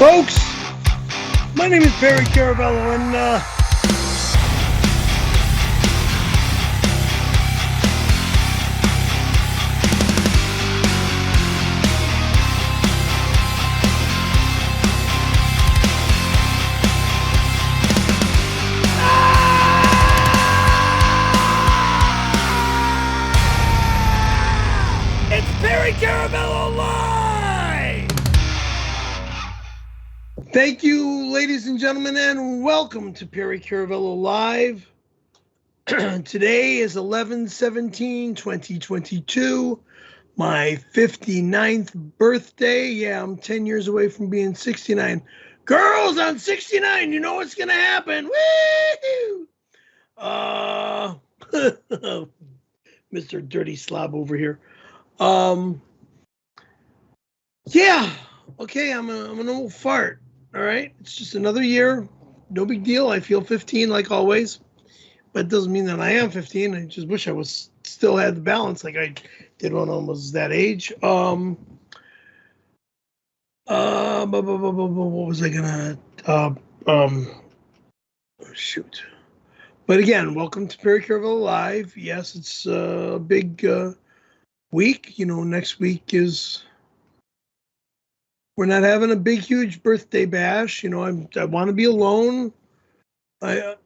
Folks, my name is Barry Caravello, and it's Barry Caravello Live! Thank you, ladies and gentlemen, and welcome to Perry Caravello Live. Today is 11/17/2022, my 59th birthday. Yeah, I'm 10 years away from being 69. Girls, on 69, you know what's going to happen. Woo! Mr. Dirty Slob over here. Yeah, okay, I'm an old fart. All right, it's just another year. No big deal. I feel 15 like always, but it doesn't mean that I am 15. I just wish I was still had the balance like I did when I was that age. What was I gonna? Shoot. But again, welcome to Perry Caravello Live. Yes, it's a big week. You know, next week is. We're not having a big, huge birthday bash. You know, I want to be alone. I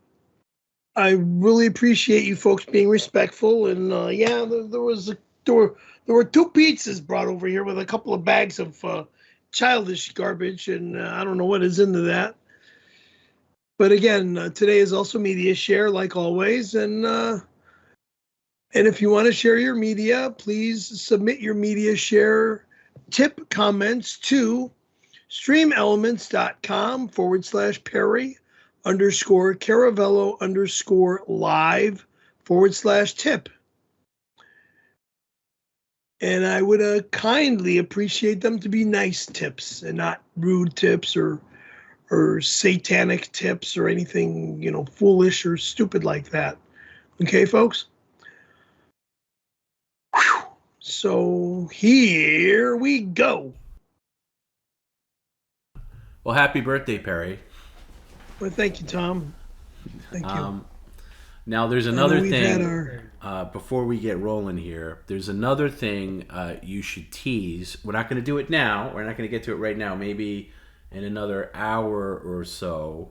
really appreciate you folks being respectful. And yeah, there were two pizzas brought over here with a couple of bags of childish garbage, and I don't know what is into that. But again, today is also media share, like always. And if you want to share your media, please submit your media share tip comments to streamelements.com/Perry_Caravello_live/tip. And I would kindly appreciate them to be nice tips and not rude tips or satanic tips or anything, you know, foolish or stupid like that. Okay, folks? Whew. So here we go. Well, happy birthday, Perry. Well, thank you, Tom. Thank you. Now, there's another thing, before we get rolling here, there's another thing you should tease. We're not going to do it now. We're not going to get to it right now. Maybe in another hour or so,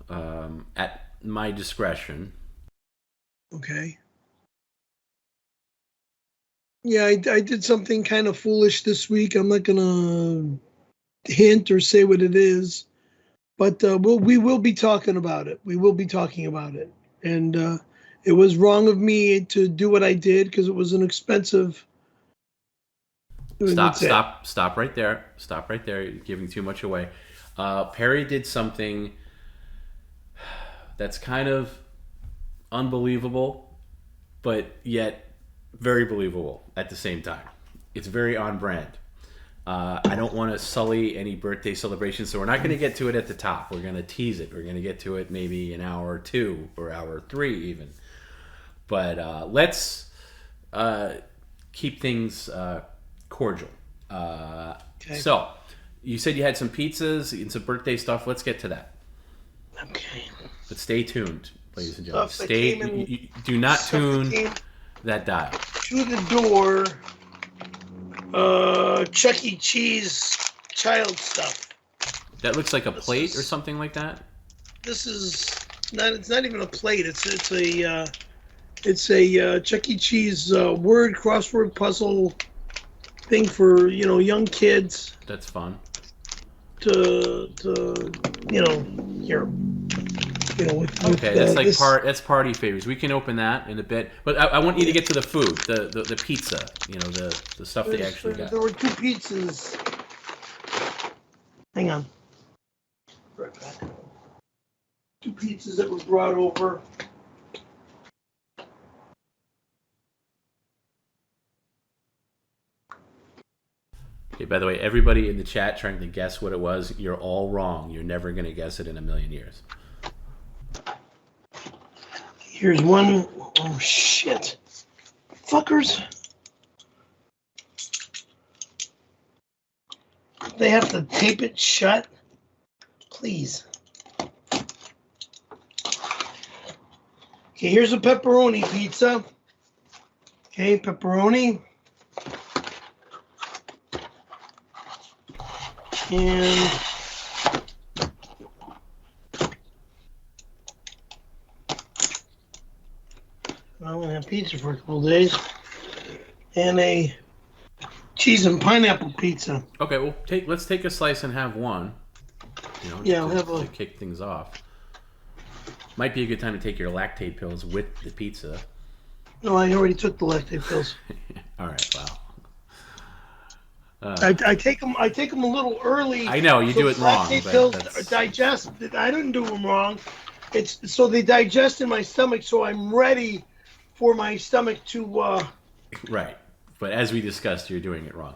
at my discretion. Okay. Yeah, I did something kind of foolish this week. I'm not going to hint or say what it is, but we will be talking about it. We will be talking about it. And it was wrong of me to do what I did because it was an expensive. Stop right there. Stop right there. You're giving too much away. Perry did something that's kind of unbelievable, but yet very believable at the same time. It's very on brand. I don't want to sully any birthday celebration, so we're not going to get to it at the top. We're going to tease it. We're going to get to it maybe an hour or two or hour three even. But let's keep things cordial. Okay. So you said you had some pizzas and some birthday stuff. Let's get to that. Okay. But stay tuned, ladies and gentlemen. Do not tune that dial. To the door, Chuck E. Cheese child stuff. That looks like a plate or something like that. This is not. It's not even a plate. It's a Chuck E. Cheese word crossword puzzle thing for young kids. That's fun. To here. That's party favors. We can open that in a bit, but I want you to get to the food, the pizza. The stuff they actually got. There were two pizzas. Hang on. Right back. Two pizzas that were brought over. Okay, by the way, everybody in the chat trying to guess what it was, you're all wrong. You're never going to guess it in a million years. Here's one. Oh, shit. Fuckers. They have to tape it shut. Please. Okay, here's a pepperoni pizza. Okay, pepperoni. And I'm going to have pizza for a couple of days. And a cheese and pineapple pizza. Okay, well, let's take a slice and have one. You know, yeah, I'll have to kick things off. Might be a good time to take your lactate pills with the pizza. No, I already took the lactate pills. All right, wow. I take them. I take them a little early. I know you do it wrong. Lactate pills digest. I didn't do them wrong. It's so they digest in my stomach, so I'm ready for my stomach to. Right, but as we discussed, you're doing it wrong.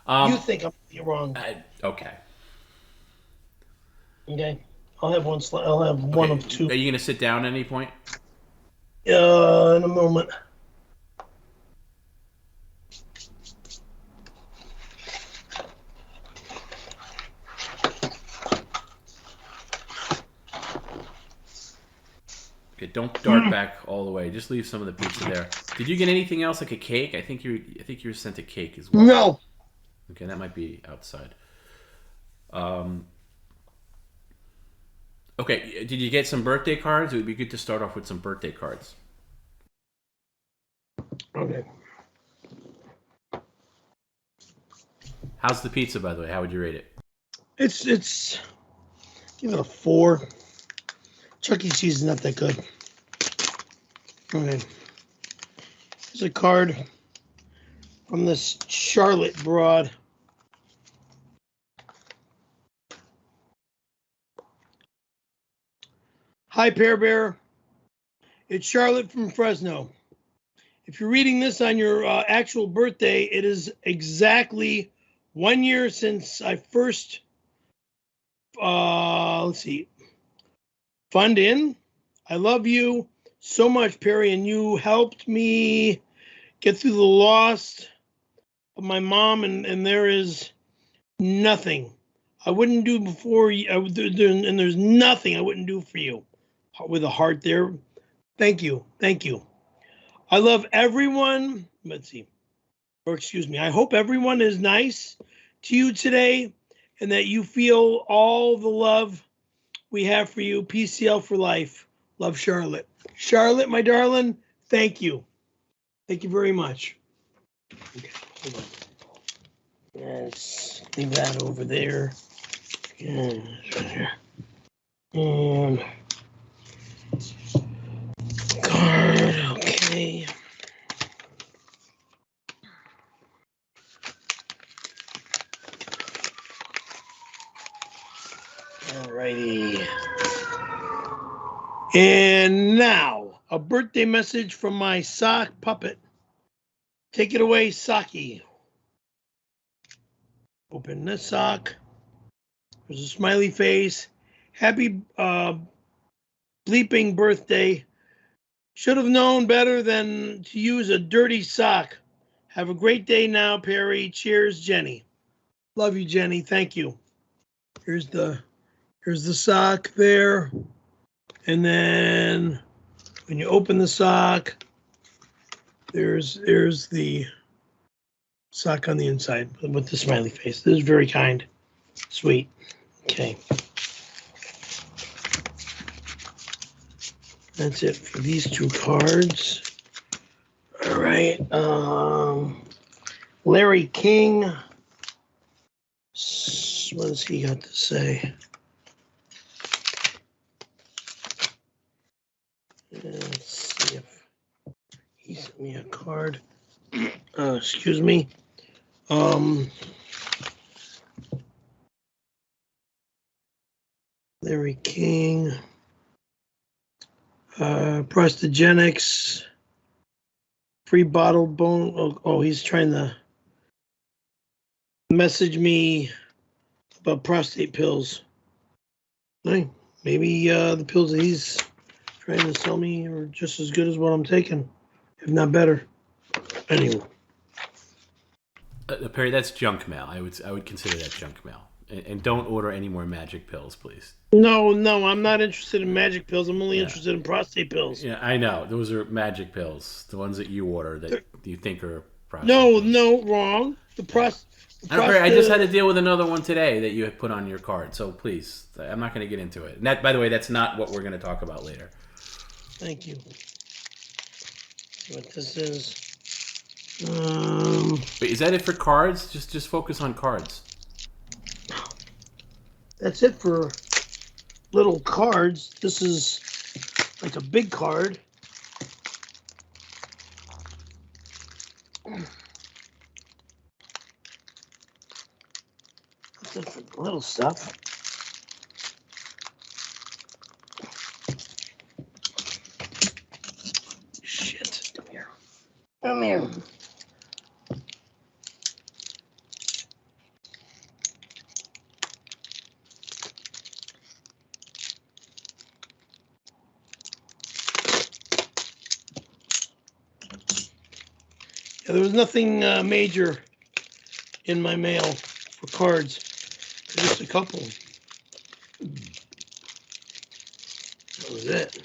You think I'm doing it wrong? Okay. Okay. I'll have one. I'll have one of two. Are you going to sit down at any point? In a moment. Okay, don't dart back all the way. Just leave some of the pizza there. Did you get anything else, like a cake? I think you were sent a cake as well. No. Okay, that might be outside. Okay, did you get some birthday cards? It would be good to start off with some birthday cards. Okay. How's the pizza, by the way? How would you rate it? It's give it a 4. Chuck E. Cheese is not that good. Okay. Here's a card from this Charlotte broad. Hi, Pear Bear. It's Charlotte from Fresno. If you're reading this on your actual birthday, it is exactly 1 year since I first, phoned in. I love you so much, Perry, and you helped me get through the loss of my mom, and there is nothing I wouldn't do before you, and there's nothing I wouldn't do for you. With a heart there. Thank you. Thank you. I love everyone. Let's see. Or excuse me. I hope everyone is nice to you today and that you feel all the love we have for you. PCL for life. Love, Charlotte. Charlotte, my darling, thank you. Thank you very much. Okay, hold on. Let's leave that over there. And right here. And card, okay. Alrighty. And now, a birthday message from my sock puppet. Take it away, Saki. Open this sock. There's a smiley face. Happy bleeping birthday. Should have known better than to use a dirty sock. Have a great day now, Perry. Cheers, Jenny. Love you, Jenny. Thank you. Here's the sock there. And then when you open the sock, there's the sock on the inside with the smiley face. This is very kind. Sweet. Okay. That's it for these two cards. All right. Larry King. What has he got to say? Let's see if he sent me a card. Excuse me. Larry King. Prostagenics. Free bottled bone. Oh, he's trying to message me about prostate pills. Hey, maybe the pills that he's trying to sell me are just as good as what I'm taking, if not better. Anyway. Perry, that's junk mail. I would consider that junk mail. And don't order any more magic pills, please. No, I'm not interested in magic pills. I'm only Yeah. interested in prostate pills. Yeah, I know. Those are magic pills. The ones that you order that you think are prostate pills. No, wrong. The I don't care. I just had to deal with another one today that you had put on your card. So please, I'm not going to get into it. And that, by the way, that's not what we're going to talk about later. Thank you. See what this is. Wait, is that it for cards? Just focus on cards. That's it for little cards. This is like a big card. That's it for the little stuff. Shit. Come here. Come here. Yeah, there was nothing major in my mail for cards. Just a couple. That was it.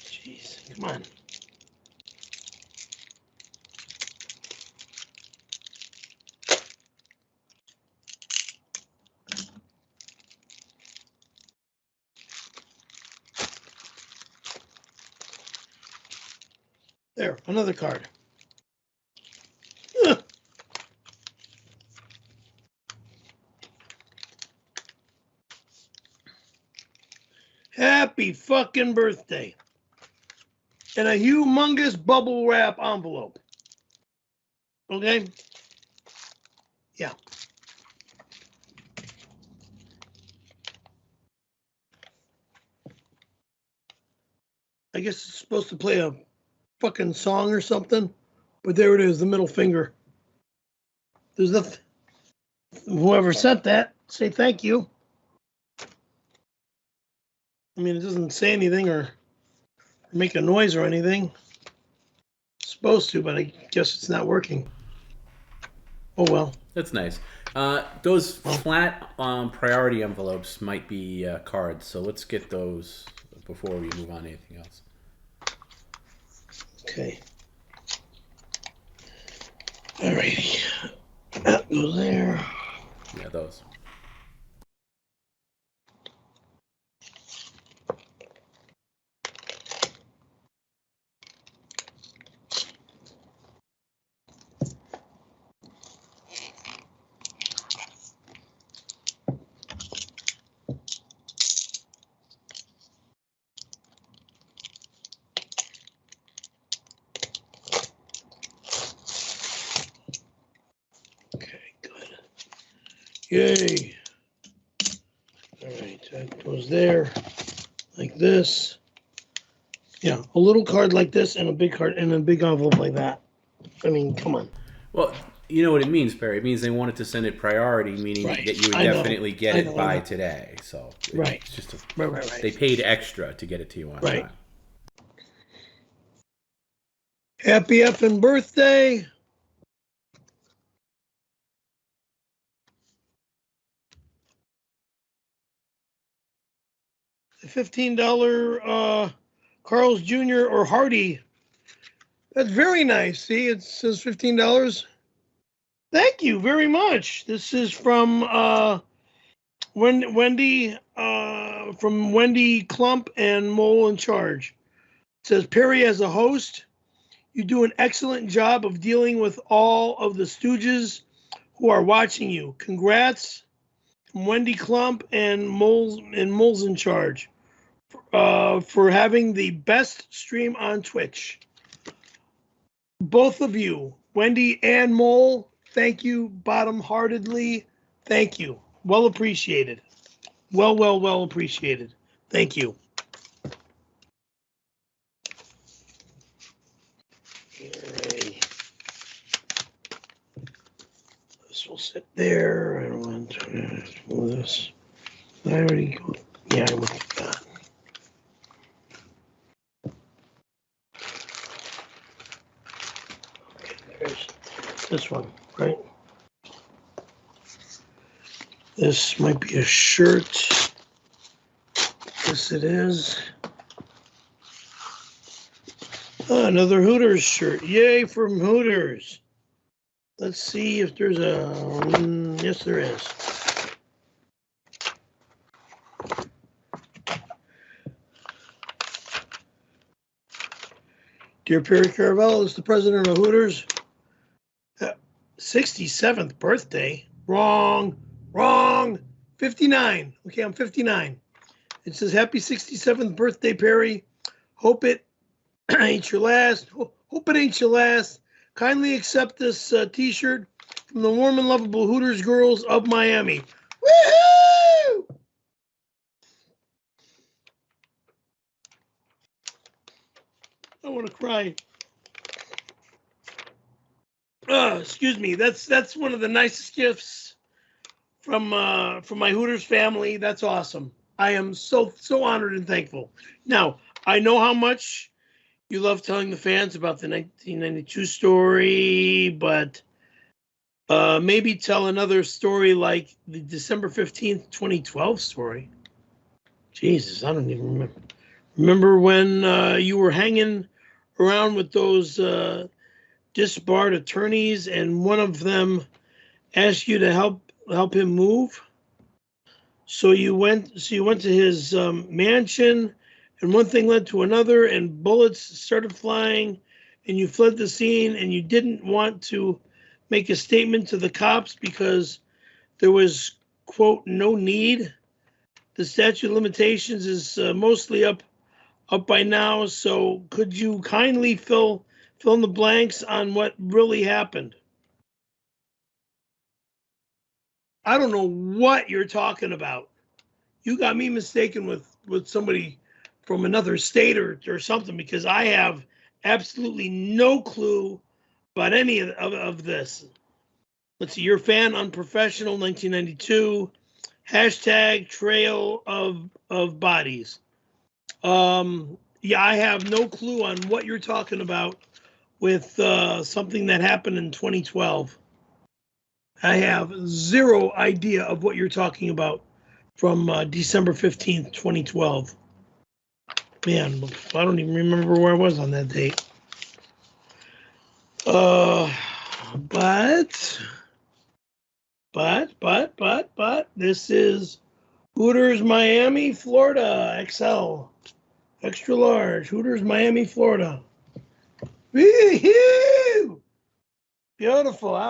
Jeez, come on. There, another card. Happy fucking birthday. And a humongous bubble wrap envelope. Okay? Yeah. I guess it's supposed to play a fucking song or something. But there it is, the middle finger. There's nothing. Whoever sent that, say thank you. I mean, it doesn't say anything or make a noise or anything. It's supposed to, but I guess it's not working. Oh well. That's nice. Those flat priority envelopes might be cards, so let's get those before we move on to anything else. Okay. Alrighty. That goes there. Yeah, those. Yay. All right, that goes there like this. Yeah, a little card like this and a big card and a big envelope like that. I mean, come on. Well, you know what it means, Perry. It means they wanted to send it priority, meaning that you would definitely get it by today. So it's just right. They paid extra to get it to you on time. Happy effing birthday. The $15 Carl's Jr. or Hardy. That's very nice. See, it says $15. Thank you very much. This is from Wendy Klump and Mole in Charge. It says, Perry, as a host, you do an excellent job of dealing with all of the stooges who are watching you. Congrats from Wendy Klump and Moles in Charge for having the best stream on Twitch. Both of you, Wendy and Mole, thank you bottom-heartedly. Thank you. Well appreciated. Well appreciated. Thank you. Alright. This will sit there. I don't want to move this. I already go. Yeah, I looked at that. This one, right? This might be a shirt. Yes, it is. Oh, another Hooters shirt. Yay from Hooters. Let's see if there's a... yes, there is. Dear Perry Caravello, is the president of Hooters. 67th birthday. Wrong. 59. Okay, I'm 59. It says, happy 67th birthday, Perry. Hope it ain't your last. Hope it ain't your last. Kindly accept this t-shirt from the warm and lovable Hooters girls of Miami. Woohoo! I want to cry. Excuse me. That's one of the nicest gifts from my Hooters family. That's awesome. I am so honored and thankful. Now, I know how much you love telling the fans about the 1992 story, but maybe tell another story like the December 15th, 2012 story. Jesus, I don't even remember. Remember when you were hanging around with those disbarred attorneys and one of them asked you to help him move? So you went to his mansion, and one thing led to another, and bullets started flying, and you fled the scene, and you didn't want to make a statement to the cops because there was, quote, no need. The statute of limitations is mostly up by now, so could you kindly fill in the blanks on what really happened? I don't know what you're talking about. You got me mistaken with somebody from another state or something, because I have absolutely no clue about any of this. Let's see, you're a fan, unprofessional, 1992, hashtag trail of bodies. Yeah, I have no clue on what you're talking about with something that happened in 2012. I have zero idea of what you're talking about from December 15th, 2012. Man, I don't even remember where I was on that date. But this is Hooters Miami, Florida, XL, extra large. Hooters Miami, Florida. Woo-hoo! Beautiful. I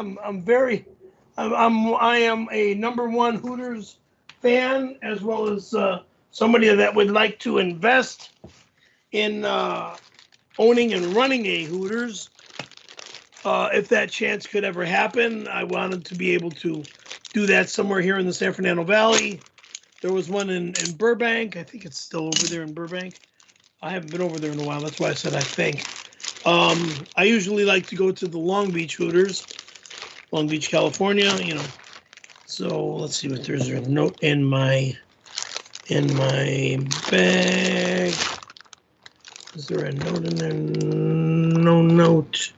am a number one Hooters fan, as well as somebody that would like to invest in owning and running a Hooters. If that chance could ever happen, I wanted to be able to do that somewhere here in the San Fernando Valley. There was one in Burbank. I think it's still over there in Burbank. I haven't been over there in a while. That's why I said I think. I usually like to go to the Long Beach Hooters, Long Beach, California, you know. So let's see what there's a note in my bag. Is there a note in there? No note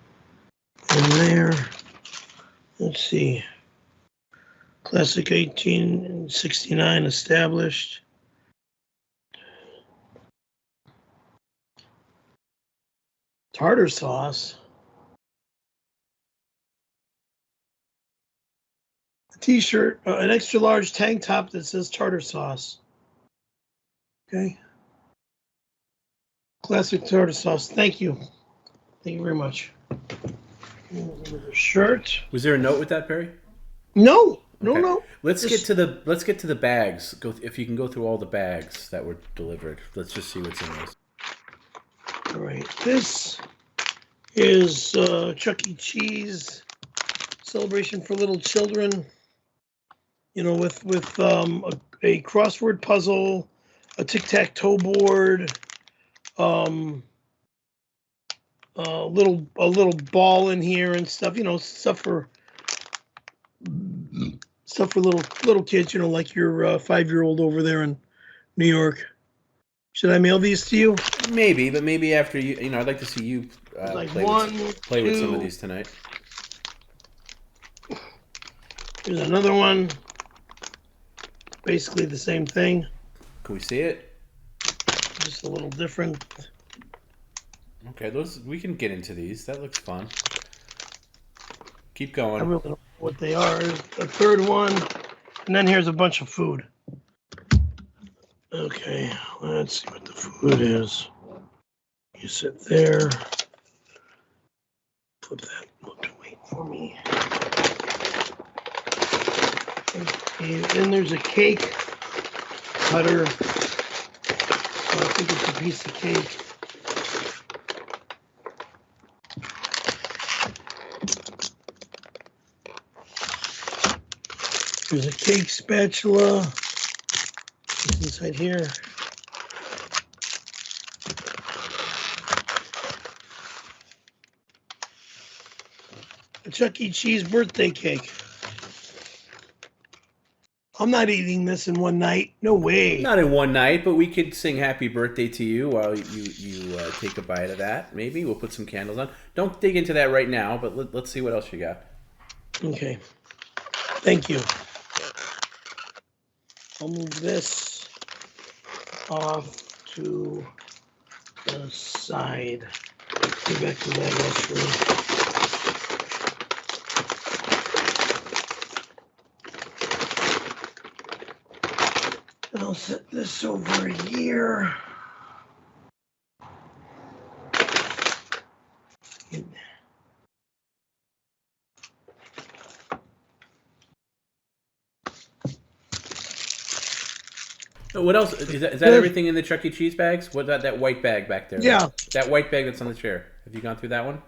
in there. Let's see. Classic 1869 established. Tartar sauce. A t-shirt, an extra large tank top that says tartar sauce. Okay. Classic tartar sauce. Thank you. Thank you very much. Shirt. Was there a note with that, Perry? No. Okay. No. Let's get to the bags. If you can go through all the bags that were delivered. Let's just see what's in those. All right. This is Chuck E. Cheese celebration for little children. You know, with a crossword puzzle, a tic-tac-toe board, a little ball in here and stuff. You know, stuff for little kids. You know, like your 5-year-old over there in New York. Should I mail these to you? Maybe, but maybe after you. You know, I'd like to see you like play with some of these tonight. Here's another one. Basically the same thing. Can we see it? Just a little different. Okay, those we can get into these. That looks fun. Keep I going. really don't know what they are. A third one. And then here's a bunch of food. Okay, let's see what the food is. You sit there. Flip that. Wait for me. Okay, then there's a cake cutter. So I think it's a piece of cake. There's a cake spatula. It's inside here. A Chuck E. Cheese birthday cake. I'm not eating this in one night. No way. Not in one night, but we could sing "Happy Birthday" to you while you take a bite of that. Maybe we'll put some candles on. Don't dig into that right now, but let's see what else you got. Okay. Thank you. I'll move this off to the side. Go back to that restroom. And I'll set this over here. What else? Is that everything in the Chuck E. Cheese bags? What that white bag back there? Yeah. That white bag that's on the chair. Have you gone through that one?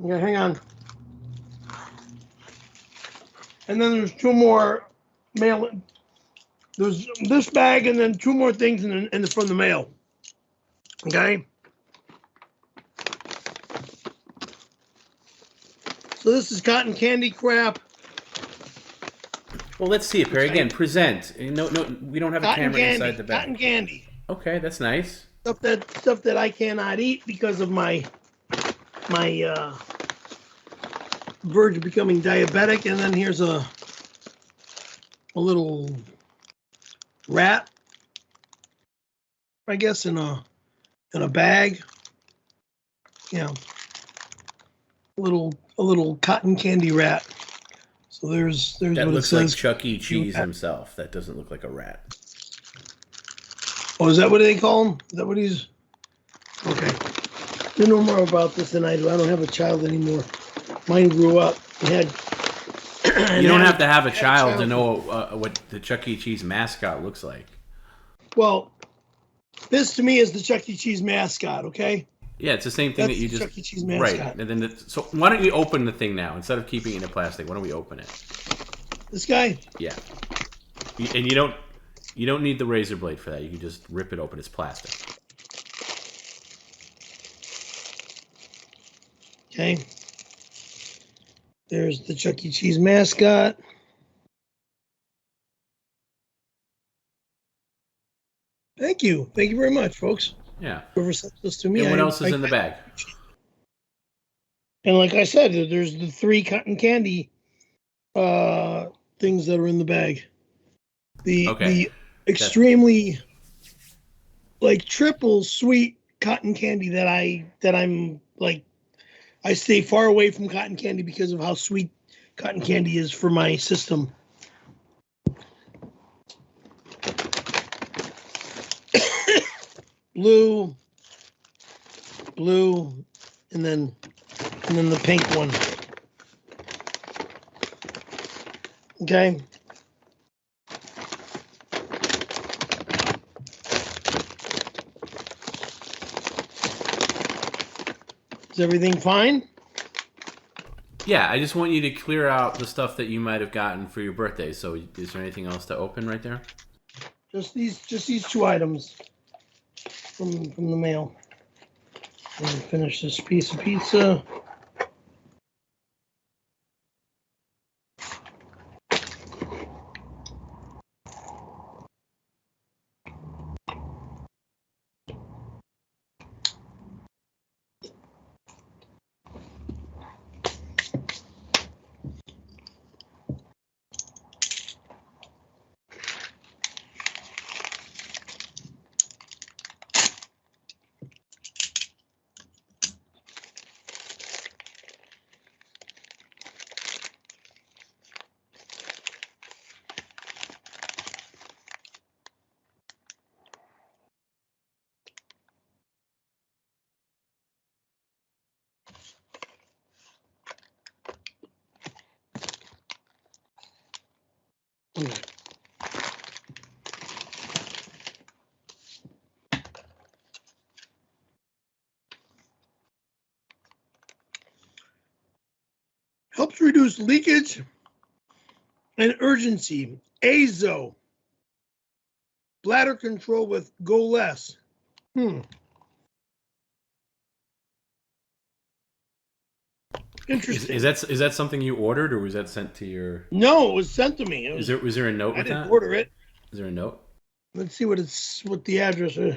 Yeah, hang on. And then there's two more mail. There's this bag and then two more things from the mail. Okay. So this is cotton candy crap. Well, let's see it, Perry. Again, present. No, we don't have a camera inside the bag. Cotton candy. Okay, that's nice. Stuff that I cannot eat because of my verge of becoming diabetic. And then here's a little rat, I guess, in a bag. Yeah. A little cotton candy rat. So there's That what looks it says. like Chuck E. Cheese himself. That doesn't look like a rat. Oh, is that what they call him? Is that what he's? Okay. You know more about this than I do. I don't have a child anymore. Mine grew up. You don't have to have a child to know what the Chuck E. Cheese mascot looks like. Well, this to me is the Chuck E. Cheese mascot. Okay. Yeah, it's the same thing That's that you just Chuck E. Cheese mascot. right. And then so why don't you open the thing now instead of keeping it in plastic? Why don't we open it? This guy. Yeah. And you don't need the razor blade for that. You can just rip it open. It's plastic. Okay. There's the Chuck E. Cheese mascot. Thank you. Thank you very much, folks. Yeah. Whoever sent this to me. And what else is in the bag? And like I said, there's the 3 cotton candy things that are in the bag. The extremely like triple sweet cotton candy that I'm like, I stay far away from cotton candy because of how sweet cotton candy is for my system. blue, and then the pink one. Okay. Is everything fine? Yeah, I just want you to clear out the stuff that you might have gotten for your birthday. So, is there anything else to open right there? Just these 2 items from the mail. And finish this piece of pizza. Helps reduce leakage and urgency. Azo. Bladder control with Go Less. Interesting. Is that something you ordered, or was that sent to your? No, it was sent to me. Was there a note with that? I didn't order it. Is there a note? Let's see what the address is.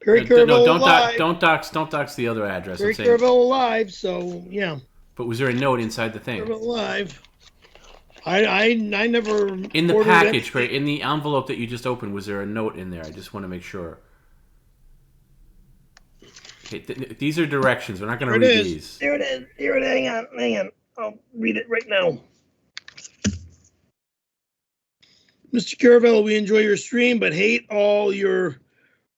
Don't dox the other address. Perry Caravello Live. So yeah. But was there a note inside the thing? Caravello Live. I never in the package, right? In the envelope that you just opened, was there a note in there? I just want to make sure. Okay, these are directions. We're not going to read these. There it is. Hang on. I'll read it right now. Mr. Caravello, we enjoy your stream, but hate all your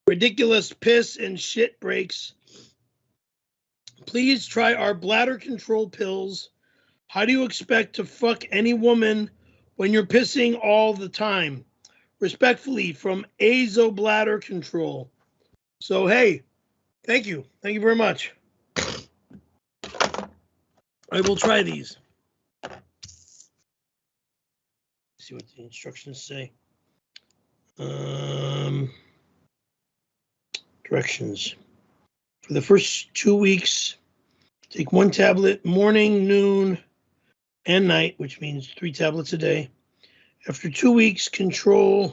ridiculous piss and shit breaks. Please try our bladder control pills. How do you expect to fuck any woman when you're pissing all the time? Respectfully, from Azo Bladder Control. So, hey, thank you. Thank you very much. I will try these. See what the instructions say. Directions. For the first 2 weeks, take 1 tablet morning, noon, and night, which means 3 tablets a day. After 2 weeks, continue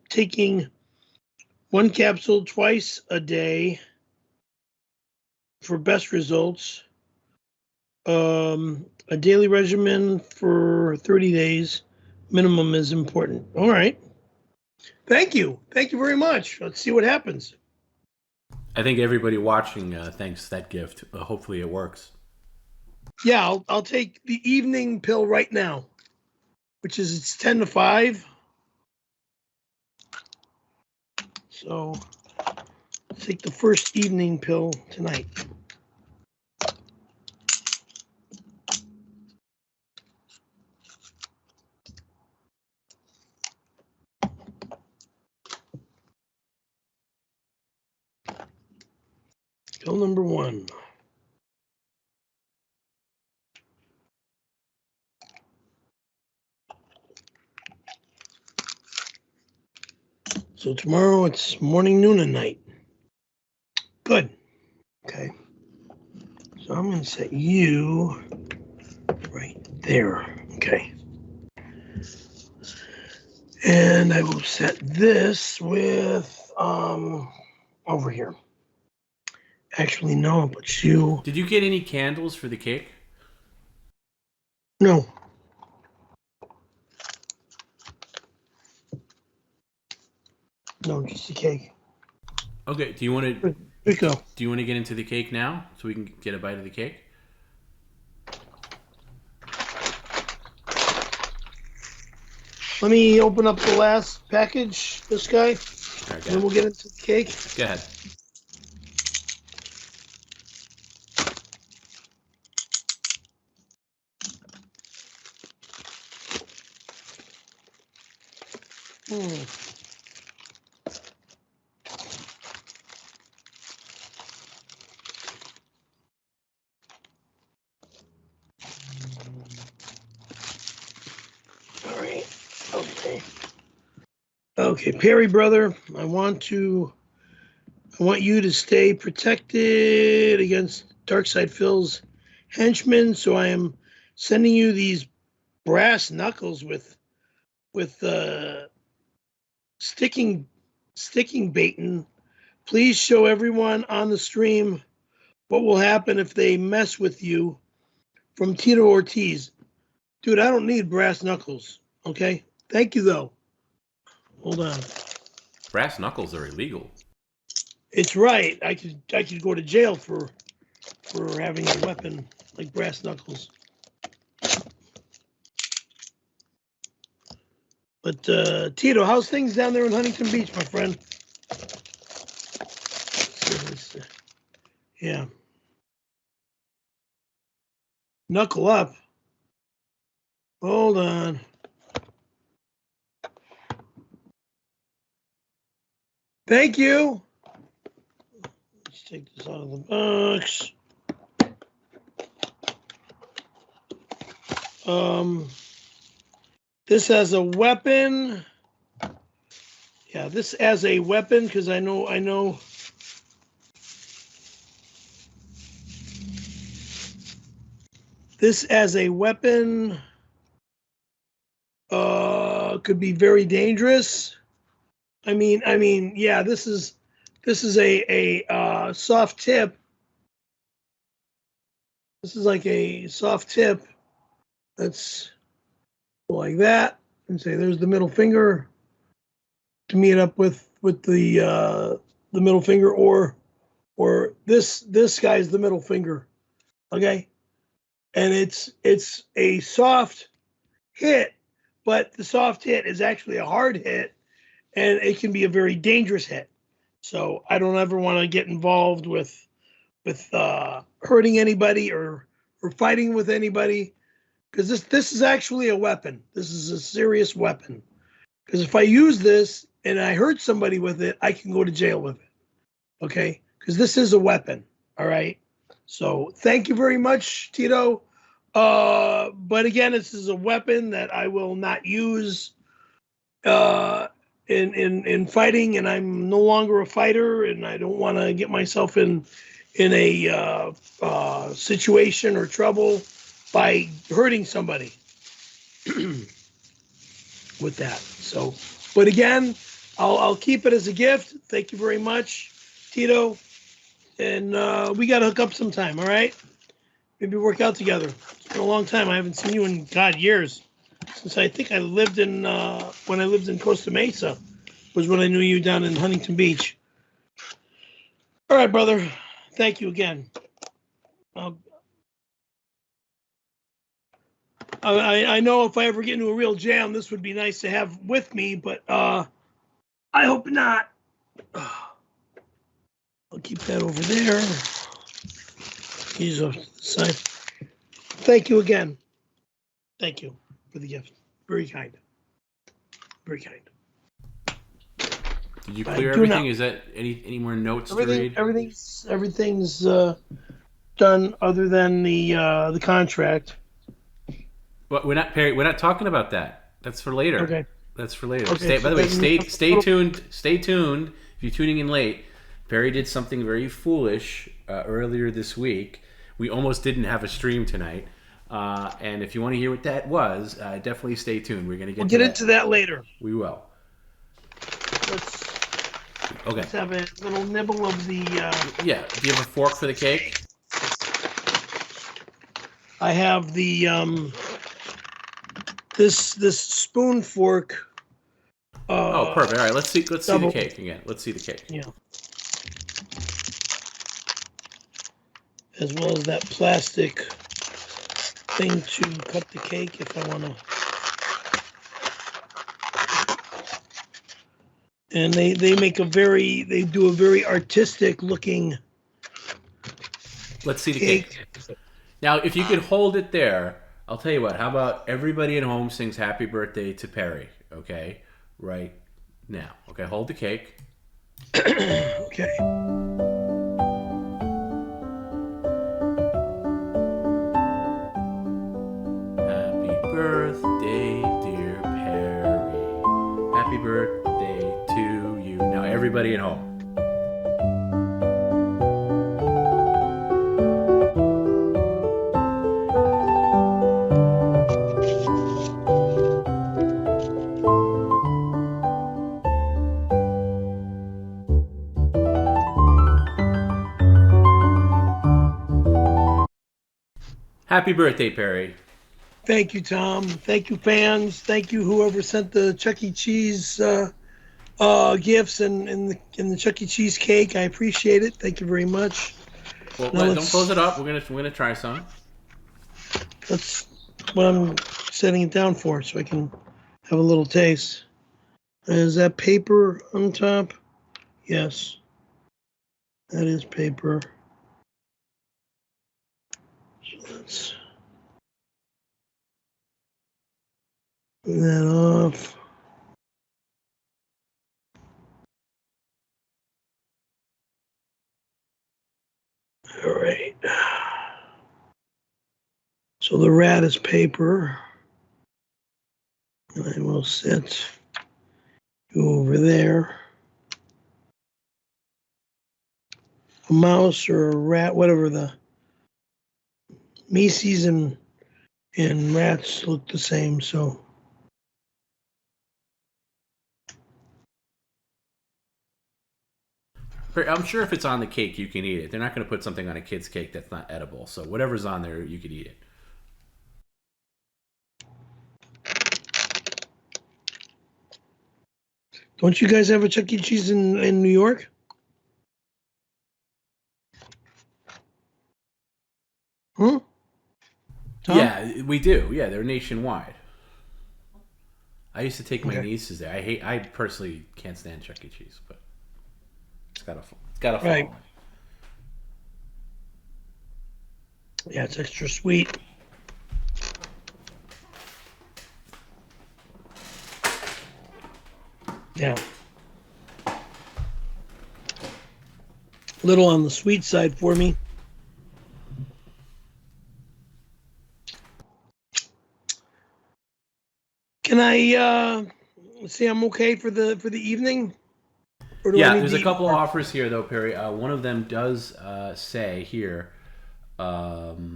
taking 1 capsule twice a day for best results. A daily regimen for 30 days minimum is important. All right. Thank you. Thank you very much. Let's see what happens. I think everybody watching thanks that gift. Hopefully it works. Yeah, I'll take the evening pill right now, which is it's 10 to 5. So take the first evening pill tonight. Pill number 1. So tomorrow it's morning, noon, and night. Good. Okay. So I'm going to set you right there. Okay. And I will set this with over here. Actually, no, I'll put you. Did you get any candles for the cake? No. No, just the cake. Okay. Do you want to? Here we go. Do you want to get into the cake now, so we can get a bite of the cake? Let me open up the last package. This guy, Okay. and then we'll get into the cake. Go ahead. All right. Okay, Perry brother, I want you to stay protected against Darkside Phil's henchmen, so I am sending you these brass knuckles with sticking baiting. Please show everyone on the stream what will happen if they mess with you. From Tito Ortiz. Dude, I don't need brass knuckles. Okay? Thank you, though. Hold on. Brass knuckles are illegal. It's right. I could go to jail for having a weapon like brass knuckles. But Tito, how's things down there in Huntington Beach, my friend? Yeah. Knuckle up. Hold on. Thank you. Let's take this out of the box. This as a weapon. Yeah, this as a weapon, because I know. This as a weapon could be very dangerous. I mean, yeah, this is a soft tip. This is like a soft tip that's like that, and say there's the middle finger to meet up with the middle finger, or this guy's the middle finger, okay, and it's a soft hit, but the soft hit is actually a hard hit, and it can be a very dangerous hit. So I don't ever want to get involved with hurting anybody or fighting with anybody, because this is actually a weapon. This is a serious weapon. Because if I use this and I hurt somebody with it, I can go to jail with it. Okay? Because this is a weapon. All right. So thank you very much, Tito. But again, this is a weapon that I will not use in fighting, and I'm no longer a fighter, and I don't want to get myself in a situation or trouble by hurting somebody with that. So, but again, I'll keep it as a gift. Thank you very much, Tito, and we got to hook up sometime. All right, maybe work out together. It's been a long time. I haven't seen you in years. Since I think I lived in when I lived in Costa Mesa was when I knew you down in Huntington Beach. All right, brother. Thank you again. I know if I ever get into a real jam, this would be nice to have with me, but I hope not. I'll keep that over there. He's off to the side. Thank you again. Thank you for the gift. Very kind. Very kind. Did you clear everything? Is that any more notes to read? Everything's done other than the contract. But we're not, Perry. We're not talking about that. That's for later. Okay. That's for later. Okay, By the way, stay tuned. Stay tuned. If you're tuning in late, Perry did something very foolish earlier this week. We almost didn't have a stream tonight. And if you want to hear what that was, definitely stay tuned. We're going to get into that later. We will. Let's have a little nibble of the. Yeah. Do you have a fork for the cake? I have the this spoon fork. Oh, perfect. All right. Let's see the cake again. Let's see the cake. Yeah. As well as that plastic thing to cut the cake if I want to. And they do a very artistic looking. Let's see the cake. Now, if you could hold it there, I'll tell you what. How about everybody at home sings happy birthday to Perry, okay? Right now. Okay, hold the cake. Okay. Happy birthday, dear Perry. Happy birthday to you. Now, everybody at home. Happy birthday, Perry. Thank you, Tom. Thank you, fans. Thank you, whoever sent the Chuck E. Cheese gifts and the Chuck E. Cheese cake. I appreciate it. Thank you very much. Well, don't close it up. We're gonna try some. That's what I'm setting it down for, so I can have a little taste. Is that paper on top? Yes, that is paper. So let's. that off. All right. So the rat is paper. And I will set you over there. A mouse or a rat, whatever the Mises and rats look the same, so. I'm sure if it's on the cake, you can eat it. They're not going to put something on a kid's cake that's not edible. So whatever's on there, you could eat it. Don't you guys have a Chuck E. Cheese in New York? Huh? Tom? Yeah, we do. Yeah, they're nationwide. I used to take my nieces there. I personally can't stand Chuck E. Cheese, but it's got a Right. following. Yeah, it's extra sweet. Yeah. Little on the sweet side for me. Can I say I'm okay for the evening? Or do I Yeah, need there's to a eat couple more? offers here though, Perry. One of them does say here. Because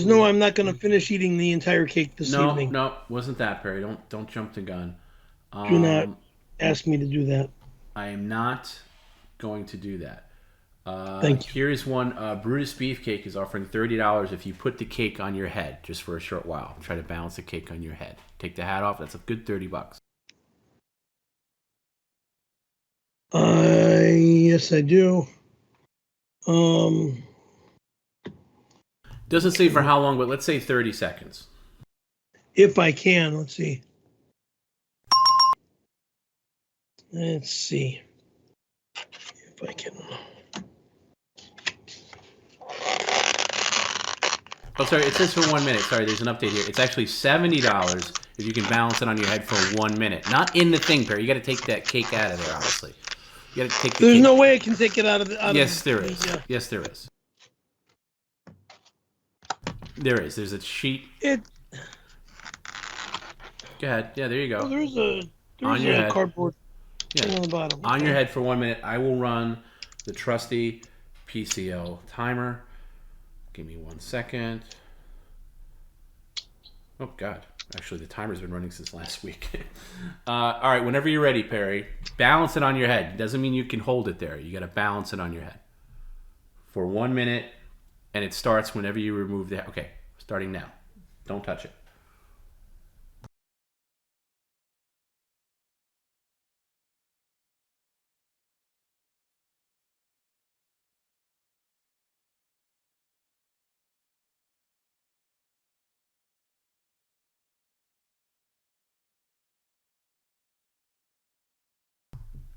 no, I'm not going to finish eating the entire cake this evening. No, wasn't that, Perry? Don't jump the gun. Do not ask me to do that. I am not going to do that. Thank you. Here's one. Brutus Beefcake is offering $30 if you put the cake on your head just for a short while. Try to balance the cake on your head. Take the hat off. That's a good $30. Yes, I do. Doesn't say for how long, but let's say 30 seconds. If I can, let's see. Let's see if I can. Oh, sorry. It says for 1 minute. Sorry, there's an update here. It's actually $70 if you can balance it on your head for 1 minute. Not in the thing, Perry. You got to take that cake out of there, honestly. You got to take the There's cake. no way I can take it out of the. Yes, there is. Yes, there is. There is. There's a sheet. It. Go ahead. Yeah, there you go. Oh, there's a On your head. cardboard Yeah. thing on the bottom. On your head for 1 minute. I will run the trusty PCO timer. Give me 1 second. Oh, God. Actually, the timer's been running since last week. All right, whenever you're ready, Perry, balance it on your head. Doesn't mean you can hold it there. You got to balance it on your head for 1 minute, and it starts whenever you remove the. Okay, starting now. Don't touch it.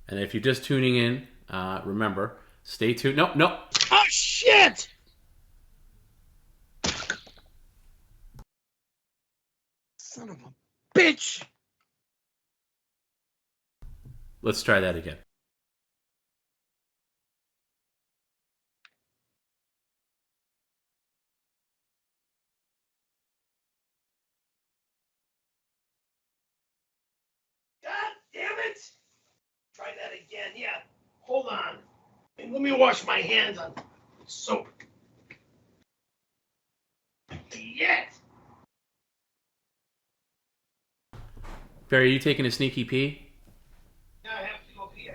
And if you're just tuning in, remember, stay tuned. No. Oh shit! Son of a bitch! Let's try that again. God damn it! Try that again. Yeah. Hold on. And let me wash my hands on soap. Yet. Barry, are you taking a sneaky pee? Now I have to go pee.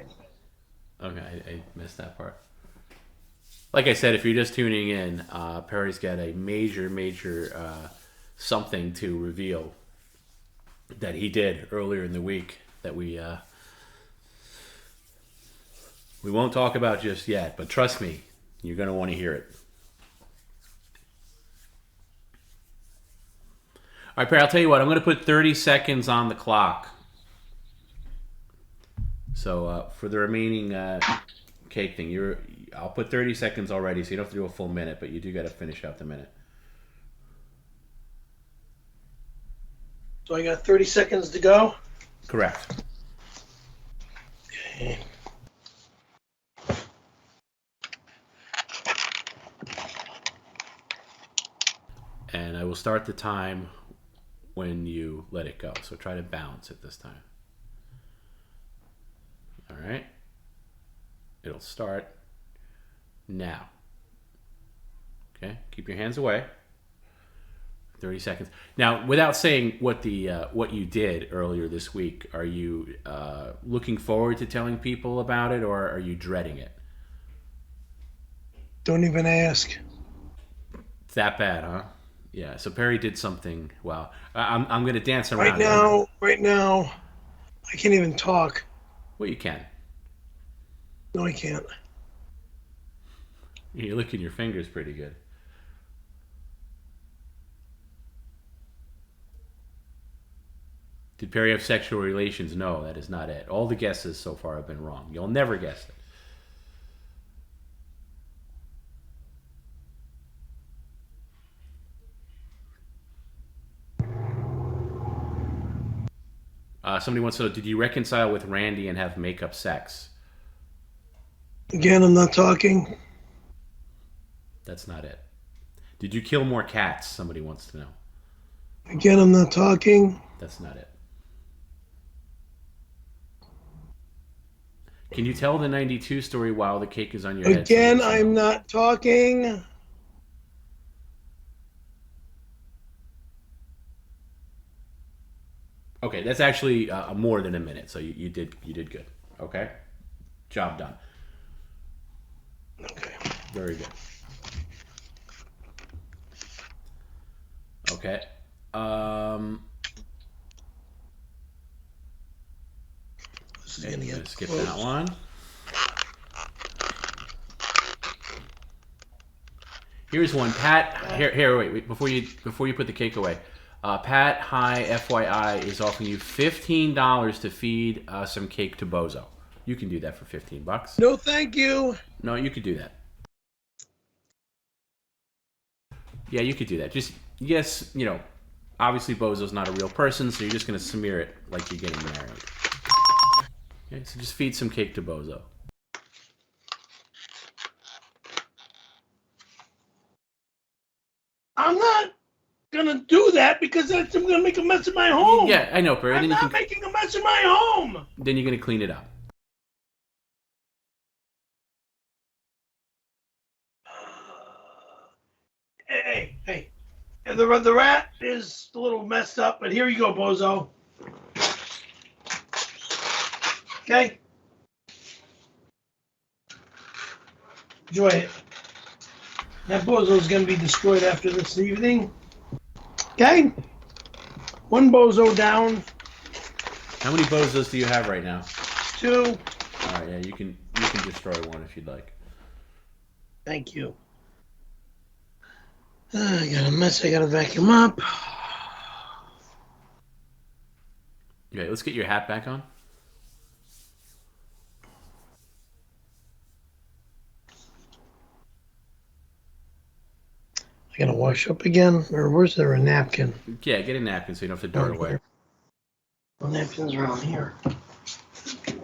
Okay, I missed that part. Like I said, if you're just tuning in, Perry's got a major something to reveal that he did earlier in the week that we won't talk about just yet. But trust me, you're going to want to hear it. All right, Perry, I'll tell you what. I'm going to put 30 seconds on the clock. So for the remaining cake thing, I'll put 30 seconds already, so you don't have to do a full minute, but you do got to finish out the minute. So I got 30 seconds to go. Correct. Okay. And I will start the time when you let it go. So try to balance it this time. All right. It'll start now. Okay. Keep your hands away. 30 seconds. Now, without saying what you did earlier this week, are you looking forward to telling people about it, or are you dreading it? Don't even ask. It's that bad, huh? Yeah. So Perry did something. Well, I'm going to dance around Right now, I can't even talk. Well, you can. No, I can't. You're licking your fingers pretty good. Did Perry have sexual relations? No, that is not it. All the guesses so far have been wrong. You'll never guess it. Somebody wants to know, did you reconcile with Randy and have make-up sex? Again, I'm not talking. That's not it. Did you kill more cats? Somebody wants to know. Again, I'm not talking. That's not it. Can you tell the 92 story while the cake is on your head? Again, I'm not talking. Okay, that's actually more than a minute, so you did good. Okay, job done. Okay. Very good. Okay. This is gonna get skip close. that one. Here's one, Pat. Here, wait. Before you put the cake away, Pat, hi, FYI, is offering you $15 to feed some cake to Bozo. You can do that for $15. No, thank you. No, you could do that. Yeah, you could do that. Just, yes, obviously Bozo's not a real person, so you're just going to smear it like you're getting married. Okay, so just feed some cake to Bozo. I'm not gonna do that because I'm gonna make a mess of my home. Yeah, I know, Perry. I'm not making a mess of my home. Then you're going to clean it up. Hey. The rat is a little messed up, but here you go, Bozo. Okay? Enjoy it. That Bozo's going to be destroyed after this evening. Okay? One Bozo down. How many Bozos do you have right now? 2. All right, yeah, you can destroy one if you'd like. Thank you. I got a mess I got to vacuum up. Okay, let's get your hat back on. I got to wash up again? Or where's there a napkin? Yeah, get a napkin so you don't have to dart away. The napkin's around here.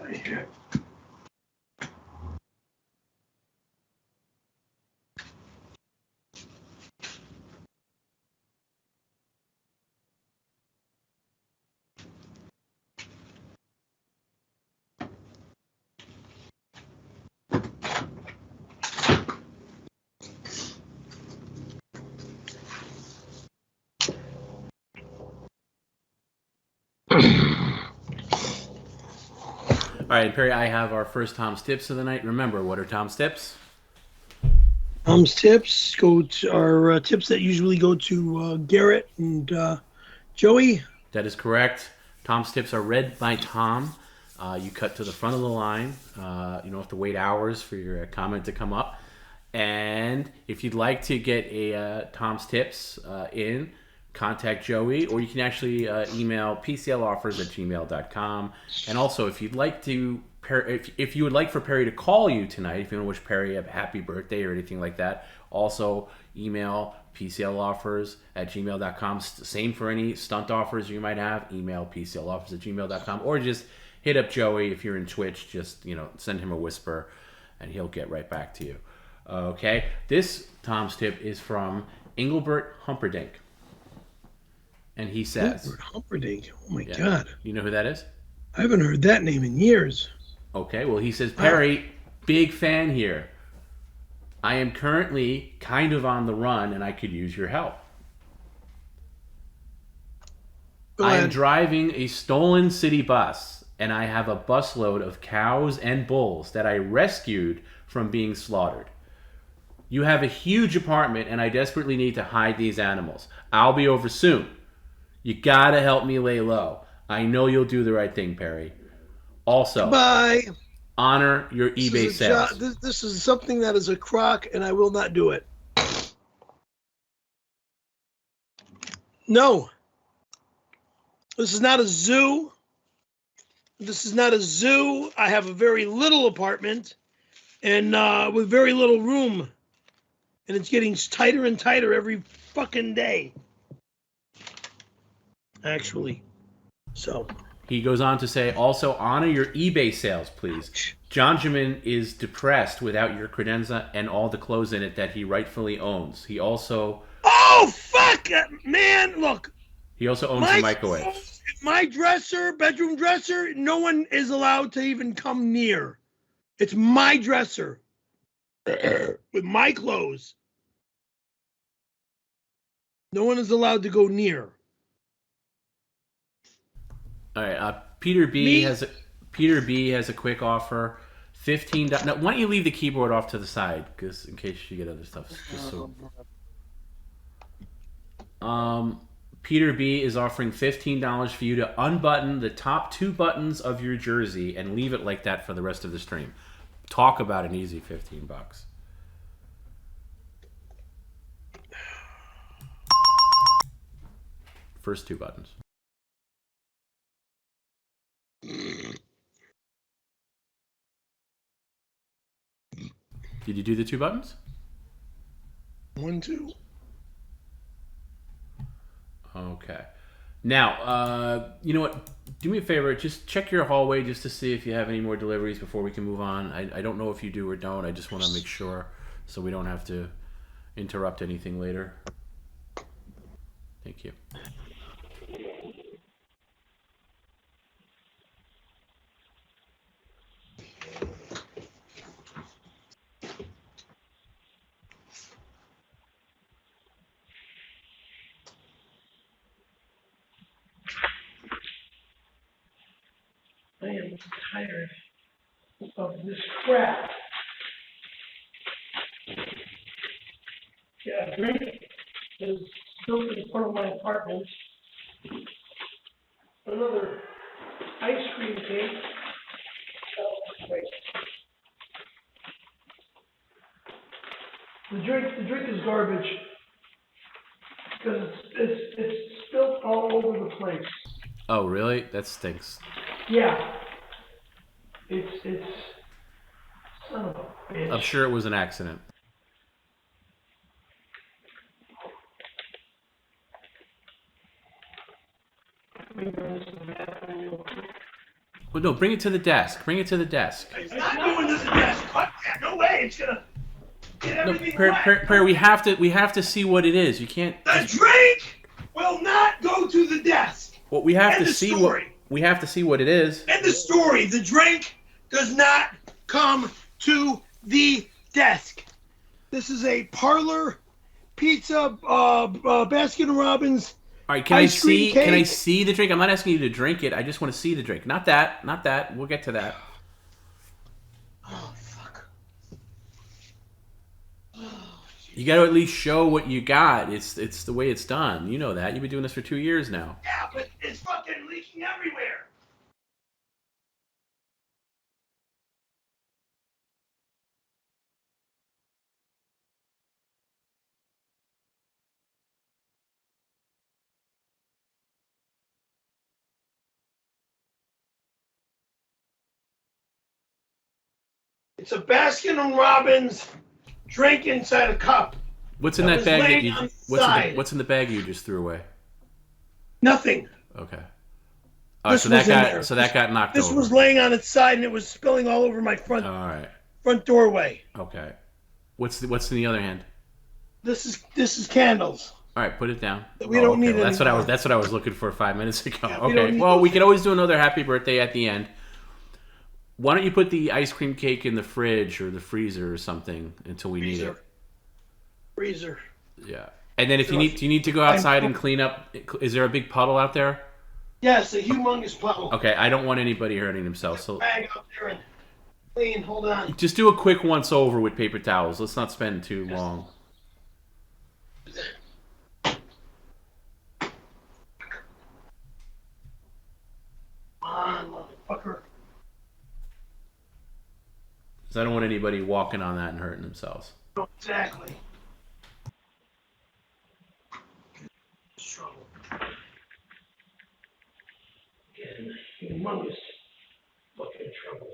Right here. All right, Perry, I have our first Tom's Tips of the night. Remember, what are Tom's Tips? Tom's Tips are tips that usually go to Garrett and Joey. That is correct. Tom's Tips are read by Tom. You cut to the front of the line. You don't have to wait hours for your comment to come up. And if you'd like to get a Tom's Tips in, contact Joey, or you can actually email pcloffers@gmail.com. And also, if you'd like to, if you would like for Perry to call you tonight, if you want to wish Perry a happy birthday or anything like that, also email PCLoffers@gmail.com. Same for any stunt offers you might have. Email PCLoffers@gmail.com, or just hit up Joey if you're in Twitch. Just send him a whisper, and he'll get right back to you. Okay. This Tom's tip is from Engelbert Humperdinck, and he says, Engelbert Humperdinck. Oh my God. You know who that is? I haven't heard that name in years. Okay. Well, he says, Perry, big fan here. I am currently kind of on the run, and I could use your help. I am driving a stolen city bus, and I have a busload of cows and bulls that I rescued from being slaughtered. You have a huge apartment, and I desperately need to hide these animals. I'll be over soon. You gotta help me lay low. I know you'll do the right thing, Perry. Also, bye. Honor your eBay sales. This is something that is a crock, and I will not do it. No. This is not a zoo. This is not a zoo. I have a very little apartment and with very little room. And it's getting tighter and tighter every fucking day. Actually. So. He goes on to say, also honor your eBay sales, please. Jonjamin is depressed without your credenza and all the clothes in it that he rightfully owns. He also... Oh, fuck! Man, look. He also owns a microwave. My dresser, bedroom dresser, no one is allowed to even come near. It's my dresser. With my clothes. No one is allowed to go near. All right, Peter B has a quick offer, $15. Now, why don't you leave the keyboard off to the side, because in case you get other stuff. Just so. Peter B is offering $15 for you to unbutton the top 2 buttons of your jersey and leave it like that for the rest of the stream. Talk about an easy $15. First 2 buttons. Did you do the 2 buttons? 1, 2. Okay. Now, you know what? Do me a favor. Just check your hallway just to see if you have any more deliveries before we can move on. I don't know if you do or don't. I just want to make sure so we don't have to interrupt anything later. Thank you. I am tired of this crap. Yeah, drink is built in front of my apartment. Another ice cream cake. Oh, wait. The drink is garbage because it's spilt all over the place. Oh, really? That stinks. Yeah. It's son of a bitch. I'm sure it was an accident. Well, no, bring it to the desk. Bring it to the desk. It's not going to the desk. No way. It's gonna get everything wet. Perry, we have to see what it is. You can't. The drink will not go to the desk. Well, we have to see what it is. End the story. The drink does not come to the desk. This is a parlor pizza, Baskin Robbins. All right, can I see the drink? I'm not asking you to drink it. I just want to see the drink. Not that. We'll get to that. Oh, fuck. You got to at least show what you got. It's the way it's done. You know that. You've been doing this for 2 years now. Yeah, but it's fucking leaking everywhere. It's a Baskin and Robbins drink inside a cup. What's in that bag? laying on the side. What's in the bag you just threw away? Nothing. Okay. All right, This so was in that there. got that got knocked This over. was laying on its side, and it was spilling all over my All right. front doorway. Okay. What's in the other hand? This is candles. All right, put it down. We don't need That's what anymore. That's what I was looking for 5 minutes ago. Yeah, okay. Well, we can always do another happy birthday at the end. Why don't you put the ice cream cake in the fridge or the freezer or something until we need it? Freezer. Yeah. And then do you need to go outside and clean up? Is there a big puddle out there? Yes, a humongous puddle. Okay, I don't want anybody hurting themselves. So bag out there and clean. Hold on. Just do a quick once over with paper towels. Let's not spend too long. Come on, motherfucker. Because I don't want anybody walking on that and hurting themselves. Exactly. Trouble. Getting humongous fucking trouble.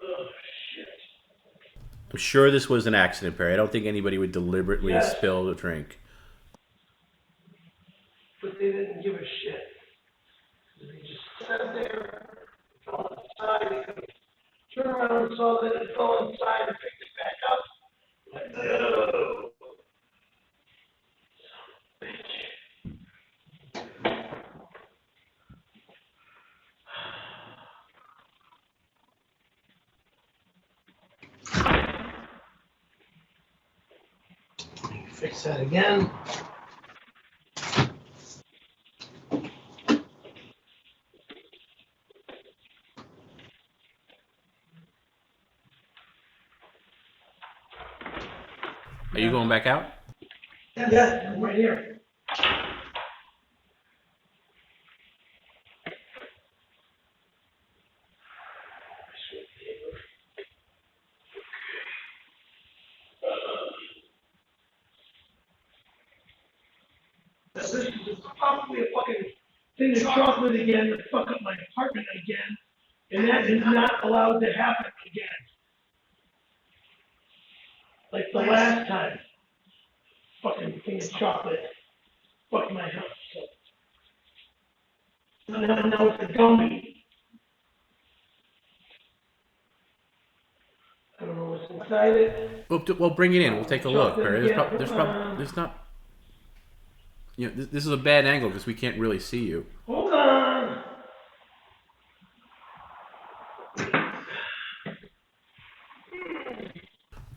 Oh, shit. I'm sure this was an accident, Perry. I don't think anybody would deliberately spill the drink. But they didn't give a shit. They just sat there, fell inside, they could turn around and saw that it fell inside and picked it back up. Like, no. Fix that again. Are you going back out? Yeah, I'm right here. This is probably a fucking thing of chocolate again to fuck up my apartment again, and that is not allowed to happen again. Like the last time, fucking thing of chocolate fucked my house. So now it's a gummy. I don't know what's inside it. Well, bring it in. We'll take a look, Perry. There's not. You know, this is a bad angle because we can't really see you. Hold on.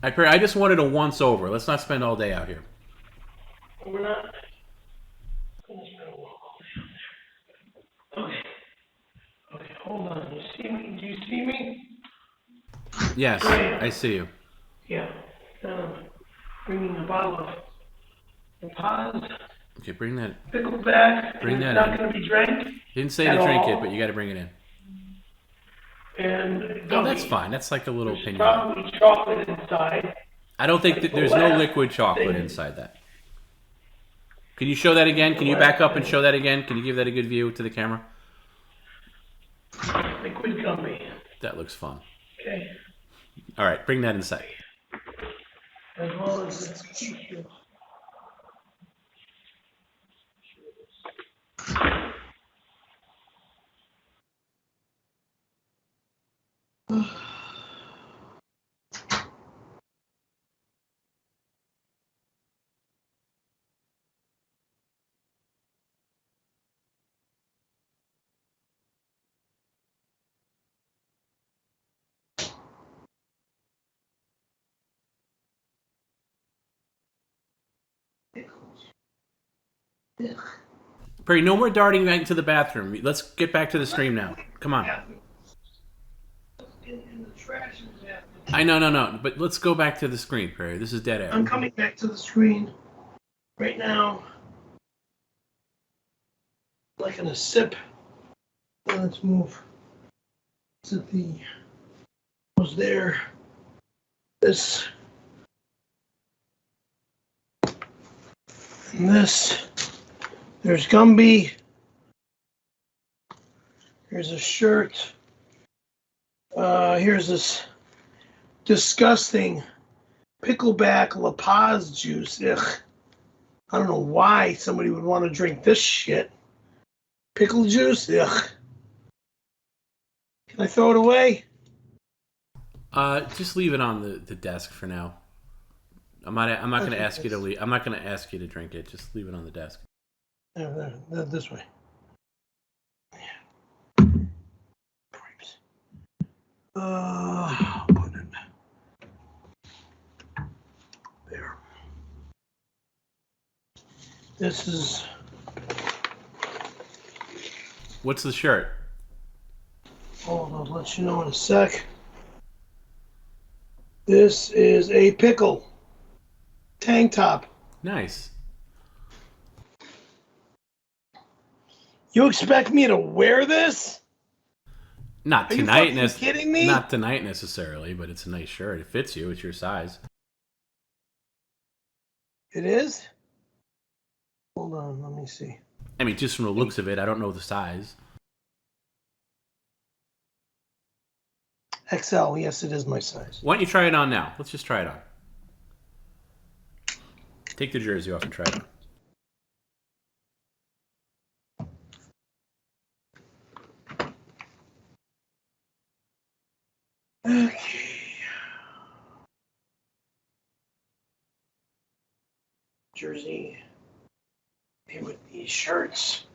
Perry, I just wanted a once over. Let's not spend all day out here. We're not. Gonna spend a while down there. Okay. Okay, hold on. You see me? Do you see me? Yes, I see you. Yeah. Bringing a bottle of pause. Okay, bring that. Pickleback. Bring that It's not in. going to be drank. Didn't say to drink it, but you got to bring it in. And Oh, that's fine. That's like a little opinion. probably chocolate inside. I don't think that there's no liquid chocolate inside that. Can you show that again? Can you back up and show that again? Can you give that a good view to the camera? Liquid gummy. That looks fun. Okay. All right, bring that inside. As well as the tissue. Perry, no more darting back to the bathroom. Let's get back to the stream now. Come on. In the trash in the bathroom. I know, no. But let's go back to the screen, Perry. This is dead air. I'm coming back to the screen right now. Like in a sip. Let's move. To the was there. This and this. There's Gumby. Here's a shirt. Here's this disgusting pickleback La Paz juice. Ugh. I don't know why somebody would want to drink this shit. Pickle juice? Ugh. Can I throw it away? Just leave it on the desk for now. I'm not going to ask you to leave. I'm not going to ask you to drink it. Just leave it on the desk. There, this way. Put it there. This is. What's the shirt? Hold on, I'll let you know in a sec. This is a pickle tank top. Nice. You expect me to wear this? Not Are tonight. you fucking kidding me? Not tonight necessarily, but it's a nice shirt. It fits you. It's your size. It is? Hold on, let me see. I mean, just from the looks of it, I don't know the size. XL, yes, it is my size. Why don't you try it on now? Let's just try it on. Take the jersey off and try it on. Okay. Jersey. Hey, with these shirts.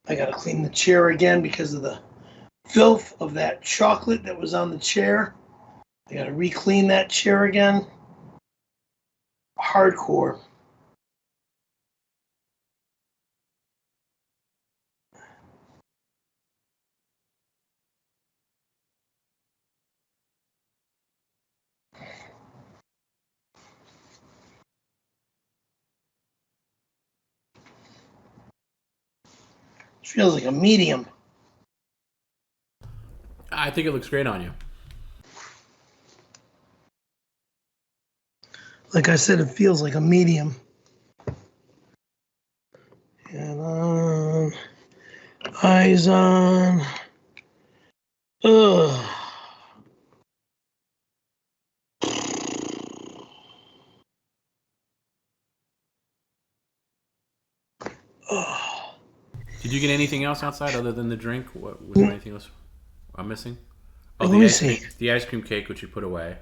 I gotta clean the chair again because of the filth of that chocolate that was on the chair. I gotta re-clean that chair again. Hardcore. It feels like a medium. I think it looks great on you. Like I said, it feels like a medium. And eyes on. Ugh. Ugh. Did you get anything else outside other than the drink? Was there anything else I'm missing? Oh, Let me see. The ice cream cake, which you put away.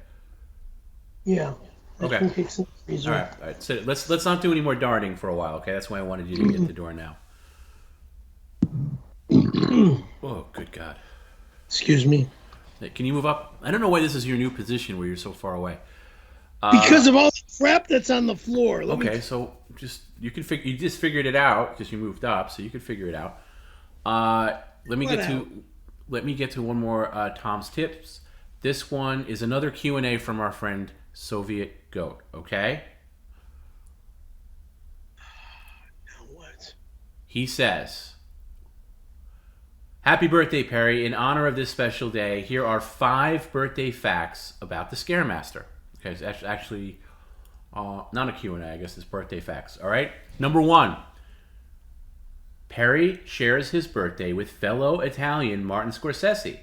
Yeah. Okay. All right. So let's not do any more darting for a while. Okay, that's why I wanted you to get the door now. Oh, good God! Excuse me. Hey, can you move up? I don't know why this is your new position where you're so far away. Because of all the crap that's on the floor. So you just figured it out because you moved up, so you could figure it out. Let me get to one more Tom's tips. This one is another Q&A from our friend Soviet Goat. Okay. What? He says, "Happy birthday, Perry! In honor of this special day, here are 5 birthday facts about the Scaremaster." Okay, it's actually not a Q&A, I guess it's birthday facts. All right. Number 1. Perry shares his birthday with fellow Italian Martin Scorsese.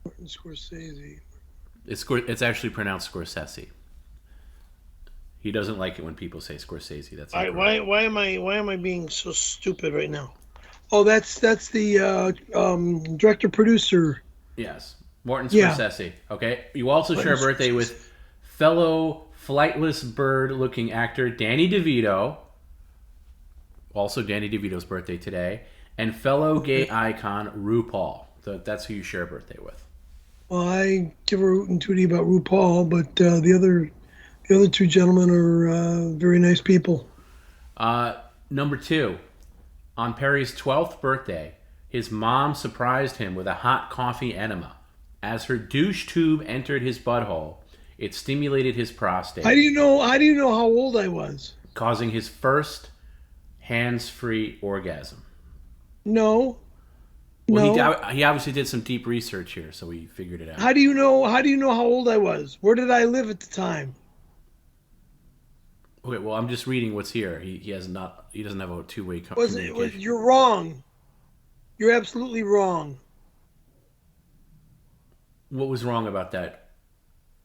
Martin Scorsese. It's actually pronounced Scorsese. He doesn't like it when people say Scorsese. That's why am I being so stupid right now? Oh, that's the director producer. Yes, Martin Scorsese. Yeah. Okay. You also share a birthday with fellow flightless bird-looking actor Danny DeVito. Also, Danny DeVito's birthday today, and fellow gay icon RuPaul. So that's who you share a birthday with. Well, I give a root and tootie about RuPaul, but the other 2 gentlemen are very nice people. Number 2, on Perry's 12th birthday, his mom surprised him with a hot coffee enema. As her douche tube entered his butthole, it stimulated his prostate. How do you know how old I was? Causing his first hands-free orgasm. No. Well, he obviously did some deep research here, so he figured it out. How do you know how old I was? Where did I live at the time? Okay, well, I'm just reading what's here. He doesn't have a two-way communication. You're wrong. You're absolutely wrong. What was wrong about that?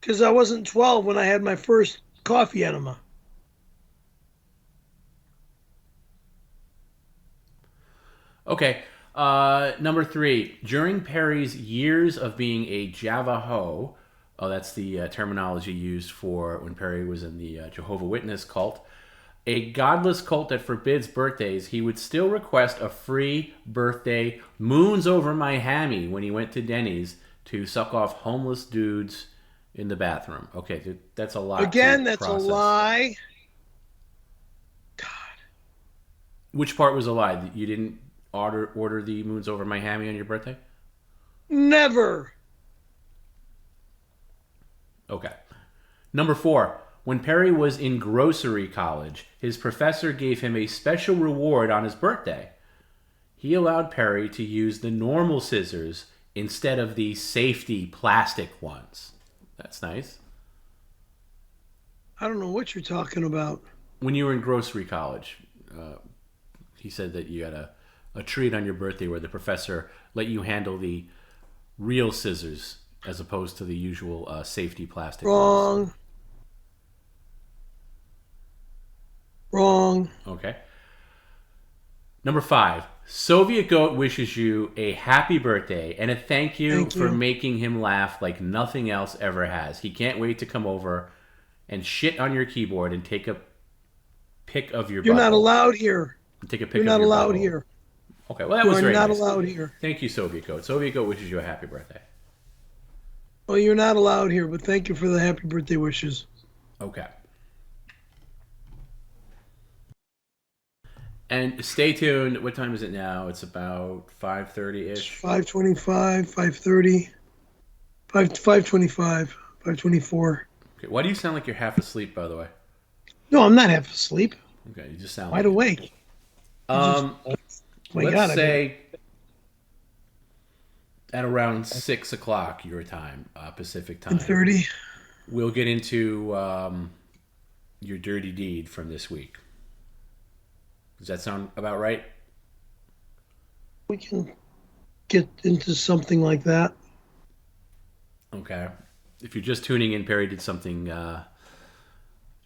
Because I wasn't 12 when I had my first coffee enema. Okay. Number 3. During Perry's years of being a Javaho, that's the terminology used for when Perry was in the Jehovah Witness cult, a godless cult that forbids birthdays, he would still request a free birthday moons over my hammy when he went to Denny's to suck off homeless dudes in the bathroom. Okay, that's a lot. Again, that's process. a lie. God. Which part was a lie? You didn't order the moons over my hammy on your birthday? Never. Okay. Number 4. When Perry was in grocery college, his professor gave him a special reward on his birthday. He allowed Perry to use the normal scissors instead of the safety plastic ones. That's nice. I don't know what you're talking about. When you were in grocery college, he said that you had a treat on your birthday where the professor let you handle the real scissors as opposed to the usual safety plastic Wrong. ones. Wrong. Okay. Number 5. Soviet Goat wishes you a happy birthday and a thank you for making him laugh like nothing else ever has. He can't wait to come over and shit on your keyboard and take a pic of your You're butthole. not allowed here. Take a pic You're of not your allowed butthole. here. Okay, well, that was You're very not nice. allowed here. Thank you, Soviet Goat. Soviet Goat wishes you a happy birthday. Well, you're not allowed here, but thank you for the happy birthday wishes. Okay. And stay tuned. What time is it now? It's about 5:30-ish. 5:25, 5:30, 5:25, 5:24. Okay. Why do you sound like you're half asleep, by the way? No, I'm not half asleep. Okay, you just sound wide awake. Let's say at around 6 o'clock your time, Pacific time. 30. We'll get into your dirty deed from this week. Does that sound about right? We can get into something like that. Okay. If you're just tuning in, Perry did something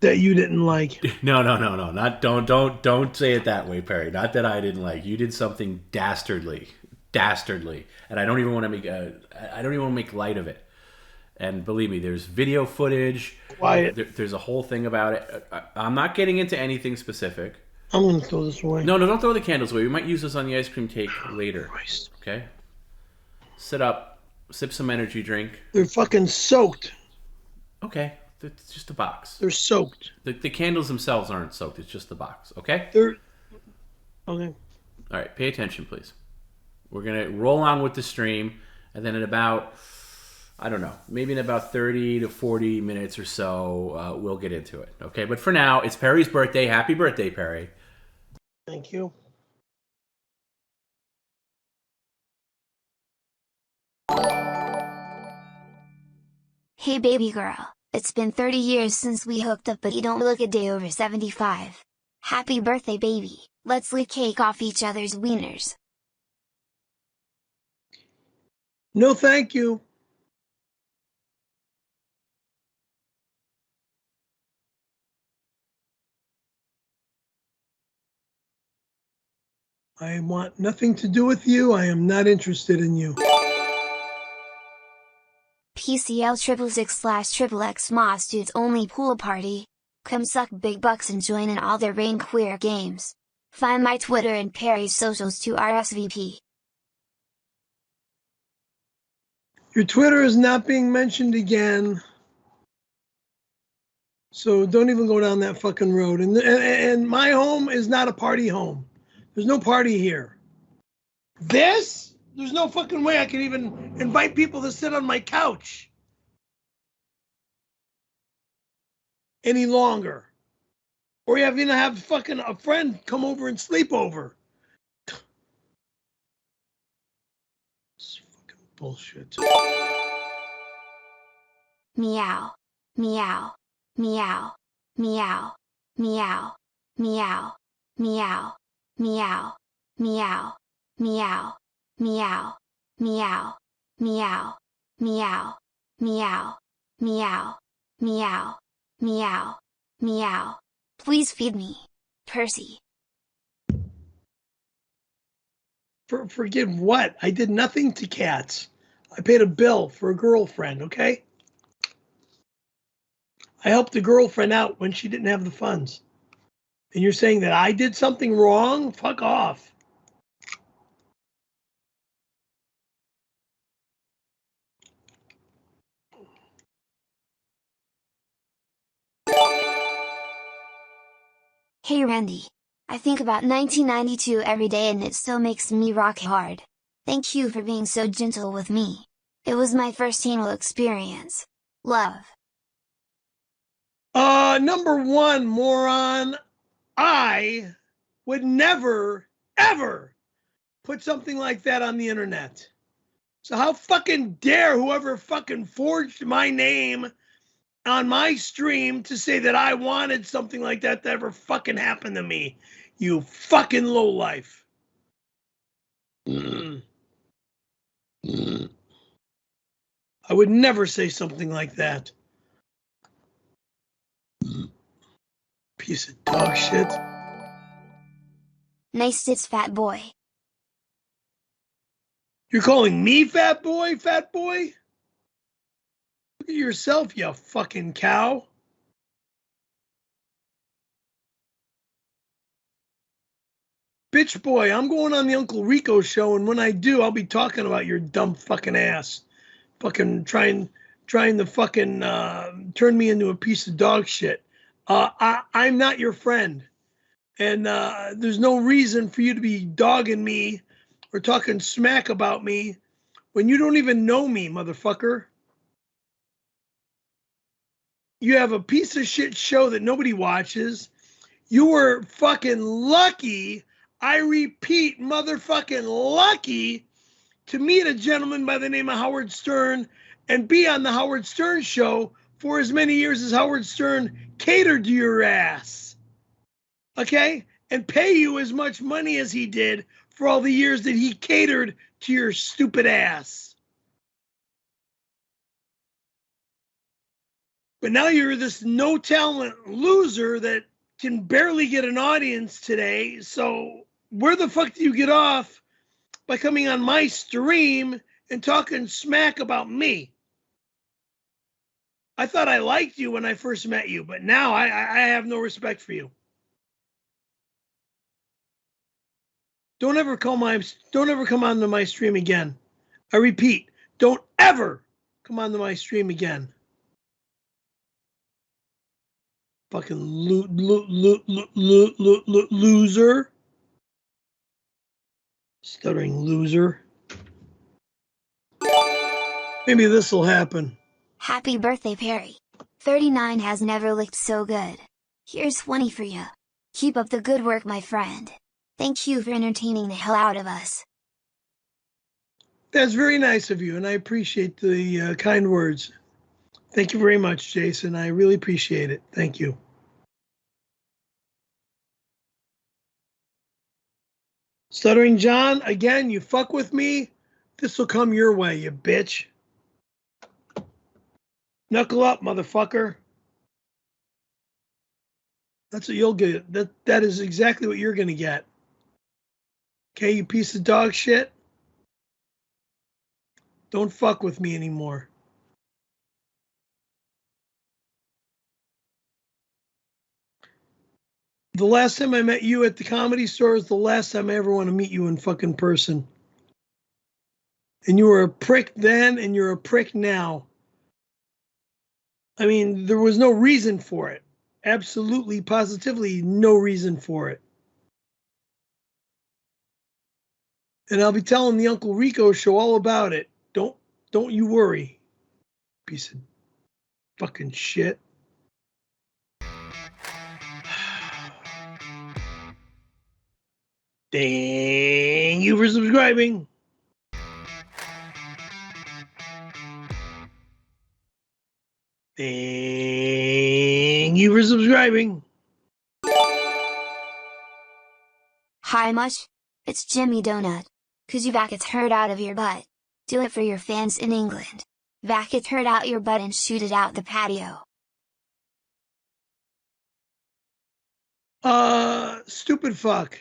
that you didn't like. No. Not don't say it that way, Perry. Not that I didn't like. You did something dastardly, and I don't even want to make light of it. And believe me, there's video footage. There's a whole thing about it. I'm not getting into anything specific. I'm going to throw this away. No, don't throw the candles away. We might use this on the ice cream cake later. Christ. Okay? Sit up, sip some energy drink. They're fucking soaked. Okay. It's just a box. They're soaked. The candles themselves aren't soaked. It's just the box. Okay? Okay. All right. Pay attention, please. We're going to roll on with the stream. And then in about, I don't know, maybe in about 30 to 40 minutes or so, we'll get into it. Okay? But for now, it's Perry's birthday. Happy birthday, Perry. Thank you. Hey baby girl, it's been 30 years since we hooked up but you don't look a day over 75. Happy birthday baby, let's lick cake off each other's wieners. No thank you. I want nothing to do with you. I am not interested in you. PCL 666/XXX Moss Dudes Only Pool Party. Come suck big bucks and join in all their rain queer games. Find my Twitter and Perry's socials to RSVP. Your Twitter is not being mentioned again. So don't even go down that fucking road. And my home is not a party home. There's no party here. There's no fucking way I can even invite people to sit on my couch any longer. Or even have fucking a friend come over and sleep over. It's fucking bullshit. Meow. Meow. Meow. Meow. meow, meow, meow, meow, meow, meow, meow, meow, meow, meow, meow, meow, meow, meow, meow. Please feed me, Percy. Forgive what? I did nothing to cats. I paid a bill for a girlfriend, okay? I helped a girlfriend out when she didn't have the funds. And you're saying that I did something wrong? Fuck off. Hey Randy. I think about 1992 every day and it still makes me rock hard. Thank you for being so gentle with me. It was my first anal experience. Love. Number one, moron. I would never, ever put something like that on the internet. So how fucking dare whoever fucking forged my name on my stream to say that I wanted something like that to ever fucking happen to me. You fucking lowlife. I would never say something like that. Piece of dog shit. Nice tits, fat boy. You're calling me fat boy, fat boy? Look at yourself, you fucking cow. Bitch boy, I'm going on the Uncle Rico show, and when I do, I'll be talking about your dumb fucking ass. Fucking trying to fucking turn me into a piece of dog shit. I'm not your friend. And there's no reason for you to be dogging me or talking smack about me when you don't even know me, motherfucker. You have a piece of shit show that nobody watches. You were fucking lucky, I repeat, motherfucking lucky, to meet a gentleman by the name of Howard Stern and be on the Howard Stern show for as many years as Howard Stern catered to your ass. Okay? And pay you as much money as he did for all the years that he catered to your stupid ass. But now you're this no-talent loser that can barely get an audience today. So where the fuck do you get off by coming on my stream and talking smack about me? I thought I liked you when I first met you, but now I have no respect for you. Don't ever come onto my stream again. I repeat, don't ever come onto my stream again. Fucking loser. Stuttering loser. Maybe this will happen. Happy birthday, Perry. 39 has never looked so good. Here's 20 for you. Keep up the good work, my friend. Thank you for entertaining the hell out of us. That's very nice of you, and I appreciate the kind words. Thank you very much, Jason. I really appreciate it. Thank you. Stuttering John, again, you fuck with me, this will come your way, you bitch. Knuckle up, motherfucker. That's what you'll get. That is exactly what you're going to get. Okay, you piece of dog shit. Don't fuck with me anymore. The last time I met you at the Comedy Store is the last time I ever want to meet you in fucking person. And you were a prick then, and you're a prick now. I mean, there was no reason for it. Absolutely, positively, no reason for it. And I'll be telling the Uncle Rico show all about it. Don't you worry, piece of fucking shit. Thank you for subscribing. Thank you for subscribing. Hi much? It's Jimmy Donut. Could you back its herd out of your butt? Do it for your fans in England. Back its herd out your butt and shoot it out the patio. Stupid fuck.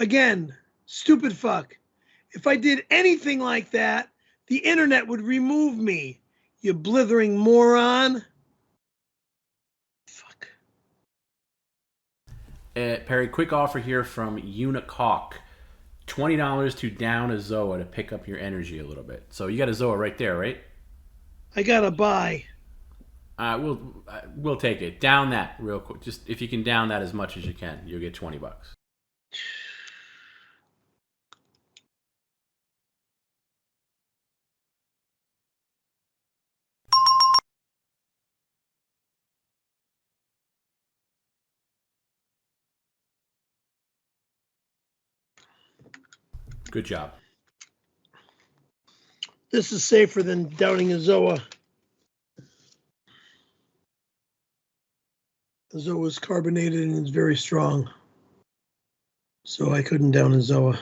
Again, stupid fuck. If I did anything like that, the internet would remove me. You blithering moron. Fuck. Perry, quick offer here from Unicock. $20 to down a Zoa to pick up your energy a little bit. So you got a Zoa right there, right? I gotta buy. We'll take it. Down that real quick. Just if you can down that as much as you can, you'll get $20. Good job. This is safer than downing a Zoa. The Zoa is carbonated and it's very strong. So I couldn't down a Zoa.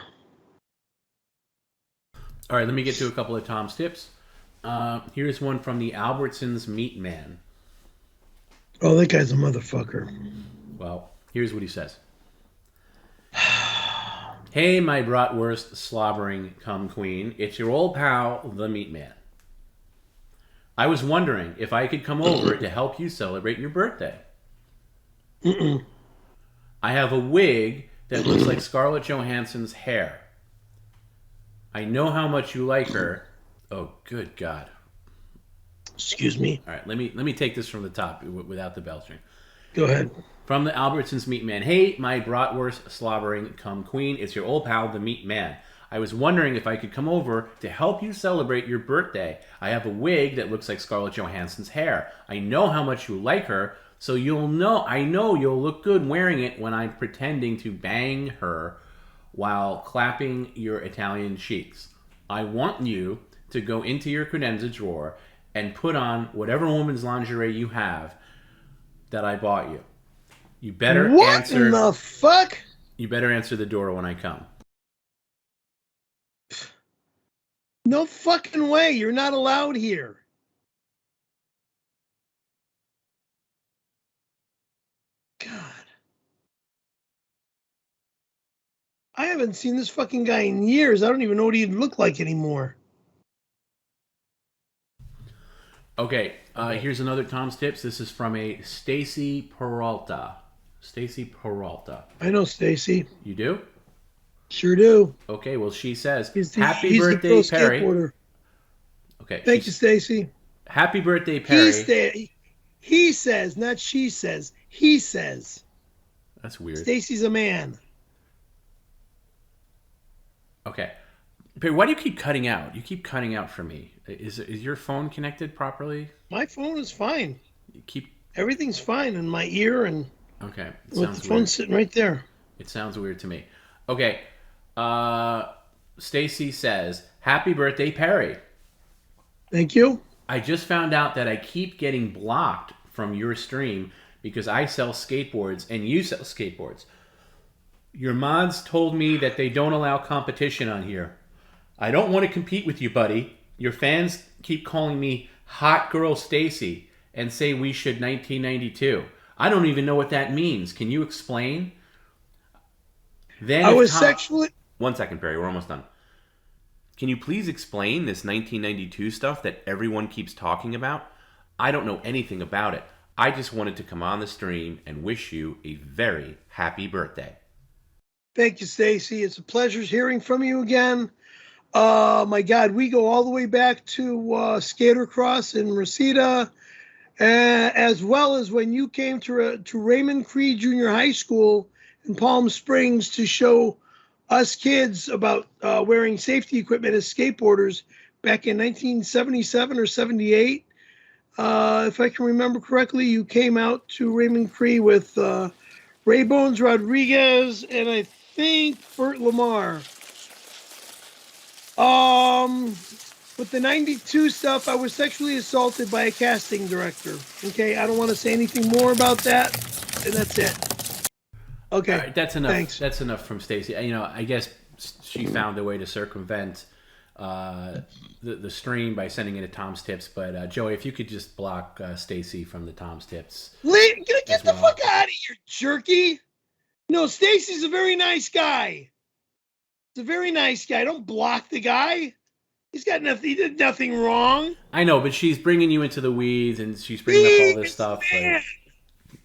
All right, let me get to a couple of Tom's tips. Here's one from the Albertsons Meat Man. Oh, that guy's a motherfucker. Well, here's what he says. Hey, my bratwurst slobbering cum queen. It's your old pal, the Meat Man. I was wondering if I could come over to help you celebrate your birthday. I have a wig that looks like Scarlett Johansson's hair. I know how much you like her. Oh, good God. Excuse me. All right, let me take this from the top without the belching. Go ahead. From the Albertsons Meat Man. Hey, my bratwurst slobbering cum queen. It's your old pal, the Meat Man. I was wondering if I could come over to help you celebrate your birthday. I have a wig that looks like Scarlett Johansson's hair. I know how much you like her, so I know you'll look good wearing it when I'm pretending to bang her while clapping your Italian cheeks. I want you to go into your credenza drawer and put on whatever woman's lingerie you have that I bought you. You better answer. What in the fuck? You better answer the door when I come. No fucking way. You're not allowed here. God. I haven't seen this fucking guy in years. I don't even know what he'd look like anymore. Okay, here's another Tom's Tips. This is from a Stacy Peralta. Stacy Peralta. I know Stacy. You do? Sure do. Okay, well, she says, He's happy birthday, Perry. Skateboarder. Okay. Thank you, Stacy. Happy birthday, Perry. He says, not she says. He says. That's weird. Stacy's a man. Okay. Perry, why do you keep cutting out? You keep cutting out for me. Is your phone connected properly? My phone is fine. You keep... Everything's fine in my ear and okay. with the phone sitting right there. It sounds weird to me. Okay. Stacy says, happy birthday, Perry. Thank you. I just found out that I keep getting blocked from your stream because I sell skateboards and you sell skateboards. Your mods told me that they don't allow competition on here. I don't want to compete with you, buddy. Your fans keep calling me Hot Girl Stacy and say we should 1992. I don't even know what that means. Can you explain? Then I was sexually... 1 second, Perry. We're almost done. Can you please explain this 1992 stuff that everyone keeps talking about? I don't know anything about it. I just wanted to come on the stream and wish you a very happy birthday. Thank you, Stacy. It's a pleasure hearing from you again. My God, we go all the way back to Skater Cross in Reseda, as well as when you came to Raymond Cree Junior High School in Palm Springs to show us kids about wearing safety equipment as skateboarders back in 1977 or 78. If I can remember correctly, you came out to Raymond Cree with Ray Bones Rodriguez and I think Bert Lamar. With the 92 stuff, I was sexually assaulted by a casting director. Okay, I don't want to say anything more about that, and that's it. Okay. All right, that's enough. Thanks. That's enough from Stacy. I guess she found a way to circumvent the stream by sending it to Tom's Tips. But Joey, if you could just block Stacy from the Tom's Tips. Get the fuck out of here, jerky. No, Stacy's a very nice guy. He's a very nice guy. Don't block the guy. He's got nothing. He did nothing wrong. I know, but she's bringing you into the weeds, and she's bringing up all this stuff.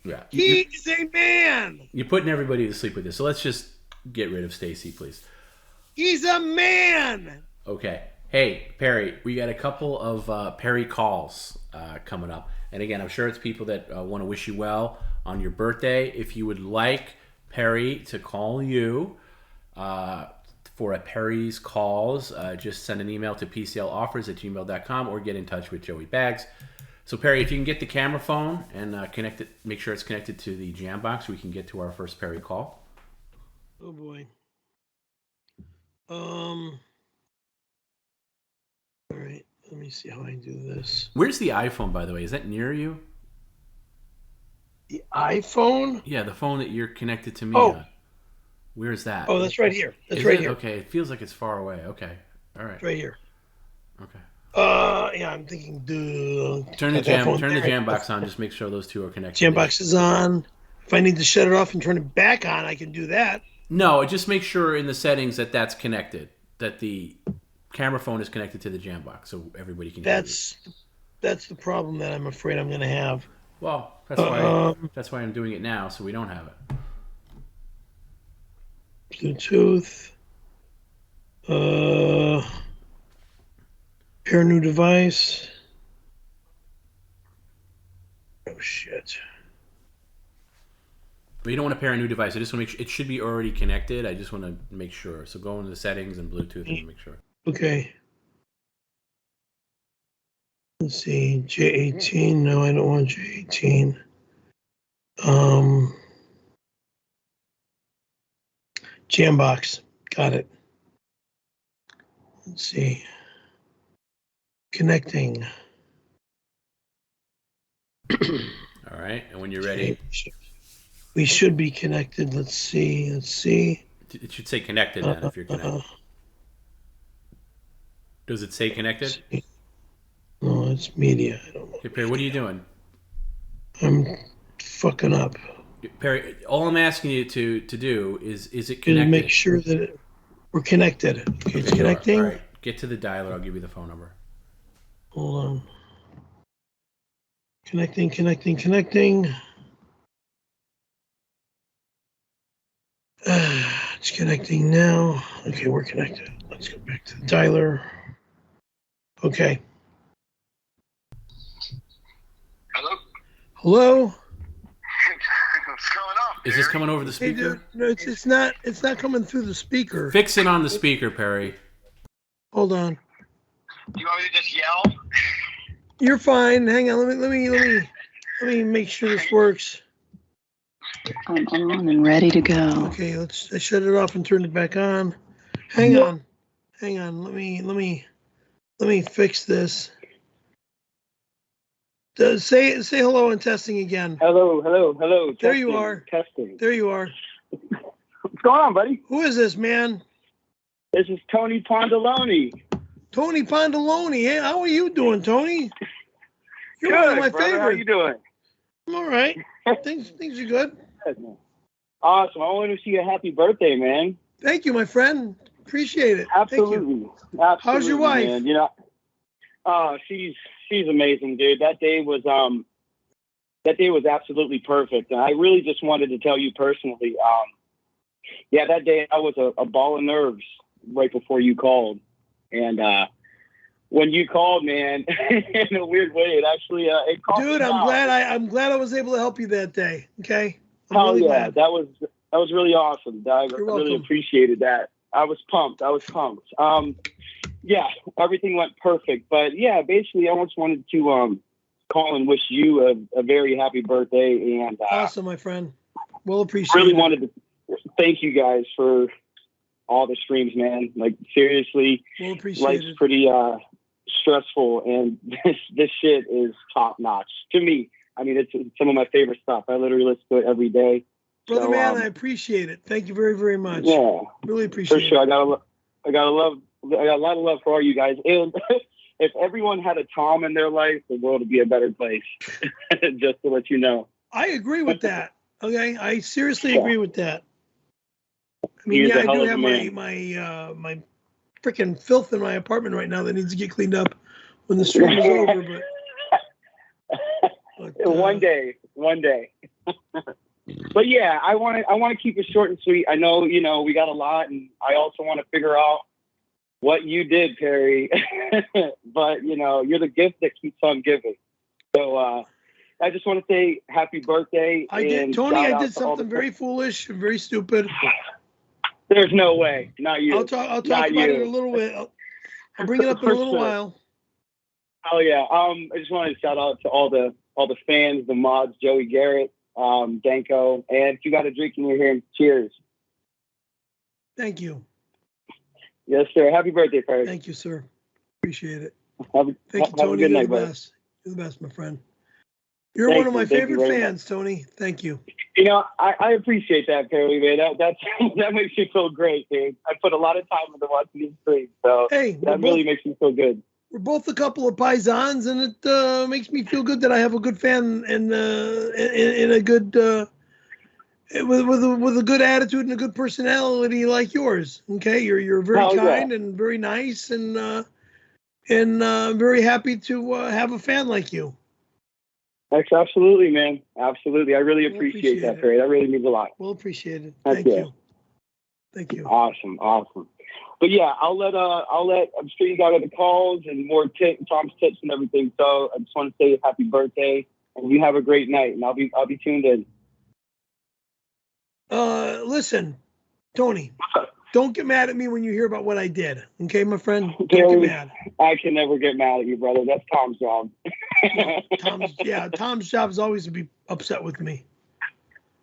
Yeah, he is a man. You're putting everybody to sleep with this. So let's just get rid of Stacy, please. He's a man. Okay. Hey, Perry, we got a couple of Perry calls coming up. And again, I'm sure it's people that want to wish you well on your birthday. If you would like Perry to call you for a Perry's Calls, just send an email to pcloffers@gmail.com or get in touch with Joey Bags. So, Perry, if you can get the camera phone and connect it, make sure it's connected to the Jambox, we can get to our first Perry call. Oh, boy. All right, let me see how I do this. Where's the iPhone, by the way? Is that near you? The iPhone? Yeah, the phone that you're connected to me Oh. on. Where's that? Oh, that's right here. That's Is right it? here. Okay, it feels like it's far away. Okay, all right. It's right here. Okay. Yeah, I'm thinking. Duh. Turn the Jambox on. Just make sure those two are connected. Jambox is on. If I need to shut it off and turn it back on, I can do that. No, just make sure in the settings that that's connected. That the camera phone is connected to the Jambox, so everybody can. That's the problem that I'm afraid I'm going to have. Well, that's why I'm doing it now, so we don't have it. Bluetooth. Pair new device. Oh shit. But you don't want to pair a new device. I just want to make sure it should be already connected. I just want to make sure. So go into the settings and Bluetooth and make sure. Okay. Let's see. J18. No, I don't want J18. Jambox. Got it. Let's see. Connecting. All right. And when you're ready. We should be connected. Let's see. It should say connected then if you're connected. Does it say connected? No, it's media. I don't know. Hey, Perry, what are you doing? I'm fucking up. Perry, all I'm asking you to do is it connected? To make sure that we're connected. Okay, it's connecting. All right. Get to the dialer. I'll give you the phone number. Hold on. Connecting. It's connecting now. Okay, we're connected. Let's go back to the dialer. Okay. Hello? What's going on? Is this coming over the Hey, speaker? dude. No, it's not coming through the speaker. Fix it on the speaker, Perry. Hold on. You want me to just yell? You're fine. Hang on. Let me make sure this works. I'm on and ready to go. Okay, I shut it off and turn it back on. Hang on. Let me fix this. Say hello and testing again. Hello. There Testing, you are. Testing. There you are. What's going on, buddy? Who is this, man? This is Tony Pondoloni. Tony Pondoloni. Hey, how are you doing, Tony? You're Good, one of my brother. favorites. How you doing? I'm all right. Things are good. Awesome. I want to see you a happy birthday, man. Thank you, my friend. Appreciate it. Thank you. Absolutely. How's your wife? Man. You know, she's amazing, dude. That day was absolutely perfect. And I really just wanted to tell you personally, that day I was a ball of nerves right before you called. And when you called, man, in a weird way, it actually it called Dude, me I'm out. glad I was able to help you that day. Okay. I'm Oh really yeah, glad. that was really awesome. I You're really welcome. appreciated that. I was pumped. Yeah, everything went perfect. But yeah, basically, I just wanted to call and wish you a very happy birthday, and Awesome, my friend. We'll appreciate really it. wanted to thank you guys for all the streams, man. Like seriously, We'll appreciate life's it. pretty stressful, and this shit is top notch to me. I mean, it's some of my favorite stuff. I literally listen to it every day. Brother So, man, I appreciate it. Thank you very, very much. Yeah, Really for appreciate sure. it. I got a lot of love for all you guys. And if everyone had a Tom in their life, the world would be a better place. Just to let you know. I agree with that. Okay, I seriously agree with that. I mean, He's yeah, a I hell do of a have man. my freaking filth in my apartment right now that needs to get cleaned up when the stream is over. But One day. But yeah, I want to keep it short and sweet. I know, we got a lot, and I also want to figure out what you did, Perry. But you're the gift that keeps on giving. So I just want to say happy birthday. I did, Tony. I did something very foolish and very stupid. There's no way, not you. I'll talk Not about you. it in a little bit. I'll bring it up in a little while. Oh yeah. I just wanted to shout out to all the fans, the mods, Joey Garrett, Danko, and if you got a drink in your hand, cheers. Thank you. Yes, sir. Happy birthday, Perry. Thank you, sir. Appreciate it. Thank you, have Tony. a good You're night, the bro. best. You're the best, my friend. You're Thank one of my you. Thank you favorite very fans, Tony. Thank you. I appreciate that, Perry, man. That makes me feel great, dude. I put a lot of time into watching these streams, so Hey, that really makes me feel good. We're both a couple of paisans, and it makes me feel good that I have a good fan and in a good with a good attitude and a good personality like yours. Okay, you're very kind and very nice, and I'm very happy to have a fan like you. That's absolutely, man. Absolutely. I really appreciate that, Perry. That really means a lot. Well appreciated. Thank you. Thank you. Awesome. But yeah, I'm sure you got other calls and more Tom's tips and everything. So I just want to say happy birthday and you have a great night, and I'll be tuned in. Listen, Tony, don't get mad at me when you hear about what I did. Okay, my friend? Don't Perry, get mad. I can never get mad at you, brother. That's Tom's job. Tom's job is always to be upset with me.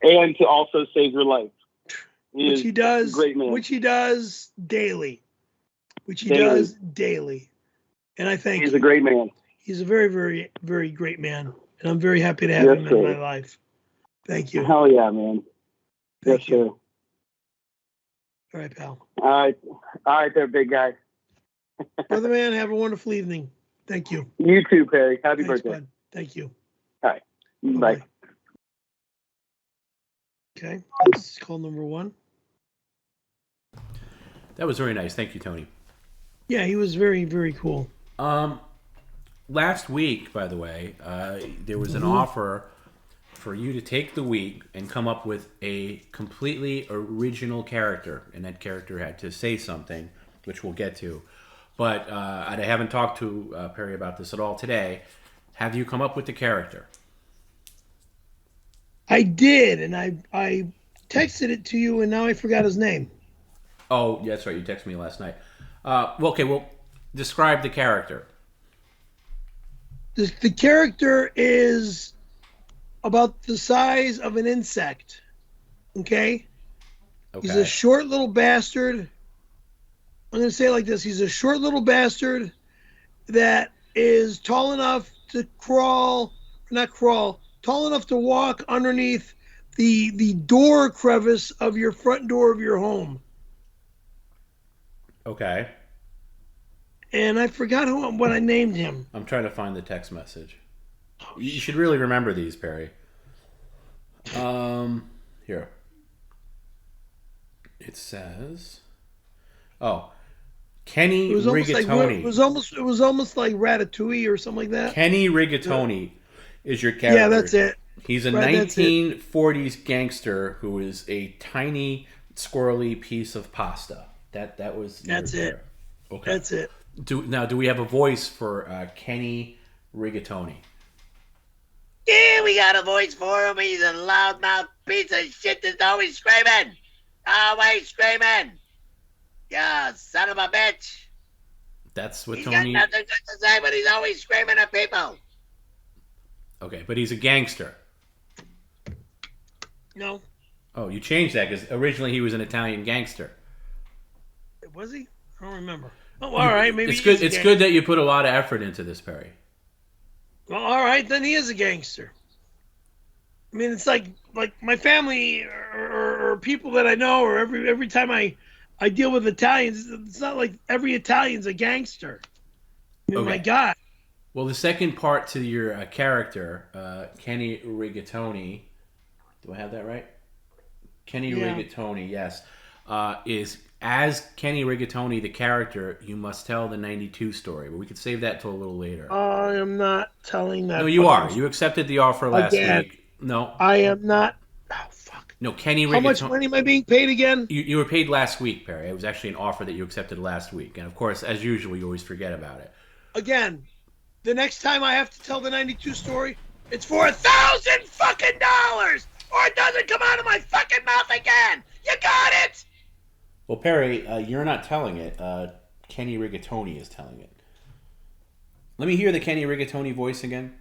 And to also save your life. Which he does. Great man. Which he does daily. And I think he's a great man. He's a very, very, very great man. And I'm very happy to have him in my life. Thank you. Hell yeah, man. Thank you. Sir. All right, pal. All right there, big guy. Brother man, have a wonderful evening. Thank you. You too, Perry. Happy birthday. Bud. Thank you. All right. Bye. Okay, that's call number 1. That was very nice. Thank you, Tony. Yeah, he was very, very cool. Last week, by the way, there was an offer for you to take the week and come up with a completely original character, and that character had to say something, which we'll get to. But I haven't talked to Perry about this at all today. Have you come up with the character? I did, and I texted it to you, and now I forgot his name. Oh, yeah, that's right. You texted me last night. Well, describe the character. The character is about the size of an insect. Okay? He's a short little bastard. I'm going to say it like this. He's a short little bastard that is tall enough to tall enough to walk underneath the door crevice of your front door of your home. Okay. And I forgot what I named him. I'm trying to find the text message. You should really remember these, Perry. Here. It says, Kenny Rigatoni. It was almost like Ratatouille or something like that. Kenny Rigatoni is your character. Yeah, that's it. He's a 1940s gangster who is a tiny, squirrely piece of pasta. That's it. Okay. That's it. Do we have a voice for Kenny Rigatoni? Yeah, we got a voice for him. He's a loudmouth piece of shit that's always screaming. Always screaming. Yeah, son of a bitch. That's what He's Tony... got nothing good to say, but he's always screaming at people. Okay, but he's a gangster. No. Oh, you changed that because originally he was an Italian gangster. Was he? I don't remember. Oh, all right. Maybe it's good. It's good that you put a lot of effort into this, Perry. Well, all right, then he is a gangster. I mean, it's like my family or people that I know, or every time I deal with Italians, it's not like every Italian's a gangster. I mean, my God. Well, the second part to your character, Kenny Rigatoni, do I have that right? Kenny Rigatoni, yes, is as Kenny Rigatoni, the character, you must tell the 92 story, but we could save that till a little later. I am not telling that. No, you are. You accepted the offer last week. No. I am not. Oh, fuck. No, Kenny Rigatoni. How much money am I being paid again? You were paid last week, Perry. It was actually an offer that you accepted last week. And, of course, as usual, you always forget about it. Again, the next time I have to tell the 92 story, it's for $1,000 fucking dollars, or it doesn't come out of my fucking mouth again. You got it? Well, Perry, you're not telling it. Kenny Rigatoni is telling it. Let me hear the Kenny Rigatoni voice again.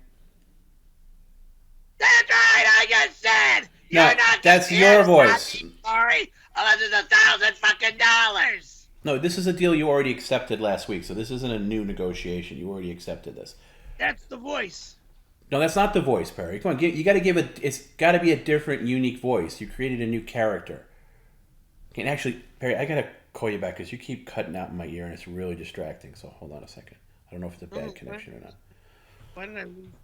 That's right, I just said. No, You're not that's your voice. Sorry, unless it's $1,000 fucking dollars. No, this is a deal you already accepted last week, so this isn't a new negotiation. You already accepted this. That's the voice. No, that's not the voice, Perry. Come on, you got to give it. It's got to be a different, unique voice. You created a new character. And actually, Perry, I gotta call you back because you keep cutting out in my ear and it's really distracting. So hold on a second. I don't know if it's a bad connection or not. Why did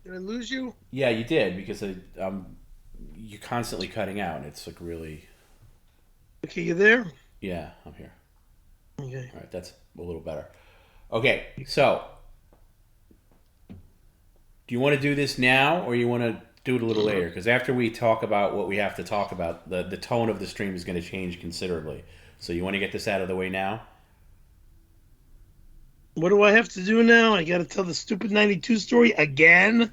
I lose you? Yeah, you did because you're constantly cutting out and it's like really. Okay, you there? Yeah, I'm here. Okay. All right, that's a little better. Okay, so do you want to do this now or you want to do it a little later? Because after we talk about what we have to talk about, the tone of the stream is going to change considerably. So you want to get this out of the way now? What do I have to do now? I got to tell the stupid 92 story again?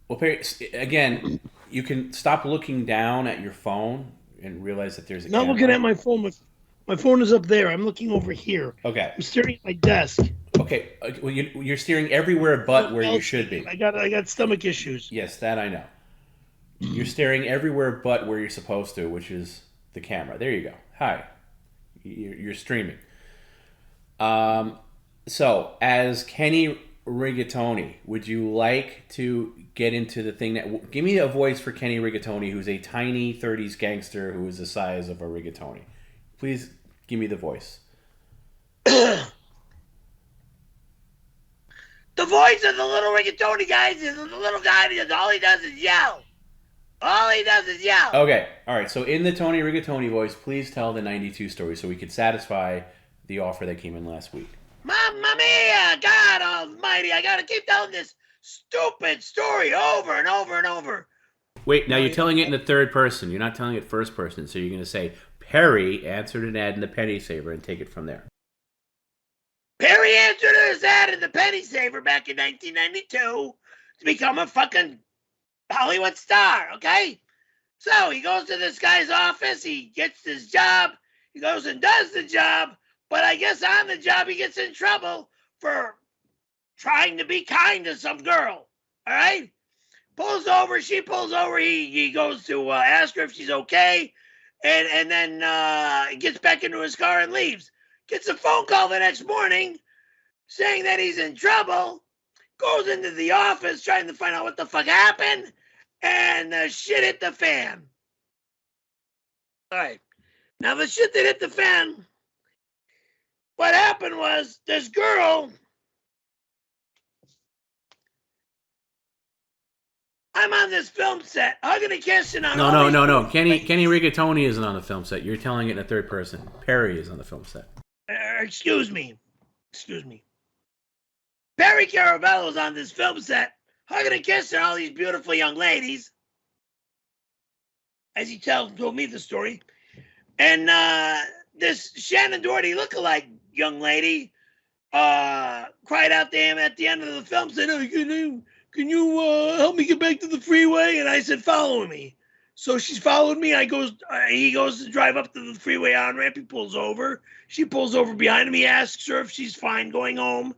Well, Perry, again, you can stop looking down at your phone and realize that there's a Not looking at my phone. My phone is up there. I'm looking over here. Okay. I'm staring at my desk. Okay. Well, you're steering everywhere but where you should be. I got stomach issues. Yes, that I know. You're staring everywhere but where you're supposed to, which is the camera. There you go. Hi. You're streaming. So, as Kenny Rigatoni, would you like to get into the thing that... Give me a voice for Kenny Rigatoni, who's a tiny 30s gangster who is the size of a rigatoni. Please give me the voice. The voice of the little rigatoni guys is the little guy because all he does is yell. All he does is yell. Okay. All right. So in the Tony Rigatoni voice, please tell the 92 story so we could satisfy the offer that came in last week. Mamma mia! God almighty, I gotta keep telling this stupid story over and over and over. Wait, now you're telling it in the third person. You're not telling it first person. So you're going to say, Perry answered an ad in the Penny Saver and take it from there. Perry answered his ad in the Penny Saver back in 1992 to become a fucking Hollywood star, okay? So he goes to this guy's office, he gets this job, he goes and does the job, but I guess on the job he gets in trouble for trying to be kind to some girl, all right? Pulls over, she pulls over, he goes to ask her if she's okay, and then gets back into his car and leaves. Gets a phone call the next morning saying that he's in trouble, goes into the office trying to find out what the fuck happened, and shit hit the fan. All right. Now, the shit that hit the fan, what happened was this girl, I'm on this film set, hugging and kissing on No. Kenny Rigatoni isn't on the film set. You're telling it in the third person. Perry is on the film set. Excuse me. Perry Caravello's on this film set, hugging and kissing all these beautiful young ladies, as he told me the story. And this Shannon Doherty lookalike young lady cried out to him at the end of the film, said, "Oh, can you help me get back to the freeway?" And I said, "Follow me." So she's followed me. He goes to drive up to the freeway on-ramp. He pulls over. She pulls over behind him. He asks her if she's fine going home.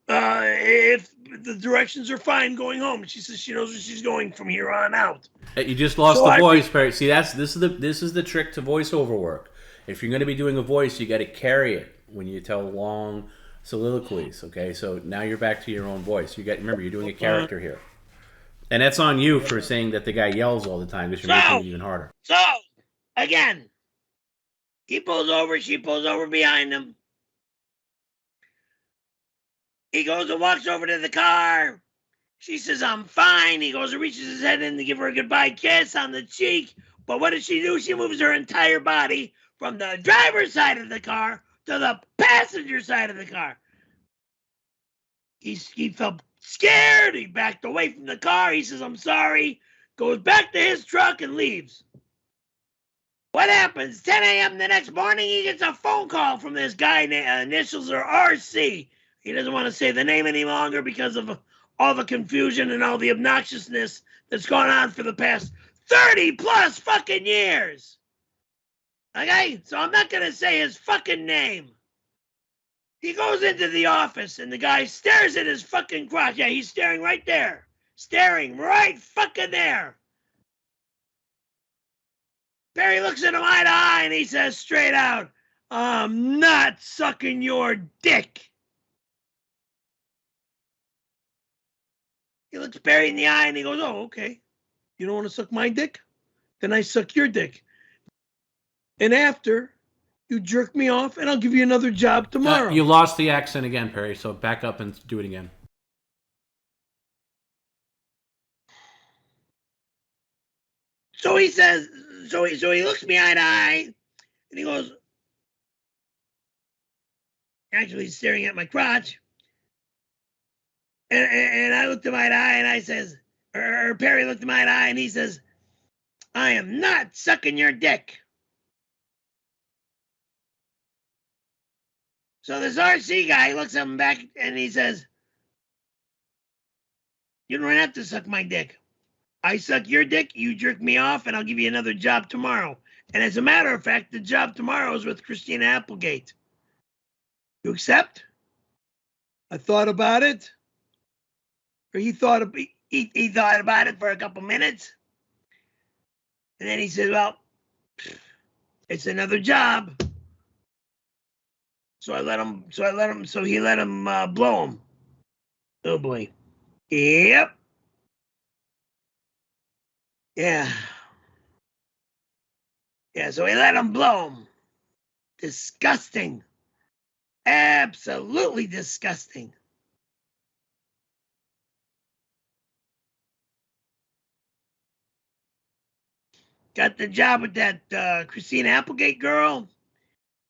If the directions are fine going home. She says she knows where she's going from here on out. You just lost the voice, Perry. See, this is the trick to voiceover work. If you're going to be doing a voice, you got to carry it when you tell long soliloquies. Okay, so now you're back to your own voice. Remember, you're doing a character here. And that's on you for saying that the guy yells all the time because you're making it even harder. So, again, he pulls over, she pulls over behind him. He goes and walks over to the car. She says, I'm fine. He goes and reaches his head in to give her a goodbye kiss on the cheek. But what does she do? She moves her entire body from the driver's side of the car to the passenger side of the car. He felt scared. He backed away from the car. He says, I'm sorry. Goes back to his truck and leaves. What happens? 10 a.m. the next morning, he gets a phone call from this guy, initials are RC. He doesn't want to say the name any longer because of all the confusion and all the obnoxiousness that's gone on for the past 30 plus fucking years. Okay? So I'm not going to say his fucking name. He goes into the office and the guy stares at his fucking crotch. Yeah, he's staring right there. Staring right fucking there. Perry looks at him eye to eye and he says straight out, I'm not sucking your dick. He looks Perry in the eye and he goes, oh, okay. You don't want to suck my dick? Then I suck your dick. And after, you jerk me off and I'll give you another job tomorrow. You lost the accent again, Perry, so back up and do it again. So he says, so he looks me eye to eye and he goes, actually he's staring at my crotch. And I looked him eye to eye and I says, or Perry looked him eye to eye and he says, I am not sucking your dick. So this RC guy looks at him back and he says, you don't have to suck my dick. I suck your dick, you jerk me off, and I'll give you another job tomorrow. And as a matter of fact, the job tomorrow is with Christina Applegate. You accept? I thought about it. Or he thought about it for a couple minutes. And then he said, well, it's another job. So he let him blow him. Oh boy. Yep. Yeah. Yeah, so he let him blow him. Disgusting. Absolutely disgusting. Got the job with that Christina Applegate girl.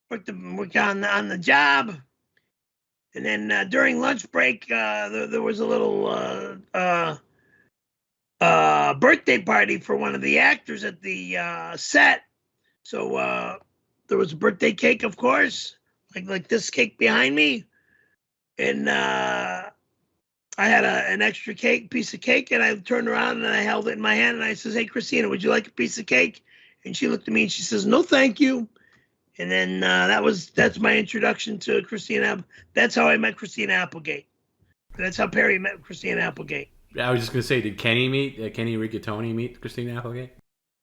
Worked on the job. And then during lunch break, there was a little birthday party for one of the actors at the set. So there was a birthday cake, of course, like this cake behind me. And I had an extra piece of cake, and I turned around and I held it in my hand and I says, hey, Christina, would you like a piece of cake? And she looked at me and she says, no, thank you. And then that's my introduction to Christina. That's how I met Christina Applegate. That's how Perry met Christina Applegate. I was just gonna say, did Kenny Rigatoni meet Christina Applegate?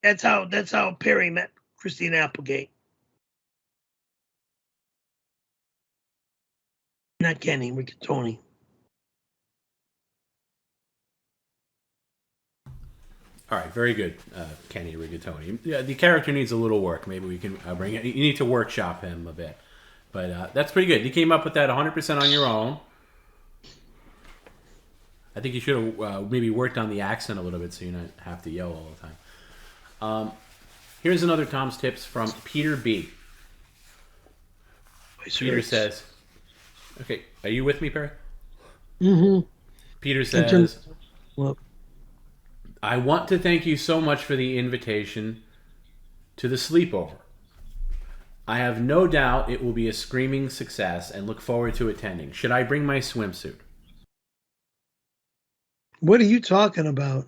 That's how Perry met Christina Applegate. Not Kenny Rigatoni. All right, very good, Kenny Rigatoni. Yeah, the character needs a little work. Maybe we can bring it. You need to workshop him a bit, but that's pretty good. You came up with that 100% on your own. I think you should have maybe worked on the accent a little bit so you don't have to yell all the time. Here's another Tom's Tips from Peter B. Peter says, okay, are you with me, Perry? Mm-hmm. Peter says, I want to thank you so much for the invitation to the sleepover. I have no doubt it will be a screaming success and look forward to attending. Should I bring my swimsuit? What are you talking about?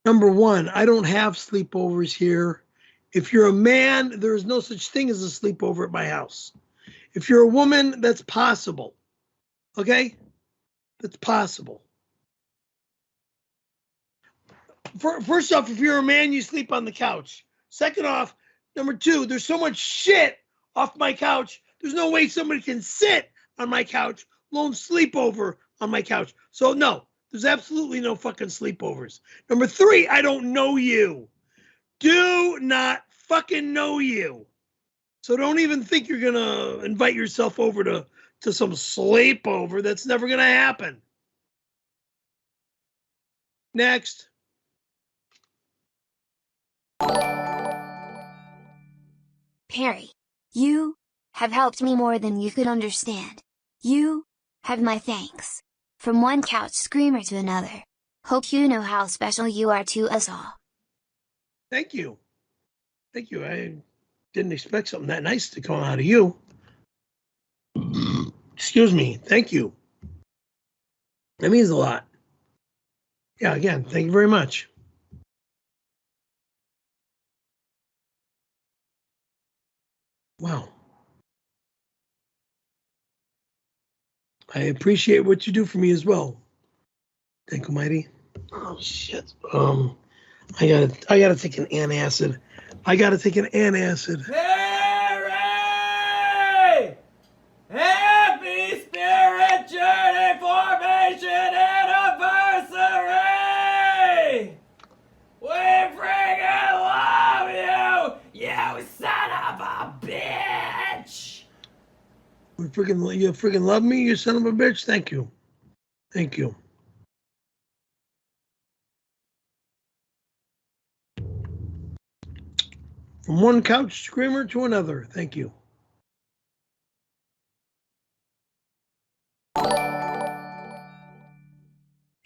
Number one, I don't have sleepovers here. If you're a man, there is no such thing as a sleepover at my house. If you're a woman, that's possible. Okay? That's possible. First off, if you're a man, you sleep on the couch. Second off, number two, there's so much shit off my couch. There's no way somebody can sit on my couch, lone sleepover on my couch. So no, There's absolutely no fucking sleepovers. Number 3, I don't know you. Do not fucking know you. So don't even think you're going to invite yourself over to some sleepover. That's never going to happen. Next. Perry, you have helped me more than you could understand. You have my thanks. From one couch screamer to another. Hope you know how special you are to us all. Thank you. Thank you. I didn't expect something that nice to come out of you. Excuse me. Thank you. That means a lot. Yeah, again, thank you very much. Wow. I appreciate what you do for me as well. Thank you, mighty. Oh shit. I gotta take an antacid. I gotta take an antacid. Harry! Happy Spirit Journey Formation Anniversary! We friggin' love you, you son of a bitch! You freaking love me, you son of a bitch. Thank you. Thank you. From one couch screamer to another. Thank you.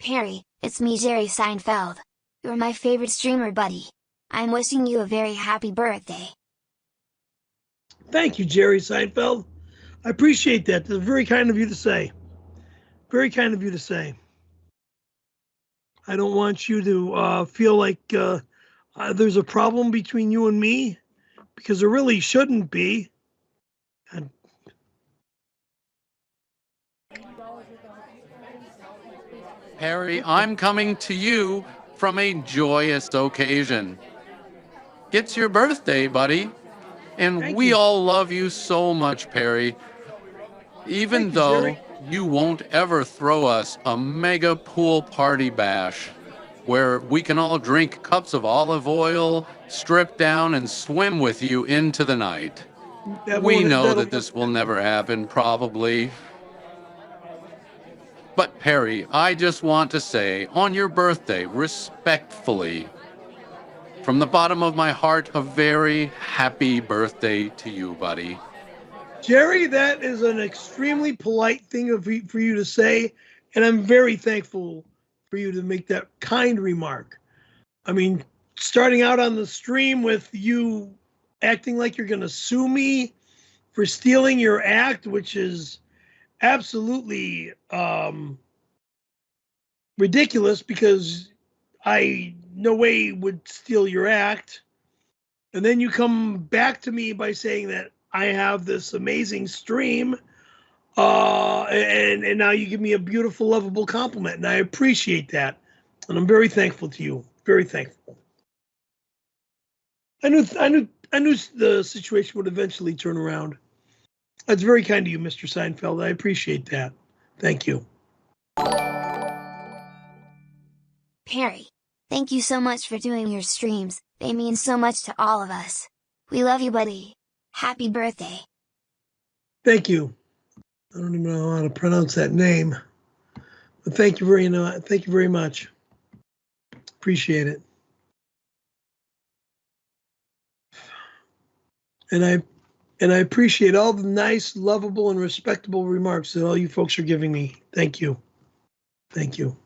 Perry, it's me, Jerry Seinfeld. You're my favorite streamer buddy. I'm wishing you a very happy birthday. Thank you, Jerry Seinfeld. I appreciate that. That's very kind of you to say. Very kind of you to say. I don't want you to feel like there's a problem between you and me, because there really shouldn't be. And Harry, I'm coming to you from a joyous occasion. It's your birthday, buddy. And Thank we you. all love you so much, Perry. Even Thank you, though Jerry. you won't ever throw us a mega pool party bash where we can all drink cups of olive oil, strip down, and swim with you into the night. We know that this will never happen, probably. But Perry, I just want to say, on your birthday, respectfully, from the bottom of my heart, a very happy birthday to you, buddy. Jerry, that is an extremely polite thing for you to say, and I'm very thankful for you to make that kind remark. I mean, starting out on the stream with you acting like you're going to sue me for stealing your act, which is absolutely ridiculous, because I no way would steal your act. And then you come back to me by saying that I have this amazing stream, and now you give me a beautiful, lovable compliment, and I appreciate that, and I'm very thankful to you. Very thankful. I knew the situation would eventually turn around. That's very kind of you, Mr. Seinfeld. I appreciate that. Thank you. Perry, thank you so much for doing your streams. They mean so much to all of us. We love you, buddy. Happy birthday. Thank you. I don't even know how to pronounce that name, but thank you very much. Appreciate it. And I appreciate all the nice, lovable, and respectable remarks that all you folks are giving me. Thank you. Thank you.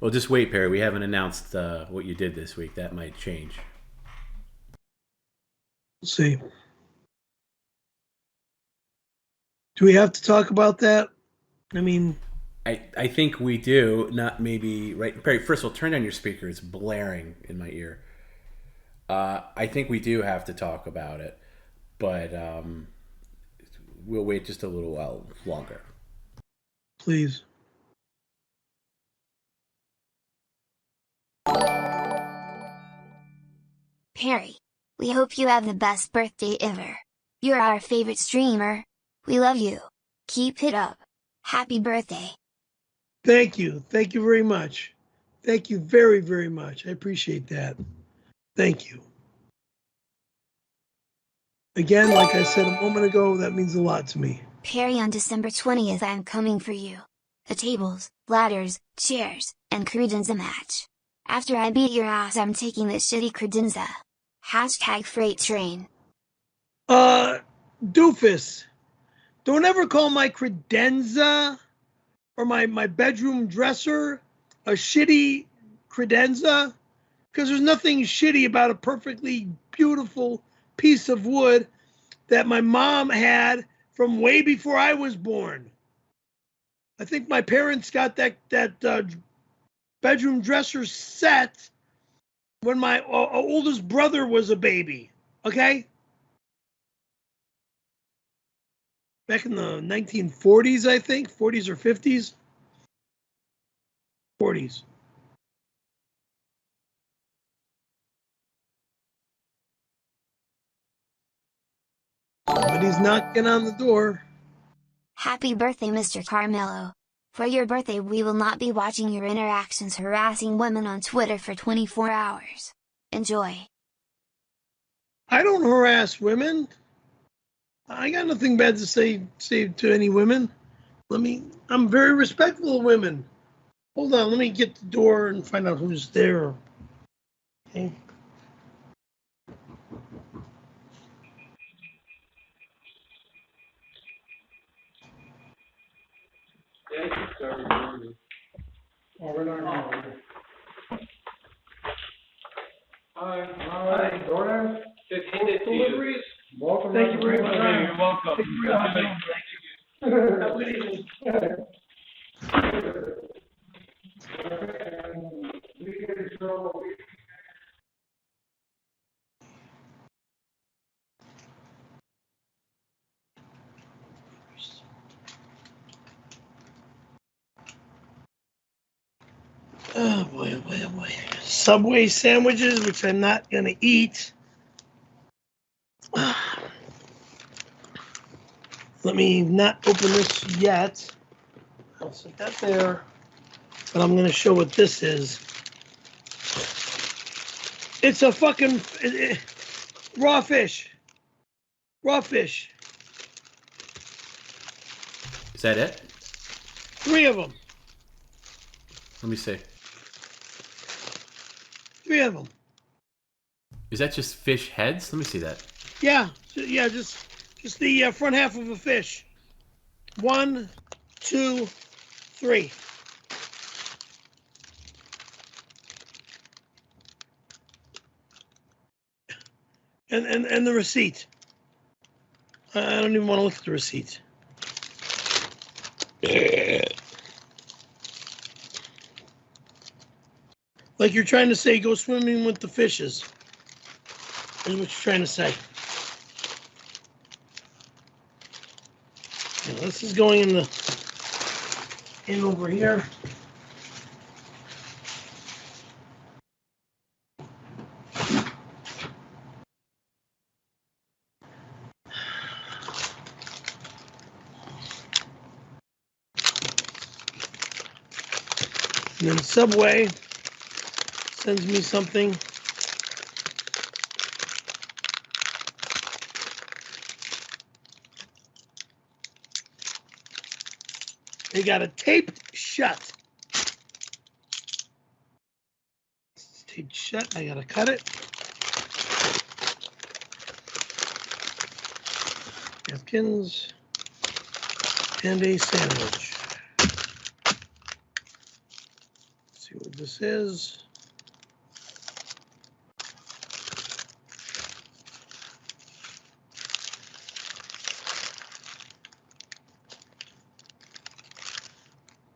Well, just wait, Perry. We haven't announced what you did this week. That might change. We'll see. Do we have to talk about that? I mean, I think we do. Not maybe right, Perry. First of all, turn down your speaker. It's blaring in my ear. I think we do have to talk about it, but we'll wait just a little while longer. Please. Perry, we hope you have the best birthday ever. You're our favorite streamer. We love you. Keep it up. Happy birthday. Thank you. Thank you very much. Thank you very, very much. I appreciate that. Thank you. Again, like I said a moment ago, that means a lot to me. Perry, on December 20th I'm coming for you. A tables, ladders, chairs, and credenza match. After I beat your ass I'm taking this shitty credenza. Hashtag freight train. Doofus, don't ever call my credenza or my bedroom dresser a shitty credenza, because there's nothing shitty about a perfectly beautiful piece of wood that my mom had from way before I was born. I think my parents got that bedroom dresser set when my oldest brother was a baby. Okay? Back in the 1940s, I think, 40s or 50s. 40s. Somebody's knocking on the door. Happy birthday, Mr. Carmelo. For your birthday we will not be watching your interactions harassing women on Twitter for 24 hours. Enjoy. I don't harass women. I got nothing bad to say to any women. I'm very respectful of women. Hold on, let me get the door and find out who's there. Okay. Hi, DoorDash. Just hand it to you. Deliveries. Welcome. Thank you very much. You're welcome. Have a good evening. Oh boy, oh boy, oh boy. Subway sandwiches, which I'm not going to eat. Let me not open this yet. I'll set that there. But I'm going to show what this is. It's a fucking raw fish. Raw fish. Is that it? 3 of them. Let me see. 3 of them. Is that just fish heads? Let me see that. Yeah, just the front half of a fish. 1, 2, 3. And the receipt. I don't even want to look at the receipt. Like you're trying to say, go swimming with the fishes. Is what you're trying to say. Now, this is going in over here. And then Subway sends me something. They got it taped shut. It's taped shut. I gotta cut it. Napkins and a sandwich. Let's see what this is.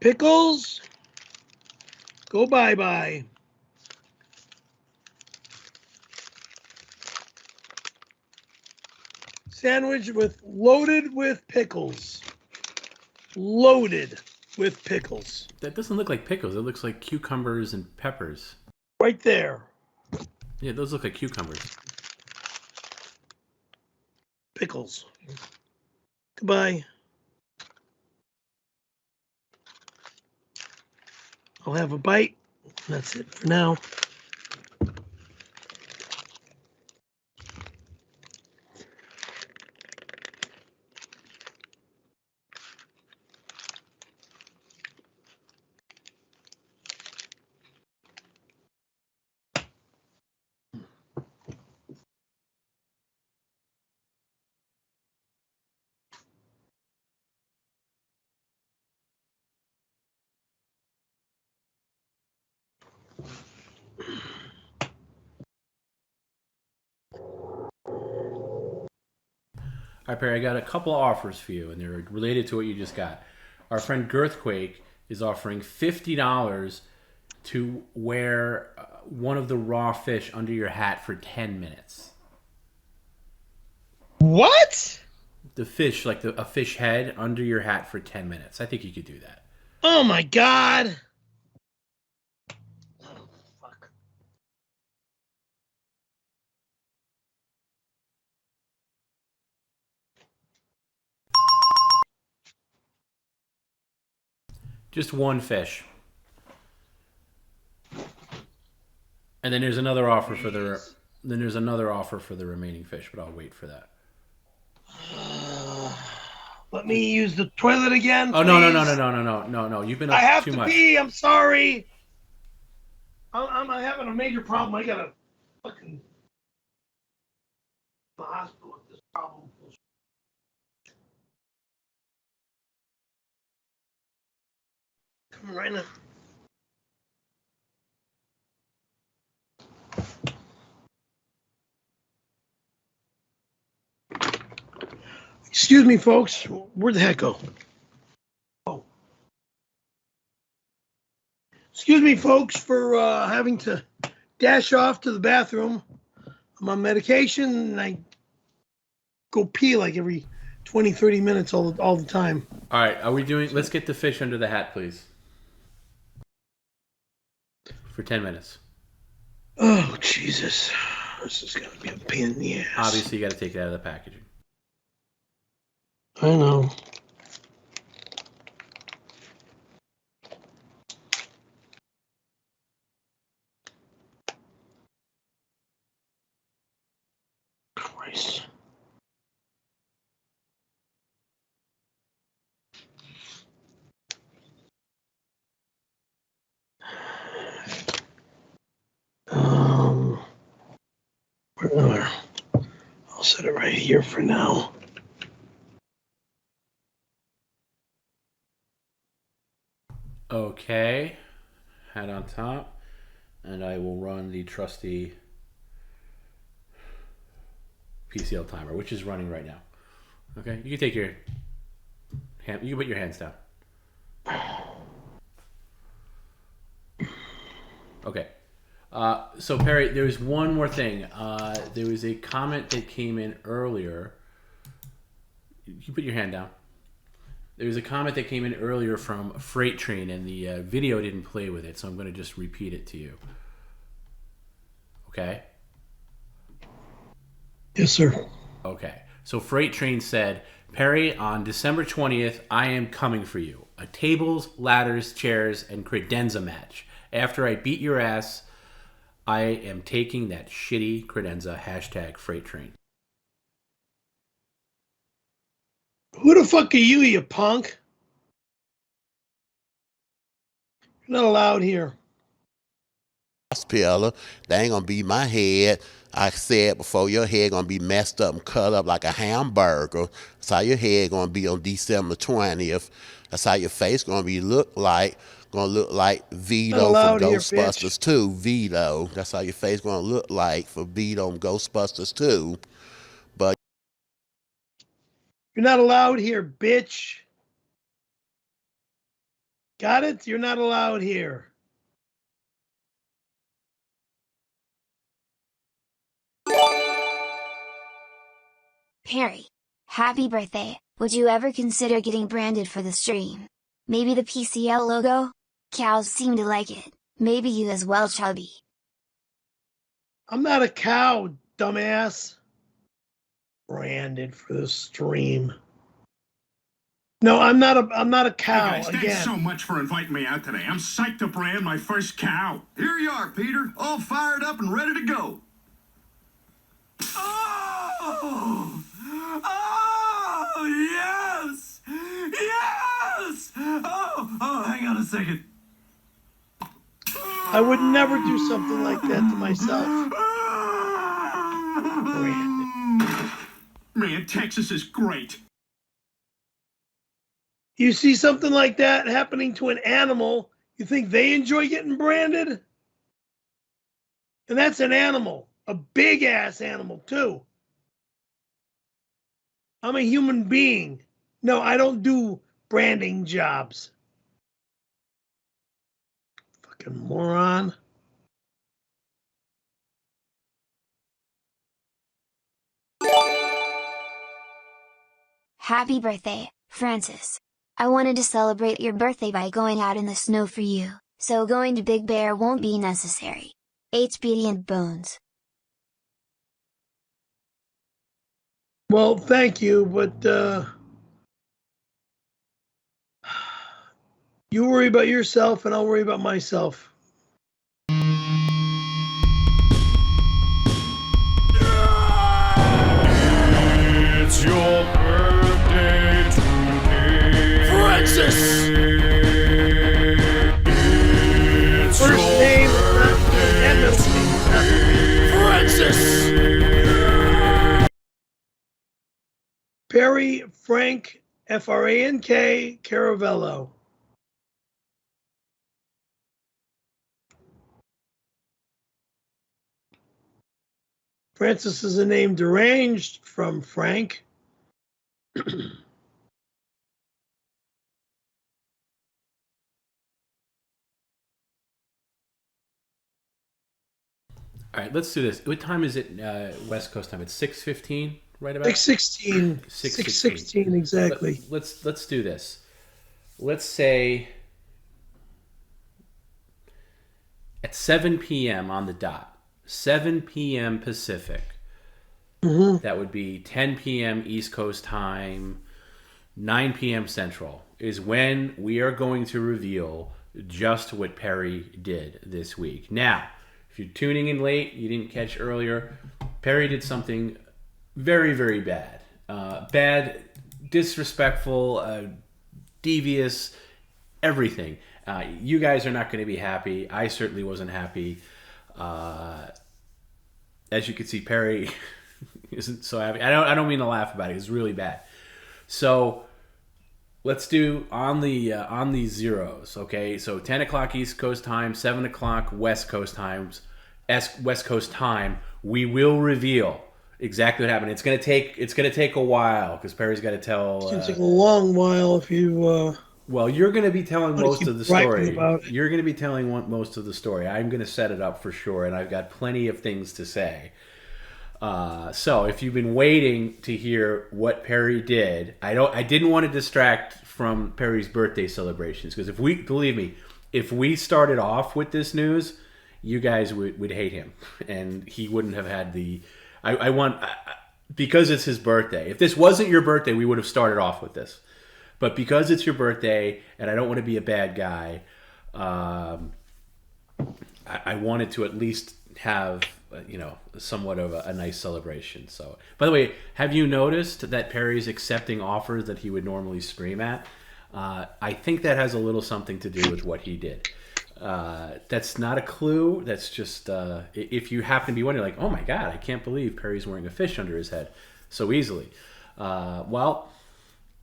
Pickles, go bye-bye. Sandwich loaded with pickles. Loaded with pickles. That doesn't look like pickles. It looks like cucumbers and peppers. Right there. Yeah, those look like cucumbers. Pickles. Goodbye. I'll have a bite. That's it for now. All right, Perry, I got a couple offers for you, and they're related to what you just got. Our friend Girthquake is offering $50 to wear one of the raw fish under your hat for 10 minutes. What? The fish, like a fish head under your hat for 10 minutes. I think you could do that. Oh my God. Oh, fuck. Just one fish. And then there's another offer for the remaining fish, but I'll wait for that. Let me use the toilet again. Oh, please. No. You've been up I have too to much. pee. I'm sorry. I'm having a major problem. I gotta fucking the hospital with this problem. Coming right now. Excuse me, folks. Where'd the heck go? Oh. Excuse me, folks, for having to dash off to the bathroom. I'm on medication, and I go pee like every 20, 30 minutes all the time. All right, let's get the fish under the hat, please. For 10 minutes. Oh, Jesus. This is going to be a pain in the ass. Obviously, you got to take it out of the packaging. I know. Christ. I'll set it right here for now. Okay. Hat on top. And I will run the trusty PCL timer, which is running right now. Okay? You can take your hand, you can put your hands down. Okay. So Perry, there was one more thing. There was a comment that came in earlier. You put your hand down. There was a comment that came in earlier from Freight Train, and the video didn't play with it, so I'm going to just repeat it to you. Okay? Yes, sir. Okay. So Freight Train said, Perry, on December 20th, I am coming for you. A tables, ladders, chairs, and credenza match. After I beat your ass, I am taking that shitty credenza, hashtag Freight Train. Who the fuck are you, you punk? You're not allowed here. Pillar, they ain't gonna be my head. I said before, your head gonna be messed up and cut up like a hamburger. That's how your head gonna be on December 20th. That's how your face gonna look like Vito from Ghostbusters 2. Vito. That's how your face gonna look like for Vito and Ghostbusters 2. But you're not allowed here, bitch. Got it? You're not allowed here. Perry, happy birthday. Would you ever consider getting branded for the stream? Maybe the PCL logo? Cows seem to like it. Maybe you as well, Chubby. I'm not a cow, dumbass. Branded for the stream. No, I'm not a cow. Hey guys, thanks again. so much for inviting me out today. I'm psyched to brand my first cow. Here you are, Peter, all fired up and ready to go. Oh! Oh, yes! Yes! Oh, hang on a second. I would never do something like that to myself. Man, Texas is great. You see something like that happening to an animal, you think they enjoy getting branded? And that's an animal, a big ass animal too. I'm a human being. No, I don't do branding jobs. Fucking moron. Happy birthday, Francis. I wanted to celebrate your birthday by going out in the snow for you, so going to Big Bear won't be necessary. HBD and Bones. Well, thank you, but you worry about yourself and I'll worry about myself. It's your birthday today, Francis. It's First your name, birthday, Francis. Perry Frank Frank Caravello. Francis is a name deranged from Frank. All right, let's do this. What time is it? West Coast time. It's 6:15, right about. 6:16. 6:16 exactly. Let's do this. Let's say at 7 p.m. on the dot, 7 p.m. Pacific. Mm-hmm. That would be 10 p.m. East Coast time, 9 p.m. Central, is when we are going to reveal just what Perry did this week. Now, if you're tuning in late, you didn't catch earlier, Perry did something very, very bad. Bad, disrespectful, devious, everything. You guys are not going to be happy. I certainly wasn't happy. As you can see, Perry isn't so happy. I don't mean to laugh about it. It's really bad. So let's do on the zeros, okay? So 10 o'clock East Coast time, 7 o'clock West Coast times, West Coast time. We will reveal exactly what happened. It's gonna take a while because Perry's got to tell. It's gonna take a long while if you. Well, you're going to be telling most of the story. About it. You're going to be telling most of the story. I'm going to set it up for sure, and I've got plenty of things to say. So if you've been waiting to hear what Perry did, I didn't want to distract from Perry's birthday celebrations because if we started off with this news, you guys would hate him, and he wouldn't have had the. Because it's his birthday. If this wasn't your birthday, we would have started off with this. But because it's your birthday, and I don't want to be a bad guy, I wanted to at least have somewhat of a nice celebration. So, by the way, have you noticed that Perry's accepting offers that he would normally scream at? I think that has a little something to do with what he did. That's not a clue. That's just if you happen to be wondering, like, oh my God, I can't believe Perry's wearing a fish under his head so easily. Well,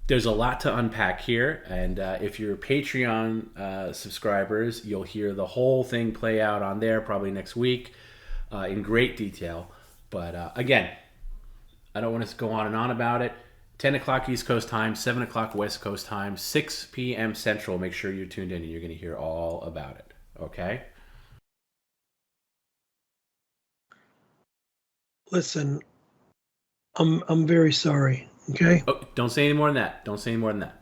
there's a lot to unpack here, and if you're Patreon subscribers, you'll hear the whole thing play out on there probably next week in great detail. But again, I don't want to go on and on about it. 10 o'clock East Coast time, 7 o'clock West Coast time, 6 p.m. Central. Make sure you're tuned in and you're going to hear all about it. Okay? Listen, I'm very sorry. Okay. Oh, don't say any more than that. Don't say any more than that.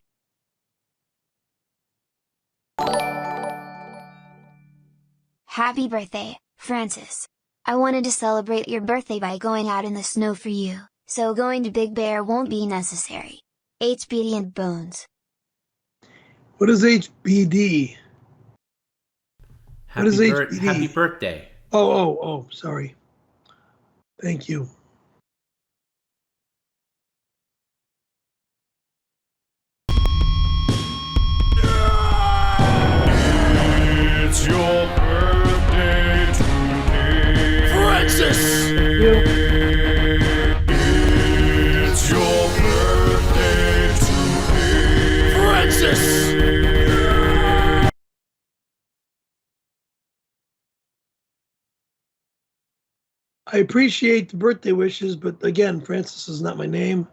Happy birthday, Francis. I wanted to celebrate your birthday by going out in the snow for you, so going to Big Bear won't be necessary. HBD and Bones. What is HBD? What is HBD? Happy birthday. Oh, sorry. Thank you. It's your birthday today. Francis! It's your birthday today. Francis! I appreciate the birthday wishes, but again, Francis is not my name.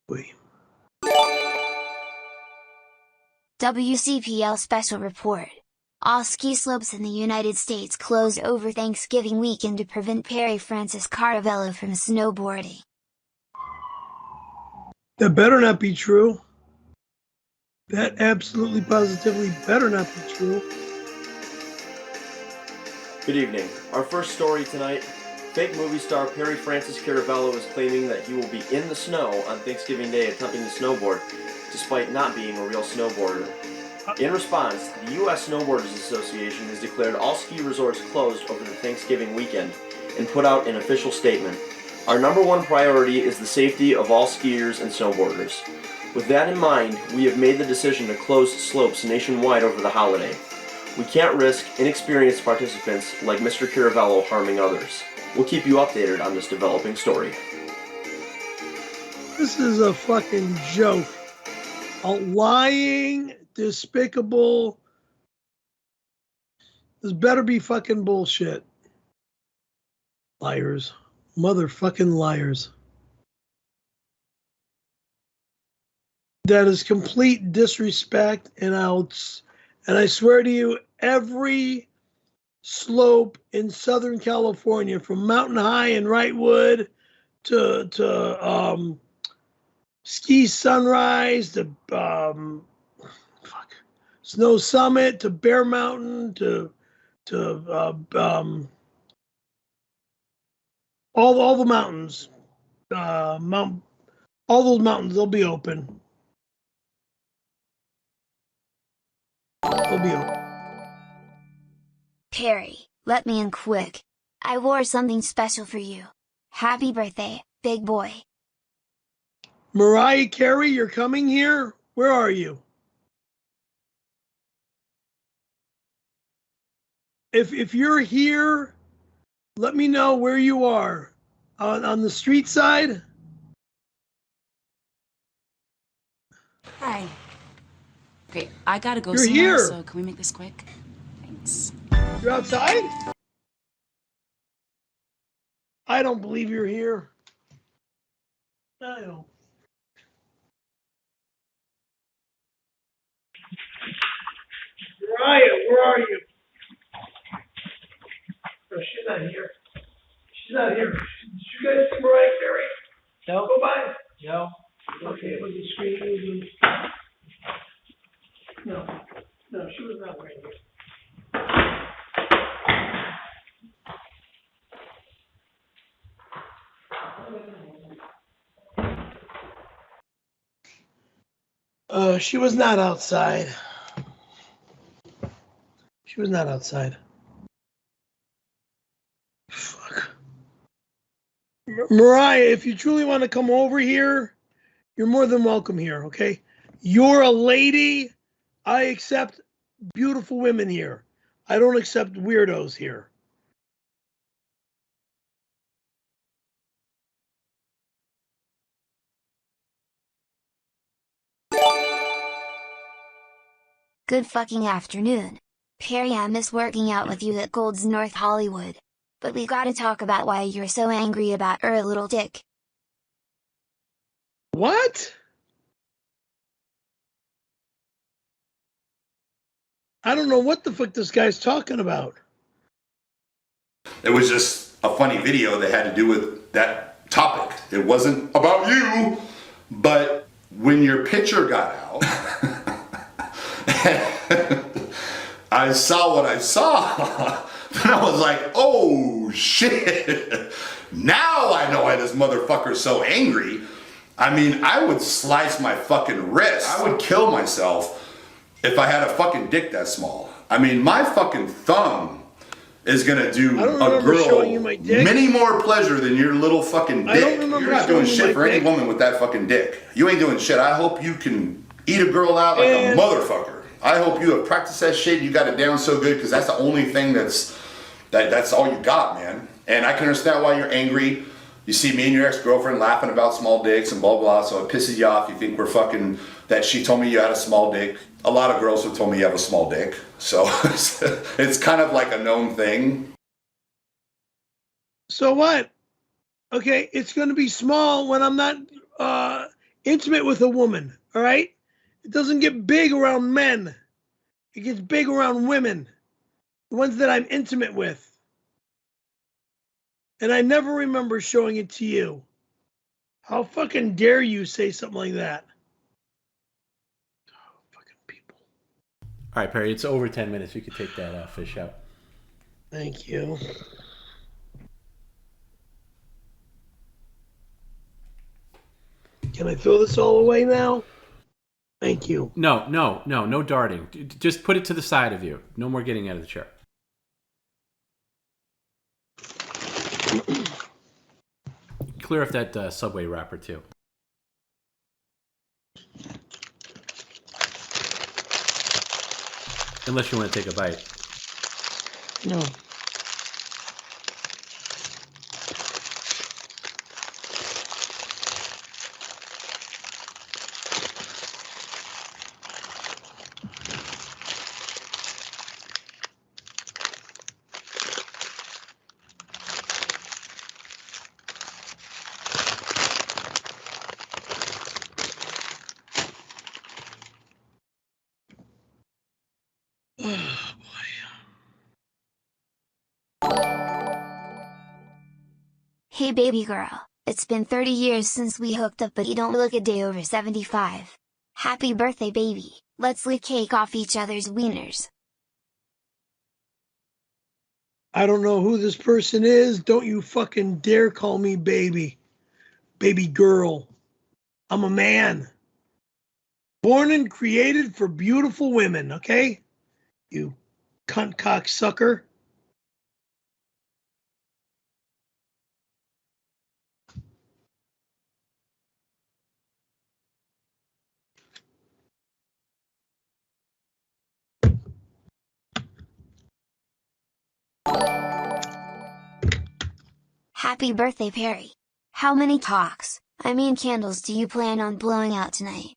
Wait. WCPL Special Report. All ski slopes in the United States closed over Thanksgiving weekend to prevent Perry Francis Caravello from snowboarding. That better not be true. That absolutely positively better not be true. Good evening. Our first story tonight, fake movie star Perry Francis Caravello is claiming that he will be in the snow on Thanksgiving Day attempting to snowboard, despite not being a real snowboarder. In response, the U.S. Snowboarders Association has declared all ski resorts closed over the Thanksgiving weekend and put out an official statement. Our number one priority is the safety of all skiers and snowboarders. With that in mind, we have made the decision to close slopes nationwide over the holiday. We can't risk inexperienced participants like Mr. Caravello harming others. We'll keep you updated on this developing story. This is a fucking joke. A lying, despicable. This better be fucking bullshit. Liars. Motherfucking liars. That is complete disrespect, and I swear to you, every slope in Southern California, from Mountain High and Wrightwood to Ski Sunrise to Snow Summit to Bear Mountain to all the mountains, all those mountains, they'll be open. They'll be open. Perry, let me in quick. I wore something special for you. Happy birthday, big boy. Mariah Carey, you're coming here? Where are you? If you're here, let me know where you are. On the street side? Hi. Okay, I gotta go You're somewhere, here. so can we make this quick? Thanks. You're outside? I don't believe you're here. I don't. Mariah, where are you? No, she's not here. She's not here. Did you guys see Mariah Carey? No. Go by. No. Okay, it was a screen. No, she was not right here. She was not outside. She was not outside. Fuck. Mariah, if you truly want to come over here, you're more than welcome here, okay? You're a lady. I accept beautiful women here. I don't accept weirdos here. Good fucking afternoon. Perry, I miss working out with you at Gold's North Hollywood. But we gotta talk about why you're so angry about little dick. What? I don't know what the fuck this guy's talking about. It was just a funny video that had to do with that topic. It wasn't about you, but when your picture got out, I saw what I saw. And I was like, oh shit. Now I know why this motherfucker's so angry. I mean, I would slice my fucking wrist. I would kill myself if I had a fucking dick that small. I mean, my fucking thumb is gonna do a girl many more pleasure than your little fucking dick. You're not doing shit for any woman with that fucking dick. You ain't doing shit. I hope you can eat a girl out like a motherfucker. I hope you have practiced that shit. You got it down so good because that's the only thing that's all you got, man. And I can understand why you're angry. You see me and your ex-girlfriend laughing about small dicks and blah, blah, so it pisses you off. You think we're fucking, that she told me you had a small dick. A lot of girls have told me you have a small dick. So it's kind of like a known thing. So what? Okay, it's going to be small when I'm not intimate with a woman, all right? It doesn't get big around men. It gets big around women, the ones that I'm intimate with. And I never remember showing it to you. How fucking dare you say something like that? Oh, fucking people. All right, Perry, it's over 10 minutes. You could take that fish out. Thank you. Can I throw this all away now? Thank you. No darting. Just put it to the side of you. No more getting out of the chair. Clear off that Subway wrapper too. Unless you want to take a bite. No. Hey baby girl, it's been 30 years since we hooked up but you don't look a day over 75. Happy birthday baby, let's lick cake off each other's wieners. I don't know who this person is. Don't you fucking dare call me baby. Baby girl. I'm a man. Born and created for beautiful women, okay? You cunt cock sucker. Happy birthday Perry. How many candles do you plan on blowing out tonight?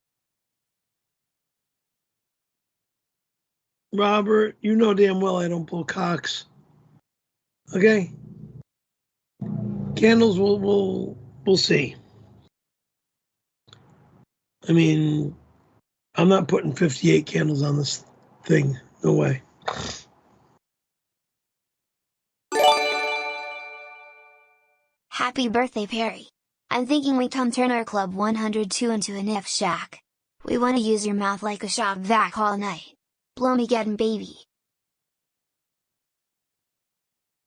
Robert, you know damn well I don't blow cocks. Okay? Candles, we'll see. I mean, I'm not putting 58 candles on this thing. No way. Happy birthday Perry. I'm thinking we come turn our Club 102 into an F shack. We want to use your mouth like a shop vac all night. Blow me getting baby.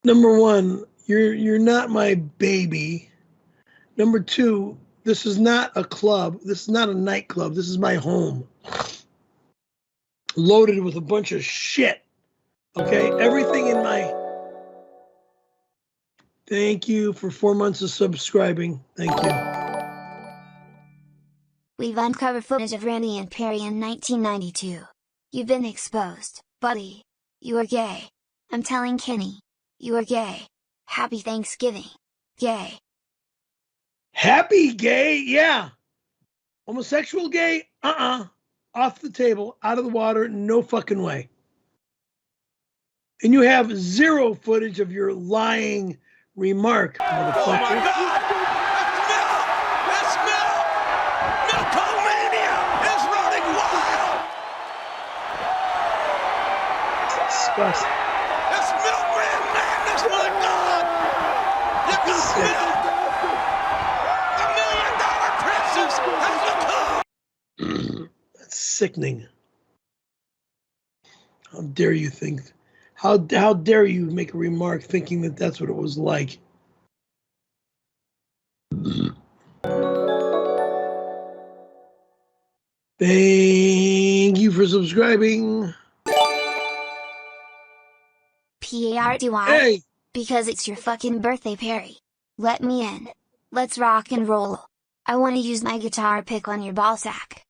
Number one, you're not my baby. Number two, this is not a club. This is not a nightclub. This is my home. Loaded with a bunch of shit. Okay? Everything in my... Thank you for 4 months of subscribing. Thank you. We've uncovered footage of Randy and Perry in 1992. You've been exposed, buddy. You are gay. I'm telling Kenny. You are gay. Happy Thanksgiving. Gay. Happy gay? Yeah. Homosexual gay? Off the table, out of the water, no fucking way. And you have zero footage of your lying remark, motherfucker. Oh my God! That's milk! Milkomania is running wild! It's disgusting. It's milkman madness, my God! You got milk! The $1 million princess has become! That's sickening. How dare you think How dare you make a remark thinking that that's what it was like? Thank you for subscribing. PARTY. Hey. Because it's your fucking birthday, Perry. Let me in. Let's rock and roll. I want to use my guitar pick on your ball sack.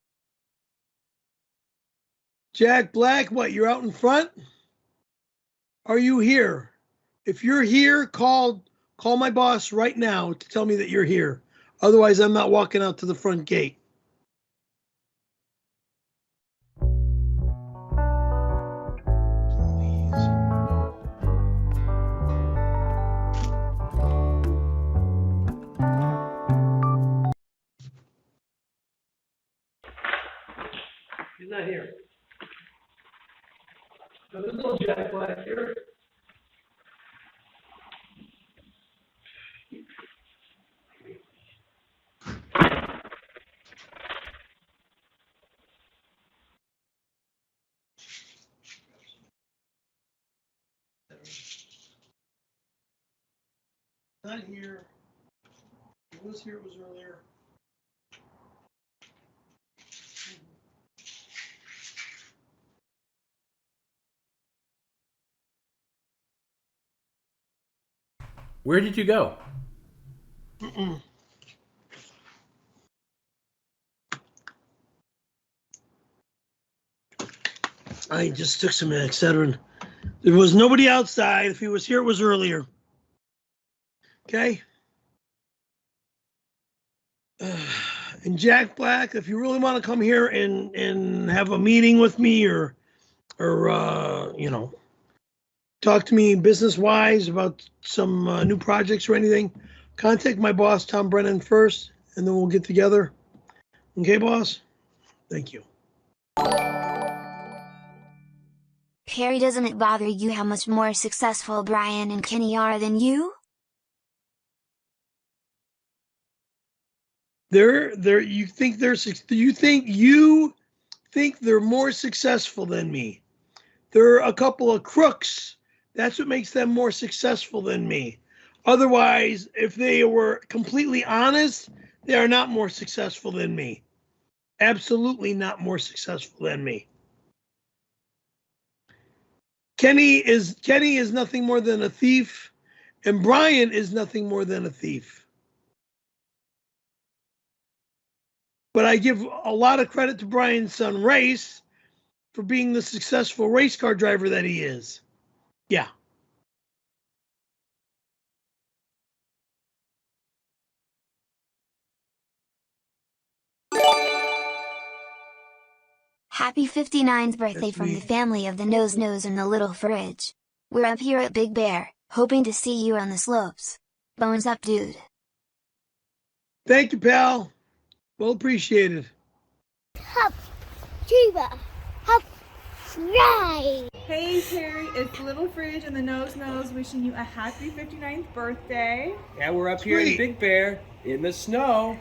Jack Black, what, you're out in front? Are you here? If you're here, call my boss right now to tell me that you're here. Otherwise, I'm not walking out to the front gate. He's not here. No, there's no Jack Black here. Not here. He was here, it was earlier. Where did you go? I just took some Excedrin. There was nobody outside. If he was here, it was earlier. Okay? And Jack Black, if you really want to come here and have a meeting with me or talk to me business-wise about some new projects or anything, contact my boss, Tom Brennan, first, and then we'll get together. Okay, boss? Thank you. Perry, doesn't it bother you how much more successful Brian and Kenny are than you? You think they're more successful than me. They're a couple of crooks. That's what makes them more successful than me. Otherwise, if they were completely honest, they are not more successful than me. Absolutely not more successful than me. Kenny is nothing more than a thief, and Brian is nothing more than a thief. But I give a lot of credit to Brian's son, Race, for being the successful race car driver that he is. Yeah. Happy 59th birthday from the family of the Nose and the Little Fridge. We're up here at Big Bear, hoping to see you on the slopes. Bones up, dude. Thank you, pal. Well appreciated. Hop, Chiba, hop, right. Hey Perry, it's Little Fridge and the Nose wishing you a happy 59th birthday. Yeah, we're up here in Big Bear, in the snow.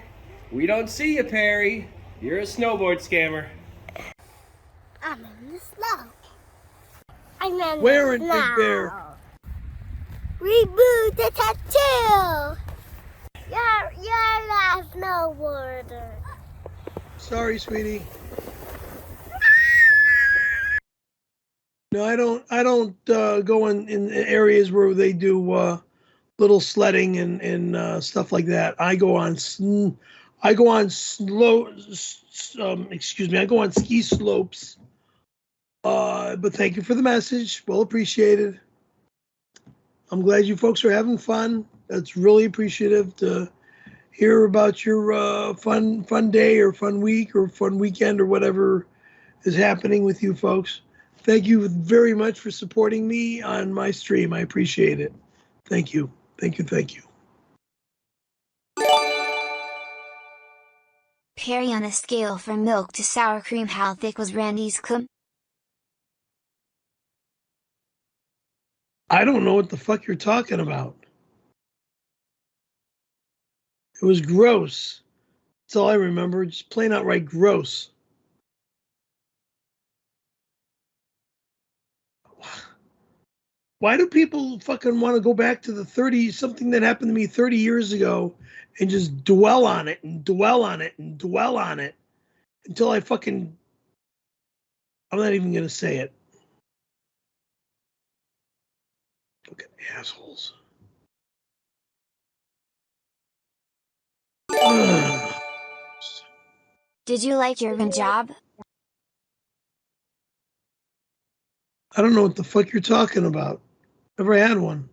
We don't see you, Perry. You're a snowboard scammer. I'm in the snow. I'm in Where the in snow. Big Bear? Reboot the tattoo. You're not a snowboarder. Sorry, sweetie. No, I don't go in areas where they do little sledding and stuff like that. I go on I go on ski slopes. But thank you for the message. Well appreciated. I'm glad you folks are having fun. That's really appreciative to hear about your fun day or fun week or fun weekend or whatever is happening with you folks. Thank you very much for supporting me on my stream. I appreciate it. Thank you. Thank you. Thank you. Perry, on a scale from milk to sour cream, how thick was Randy's cum? I don't know what the fuck you're talking about. It was gross. That's all I remember. Just plain outright gross. Why do people fucking want to go back to the 30, something that happened to me 30 years ago and just dwell on it and dwell on it and dwell on it until I'm not even going to say it. Fucking assholes. Did you like your job? I don't know what the fuck you're talking about. Never had one.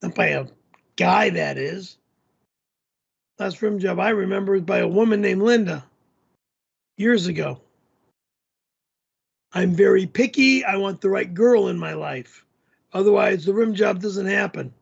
Not by a guy, that is. Last rim job I remember was by a woman named Linda years ago. I'm very picky. I want the right girl in my life. Otherwise, the rim job doesn't happen.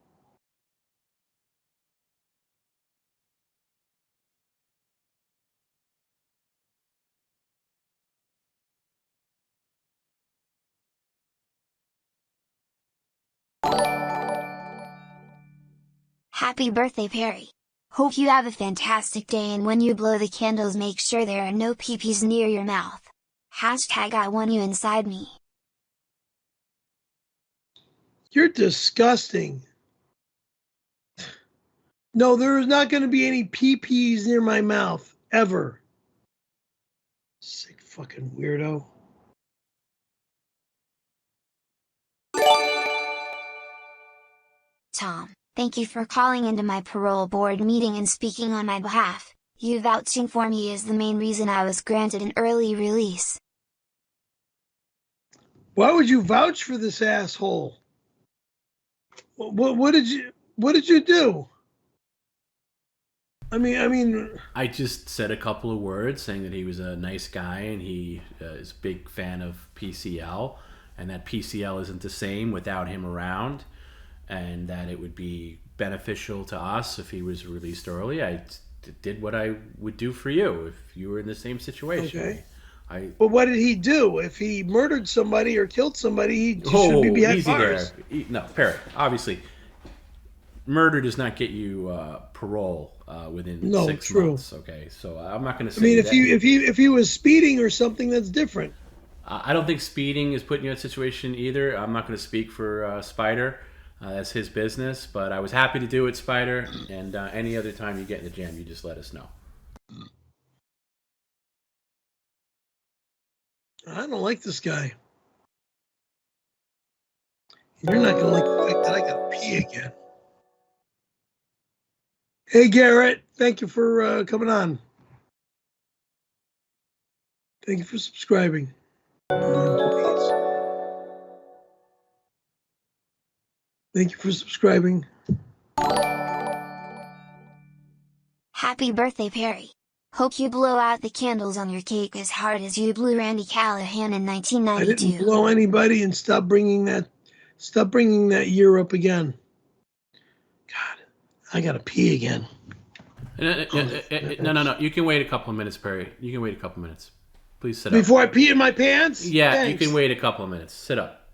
Happy birthday, Perry. Hope you have a fantastic day, and when you blow the candles, make sure there are no peepees near your mouth. Hashtag I want you inside me. You're disgusting. No, there is not going to be any peepees near my mouth, ever. Sick fucking weirdo. Tom, thank you for calling into my parole board meeting and speaking on my behalf. You vouching for me is the main reason I was granted an early release. Why would you vouch for this asshole? What did you do? I mean. I just said a couple of words saying that he was a nice guy and he is a big fan of PCL, and that PCL isn't the same without him around, and that it would be beneficial to us if he was released early. I did what I would do for you if you were in the same situation. Okay. But what did he do? If he murdered somebody or killed somebody, he should be behind bars. There. No, Perry, obviously, murder does not get you parole within 6 months. Okay, so I'm not going to say. I mean, if he was speeding or something, that's different. I don't think speeding is putting you in a situation either. I'm not going to speak for Spider. That's his business. But I was happy to do it, Spider. And any other time you get in the jam, you just let us know. I don't like this guy. You're not going to like the fact that I got to pee again. Hey, Garrett. Thank you for coming on. Thank you for subscribing. Thank you for subscribing. Happy birthday, Perry. Hope you blow out the candles on your cake as hard as you blew Randy Callahan in 1992. I didn't blow anybody, and stop bringing that year up again. God, I gotta pee again. No. You can wait a couple of minutes, Perry. You can wait a couple of minutes. Please sit up. Before I pee in my pants? Yeah, Thanks. You can wait a couple of minutes. Sit up.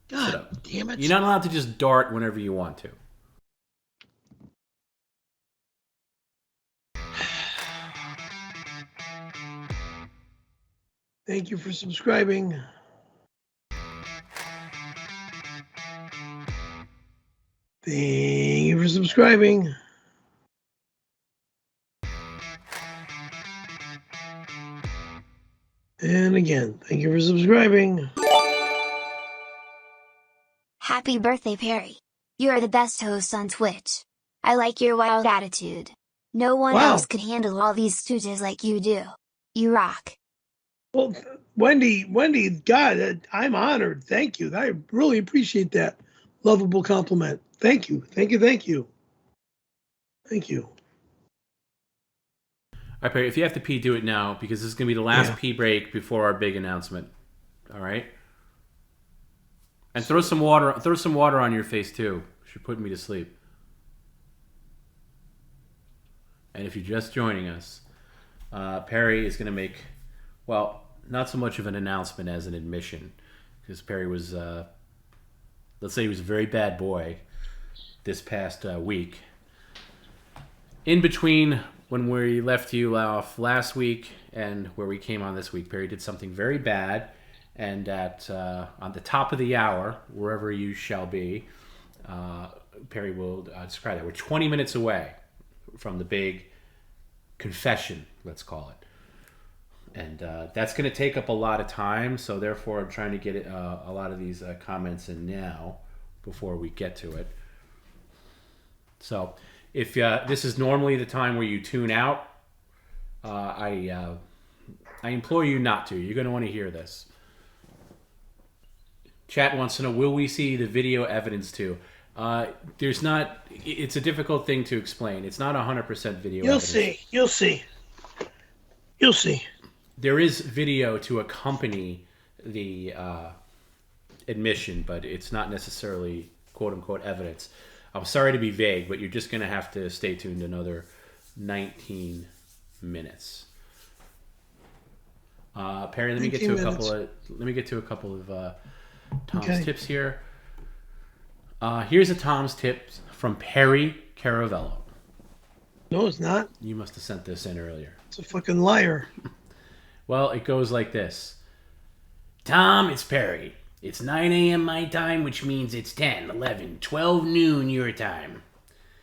God sit up. Damn it. You're not allowed to just dart whenever you want to. Thank you for subscribing. Thank you for subscribing. And again, thank you for subscribing. Happy birthday, Perry. You're the best host on Twitch. I like your wild attitude. No one else could handle all these stooges like you do. You rock. Well, Wendy, God, I'm honored. Thank you. I really appreciate that lovable compliment. Thank you. Thank you. Thank you. Thank you. All right, Perry, if you have to pee, do it now, because this is going to be the last pee break before our big announcement. All right? And throw some water on your face, too. You're putting me to sleep. And if you're just joining us, Perry is going to make, well, not so much of an announcement as an admission, because Perry was, let's say he was a very bad boy this past week. In between when we left you off last week and where we came on this week, Perry did something very bad, and at on the top of the hour, wherever you shall be, Perry will describe that. We're 20 minutes away from the big confession, let's call it. And that's going to take up a lot of time, so therefore I'm trying to get a lot of these comments in now before we get to it. So if this is normally the time where you tune out, I implore you not to. You're going to want to hear this. Chat wants to know, will we see the video evidence too? There's not. It's a difficult thing to explain. It's not 100% video evidence. You'll see. There is video to accompany the admission, but it's not necessarily quote-unquote evidence. I'm sorry to be vague, but you're just going to have to stay tuned another 19 minutes. Perry, let me get to a couple of Tom's tips here. Here's a Tom's tip from Perry Caravello. No, it's not. You must have sent this in earlier. It's a fucking liar. Well, it goes like this. Tom, it's Perry. It's 9 a.m. my time, which means it's 10, 11, 12 noon your time.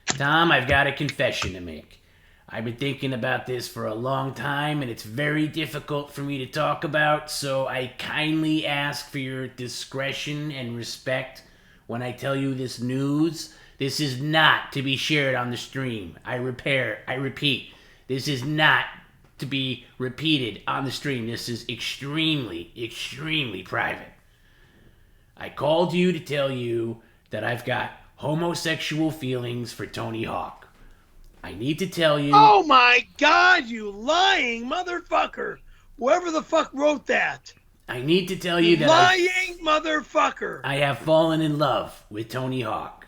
Tom, I've got a confession to make. I've been thinking about this for a long time, and it's very difficult for me to talk about, so I kindly ask for your discretion and respect when I tell you this news. This is not to be shared on the stream. I repeat, this is not to be repeated on the stream. This is extremely, extremely private. I called you to tell you that I've got homosexual feelings for Tony Hawk. I need to tell you... Oh my God, you lying motherfucker. Whoever the fuck wrote that. I need to tell you that lying motherfucker. I have fallen in love with Tony Hawk.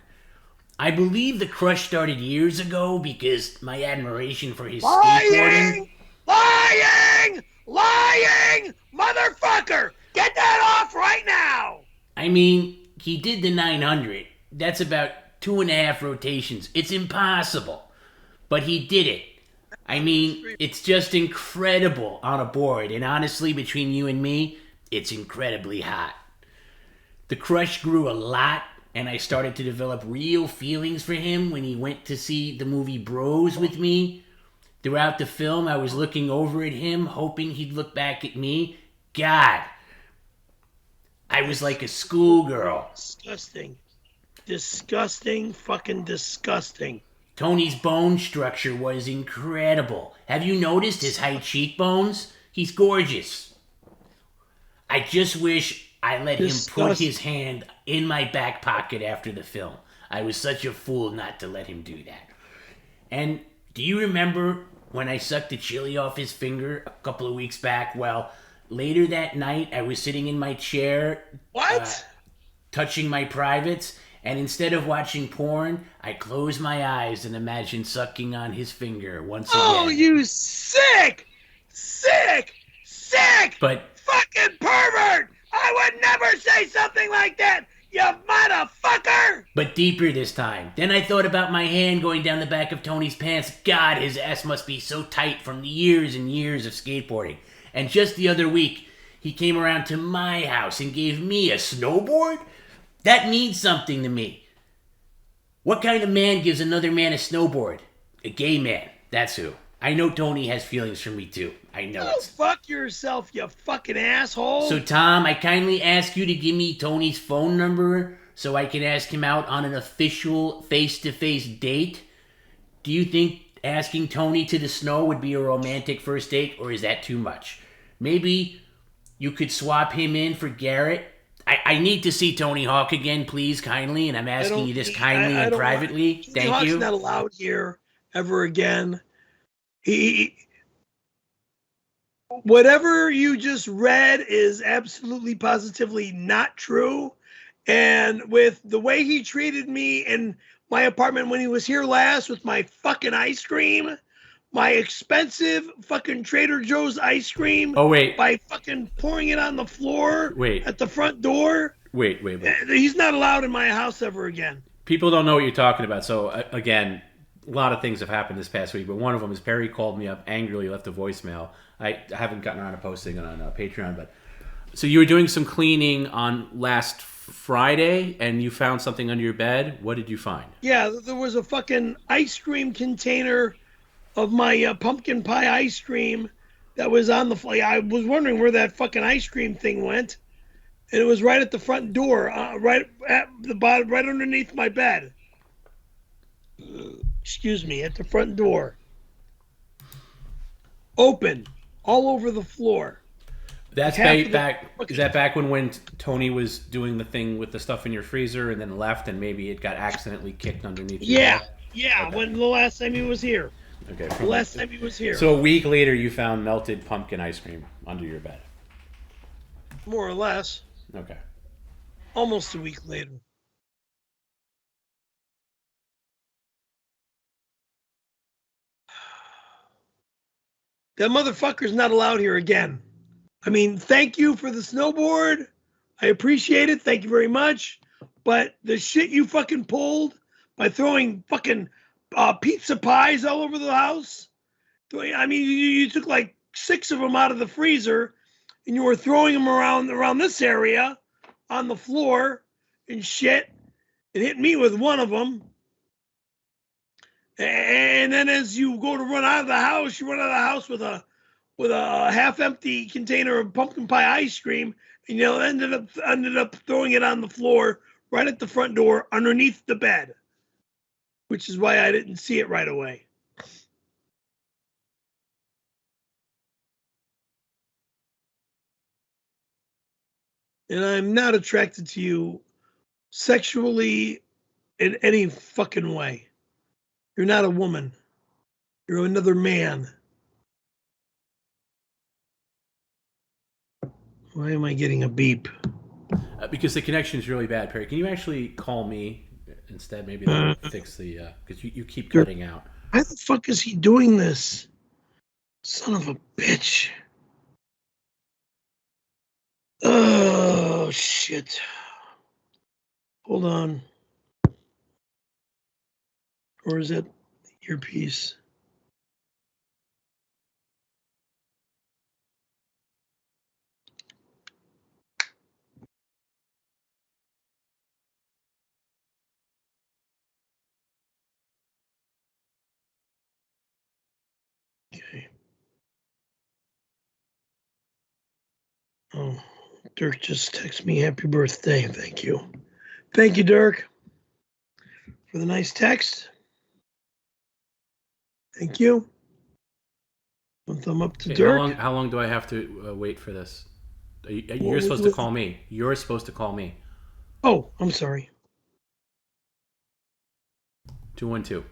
I believe the crush started years ago because my admiration for his skateboarding... Lying motherfucker. Get that off right now. I mean, he did the 900. That's about 2.5 rotations. It's impossible. But he did it. I mean, it's just incredible on a board. And honestly, between you and me, it's incredibly hot. The crush grew a lot, and I started to develop real feelings for him when he went to see the movie Bros with me. Throughout the film, I was looking over at him, hoping he'd look back at me. God, I was like a schoolgirl. Disgusting, fucking disgusting. Tony's bone structure was incredible. Have you noticed his high cheekbones? He's gorgeous. I just wish I let him put his hand in my back pocket after the film. I was such a fool not to let him do that. And do you remember when I sucked the chili off his finger a couple of weeks back? Well, later that night, I was sitting in my chair... What? Touching my privates, and instead of watching porn, I closed my eyes and imagined sucking on his finger once again. Oh, you sick! But... fucking pervert! I would never say something like that, you motherfucker! But deeper this time. Then I thought about my hand going down the back of Tony's pants. God, his ass must be so tight from the years and years of skateboarding. And just the other week, he came around to my house and gave me a snowboard? That means something to me. What kind of man gives another man a snowboard? A gay man. That's who. I know Tony has feelings for me too. I know it. Fuck yourself, you fucking asshole. So Tom, I kindly ask you to give me Tony's phone number so I can ask him out on an official face-to-face date. Do you think asking Tony to the snow would be a romantic first date, or is that too much? Maybe you could swap him in for Garrett? I need to see Tony Hawk again, please, kindly, and I'm asking you this kindly and privately. Thank Hawk's you. Not allowed here ever again. Whatever you just read is absolutely positively not true. And with the way he treated me in my apartment when he was here last with my fucking ice cream, my expensive fucking Trader Joe's ice cream. Oh, wait. By fucking pouring it on the floor. Wait. At the front door. Wait. He's not allowed in my house ever again. People don't know what you're talking about. So, again, a lot of things have happened this past week, but one of them is Perry called me up angrily, left a voicemail. I haven't gotten around to posting it on Patreon, but So you were doing some cleaning on last Friday, and you found something under your bed. What did you find? Yeah, there was a fucking ice cream container of my pumpkin pie ice cream that was on the floor. I was wondering where that fucking ice cream thing went, and it was right at the front door, right at the bottom, right underneath my bed. Excuse me, at the front door. Open, all over the floor. That's back. Is that back when Tony was doing the thing with the stuff in your freezer and then left, and maybe it got accidentally kicked underneath? Yeah, your bed? okay. When the last time he was here. Okay. The last time he was here. So a week later, you found melted pumpkin ice cream under your bed. More or less. Okay. Almost a week later. That motherfucker's not allowed here again. I mean, thank you for the snowboard. I appreciate it. Thank you very much. But the shit you fucking pulled by throwing fucking pizza pies all over the house. I mean, you took like 6 of them out of the freezer and you were throwing them around this area on the floor and shit. It hit me with one of them. And then as you go to run out of the house, you run out of the house with a half-empty container of pumpkin pie ice cream, and you ended up throwing it on the floor right at the front door underneath the bed, which is why I didn't see it right away. And I'm not attracted to you sexually in any fucking way. You're not a woman. You're another man. Why am I getting a beep? Because the connection is really bad, Perry. Can you actually call me instead? Maybe that'll fix the... Because you keep cutting out. Why the fuck is he doing this? Son of a bitch. Oh, shit. Hold on. Or is that the earpiece? Okay. Oh, Dirk just texted me happy birthday. Thank you. Thank you, Dirk, for the nice text. Thank you. One thumb up to Dirk. How long do I have to wait for this? You're supposed to call me. You're supposed to call me. Oh, I'm sorry. 212.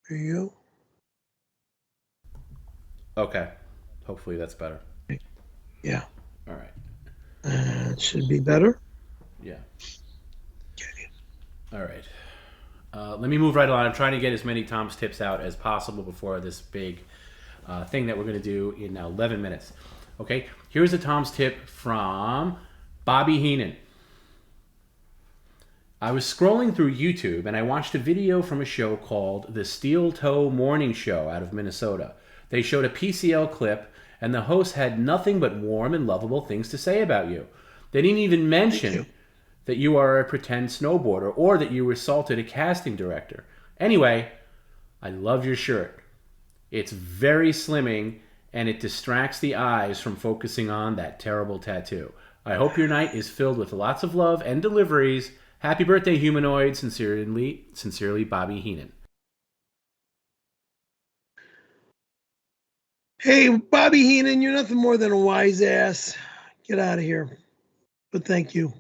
There you go. Okay. Hopefully that's better. Yeah. All right. It should be better. Yeah. Okay. All right. Let me move right along. I'm trying to get as many Tom's tips out as possible before this big thing that we're going to do in 11 minutes. Okay. Here's a Tom's tip from Bobby Heenan. I was scrolling through YouTube and I watched a video from a show called The Steel Toe Morning Show out of Minnesota. They showed a PCL clip and the host had nothing but warm and lovable things to say about you. They didn't even mention that you are a pretend snowboarder or that you assaulted a casting director. Anyway, I love your shirt. It's very slimming and it distracts the eyes from focusing on that terrible tattoo. I hope your night is filled with lots of love and deliveries. Happy birthday, humanoid. Sincerely, Bobby Heenan. Hey, Bobby Heenan, you're nothing more than a wise ass. Get out of here. But thank you.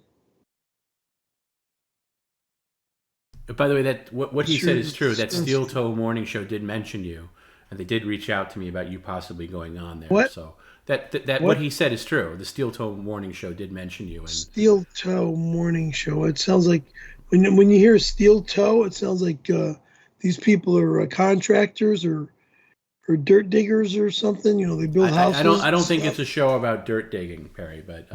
By the way, that what he said is true. That Steel Toe Morning Show did mention you, and they did reach out to me about you possibly going on there. What? So that what he said is true. The Steel Toe Morning Show did mention you. And Steel Toe Morning Show. It sounds like when you hear Steel Toe, it sounds like these people are contractors or dirt diggers or something. You know, they build houses. I don't think it's a show about dirt digging, Perry. But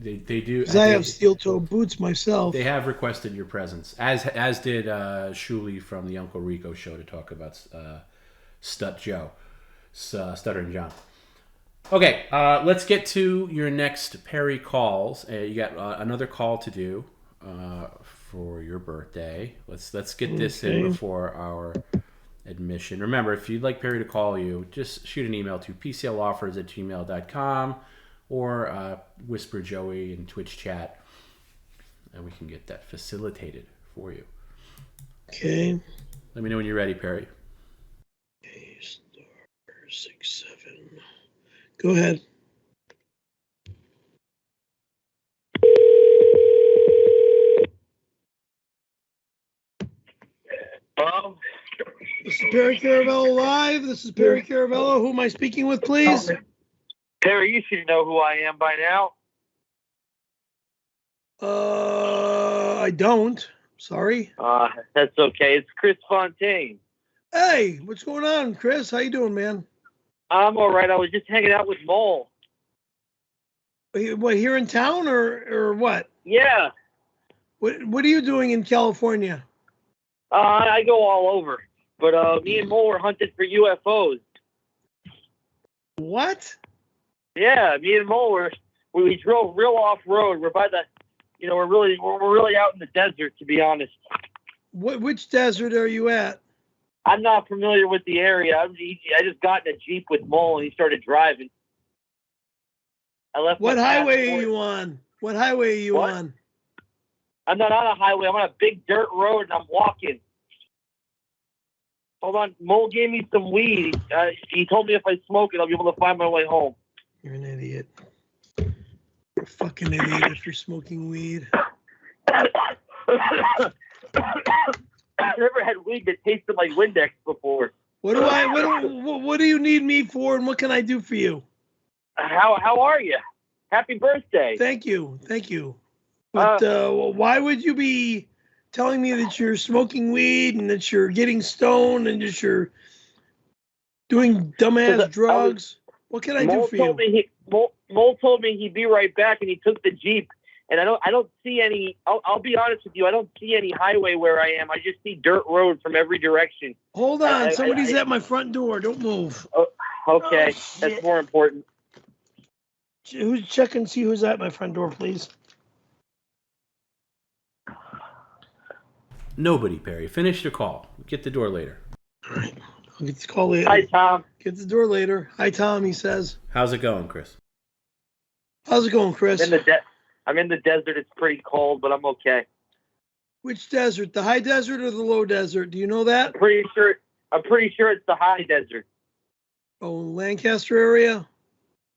They do. Because I have steel-toe boots myself. They have requested your presence, as did Shuli from the Uncle Rico show to talk about Stuttering John. Okay, let's get to your next Perry calls. You got another call to do for your birthday. Let's get this in before our admission. Remember, if you'd like Perry to call you, just shoot an email to pcloffers@gmail.com or whisper Joey in Twitch chat, and we can get that facilitated for you. Okay. Let me know when you're ready, Perry. Okay, *67. Go ahead. Hello? This is Perry Caravello Live. This is Perry Caravello. Who am I speaking with, please? Perry, you should know who I am by now. I don't. Sorry. That's okay. It's Chris Fontaine. Hey, what's going on, Chris? How you doing, man? I'm all right. I was just hanging out with Mole. What, here in town or what? Yeah. What are you doing in California? I go all over. But me and Mole were hunting for UFOs. What? Yeah, me and Mole we drove real off road. We're by the, we're really out in the desert, to be honest. Which desert are you at? I'm not familiar with the area. I just got in a Jeep with Mole and he started driving. I left. What highway are you on? What highway are you on? I'm not on a highway. I'm on a big dirt road and I'm walking. Hold on. Mole gave me some weed. He told me if I smoke it, I'll be able to find my way home. You're an idiot. You're a fucking idiot if you're smoking weed. I've never had weed that tasted like Windex before. What do you need me for, and what can I do for you? How are you? Happy birthday. Thank you. But why would you be telling me that you're smoking weed and that you're getting stoned and that you're doing dumbass drugs? What can I do for you? Mole told me he'd be right back, and he took the Jeep. And I don't see any. I'll be honest with you. I don't see any highway where I am. I just see dirt road from every direction. Hold on, somebody's at my front door. Don't move. Oh, okay, that's more important. Who's checking? See who's at my front door, please. Nobody, Perry. Finish your call. Get the door later. All right. I'll get the call later. Hi, Tom. Get the door later. Hi, Tom, he says. How's it going, Chris? How's it going, Chris? I'm in the desert. It's pretty cold, but I'm okay. Which desert? The high desert or the low desert? Do you know that? I'm pretty sure it's the high desert. Oh, Lancaster area?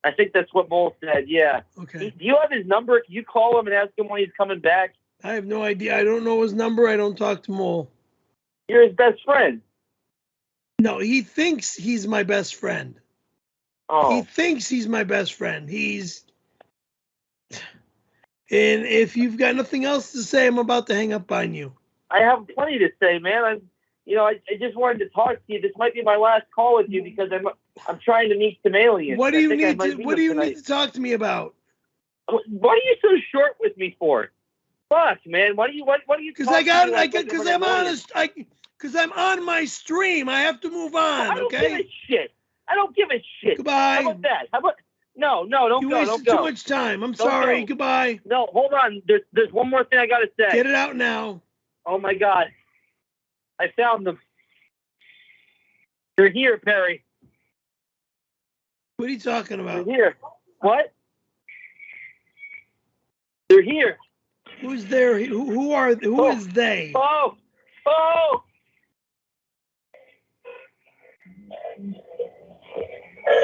I think that's what Mole said, yeah. Okay. Do you have his number? Can you call him and ask him when he's coming back? I have no idea. I don't know his number. I don't talk to Mole. You're his best friend. No, he thinks he's my best friend. Oh. He thinks he's my best friend. And if you've got nothing else to say, I'm about to hang up on you. I have plenty to say, man. I just wanted to talk to you. This might be my last call with you because I'm trying to meet some aliens. What do you need to talk to me about? What are you so short with me for? Fuck, man. What are you? Because I'm on my stream. I have to move on. I don't okay. give a shit. I don't give a shit. Goodbye. How about that? How about? No, don't you go. wasted Don't go. too much time. I'm Don't sorry. go. Goodbye. No, hold on. There's one more thing I gotta say. Get it out now. Oh my God. I found them. They're here, Perry. What are you talking about? They're here. What? They're here. Who's there? Who is they? Oh!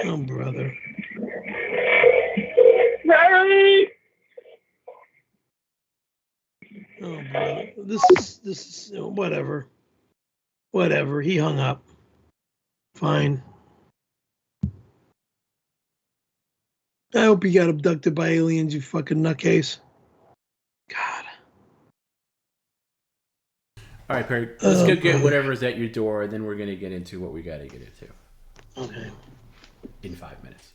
Oh, brother. Perry! Oh, brother. This is whatever. Whatever. He hung up. Fine. I hope you got abducted by aliens, you fucking nutcase. God. All right, Perry. Let's go get whatever's at your door, and then we're going to get into what we got to get into. Okay. In 5 minutes.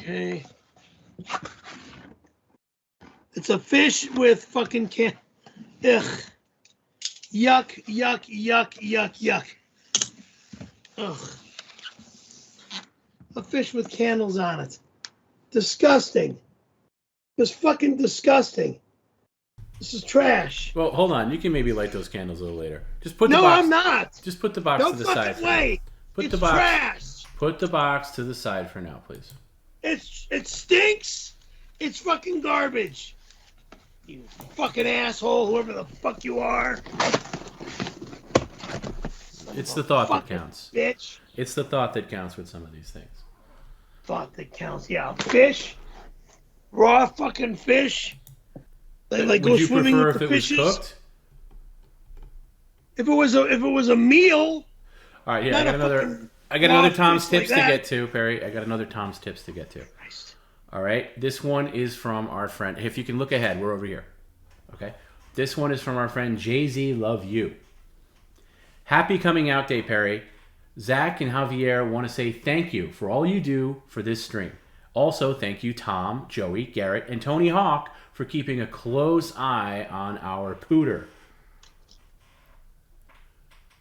Okay. It's a fish with fucking can. Ugh. Yuck, yuck, yuck, yuck, yuck. Ugh. A fish with candles on it. Disgusting. It's fucking disgusting. This is trash. Well, hold on. You can maybe light those candles a little later. Just put the No, box. I'm not. Just put the box No to the side. fucking way. Put It's the box. trash. Put the box to the side for now, please. It stinks. It's fucking garbage. You fucking asshole, whoever the fuck you are. It's the thought that counts. Bitch. It's the thought that counts with some of these things. Thought that counts. Yeah, fish. Raw fucking fish. They like Would go you swimming prefer with if the it was fishes. cooked? If it was a meal. All right, yeah, Not I got a another. fucking I got raw another Tom's fish like tips to that. get to, Perry. I got another Tom's tips to get to. All right, this one is from our friend. If you can look ahead, we're over here. Okay, this one is from our friend Jay-Z. Love you. Happy coming out day, Perry. Zach and Javier want to say thank you for all you do for this stream. Also, thank you, Tom, Joey, Garrett, and Tony Hawk for keeping a close eye on our pooter.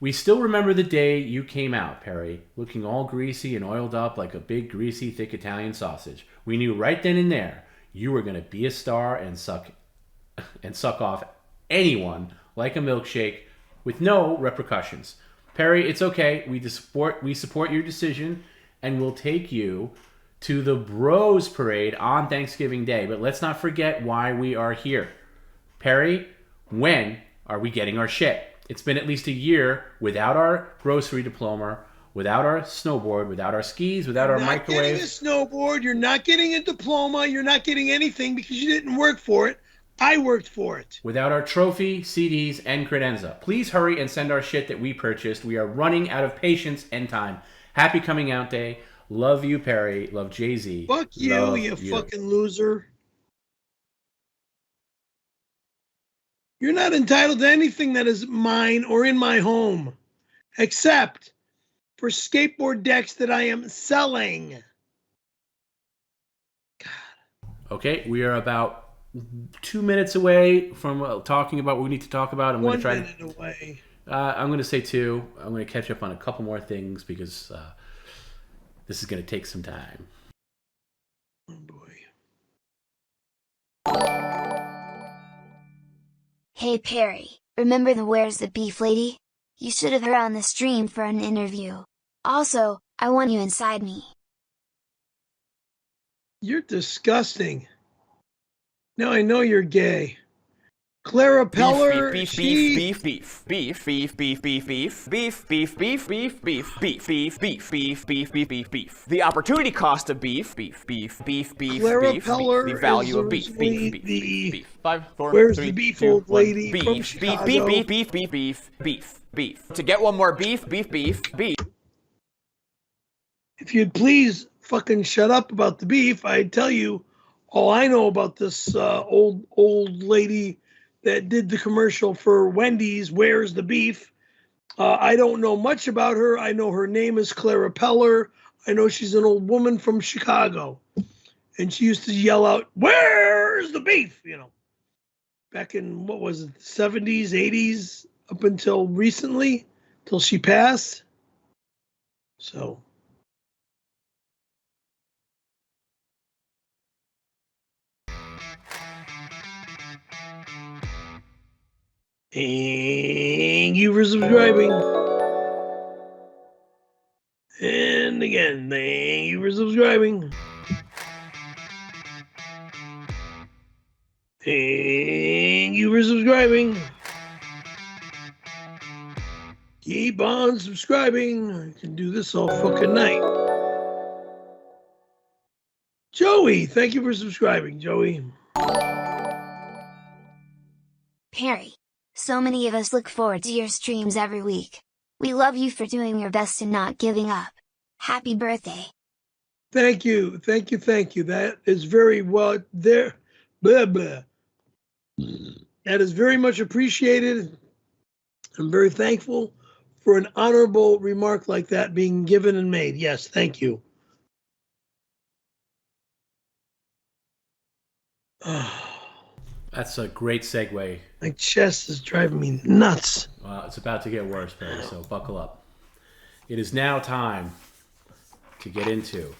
We still remember the day you came out, Perry, looking all greasy and oiled up like a big, greasy, thick Italian sausage. We knew right then and there you were going to be a star and suck off anyone like a milkshake with no repercussions. Perry, it's okay. We support your decision, and we'll take you to the Bros Parade on Thanksgiving Day. But let's not forget why we are here. Perry, when are we getting our shit? It's been at least a year without our grocery diploma, without our snowboard, without our skis, without our microwave. You're not getting a snowboard. You're not getting a diploma. You're not getting anything because you didn't work for it. I worked for it. Without our trophy, CDs, and credenza. Please hurry and send our shit that we purchased. We are running out of patience and time. Happy coming out day. Love you, Perry. Love Jay-Z. Fuck you, Love you fucking loser. You're not entitled to anything that is mine or in my home, except for skateboard decks that I am selling. Okay, we are about 2 minutes away from talking about what we need to talk about. I'm going to try 1 minute away. I'm going to say 2. I'm going to catch up on a couple more things because this is going to take some time. Oh boy. Hey Perry, remember the Where's the Beef lady? You should have her on the stream for an interview. Also, I want you inside me. You're disgusting. Now I know you're gay. Clara Peller, beef. The opportunity cost of beef. Clara Peller The value is of beef. originally 5, 4, Where's 3, the beef, 2, old 1. lady from Chicago? Beef. To get one more beef. If you'd please fucking shut up about the beef, I'd tell you all I know about this old lady that did the commercial for Wendy's, Where's the Beef? I don't know much about her. I know her name is Clara Peller. I know she's an old woman from Chicago. And she used to yell out, "Where's the beef?" You know, back in, what was it, 70s, 80s, up until recently, till she passed. So. Thank you for subscribing. And again, thank you for subscribing. Thank you for subscribing. Keep on subscribing. I can do this all fucking night. Joey, thank you for subscribing, Joey. Perry, so many of us look forward to your streams every week. We love you for doing your best and not giving up. Happy birthday. Thank you. Thank you. Thank you. That is very well there. Blah, blah. That is very much appreciated. I'm very thankful for an honorable remark like that being given and made. Yes, thank you. That's a great segue. My chest is driving me nuts. Well, it's about to get worse, Perry, so buckle up. It is now time to get into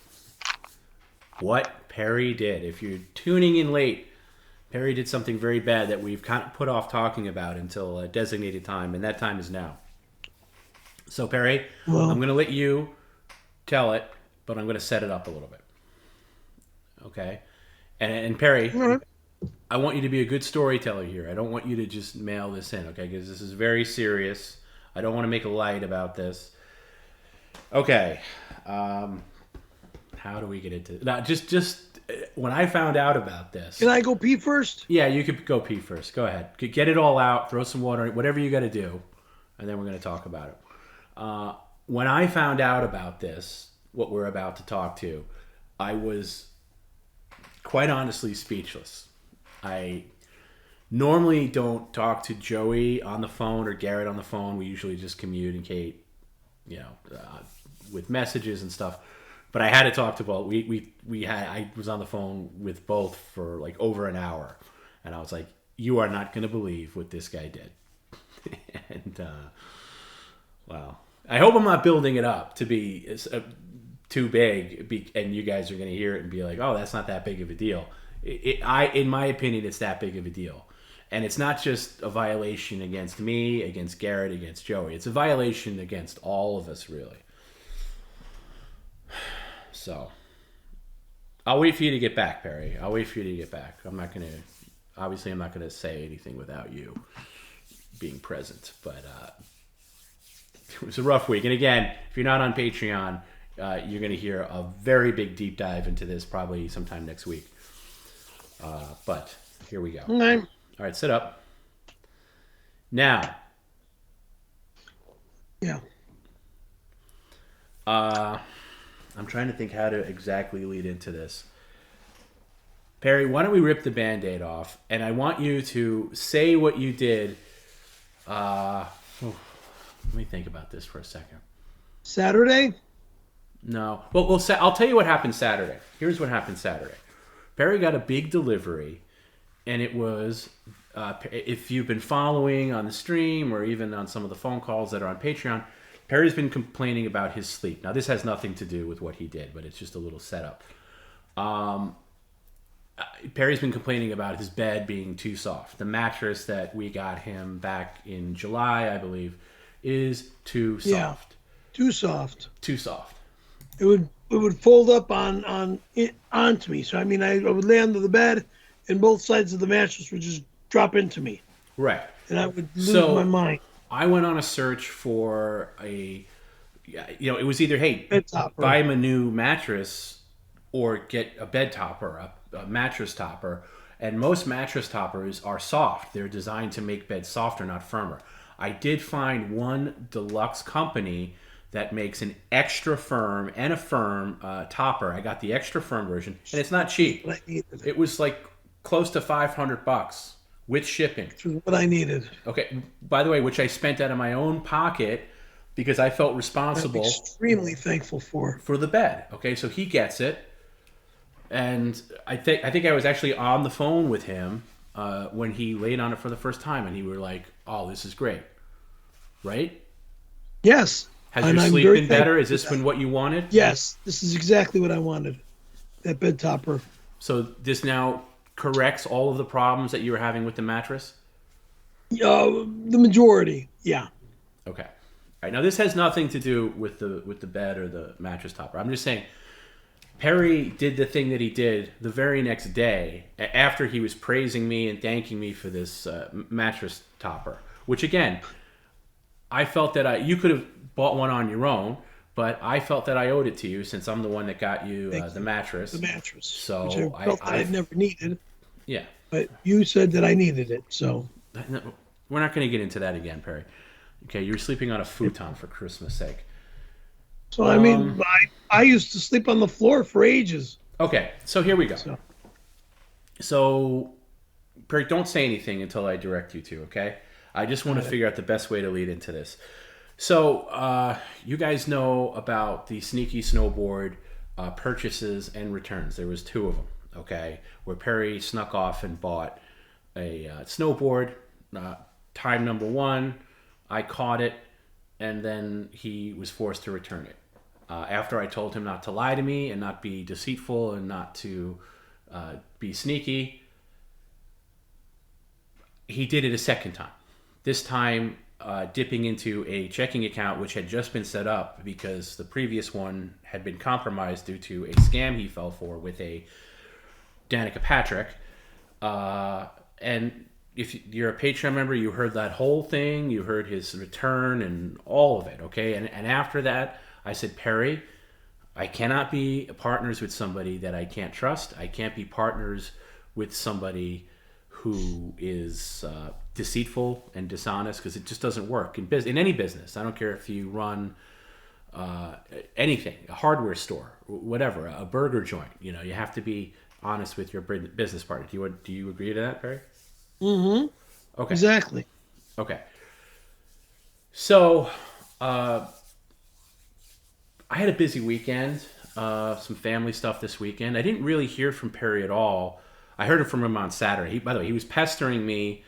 what Perry did. If you're tuning in late, Perry did something very bad that we've kind of put off talking about until a designated time, and that time is now. So, Perry, I'm going to let you tell it, but I'm going to set it up a little bit. Okay? And Perry, I want you to be a good storyteller here. I don't want you to just mail this in, okay? Because this is very serious. I don't want to make a light about this. Okay. How do we get into it? Now, just when I found out about this. Can I go pee first? Yeah, you could go pee first. Go ahead. Get it all out. Throw some water. Whatever you got to do. And then we're going to talk about it. When I found out about this, what we're about to talk to, I was quite honestly speechless. I normally don't talk to Joey on the phone or Garrett on the phone. We usually just communicate, with messages and stuff. But I had to talk to both. I was on the phone with both for like over an hour, and I was like, "You are not going to believe what this guy did." And wow, I hope I'm not building it up to be too big, and you guys are going to hear it and be like, "Oh, that's not that big of a deal." In my opinion, it's that big of a deal, and it's not just a violation against me, against Garrett, against Joey. It's a violation against all of us, really. So, I'll wait for you to get back, Perry. I'll wait for you to get back. I'm not going to say anything without you being present. But it was a rough week. And again, if you're not on Patreon, you're going to hear a very big deep dive into this probably sometime next week. But here we go. Okay. All right, sit up. Now. Yeah. I'm trying to think how to exactly lead into this. Perry, why don't we rip the Band-Aid off? And I want you to say what you did. Let me think about this for a second. Saturday? No. Well, I'll tell you what happened Saturday. Here's what happened Saturday. Perry got a big delivery, and it was, if you've been following on the stream or even on some of the phone calls that are on Patreon, Perry's been complaining about his sleep. Now, this has nothing to do with what he did, but it's just a little setup. Perry's been complaining about his bed being too soft. The mattress that we got him back in July, I believe, is too soft. Yeah, too soft. Too soft. It would fold up onto me. So I mean, I would lay under the bed, and both sides of the mattress would just drop into me. Right. And I would lose my mind. I went on a search for it was either, hey, buy him a new mattress or get a bed topper, a mattress topper. And most mattress toppers are soft. They're designed to make beds softer, not firmer. I did find one deluxe company that makes an extra firm and a firm topper. I got the extra firm version, and it's not cheap. It was like close to $500 with shipping. Which was what I needed. Okay. By the way, which I spent out of my own pocket because I felt responsible. I'm extremely thankful for the bed. Okay, so he gets it, and I think I was actually on the phone with him when he laid on it for the first time, and he were like, "Oh, this is great," right? Yes. Has your sleep been better? Has this been what you wanted? Yes, this is exactly what I wanted. That bed topper. So this now corrects all of the problems that you were having with the mattress? The majority, yeah. Okay. All right. Now this has nothing to do with the bed or the mattress topper. I'm just saying, Perry did the thing that he did the very next day after he was praising me and thanking me for this mattress topper, which again, I felt that you could have bought one on your own, but I felt that I owed it to you since I'm the one that got you the mattress. The mattress. So which I felt that I'd never needed. Yeah. But you said that I needed it, so. We're not going to get into that again, Perry. Okay, you're sleeping on a futon for Christmas' sake. So, I mean, I used to sleep on the floor for ages. Okay, so here we go. So, Perry, don't say anything until I direct you to, okay? I just want to figure out the best way to lead into this. So, you guys know about the Sneaky Snowboard purchases and returns. There was 2 of them, okay? Where Perry snuck off and bought a snowboard, time number 1. I caught it, and then he was forced to return it. After I told him not to lie to me and not be deceitful and not to be sneaky, he did it a second time. This time dipping into a checking account which had just been set up because the previous one had been compromised due to a scam he fell for with a Danica Patrick. And if you're a Patreon member, you heard that whole thing. You heard his return and all of it, okay? And after that, I said, Perry, I cannot be partners with somebody that I can't trust. I can't be partners with somebody who is deceitful and dishonest, because it just doesn't work in any business. I don't care if you run anything, a hardware store, whatever, a burger joint. You know, you have to be honest with your business partner. Do you agree to that, Perry? Mm-hmm. Okay. Exactly. Okay. So, I had a busy weekend, some family stuff this weekend. I didn't really hear from Perry at all. I heard from him on Saturday. By the way, he was pestering me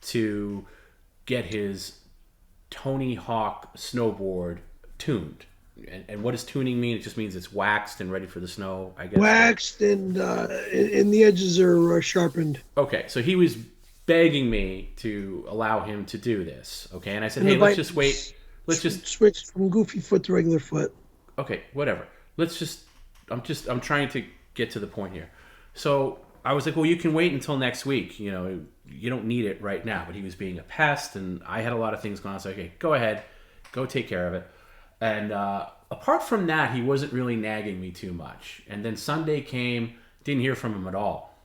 to get his Tony Hawk snowboard tuned. And what does tuning mean? It just means it's waxed and ready for the snow, I guess. Waxed and the edges are sharpened. Okay, so he was begging me to allow him to do this. Okay, and I said, hey, let's just wait. Let's just switch from goofy foot to regular foot. Okay, whatever. I'm trying to get to the point here. So I was like, well, you can wait until next week. You know, you don't need it right now. But he was being a pest, and I had a lot of things going on. So, okay, go ahead. Go take care of it. And apart from that, he wasn't really nagging me too much. And then Sunday came, didn't hear from him at all.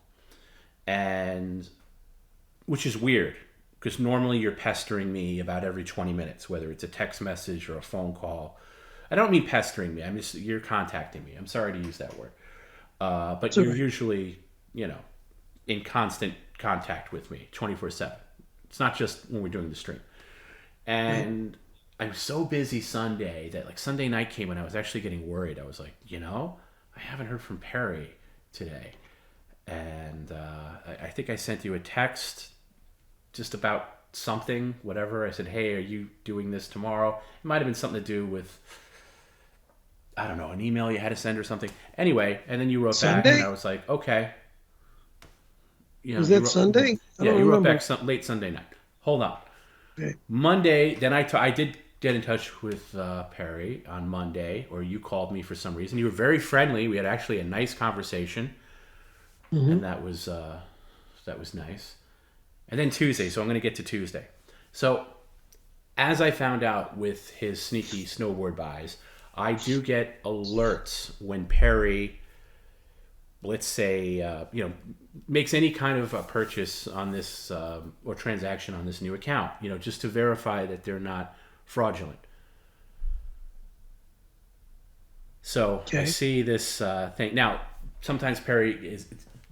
And which is weird, because normally you're pestering me about every 20 minutes, whether it's a text message or a phone call. I don't mean pestering me. You're contacting me. I'm sorry to use that word. But you're usually, in constant contact with me 24/7. It's not just when we're doing the stream. And I was so busy Sunday that like Sunday night came and I was actually getting worried. I was like, I haven't heard from Perry today. And I think I sent you a text just about something, whatever. I said, hey, are you doing this tomorrow? It might have been something to do with, I don't know, an email you had to send or something. Anyway, and then you wrote back and I was like, okay. Was that Sunday? You wrote back late Sunday night. Hold on. Okay. Monday, then I did get in touch with Perry on Monday, or you called me for some reason. You were very friendly. We had actually a nice conversation. Mm-hmm. And that was nice. And then Tuesday, so I'm going to get to Tuesday. So as I found out with his sneaky snowboard buys, I do get alerts when Perry, let's say, makes any kind of a purchase on this or transaction on this new account, just to verify that they're not fraudulent. So I see this thing. Now, sometimes Perry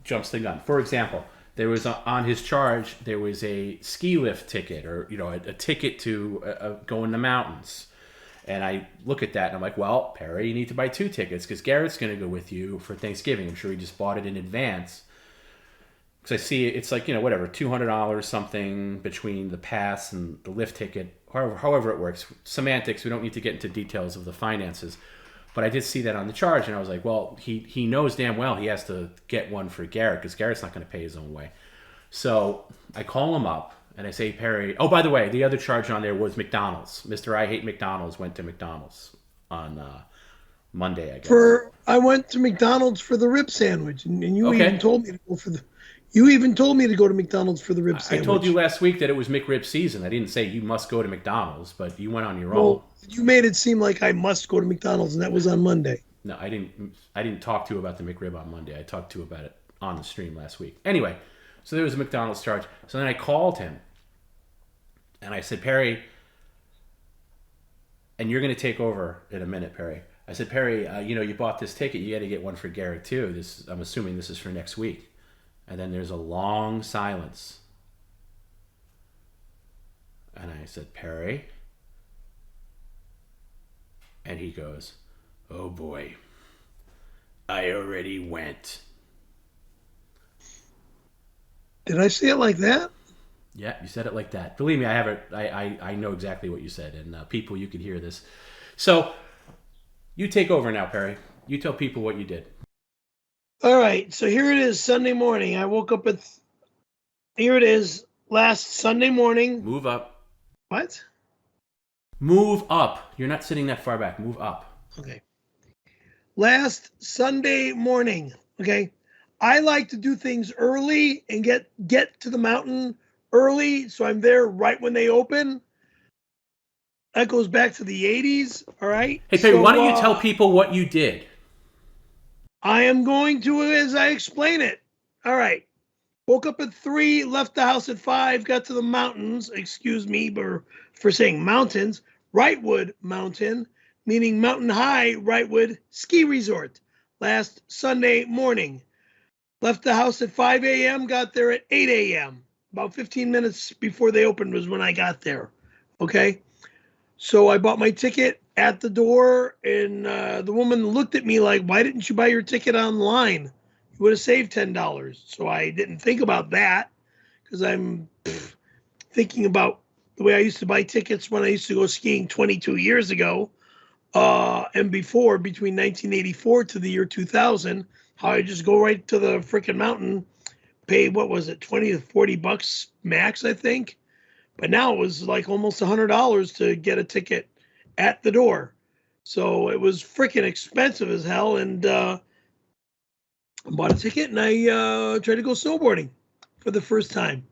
jumps the gun. For example, there was on his charge, there was a ski lift ticket or, a ticket to go in the mountains. And I look at that and I'm like, well, Perry, you need to buy 2 tickets because Garrett's going to go with you for Thanksgiving. I'm sure he just bought it in advance. Because I see it's like, whatever, $200 something between the pass and the lift ticket, however it works. Semantics, we don't need to get into details of the finances. But I did see that on the charge, and I was like, well, he knows damn well he has to get one for Garrett, because Garrett's not going to pay his own way. So I call him up, and I say, Perry, oh, by the way, the other charge on there was McDonald's. Mr. I Hate McDonald's went to McDonald's on Monday, I guess. I went to McDonald's for the rib sandwich, and you Okay. even told me to go for the. You even told me to go to McDonald's for the rib I sandwich. told you last week that it was McRib season. I didn't say you must go to McDonald's, but you went on your own. Well, you made it seem like I must go to McDonald's, and that was on Monday. No, I didn't talk to you about the McRib on Monday. I talked to you about it on the stream last week. Anyway, so there was a McDonald's charge. So then I called him, and I said, Perry, and you're going to take over in a minute, Perry. I said, Perry, you bought this ticket. You got to get one for Garrett too. I'm assuming this is for next week. And then there's a long silence. And I said, Perry? And he goes, oh boy, I already went. Did I say it like that? Yeah, you said it like that. Believe me, I have it. I know exactly what you said, and people, you could hear this. So you take over now, Perry. You tell people what you did. All right, so here it is, Sunday morning. I woke up at. Here it is, last Sunday morning. Move up. What? Move up. You're not sitting that far back. Move up. Okay. Last Sunday morning. Okay. I like to do things early and get to the mountain early, so I'm there right when they open. That goes back to the 80s. All right. Hey, Perry, why don't you tell people what you did? I am going to as I explain it. All right. Woke up at 3, left the house at 5, got to the mountains. Excuse me for saying mountains. Wrightwood Mountain, meaning Mountain High Wrightwood Ski Resort. Last Sunday morning. Left the house at 5 a.m., got there at 8 a.m. About 15 minutes before they opened was when I got there. Okay? So I bought my ticket at the door, and the woman looked at me like, why didn't you buy your ticket online? You would have saved $10. So I didn't think about that because I'm thinking about the way I used to buy tickets when I used to go skiing 22 years ago and before, between 1984 to the year 2000, how I just go right to the freaking mountain, pay, what was it, 20 to 40 bucks max, I think. But now it was like almost $100 to get a ticket at the door. So it was freaking expensive as hell. And I bought a ticket and I tried to go snowboarding for the first time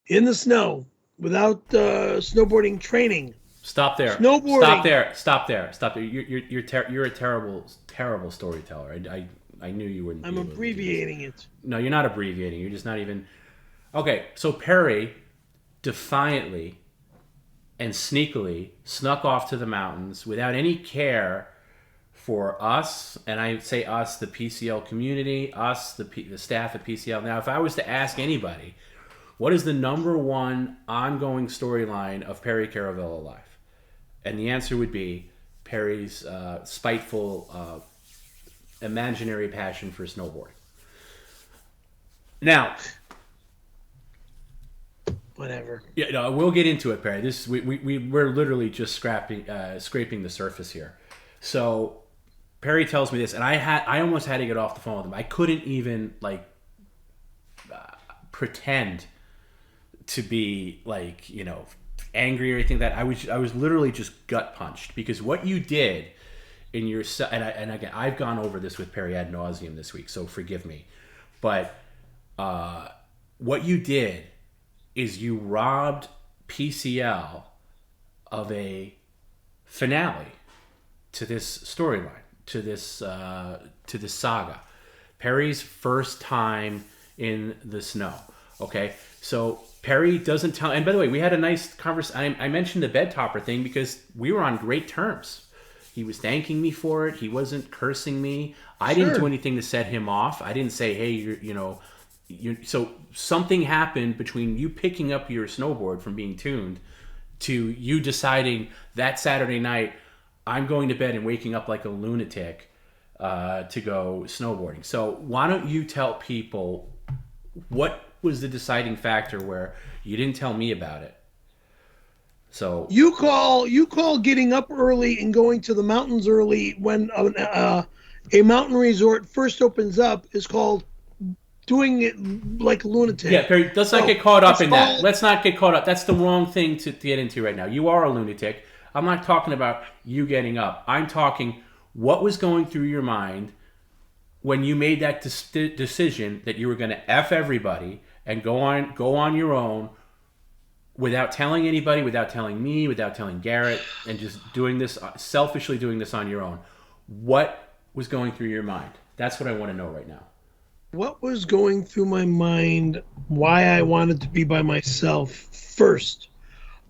in the snow without snowboarding training. Stop there. Snowboarding. Stop there. You're a terrible storyteller. I knew you wouldn't. I'm abbreviating it. No, you're not abbreviating. You're just not even. Okay, so Perry defiantly and sneakily snuck off to the mountains without any care for us, and I say us, the PCL community, us, the staff at PCL. Now, if I was to ask anybody, what is the number one ongoing storyline of Perry Caravello life? And the answer would be Perry's spiteful, imaginary passion for snowboarding. Now, whatever. Yeah, no, we'll get into it, Perry. We're literally just scraping the surface here. So Perry tells me this, and I almost had to get off the phone with him. I couldn't even pretend to be angry or anything like that. I was literally just gut punched because what you did in your and again, I've gone over this with Perry ad nauseum this week, so forgive me, but what you did is you robbed PCL of a finale to this storyline, to this saga. Perry's first time in the snow. Okay, so Perry doesn't tell. And by the way, we had a nice conversation. I mentioned the bed topper thing because we were on great terms. He was thanking me for it. He wasn't cursing me. I didn't do anything to set him off. I didn't say, hey, so something happened between you picking up your snowboard from being tuned to you deciding that Saturday night, I'm going to bed and waking up like a lunatic to go snowboarding. So why don't you tell people what was the deciding factor where you didn't tell me about it? So you call getting up early and going to the mountains early when a mountain resort first opens up is called doing it like a lunatic. Yeah, Perry, let's not get caught up in that. Let's not get caught up. That's the wrong thing to get into right now. You are a lunatic. I'm not talking about you getting up. I'm talking What was going through your mind when you made that decision that you were going to F everybody and go on your own without telling anybody, without telling me, without telling Garrett, and just selfishly doing this on your own? What was going through your mind? That's what I want to know right now. What was going through my mind, why I wanted to be by myself first?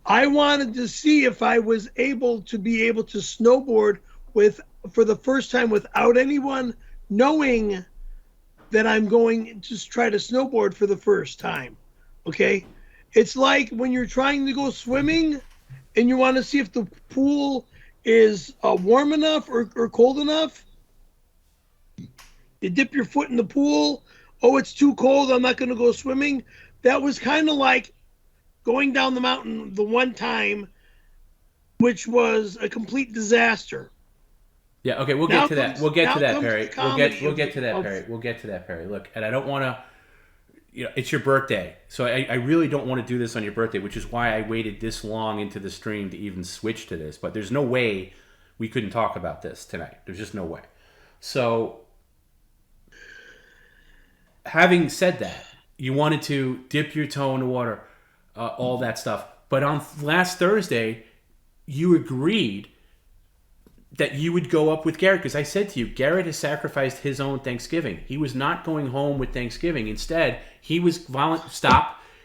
I wanted to see if I was able to snowboard for the first time without anyone knowing that I'm going to try to snowboard for the first time. Okay? It's like when you're trying to go swimming and you want to see if the pool is warm enough or cold enough. You dip your foot in the pool. Oh, it's too cold. I'm not going to go swimming. That was kind of like going down the mountain the one time, which was a complete disaster. Yeah, okay, we'll get to that. We'll get to that, Perry. We'll get to that, Perry. We'll get to that, Perry. Look, and I don't want to, it's your birthday. So I really don't want to do this on your birthday, which is why I waited this long into the stream to even switch to this. But there's no way we couldn't talk about this tonight. There's just no way. So having said that, you wanted to dip your toe in the water, all that stuff. But on last Thursday, you agreed that you would go up with Garrett, because I said to you, Garrett has sacrificed his own Thanksgiving. He was not going home with Thanksgiving. Instead, he was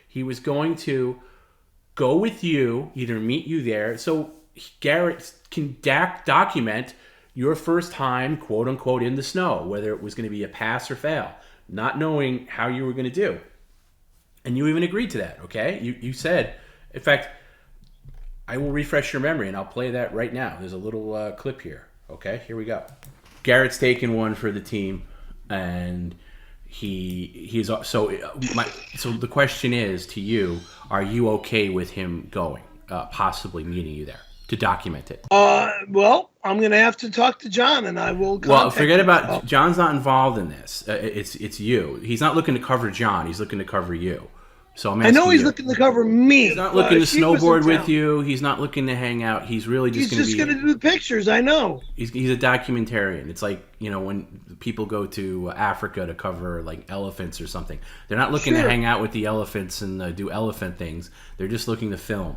He was going to go with you, either meet you there, so Garrett can document your first time, quote unquote, in the snow, whether it was going to be a pass or fail, not knowing how you were going to do. And you even agreed to that, okay? You said, in fact, I will refresh your memory, and I'll play that right now. There's a little clip here, okay? Here we go. Garrett's taken one for the team, and he's so the question is to you: are you okay with him going, possibly meeting you there to document it? Well, I'm gonna have to talk to John, and I will. Well, forget about John's not involved in this. It's you. He's not looking to cover John. He's looking to cover you. So I'm asking he's looking to cover me. He's not looking to snowboard with you. He's not looking to hang out. He's really just going to be... He's just going to do the pictures, I know. He's a documentarian. It's like, when people go to Africa to cover, like, elephants or something. They're not looking to hang out with the elephants and do elephant things. They're just looking to film,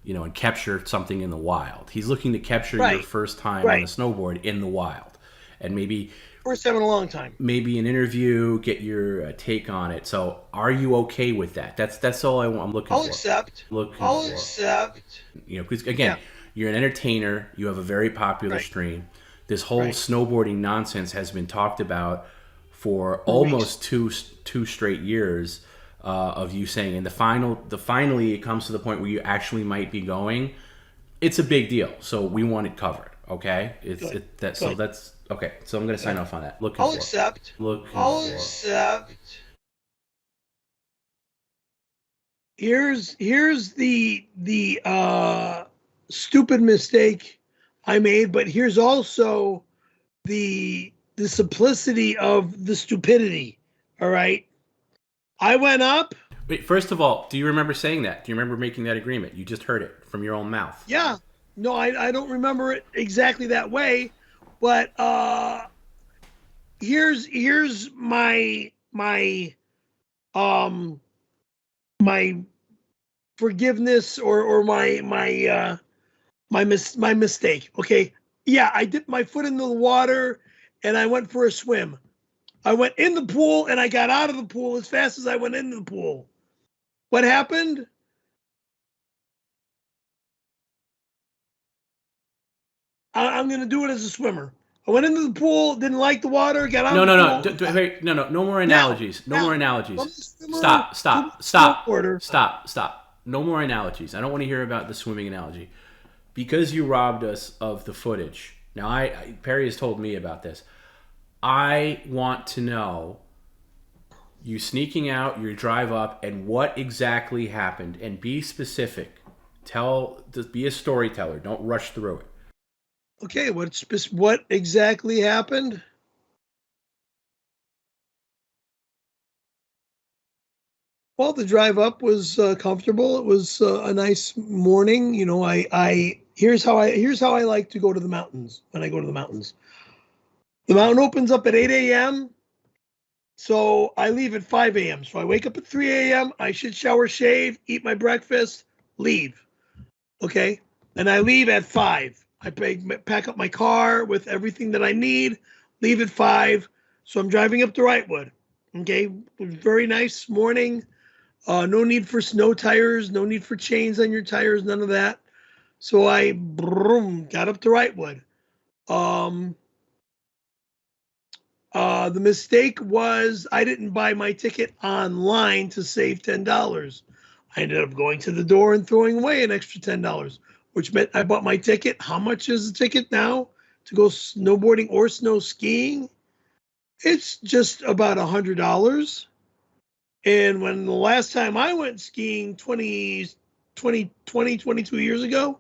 and capture something in the wild. He's looking to capture your first time on the snowboard in the wild. And maybe... First time in a long time. Maybe an interview, get your take on it. So, are you okay with that? That's all I'm looking for. I'll accept. Because again, you're an entertainer. You have a very popular stream. This whole snowboarding nonsense has been talked about for almost two straight years of you saying, and finally it comes to the point where you actually might be going. It's a big deal. So we want it covered. Okay, so that's. Okay, so I'm going to sign off on that. I'll accept. I'll accept. Here's the stupid mistake I made, but here's also the simplicity of the stupidity. All right, I went up. Wait, first of all, do you remember saying that? Do you remember making that agreement? You just heard it from your own mouth. Yeah. No, I don't remember it exactly that way. But here's my forgiveness or my mistake. Okay, yeah, I dipped my foot into the water and I went for a swim. I went in the pool and I got out of the pool as fast as I went into the pool. What happened? I'm going to do it as a swimmer. I went into the pool, didn't like the water, got out of the pool. No more analogies. No more analogies. Stop. No more analogies. I don't want to hear about the swimming analogy. Because you robbed us of the footage. Now, Perry has told me about this. I want to know you sneaking out, your drive up, and what exactly happened. And be specific. Be a storyteller. Don't rush through it. Okay, what exactly happened? Well, the drive up was comfortable. It was a nice morning. Here's how I like to go to the mountains when I go to the mountains. The mountain opens up at 8 a.m. So I leave at 5 a.m. So I wake up at 3 a.m. I should shower, shave, eat my breakfast, leave. Okay. And I leave at 5. I pack up my car with everything that I need, leave at 5. So I'm driving up to Wrightwood. Okay. It was very nice morning. No need for snow tires, no need for chains on your tires, none of that. So I got up to Wrightwood. The mistake was I didn't buy my ticket online to save $10. I ended up going to the door and throwing away an extra $10, which meant I bought my ticket. How much is the ticket now to go snowboarding or snow skiing? It's just about $100. And when the last time I went skiing 22 years ago,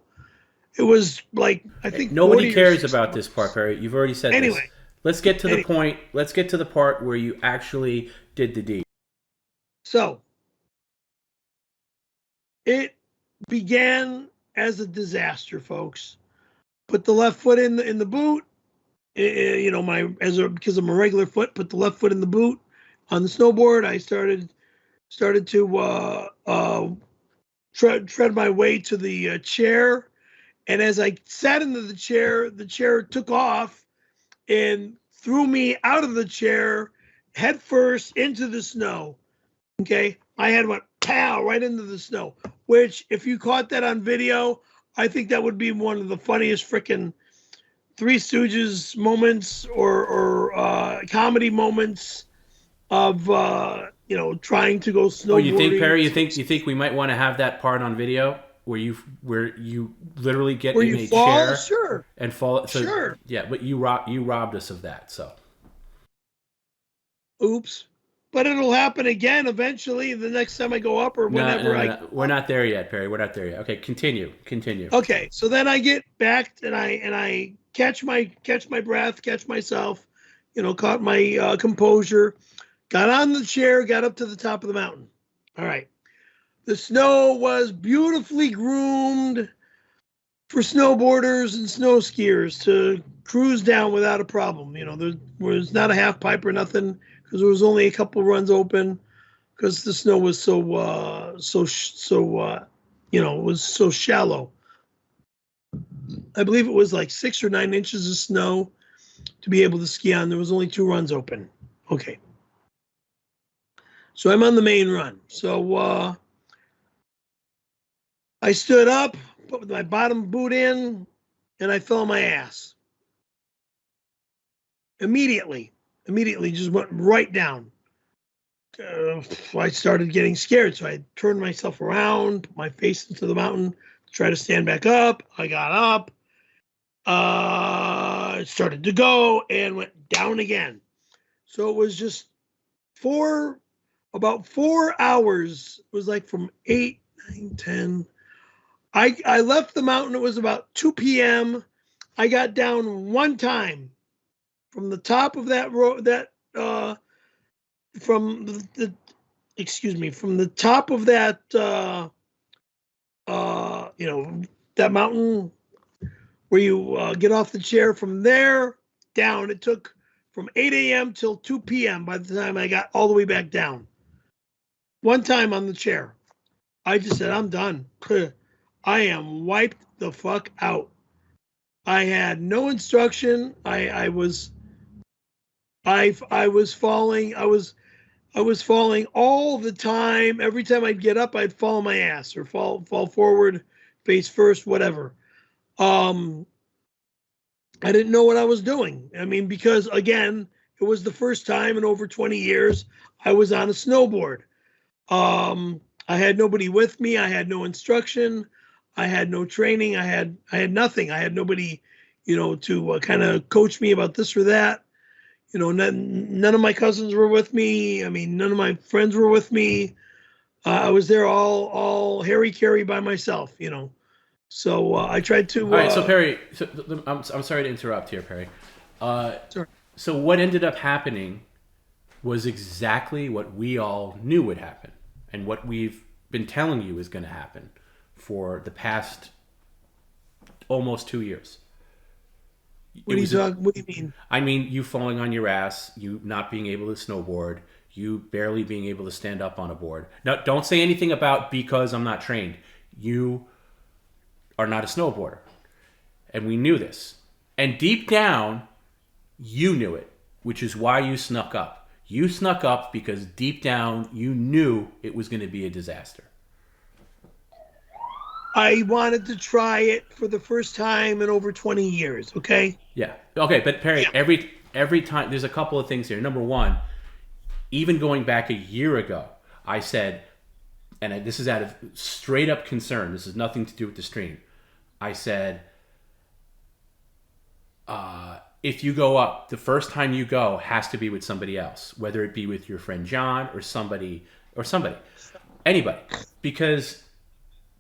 it was like, I think Nobody 40 or cares 60 about this part, Perry. You've already said this. Anyway. Let's get to the point. Let's get to the part where you actually did the deed. So it began as a disaster, folks. Put the left foot in the boot. You know, because I'm a regular foot. Put the left foot in the boot on the snowboard. I started to tread my way to the chair, and as I sat into the chair took off and threw me out of the chair head first into the snow. Okay. My head went pow right into the snow, which if you caught that on video, I think that would be one of the funniest freaking Three Stooges moments or comedy moments of, trying to go snowboarding. Oh, you think, Perry, you think we might want to have that part on video where you literally get in a chair sure, and fall? So, sure. Yeah, but you robbed us of that. So, oops. But it'll happen again eventually. The next time I go up or whenever no. We're not there yet, Perry. We're not there yet. Okay, continue. Okay, so then I get back and I catch my breath, catch myself, caught my composure, got on the chair, got up to the top of the mountain. All right. The snow was beautifully groomed for snowboarders and snow skiers to cruise down without a problem. There was not a half pipe or nothing because there was only a couple runs open because the snow was it was so shallow. I believe it was like 6 or 9 inches of snow to be able to ski on. There was only 2 runs open. Okay. So I'm on the main run. So I stood up, put my bottom boot in, and I fell on my ass. Immediately just went right down. I started getting scared, so I turned myself around, put my face into the mountain, try to stand back up. I got up, started to go, and went down again. So it was just about 4 hours. It was like from 8, 9, 10. I left the mountain. It was about 2 p.m. I got down one time from the top of that road. From the top of that that mountain where you get off the chair. From there down, it took from 8 a.m. till 2 p.m. by the time I got all the way back down. One time on the chair, I just said, I'm done. I am wiped the fuck out. I had no instruction. I was falling. I was falling all the time. Every time I'd get up, I'd fall on my ass or fall forward, face first, whatever. I didn't know what I was doing. I mean, because again, it was the first time in over 20 years I was on a snowboard. I had nobody with me. I had no instruction. I had no training. I had nothing. I had nobody, to kind of coach me about this or that. None of my cousins were with me. I mean, none of my friends were with me. I was there all hairy-carry by myself, So I tried to. All right, so Perry, I'm sorry to interrupt here, Perry. Sure. So what ended up happening was exactly what we all knew would happen, and what we've been telling you is going to happen for the past almost 2 years. What do you mean? I mean, you falling on your ass, you not being able to snowboard, you barely being able to stand up on a board. Now, don't say anything about because I'm not trained. You are not a snowboarder. And we knew this. And deep down, you knew it, which is why you snuck up. You snuck up because deep down, you knew it was going to be a disaster. I wanted to try it for the first time in over 20 years, okay? Yeah. Okay, but Perry, every time, there's a couple of things here. Number one, even going back a year ago, I said, and this is out of straight up concern, this has nothing to do with the stream. I said, if you go up, the first time you go has to be with somebody else, whether it be with your friend John or somebody, anybody, because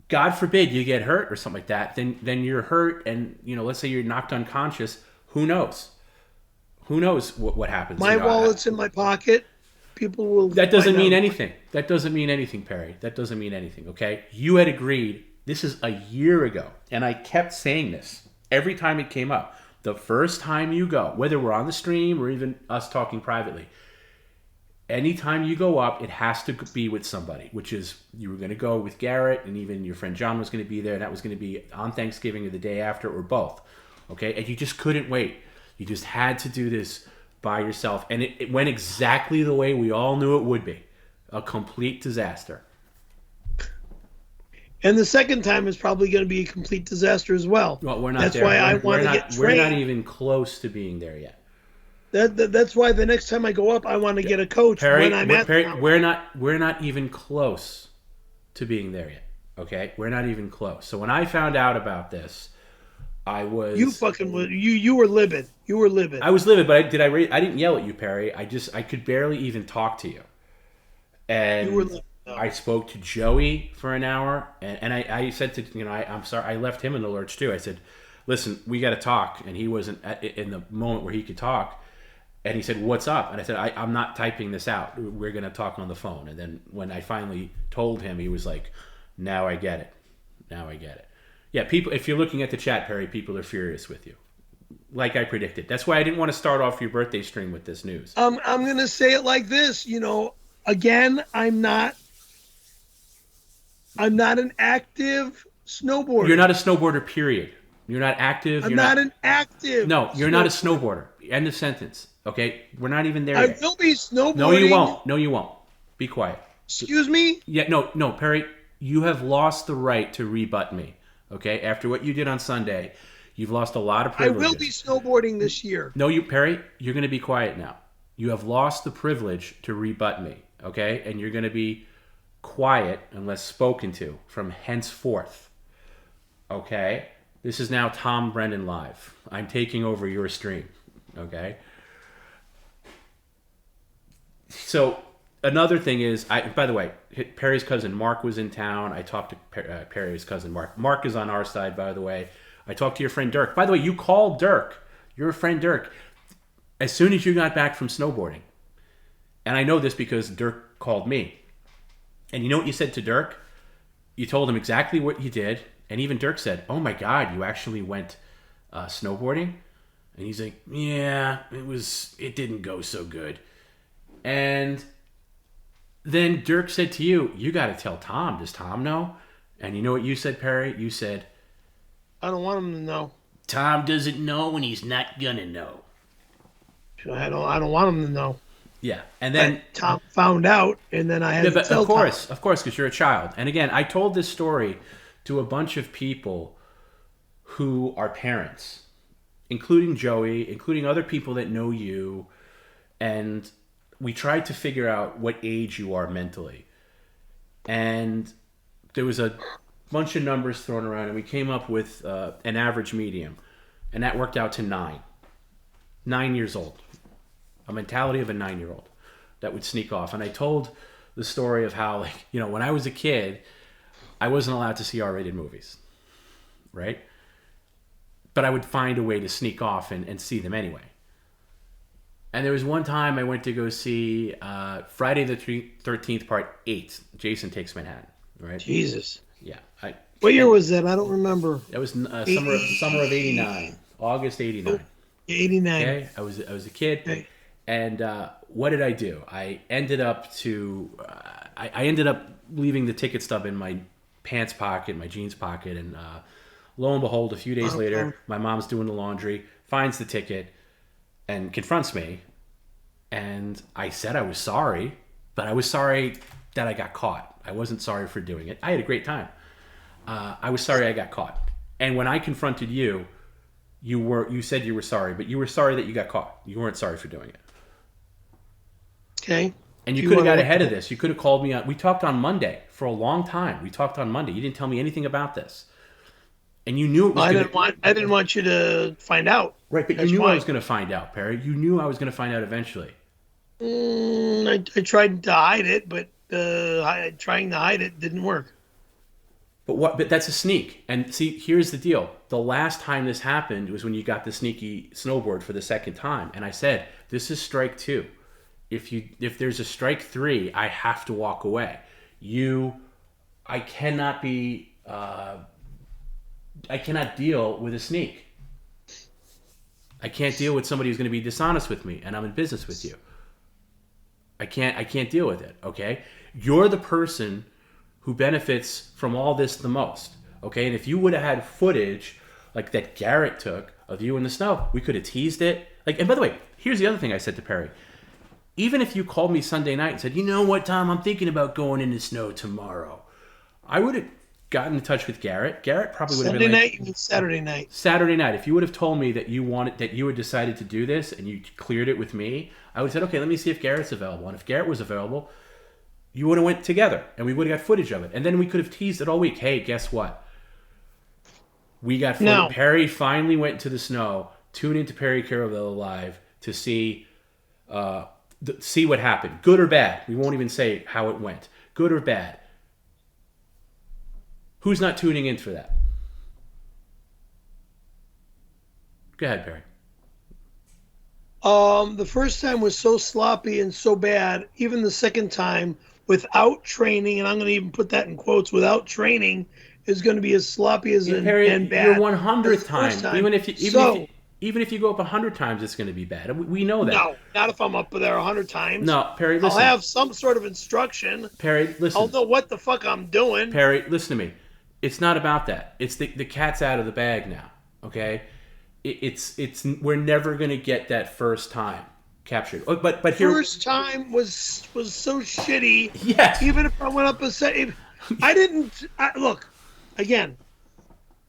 God forbid you get hurt or something like that, then you're hurt, and let's say you're knocked unconscious. Who knows? Who knows what happens? My wallet's in my pocket. People will. That doesn't mean anything. That doesn't mean anything, Perry. That doesn't mean anything. Okay, you had agreed. This is a year ago, and I kept saying this every time it came up. The first time you go, whether we're on the stream or even us talking privately, anytime you go up, it has to be with somebody, which is you were going to go with Garrett, and even your friend John was going to be there. And that was going to be on Thanksgiving or the day after or both. Okay. And you just couldn't wait. You just had to do this by yourself. And it went exactly the way we all knew it would be. A complete disaster. And the second time is probably going to be a complete disaster as well. Well, we're not That's there. why I want to get trained. We're not even close to being there yet. That's why the next time I go up, I want to get a coach Perry, when I'm at. Perry, we're not even close to being there yet. Okay, we're not even close. So when I found out about this, I was you were livid. You were livid. I was livid, but I didn't yell at you, Perry. I could barely even talk to you. And you were livid. I spoke to Joey for an hour, and I said to I'm sorry, I left him in the lurch too. I said, listen, we got to talk, and he wasn't in the moment where he could talk. And he said, what's up? And I said, I'm not typing this out. We're going to talk on the phone. And then when I finally told him, he was like, now I get it. Now I get it. Yeah, people. If you're looking at the chat, Perry, people are furious with you. Like I predicted. That's why I didn't want to start off your birthday stream with this news. I'm going to say it like this. Again, I'm not an active snowboarder. You're not a snowboarder, period. You're not active. I'm not an active. No, you're not a snowboarder. End of sentence. Okay? We're not even there yet. I will be snowboarding. No, you won't. No, you won't. Be quiet. Excuse me? Yeah, no, Perry, you have lost the right to rebut me. Okay? After what you did on Sunday, you've lost a lot of privileges. I will be snowboarding this year. No, Perry, you're going to be quiet now. You have lost the privilege to rebut me. Okay? And you're going to be quiet unless spoken to from henceforth. Okay? This is now Tom Brennan Live. I'm taking over your stream. Okay? So another thing is, by the way, Perry's cousin Mark was in town. I talked to Perry's cousin Mark. Mark is on our side, by the way. I talked to your friend Dirk. By the way, you called Dirk. Your friend Dirk. As soon as you got back from snowboarding. And I know this because Dirk called me. And you know what you said to Dirk? You told him exactly what you did. And even Dirk said, oh my God, you actually went snowboarding? And he's like, yeah, it didn't go so good. And then Dirk said to you, you got to tell Tom. Does Tom know? And you know what you said, Perry? You said, I don't want him to know. Tom doesn't know and he's not going to know. I don't want him to know. Yeah. And then but Tom found out, and then I had to tell Tom. Of course, because you're a child. And again, I told this story to a bunch of people who are parents, including Joey, including other people that know you. And we tried to figure out what age you are mentally. And there was a bunch of numbers thrown around, and we came up with an average medium. And that worked out to 9. 9 years old. A mentality of a 9-year-old that would sneak off. And I told the story of how, when I was a kid, I wasn't allowed to see R-rated movies. Right? But I would find a way to sneak off and see them anyway. And there was one time I went to go see Friday the 13th, Part 8, Jason Takes Manhattan. Right? Jesus. Yeah. What year was that? I don't remember. That was summer of 89. August 89. 89. Okay, I was a kid, Okay. and what did I do? I ended up leaving the ticket stub in my pants pocket, my jeans pocket, and lo and behold, a few days later, my mom's doing the laundry, finds the ticket, and confronts me. And I said I was sorry, but I was sorry that I got caught. I wasn't sorry for doing it. I had a great time. I was sorry I got caught. And when I confronted you, you said you were sorry, but you were sorry that you got caught. You weren't sorry for doing it. Okay. And you could have got ahead of this. You could have called me on. We talked on Monday for a long time. We talked on Monday. You didn't tell me anything about this, and you knew it was. I didn't want you to find out. Right, but you knew I was going to find out, Perry. You knew I was going to find out eventually. I tried to hide it, but trying to hide it didn't work. But that's a sneak. And see, here's the deal. The last time this happened was when you got the sneaky snowboard for the second time. And I said, this is strike 2. If there's a strike 3, I have to walk away. I cannot deal with a sneak. I can't deal with somebody who's going to be dishonest with me, and I'm in business with you. I can't deal with it, okay? You're the person who benefits from all this the most, okay? And if you would have had footage like that Garrett took of you in the snow, we could have teased it. And by the way, here's the other thing I said to Perry. Even if you called me Sunday night and said, you know what, Tom, I'm thinking about going in the snow tomorrow, I would have gotten in touch with Garrett. Garrett probably would have been Sunday night, you mean Saturday night? Saturday night. If you would have told me that you had decided to do this and you cleared it with me, I would have said, okay, let me see if Garrett's available. And if Garrett was available, you would have went together and we would have got footage of it. And then we could have teased it all week. Hey, guess what? We got footage. No. Perry finally went to the snow. Tune into Perry Caravello Live to see what happened. Good or bad. We won't even say how it went. Good or bad. Who's not tuning in for that? Go ahead, Perry. The first time was so sloppy and so bad. Even the second time, without training, and I'm going to even put that in quotes, without training, is going to be as sloppy as Perry, and bad. Your 100th time. Even if you go up 100 times, it's going to be bad. We know that. No, not if I'm up there 100 times. No, Perry, listen. I'll have some sort of instruction. Perry, listen. I'll know what the fuck I'm doing. Perry, listen to me. It's not about that. It's the cat's out of the bag now. Okay, it's we're never gonna get that first time captured. But here, first time was so shitty. Yes. Even if I went up a set, look again.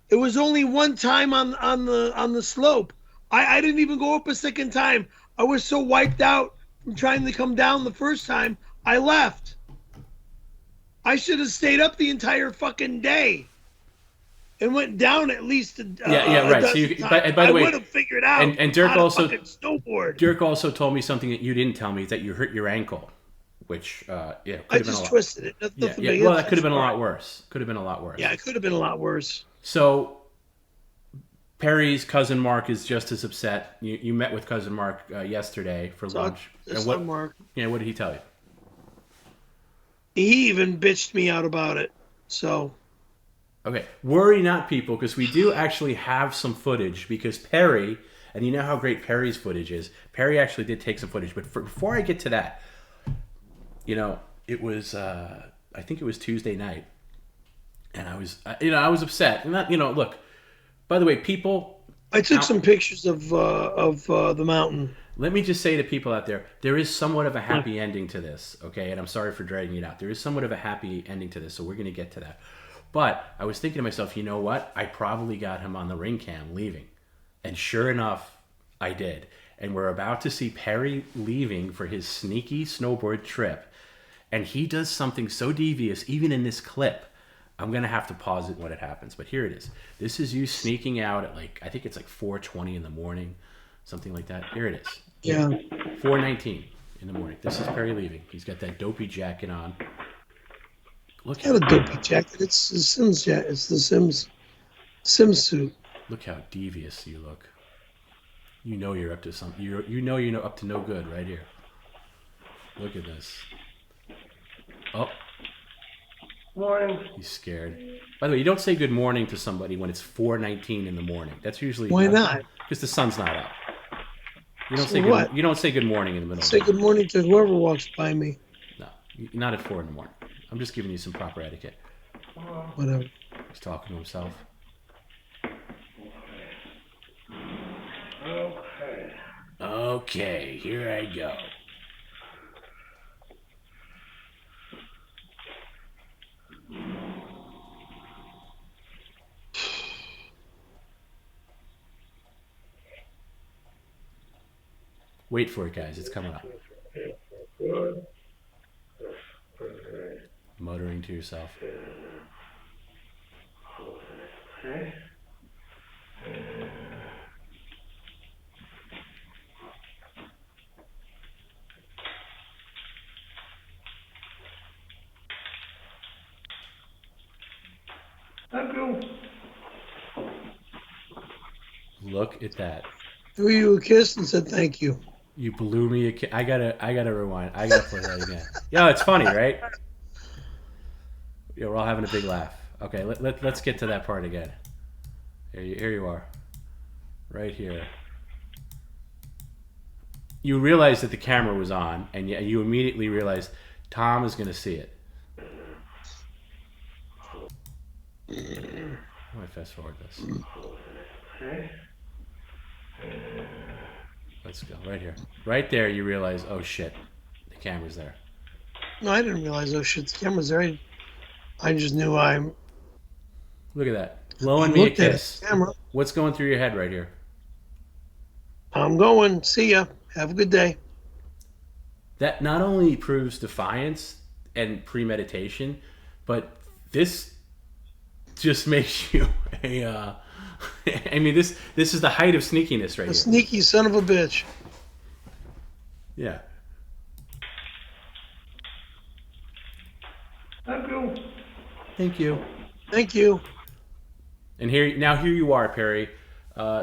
It was only one time on the slope. I didn't even go up a second time. I was so wiped out from trying to come down the first time. I left. I should have stayed up the entire fucking day and went down at least right. So by the way, I would have figured out. And Dirk also snowboard. Dirk also told me something that you didn't tell me, is that you hurt your ankle, which I just twisted it. Well, that could have been a lot worse. Yeah, it could have been a lot worse. So Perry's cousin Mark is just as upset. You met with cousin Mark yesterday for lunch. Mark. Yeah, what did he tell you? He even bitched me out about it. So. Okay, worry not, people, because we do actually have some footage. Because Perry, and you know how great Perry's footage is. Perry actually did take some footage. But before I get to that, it was I think it was Tuesday night, and I was upset. And look. By the way, people. I took some pictures of the mountain. Let me just say to people out there, there is somewhat of a happy ending to this, okay? And I'm sorry for dragging it out. There is somewhat of a happy ending to this, so we're going to get to that. But I was thinking to myself, you know what? I probably got him on the ring cam leaving. And sure enough, I did. And we're about to see Perry leaving for his sneaky snowboard trip. And he does something so devious, even in this clip. I'm going to have to pause it when it happens. But here it is. This is you sneaking out at I think it's 4:20 in the morning. Something like that. Here it is. Yeah. 4:19 in the morning. This is Perry leaving. He's got that dopey jacket on. Look at a dopey jacket. It's the Sims jacket. It's the Sims suit. Look how devious you look. You know you're up to something. You know you're up to no good right here. Look at this. Oh. Morning. He's scared. By the way, you don't say good morning to somebody when it's 4:19 in the morning. That's usually why not? Because the sun's not up. You don't So say what? you don't say good morning in the middle. Say good morning to whoever walks by me. No, not at 4 in the morning. I'm just giving you some proper etiquette. Whatever. He's talking to himself. Okay, here I go. Wait for it, guys. It's coming up. Muttering to yourself. Thank you. Look at that. Threw you a kiss and said thank you. You blew me a kiss. I gotta rewind. I gotta play that again. Yeah, it's funny, right? Yeah, we're all having a big laugh. Okay, let's get to that part again. Here you are. Right here. You realized that the camera was on, and you immediately realized Tom is going to see it. How do I fast forward this? Let's go. Right here. Right there, you realize, oh shit, the camera's there. No, I didn't realize, oh shit, the camera's there. I just knew I'm... Look at that. Blowing me a kiss. Camera. What's going through your head right here? I'm going. See ya. Have a good day. That not only proves defiance and premeditation, but this just makes you a... I mean, this is the height of sneakiness right here. A sneaky son of a bitch. Yeah. Thank you. Thank you. Thank you. And here you are, Perry.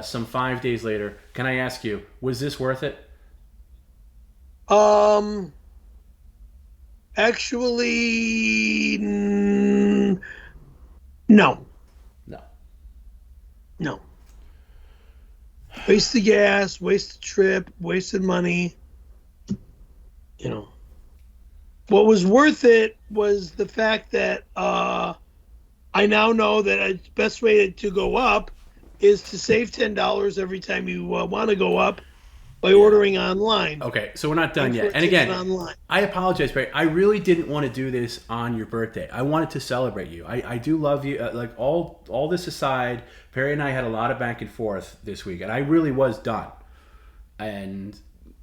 Some 5 days later. Can I ask you, was this worth it? Actually, no. No. No. Wasted gas, wasted trip, wasted money. You know. What was worth it was the fact that I now know that the best way to go up is to save $10 every time you want to go up by ordering online. Okay, so we're not done yet. And again, I apologize, Barry. I really didn't want to do this on your birthday. I wanted to celebrate you. I do love you. Like all this aside, Perry and I had a lot of back and forth this week, and I really was done. And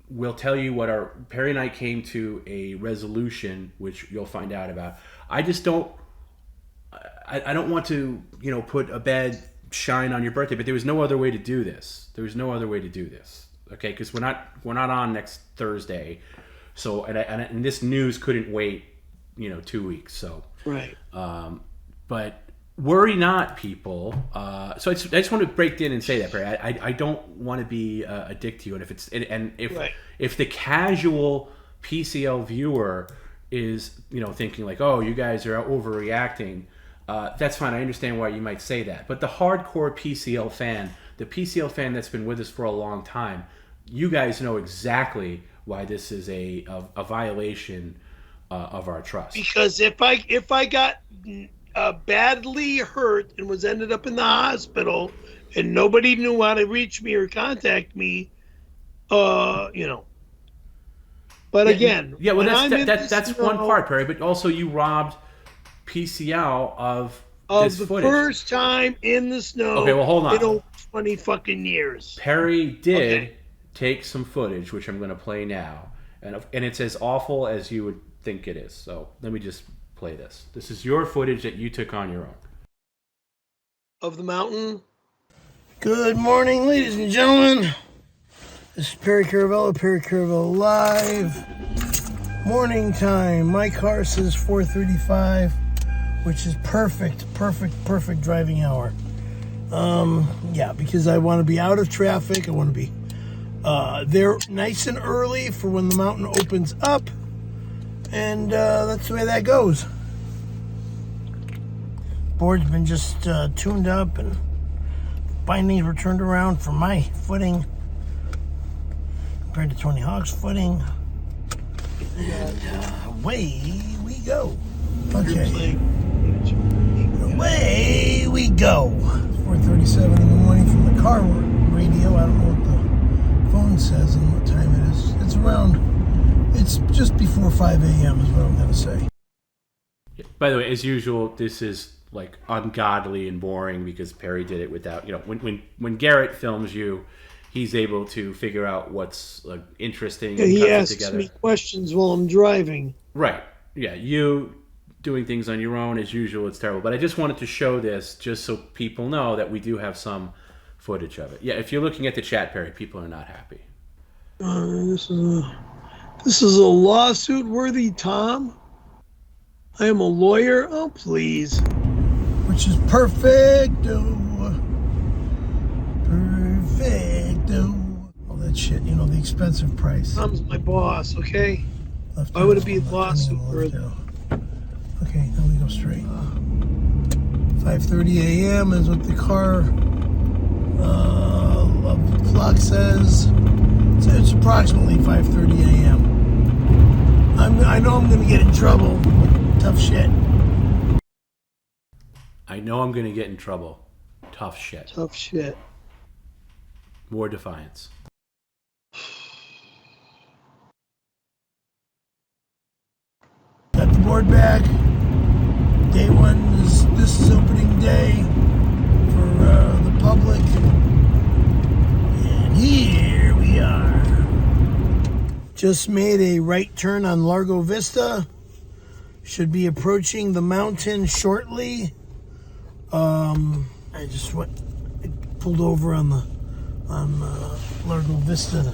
we'll tell you what Perry and I came to a resolution, which you'll find out about. I just don't. I don't want to, put a bad shine on your birthday, but there was no other way to do this. Okay, because we're not on next Thursday, so and this news couldn't wait, 2 weeks. So right. But worry not, people. So I just want to break in and say that, Barry. I don't want to be a dick to you, and if the casual PCL viewer is thinking like, oh, you guys are overreacting. That's fine. I understand why you might say that. But the hardcore PCL fan, the PCL fan that's been with us for a long time, you guys know exactly why this is a violation of our trust. Because if I got badly hurt and ended up in the hospital and nobody knew how to reach me or contact me, But again, that's one part, Perry. But also, you robbed PCL of this the footage. First time in the snow. Okay, well, hold on. In over 20 fucking years. Perry did take some footage, which I'm going to play now, and it's as awful as you would think it is. So let me just play this. This is your footage that you took on your own. Of the mountain. Good morning, ladies and gentlemen. This is Perry Caravello, Perry Caravello Live. Morning time. My car says 4:35, which is perfect driving hour. Because I want to be out of traffic. I want to be there nice and early for when the mountain opens up. And that's the way that goes. Board's been just tuned up and bindings were turned around for my footing. Compared to Tony Hawk's footing. And away we go. Okay. Away we go. 4:37 in the morning from the car radio. I don't know what the phone says and what time it is. It's just before 5 a.m. is what I'm going to say. By the way, as usual, this is like ungodly and boring because Perry did it without, when Garrett films you, he's able to figure out what's interesting. Yeah, and he cuts it asks together. me questions while I'm driving. Right. Yeah, you doing things on your own, as usual, it's terrible. But I just wanted to show this just so people know that we do have some footage of it. Yeah, if you're looking at the chat, Perry, people are not happy. This is a lawsuit worthy, Tom. I am a lawyer. Oh, please. Which is perfecto. Perfecto. All that shit, the expensive price. Tom's my boss, okay? Why would it be a lawsuit worthy? Okay, now we go straight. 5:30 a.m. is what the car clock says. So it's approximately 5:30 a.m. I know I'm going to get in trouble. Tough shit. I know I'm going to get in trouble. Tough shit. Tough shit. More defiance. Got the board back. Day one this is opening day for the public. And here we are. Just made a right turn on Largo Vista. Should be approaching the mountain shortly. I pulled over on Largo Vista to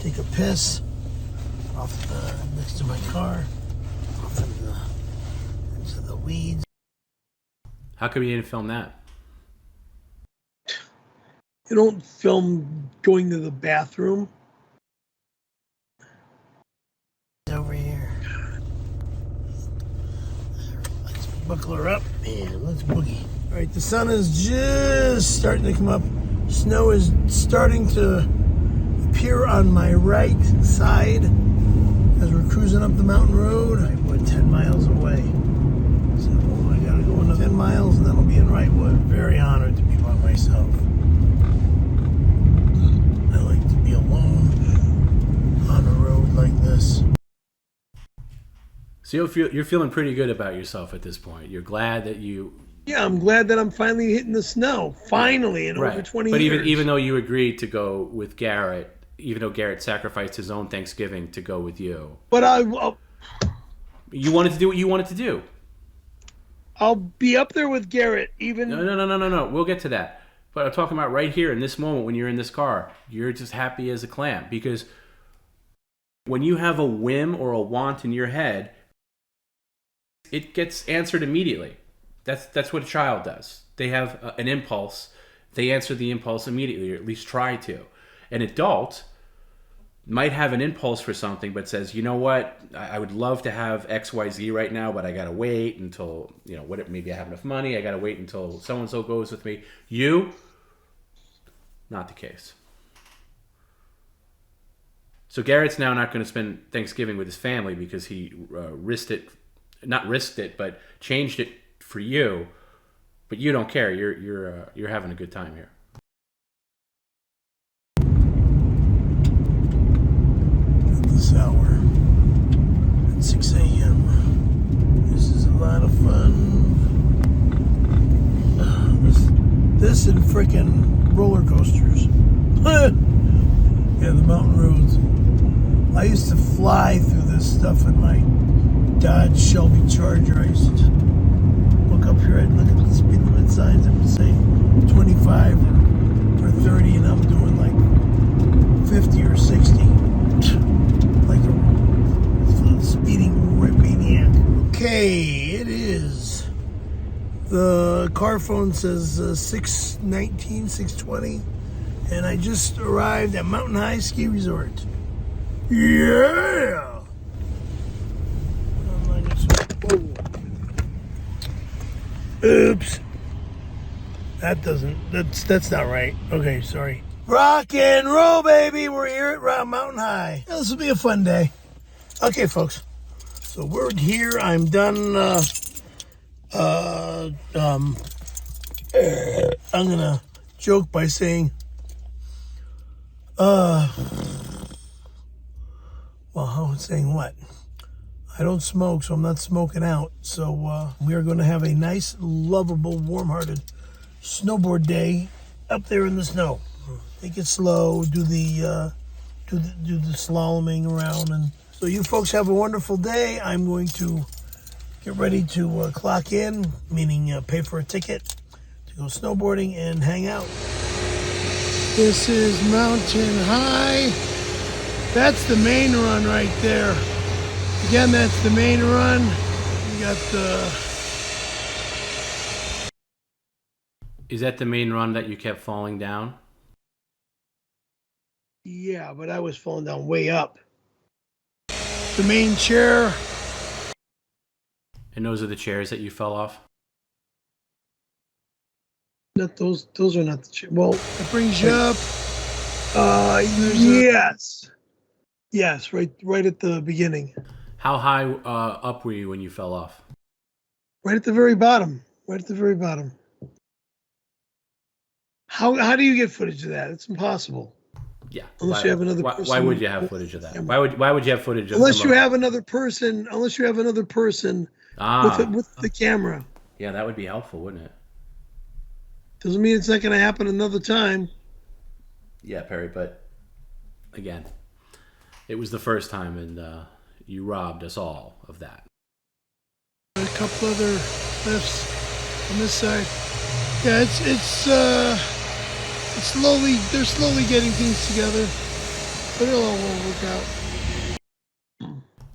take a piss next to my car, off into the weeds. How come you didn't film that? You don't film going to the bathroom. Over here. Let's buckle her up and let's boogie. All right, the sun is just starting to come up. Snow is starting to appear on my right side as we're cruising up the mountain road. I'm 10 miles away. So I gotta go another 10 miles and then I'll be in Wrightwood. Very honored to be by myself. I like to be alone on a road like this. So you're feeling pretty good about yourself at this point. You're glad that you... Yeah, I'm glad that I'm finally hitting the snow. Finally, in over 20 years. But even though you agreed to go with Garrett, even though Garrett sacrificed his own Thanksgiving to go with you. But you wanted to do what you wanted to do. I'll be up there with Garrett, even... No. We'll get to that. But I'm talking about right here in this moment when you're in this car. You're just happy as a clam. Because when you have a whim or a want in your head, it gets answered immediately. That's what a child does. They have an impulse. They answer the impulse immediately, or at least try to. An adult might have an impulse for something, but says, you know what, I would love to have XYZ right now, but I got to wait until, maybe I have enough money. I got to wait until so-and-so goes with me. You, not the case. So Garrett's now not going to spend Thanksgiving with his family because he not risked it, but changed it for you. But you don't care. You're having a good time here. At this hour, at 6 a.m. This is a lot of fun. This and frickin' roller coasters. Yeah, the mountain roads. I used to fly through this stuff in my Dodge Shelby Charger. I used to look up here, I'd look at the speed limit signs, it would say 25 or 30, and I'm doing like 50 or 60. Like a speeding maniac. Okay, it is. The car phone says 6:19, 6:20, and I just arrived at Mountain High Ski Resort. Yeah! Oops. That's not right. Okay, sorry. Rock and roll, baby. We're here at Round Mountain High. This will be a fun day. Okay, folks. So we're here. I'm done. I'm gonna joke by saying, well, how am saying what? I don't smoke, so I'm not smoking out. So we are going to have a nice, lovable, warm-hearted snowboard day up there in the snow. Take it slow, do the slaloming around, and so you folks have a wonderful day. I'm going to get ready to clock in, meaning pay for a ticket to go snowboarding and hang out. This is Mountain High. That's the main run right there. Again, that's the main run. We got the... Is that the main run that you kept falling down? Yeah, but I was falling down way up. The main chair. And those are the chairs that you fell off? Not those are not the chairs. Well, it brings you up. Yes. Yes, right at the beginning. How high up were you when you fell off? Right at the very bottom. Right at the very bottom. How do you get footage of that? It's impossible. Yeah. Unless you have another person. Why would you have footage of that? Why would you have footage of Unless you have another person with the camera. Yeah, that would be helpful, wouldn't it? Doesn't mean it's not going to happen another time. Yeah, Perry, but again, it was the first time, and you robbed us all of that. A couple other lifts on this side. Yeah, they're slowly getting things together, but it'll all work out.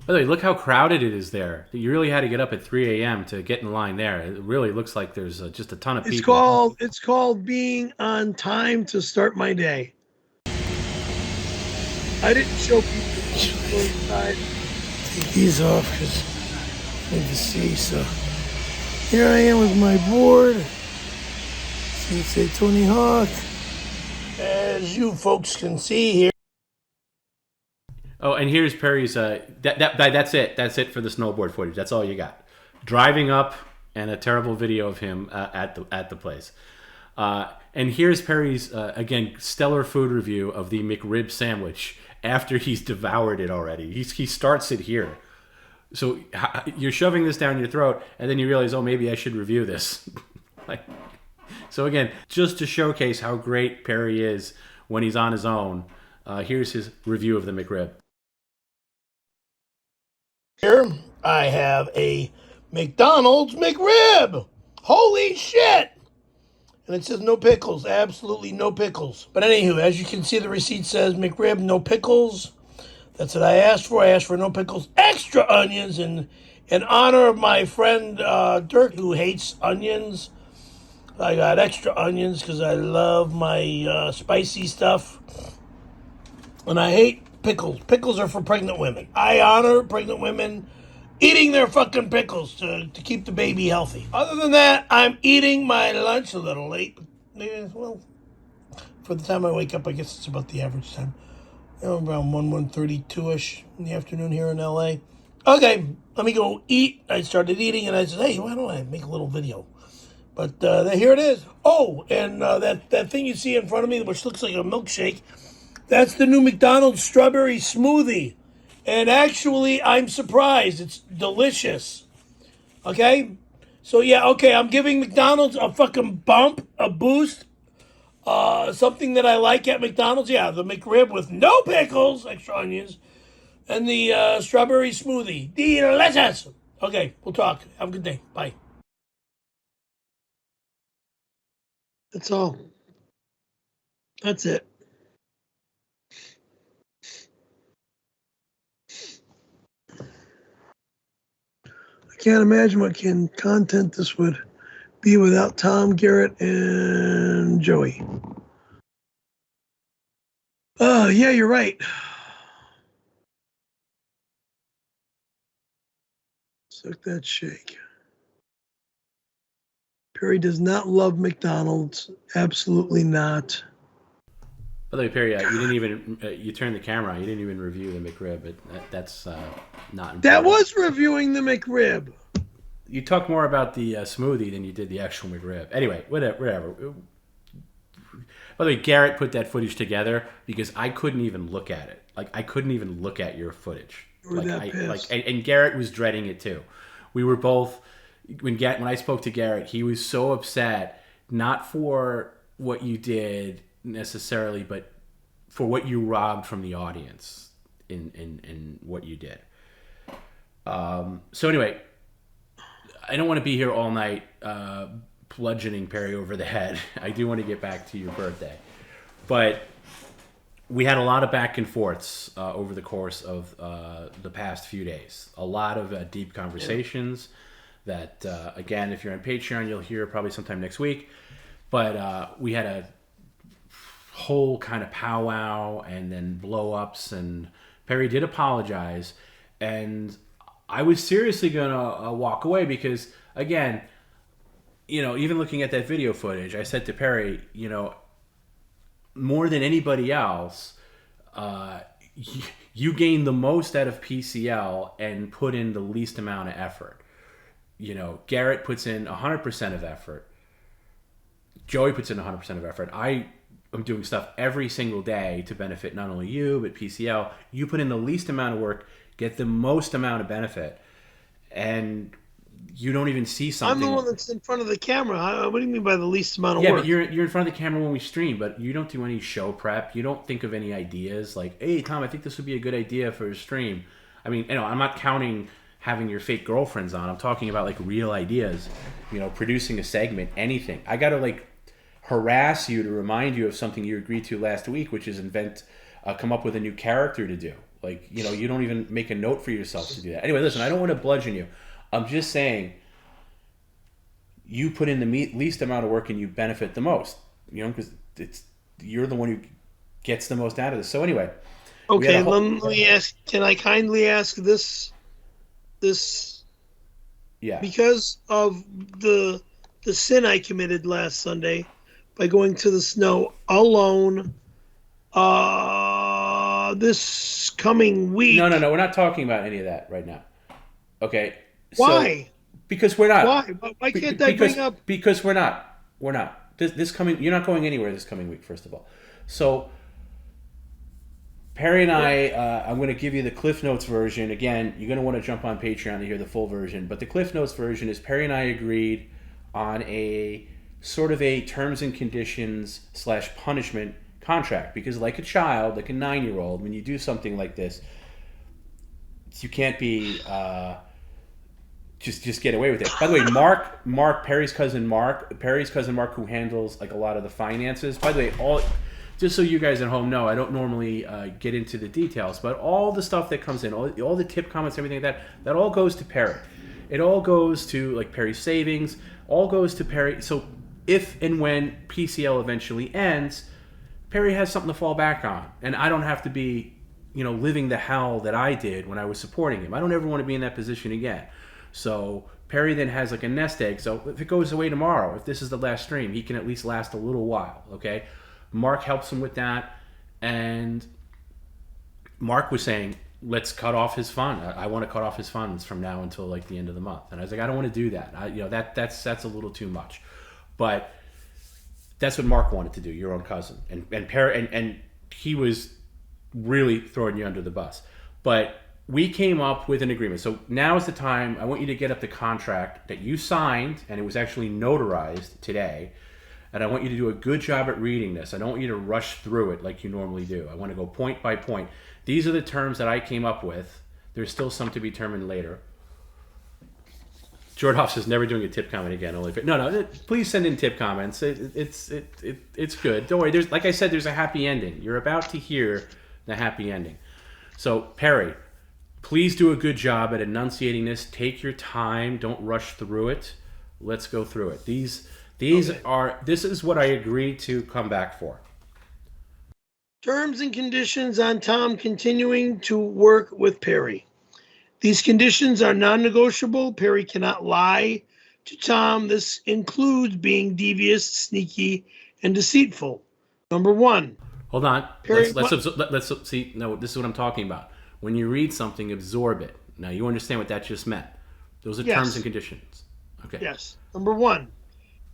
By the way, look how crowded it is there. You really had to get up at 3 a.m. to get in line there. It really looks like there's just a ton of people. It's called being on time to start my day. I didn't show people inside. Take these off because I need to see. So here I am with my board. See it say Tony Hawk. As you folks can see here. Oh, and here's Perry's. That's it. That's it for the snowboard footage. That's all you got. Driving up and a terrible video of him at the place. And here's Perry's again stellar food review of the McRib sandwich after he's devoured it already. He starts it here. So you're shoving this down your throat, and then you realize, oh, maybe I should review this. So again, just to showcase how great Perry is when he's on his own, here's his review of the McRib. Here I have a McDonald's McRib. Holy shit! And it says no pickles, absolutely no pickles. But anywho, as you can see, the receipt says McRib, no pickles. That's what I asked for. I asked for no pickles, extra onions, and in honor of my friend Dirk, who hates onions, I got extra onions because I love my spicy stuff. And I hate pickles. Pickles are for pregnant women. I honor pregnant women eating their fucking pickles to keep the baby healthy. Other than that, I'm eating my lunch a little late. Well, for the time I wake up, I guess it's about the average time. Around 1:32ish in the afternoon here in LA. Okay, let me go eat. I started eating and I said, hey, why don't I make a little video? But here it is. Oh, and that thing you see in front of me, which looks like a milkshake, that's the new McDonald's strawberry smoothie. And actually, I'm surprised. It's delicious. Okay? So, yeah, okay, I'm giving McDonald's a fucking bump, a boost. Something that I like at McDonald's, yeah, the McRib with no pickles, extra onions, and the strawberry smoothie. Delicious. Okay, we'll talk. Have a good day. Bye. That's all. That's it. I can't imagine what content this would be without Tom, Garrett, and Joey. Oh, yeah, you're right. Suck that shake. Perry does not love McDonald's. Absolutely not. By the way, Perry, you didn't even you turned the camera on. You didn't even review the McRib. That's not important. That was reviewing the McRib. You talked more about the smoothie than you did the actual McRib. Anyway, whatever. By the way, Garrett put that footage together because I couldn't even look at it. Like, I couldn't even look at your footage. And Garrett was dreading it too. We were both when I spoke to Garrett, he was so upset, not for what you did necessarily, but for what you robbed from the audience in what you did. So anyway, I don't want to be here all night bludgeoning Perry over the head. I do want to get back to your birthday. But we had a lot of back and forths over the course of the past few days. A lot of deep conversations that, again, if you're on Patreon, you'll hear probably sometime next week. But we had a whole kind of powwow and then blow-ups, and Perry did apologize. And I was seriously going to walk away because, again, even looking at that video footage, I said to Perry, more than anybody else, you gain the most out of PCL and put in the least amount of effort. Garrett puts in 100% of effort. Joey puts in 100% of effort. I am doing stuff every single day to benefit not only you, but PCL. You put in the least amount of work, get the most amount of benefit, and you don't even see something. I'm the one that's in front of the camera. What do you mean by the least amount of work? work? Yeah, but you're in front of the camera when we stream, but you don't do any show prep. You don't think of any ideas like, hey, Tom, I think this would be a good idea for a stream. I mean, I'm not counting having your fake girlfriends on. I'm talking about like real ideas, producing a segment, anything. I got to harass you to remind you of something you agreed to last week, which is come up with a new character to do. You don't even make a note for yourself to do that. Anyway, listen, I don't want to bludgeon you. I'm just saying you put in the least amount of work and you benefit the most, because you're the one who gets the most out of this. So anyway. Okay, let me ask, can I kindly ask this? Yeah. Because of the sin I committed last Sunday by going to the snow alone this coming week. No, we're not talking about any of that right now. Okay. Why? Because we're not. Why? Why can't I bring up? Because we're not. We're not. This coming. You're not going anywhere this coming week. First of all, so Perry and I'm going to give you the Cliff Notes version. Again, you're going to want to jump on Patreon to hear the full version. But the Cliff Notes version is Perry and I agreed on a sort of a terms and conditions / punishment contract, because like a child, like a 9-year-old, when you do something like this, you can't be. Just get away with it. By the way, Mark, Perry's cousin Mark, who handles a lot of the finances. By the way, just so you guys at home know, I don't normally get into the details, but all the stuff that comes in, all the tip comments, everything like that all goes to Perry. It all goes to Perry's savings, all goes to Perry. So if and when PCL eventually ends, Perry has something to fall back on, and I don't have to be, living the hell that I did when I was supporting him. I don't ever want to be in that position again. So Perry then has a nest egg. So if it goes away tomorrow, if this is the last stream, he can at least last a little while, okay? Mark helps him with that. And Mark was saying, let's cut off his fund. I want to cut off his funds from now until the end of the month. And I was like, I don't want to do that. That's a little too much. But that's what Mark wanted to do, your own cousin. And Perry, and he was really throwing you under the bus. But we came up with an agreement. So now is the time. I want you to get up the contract that you signed, and it was actually notarized today. And I want you to do a good job at reading this. I don't want you to rush through it like you normally do. I want to go point by point. These are the terms that I came up with. There's still some to be determined later. Jordoff says never doing a tip comment again. No. Please send in tip comments. It's good. Don't worry. Like I said, there's a happy ending. You're about to hear the happy ending. So Perry, please do a good job at enunciating this. Take your time. Don't rush through it. Let's go through it. This is what I agreed to come back for. Terms and conditions on Tom continuing to work with Perry. These conditions are non-negotiable. Perry cannot lie to Tom. This includes being devious, sneaky, and deceitful. Number 1. Hold on. Perry, Let's see. No, this is what I'm talking about. When you read something, absorb it. Now you understand what that just meant. Those are terms and conditions. Okay. Yes. Number 1,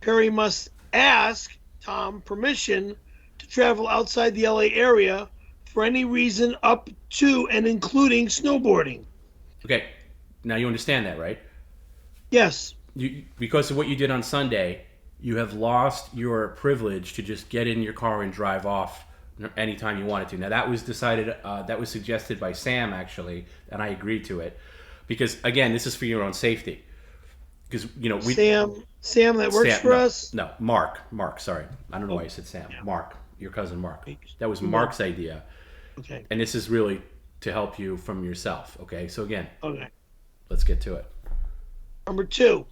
Perry must ask Tom permission to travel outside the LA area for any reason up to and including snowboarding. Okay. Now you understand that, right? Yes. Because of what you did on Sunday, you have lost your privilege to just get in your car and drive off anytime you wanted to. Now that was decided, that was suggested by Sam actually, and I agreed to it because again, this is for your own safety. Because Sam that works for us. No, Mark. Sorry, I don't know why you said Sam. Yeah. Mark, your cousin Mark. That was Mark's idea. Okay. And this is really to help you from yourself. Okay. So again. Okay. Let's get to it. Number 2,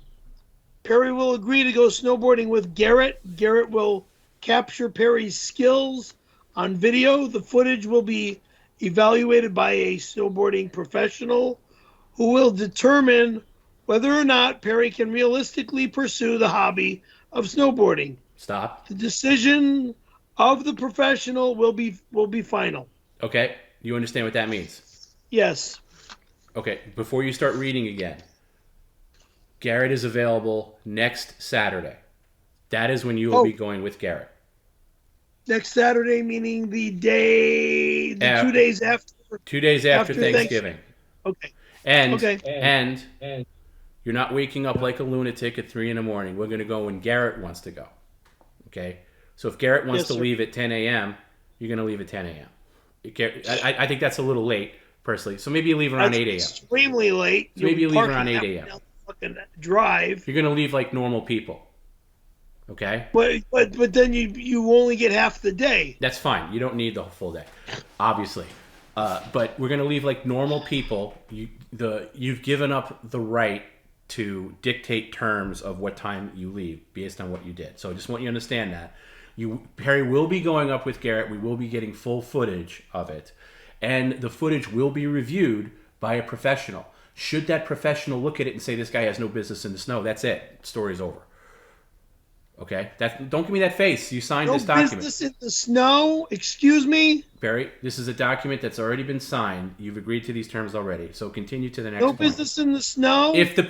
Perry will agree to go snowboarding with Garrett. Garrett will capture Perry's skills on video. The footage will be evaluated by a snowboarding professional who will determine whether or not Perry can realistically pursue the hobby of snowboarding. Stop. The decision of the professional will be final. Okay. You understand what that means? Yes. Okay. Before you start reading again, Garrett is available next Saturday. That is when you will be going with Garrett. Next Saturday, meaning the 2 days after. 2 days after Thanksgiving. Okay. And you're not waking up like a lunatic at 3 a.m. We're going to go when Garrett wants to go. Okay? So if Garrett wants to leave at 10 a.m., you're going to leave at 10 a.m. I think that's a little late, personally. So maybe you leave around 8 a.m. Extremely late. So maybe you leave around 8 a.m. Fucking drive. You're going to leave like normal people. Okay? But then you only get half the day. That's fine. You don't need the full day, obviously. But we're going to leave like normal people. You've given up the right to dictate terms of what time you leave based on what you did. So I just want you to understand that. Perry will be going up with Garrett. We will be getting full footage of it. And the footage will be reviewed by a professional. Should that professional look at it and say this guy has no business in the snow, that's it. Story's over. Okay? Don't give me that face. You signed this document. No business in the snow? Excuse me? Barry, this is a document that's already been signed. You've agreed to these terms already. So continue to the next point. No business in the snow? If the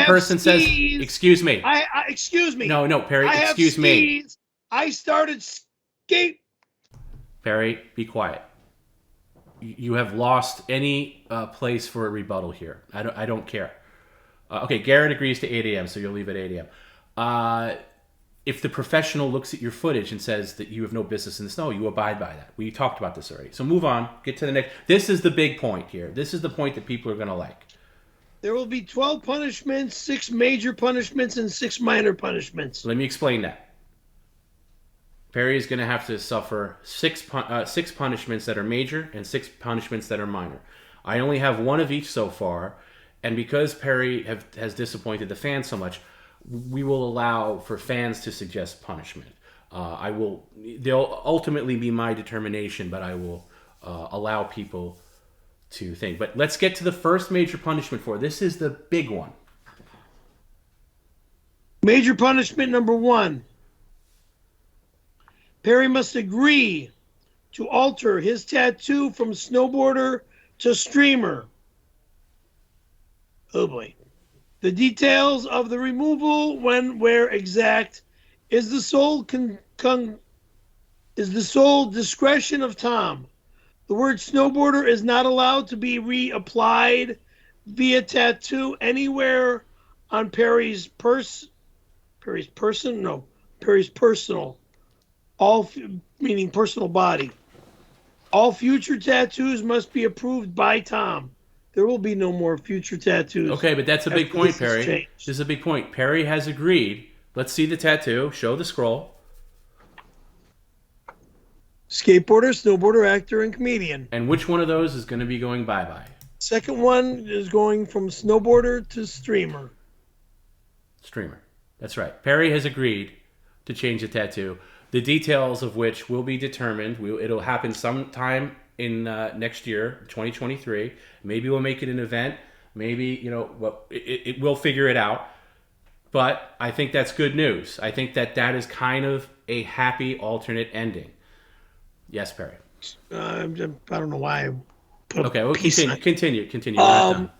person says, excuse me. Excuse me. No, Perry, excuse me. I started skate. Perry, be quiet. You have lost any place for a rebuttal here. I don't care. Okay, Garrett agrees to 8 a.m., so you'll leave at 8 a.m. If the professional looks at your footage and says that you have no business in the snow, you abide by that. We talked about this already. So move on. Get to the next. This is the big point here. This is the point that people are going to like. There will be 12 punishments, 6 major punishments, and 6 minor punishments. Let me explain that. Perry is going to have to suffer 6 punishments that are major and 6 punishments that are minor. I only have 1 of each so far, and because Perry has disappointed the fans so much, we will allow for fans to suggest punishment. They'll ultimately be my determination, but I will allow people to think. But let's get to the first major punishment for this is the big one. Major punishment number 1. Perry must agree to alter his tattoo from snowboarder to streamer. Oh boy. The details of the removal, when, where exact, is the sole discretion of Tom. The word snowboarder is not allowed to be reapplied via tattoo anywhere on Perry's personal, meaning personal body. All future tattoos must be approved by Tom. There will be no more future tattoos. Okay, but that's a big point, Perry. This is a big point. Perry has agreed. Let's see the tattoo. Show the scroll. Skateboarder, snowboarder, actor, and comedian. And which one of those is going to be going bye-bye? Second one is going from snowboarder to streamer. Streamer. That's right. Perry has agreed to change the tattoo, the details of which will be determined. It'll happen sometime in next year, 2023. Maybe we'll make it an event. Maybe, we'll figure it out. But I think that's good news. I think that is kind of a happy alternate ending. Yes, Perry. I don't know why I put Okay, a well, peace sign. continue. We're not done.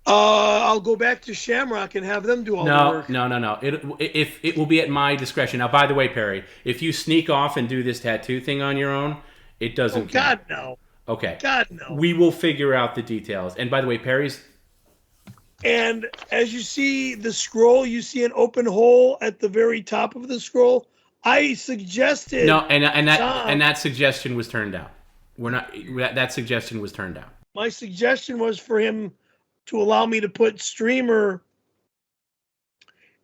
I'll go back to Shamrock and have them do all the work. No. It will be at my discretion. Now, by the way, Perry, if you sneak off and do this tattoo thing on your own, it doesn't count. God, no. Okay. God, no. We will figure out the details. And by the way, Perry's... And as you see the scroll, you see an open hole at the very top of the scroll. I suggested... No, and that suggestion was turned down. That suggestion was turned down. My suggestion was for him to allow me to put streamer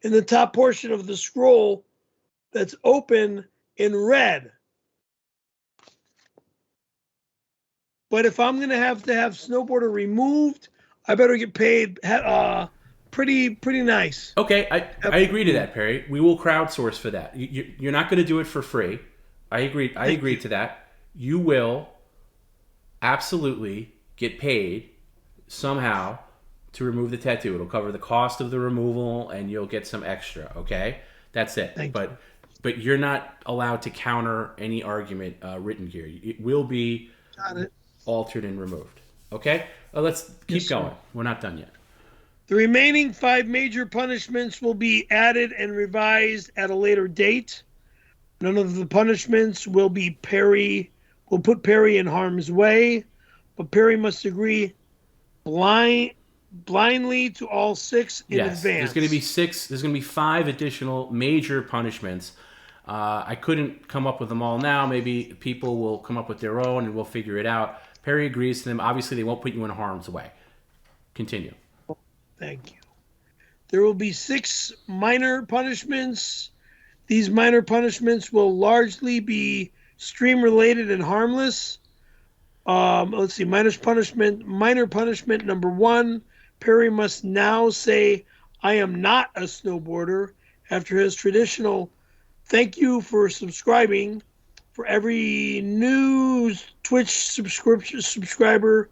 in the top portion of the scroll that's open in red. But if I'm going to have snowboarder removed, I better get paid pretty nice. Okay, I agree to that, Perry. We will crowdsource for that. You're not going to do it for free. I agree to that. You will absolutely get paid somehow to remove the tattoo. It'll cover the cost of the removal, and you'll get some extra. Okay, that's it. But you're not allowed to counter any argument written here. It will be altered and removed. Okay, let's keep going. We're not done yet. The remaining 5 major punishments will be added and revised at a later date. None of the punishments will put Perry in harm's way, but Perry must agree blindly to all 6 in advance. There's going to be 6. There's going to be 5 additional major punishments. I couldn't come up with them all now. Maybe people will come up with their own, and we'll figure it out. Perry agrees to them. Obviously, they won't put you in harm's way. Continue. Thank you. There will be 6 minor punishments. These minor punishments will largely be stream-related and harmless. Let's see. Minor punishment number 1. Perry must now say, "I am not a snowboarder," after his traditional "thank you for subscribing" for every new Twitch subscriber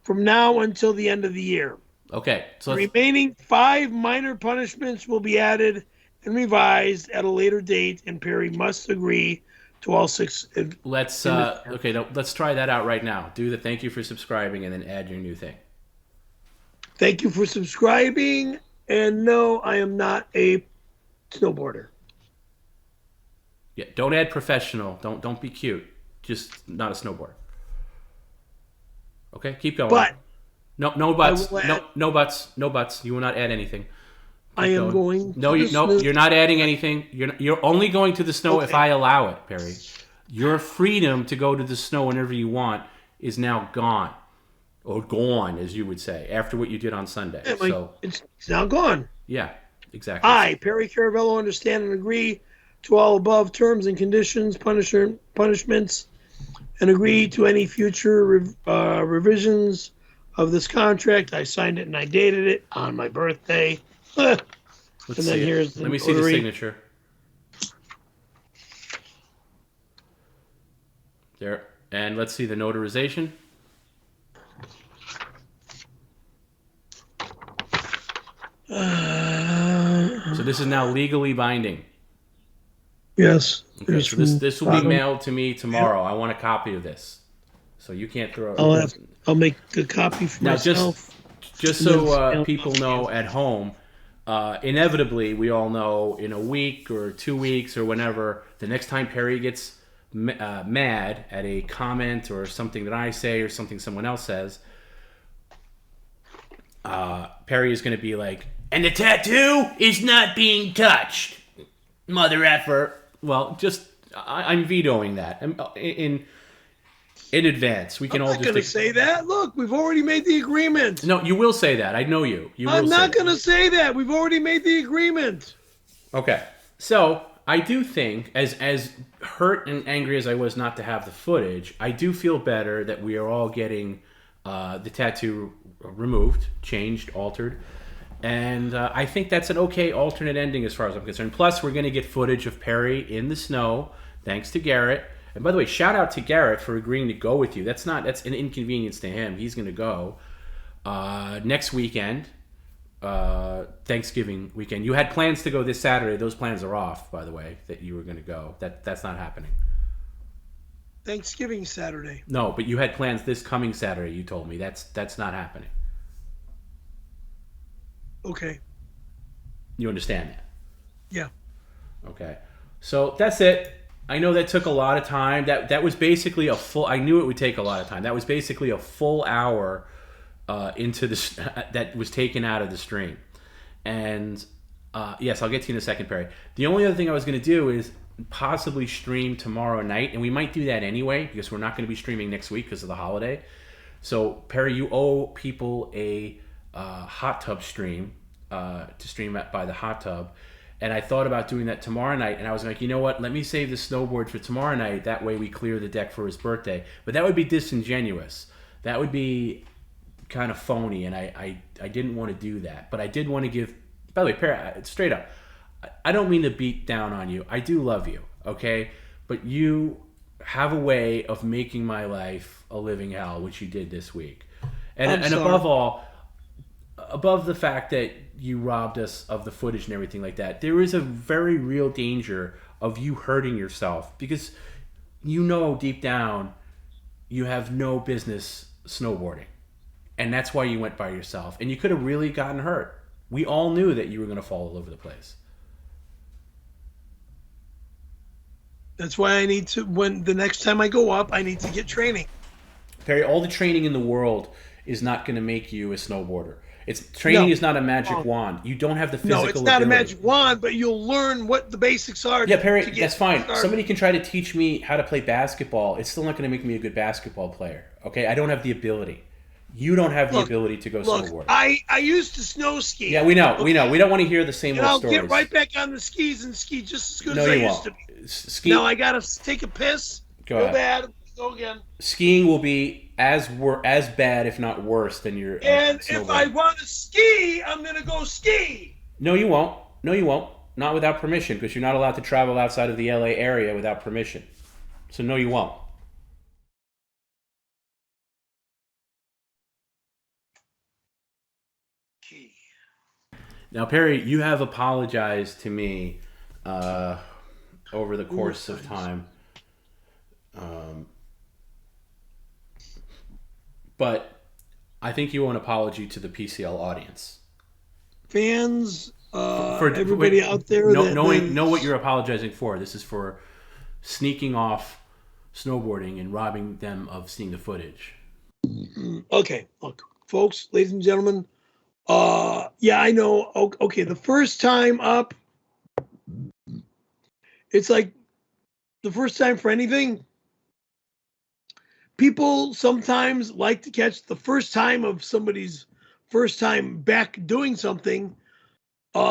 from now until the end of the year. Okay. So the remaining 5 minor punishments will be added and revised at a later date, and Perry must agree to all 6. Let's try that out right now. Do the "thank you for subscribing" and then add your new thing. Thank you for subscribing, and no, I am not a snowboarder. Yeah, don't add professional. Don't be cute. Just not a snowboarder. Okay, keep going. But no buts. No buts. No buts. You will not add anything. I am going. You're not adding anything. You're only going to the snow if I allow it, Perry. Your freedom to go to the snow whenever you want is now gone, or gone, as you would say, after what you did on Sunday. Yeah, it's now gone. Yeah, exactly. I, Perry Caravello, understand and agree to all above terms and conditions, punishments, and agree to any future revisions of this contract. I signed it and I dated it on my birthday. Let me see the signature. There. And let's see the notarization. So this is now legally binding. Yes. Okay, so this will be mailed to me tomorrow. I want a copy of this. So you can't throw it. I'll make a copy for myself. Just so people know at home, inevitably, we all know in a week or 2 weeks or whenever, the next time Perry gets mad at a comment or something that I say or something someone else says, Perry is going to be like, "And the tattoo is not being touched, mother effer." Well, I'm vetoing that in advance. We can all I'm not going to say that. Look, we've already made the agreement. No, you will say that. I know you. I'm not going to say that. We've already made the agreement. Okay. So I do think, as hurt and angry as I was not to have the footage, I do feel better that we are all getting the tattoo removed, changed, altered. And I think that's an okay alternate ending as far as I'm concerned. Plus, we're going to get footage of Perry in the snow, thanks to Garrett. And by the way, shout out to Garrett for agreeing to go with you. That's an inconvenience to him. He's going to go next weekend. Thanksgiving weekend. You had plans to go this Saturday. Those plans are off, by the way, that you were going to go. That's not happening. Thanksgiving Saturday. No, but you had plans this coming Saturday, you told me. That's not happening. Okay. You understand that? Yeah. Okay. So that's it. I know that took a lot of time. That was basically a full... I knew it would take a lot of time. That was basically a full hour into this that was taken out of the stream. And yes, I'll get to you in a second, Perry. The only other thing I was going to do is possibly stream tomorrow night, and we might do that anyway because we're not going to be streaming next week because of the holiday. So Perry, you owe people a hot tub stream to stream by the hot tub, and I thought about doing that tomorrow night, and I was like, you know what, let me save the snowboard for tomorrow night, that way we clear the deck for his birthday. But that would be disingenuous. That would be kind of phony, and I didn't want to do that. But I did want to give, by the way, Perry, straight up, I don't mean to beat down on you. I do love you, okay? But you have a way of making my life a living hell, which you did this week. And above all, above the fact that you robbed us of the footage and everything like that, there is a very real danger of you hurting yourself because you know deep down you have no business snowboarding. And that's why you went by yourself. And you could have really gotten hurt. We all knew that you were going to fall all over the place. That's why I need to, when the next time I go up, I need to get training. Perry, all the training in the world is not going to make you a snowboarder. Training is not a magic wand. You don't have the physical ability. No, it's not a magic wand, but you'll learn what the basics are. Yeah, Perry, that's fine. Somebody can try to teach me how to play basketball. It's still not going to make me a good basketball player. Okay? I don't have the ability. You don't have the ability to go snowboarding. I used to snow ski. Yeah, we know. Okay? We know. We don't want to hear the same old stories. I'll get right back on the skis and ski just as good as I used to be. Now I got to take a piss. Go bad. Go again. Skiing will be as bad, if not worse, than your And if I want to ski, I'm going to go ski. No, you won't. No, you won't. Not without permission, because you're not allowed to travel outside of the LA area without permission. So no, you won't. Now, Perry, you have apologized to me over the course of time. But I think you owe an apology to the PCL audience. Fans, for everybody out there. Know what you're apologizing for. This is for sneaking off snowboarding and robbing them of seeing the footage. Okay, look, folks, ladies and gentlemen. Yeah, I know. Okay, the first time up, it's like the first time for anything. People sometimes like to catch the first time of somebody's first time back doing something.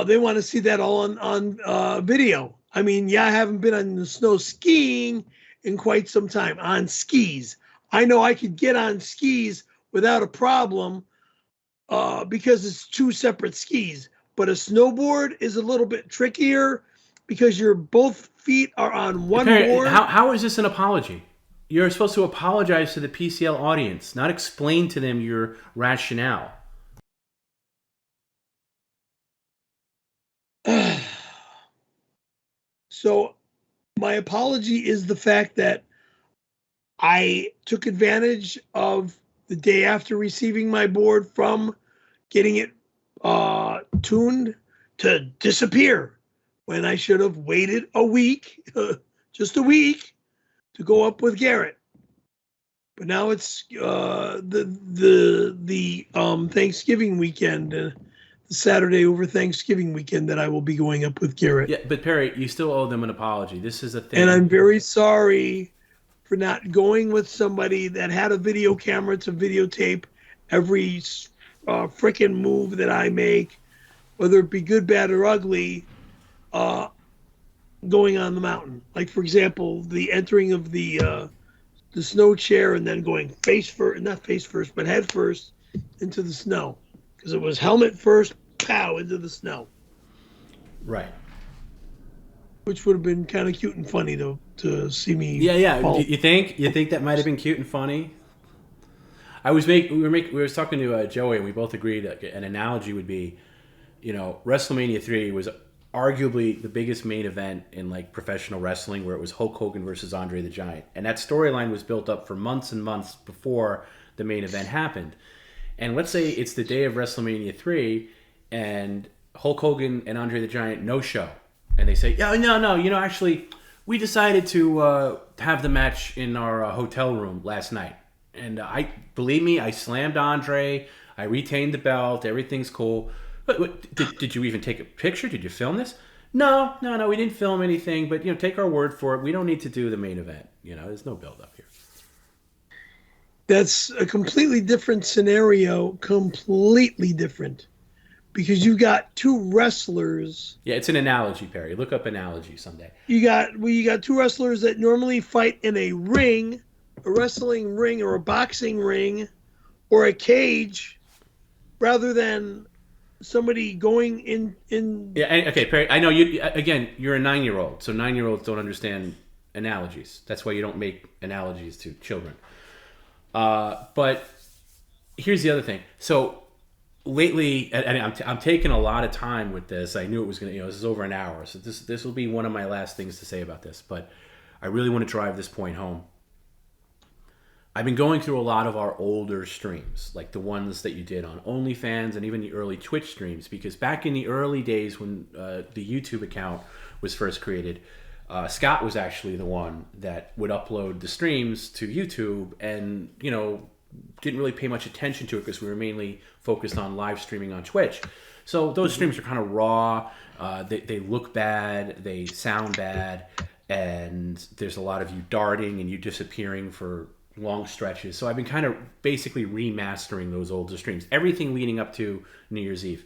They want to see that all on video. I mean, yeah, I haven't been on the snow skiing in quite some time. On skis, I know I could get on skis without a problem because it's two separate skis. But a snowboard is a little bit trickier because your both feet are on one board. How is this an apology? You're supposed to apologize to the PCL audience, not explain to them your rationale. So my apology is the fact that I took advantage of the day after receiving my board from getting it tuned to disappear when I should have waited a week, just a week, to go up with Garrett. But now it's the Thanksgiving weekend, the Saturday over Thanksgiving weekend that I will be going up with Garrett. Yeah, but Perry, you still owe them an apology. This is a thing. And I'm very sorry for not going with somebody that had a video camera to videotape every frickin' move that I make, whether it be good, bad, or ugly, going on the mountain. Like, for example, the entering of the snow chair and then going not face first, but head first into the snow. Because it was helmet first, pow, into the snow. Right. Which would have been kind of cute and funny to see me. Yeah. fall. You think that might have been cute and funny? We were talking to Joey, and we both agreed that an analogy would be WrestleMania 3 was arguably the biggest main event in like professional wrestling, where it was Hulk Hogan versus Andre the Giant. And that storyline was built up for months and months before the main event happened. And let's say it's the day of WrestleMania 3 and Hulk Hogan and Andre the Giant no show. And they say, no, actually, we decided to have the match in our hotel room last night. And believe me, I slammed Andre. I retained the belt. Everything's cool. But did you even take a picture? Did you film this? No, we didn't film anything. But, take our word for it. We don't need to do the main event. There's no build up here. That's a completely different scenario. Completely different. Because you've got two wrestlers. Yeah, it's an analogy, Perry. Look up analogy someday. You got two wrestlers that normally fight in a ring, a wrestling ring or a boxing ring, or a cage, rather than somebody going in. Yeah, okay, Perry. I know you. Again, you're a 9-year-old, so 9-year-olds don't understand analogies. That's why you don't make analogies to children. But here's the other thing. So lately, and I'm taking a lot of time with this. I knew it was going to, this is over an hour. So this will be one of my last things to say about this. But I really want to drive this point home. I've been going through a lot of our older streams, like the ones that you did on OnlyFans and even the early Twitch streams, because back in the early days when the YouTube account was first created, Scott was actually the one that would upload the streams to YouTube and, didn't really pay much attention to it because we were mainly focused on live streaming on Twitch. So those streams are kind of raw. They look bad. They sound bad. And there's a lot of you darting and you disappearing for long stretches. So I've been kind of basically remastering those older streams, everything leading up to New Year's Eve.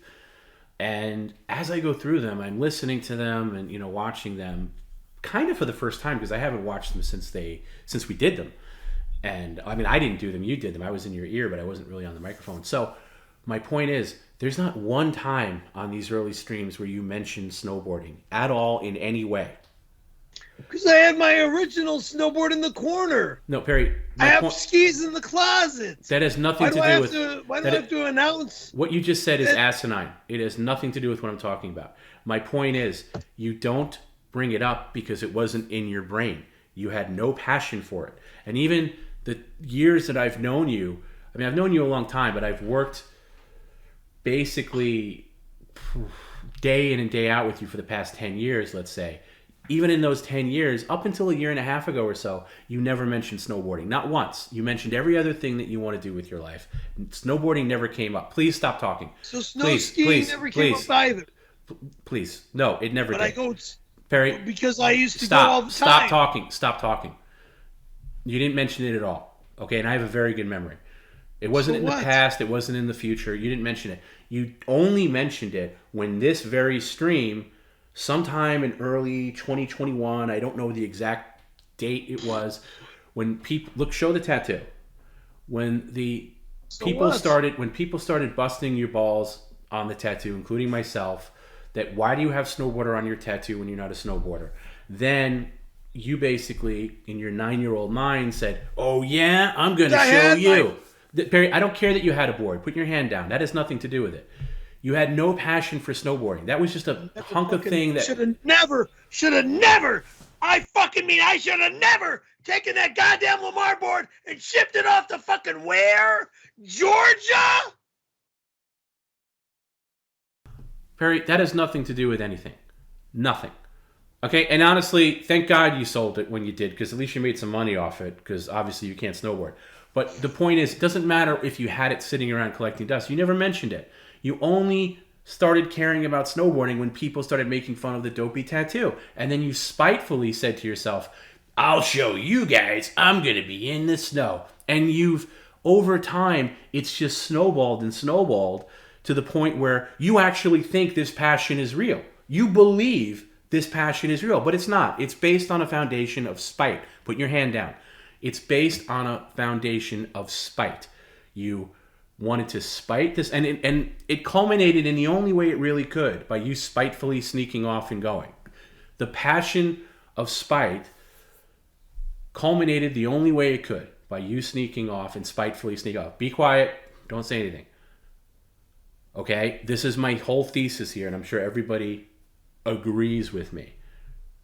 And as I go through them, I'm listening to them and, watching them kind of for the first time, because I haven't watched them since we did them. And I mean, I didn't do them, you did them. I was in your ear, but I wasn't really on the microphone. So my point is, there's not one time on these early streams where you mentioned snowboarding at all in any way. Because I have my original snowboard in the corner. No, Perry. I have skis in the closet. That has nothing to do with... Why do I have to announce? What you just said is asinine. It has nothing to do with what I'm talking about. My point is, you don't bring it up because it wasn't in your brain. You had no passion for it. And even the years that I've known you, I mean, I've known you a long time, but I've worked basically day in and day out with you for the past 10 years, let's say. Even in those 10 years, up until a year and a half ago or so, you never mentioned snowboarding. Not once. You mentioned every other thing that you want to do with your life. Snowboarding never came up. Please stop talking. So skiing never came up either. Please. No, it never did. But I go... Perry, because I used to go all the time. Stop talking. You didn't mention it at all. Okay, and I have a very good memory. It wasn't in the past. It wasn't in the future. You didn't mention it. You only mentioned it when this very stream, sometime in early 2021, I don't know the exact date it was, when people show the tattoo. When people started busting your balls on the tattoo, including myself, that why do you have snowboarder on your tattoo when you're not a snowboarder? Then you basically, in your 9-year-old mind, said, "Oh yeah, I'm going to show you." Perry, I don't care that you had a board. Put your hand down. That has nothing to do with it. You had no passion for snowboarding. That was just a hunk of thing that should have never. I should have never taken that goddamn Lamar board and shipped it off to fucking where? Georgia? Perry, that has nothing to do with anything. Nothing. Okay, and honestly, thank God you sold it when you did, because at least you made some money off it, because obviously you can't snowboard. But the point is, it doesn't matter if you had it sitting around collecting dust. You never mentioned it. You only started caring about snowboarding when people started making fun of the dopey tattoo. And then you spitefully said to yourself, "I'll show you guys, I'm going to be in the snow." And over time, it's just snowballed and snowballed to the point where you actually think this passion is real. You believe this passion is real, but it's not. It's based on a foundation of spite. Put your hand down. It's based on a foundation of spite. You wanted to spite this, and it culminated in the only way it really could, by you spitefully sneaking off and going. The passion of spite culminated the only way it could, by you sneaking off and spitefully sneaking off. Be quiet. Don't say anything. Okay? This is my whole thesis here, and I'm sure everybody agrees with me.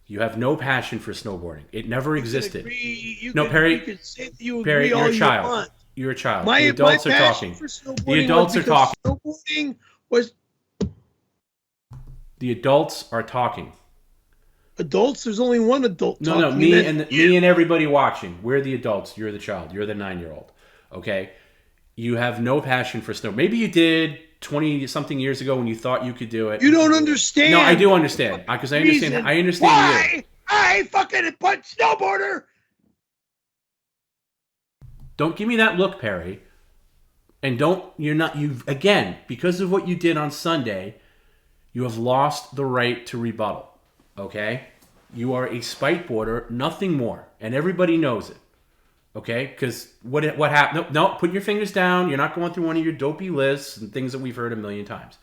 You have no passion for snowboarding. It never existed. Perry, you could say that you Perry, agree you're all a child. you want. You're a child. My The adults are passion talking. for snowboarding The adults are was because talking. Snowboarding was The adults are talking. adults. There's only one adult No, talking. me and me and everybody watching. We're the adults. You're the child. You're the 9-year-old. Okay? You have no passion for snow. Maybe you did 20-something years ago when you thought you could do it. You don't understand. No, I do understand. Because I understand. I understand why you. I fucking put snowboarder. Don't give me that look, Perry. And again, because of what you did on Sunday, you have lost the right to rebuttal. Okay? You are a spiteboarder, nothing more. And everybody knows it. Okay? Because what happened? No, put your fingers down. You're not going through one of your dopey lists and things that we've heard a million times.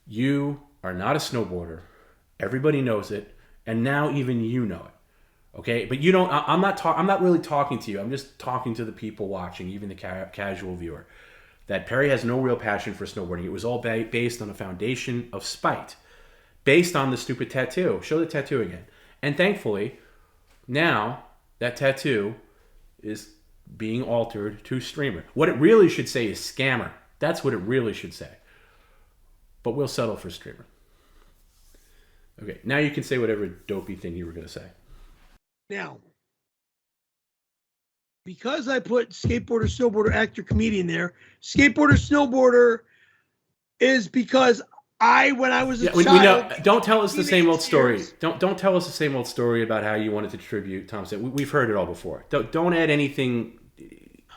You are not a snowboarder. Everybody knows it. And now even you know it. Okay? But you don't. I'm not really talking to you. I'm just talking to the people watching, even the casual viewer. That Perry has no real passion for snowboarding. It was all based on a foundation of spite. Based on the stupid tattoo. Show the tattoo again. And thankfully, now that tattoo is being altered to streamer. What it really should say is scammer. That's what it really should say. But we'll settle for streamer. Okay, now you can say whatever dopey thing you were going to say. Now, because I put skateboarder, snowboarder, actor, comedian there, skateboarder, snowboarder is because when I was a child. We know, don't tell us the same old story. Don't tell us the same old story about how you wanted to tribute Tom Stanley. We've heard it all before. Don't add anything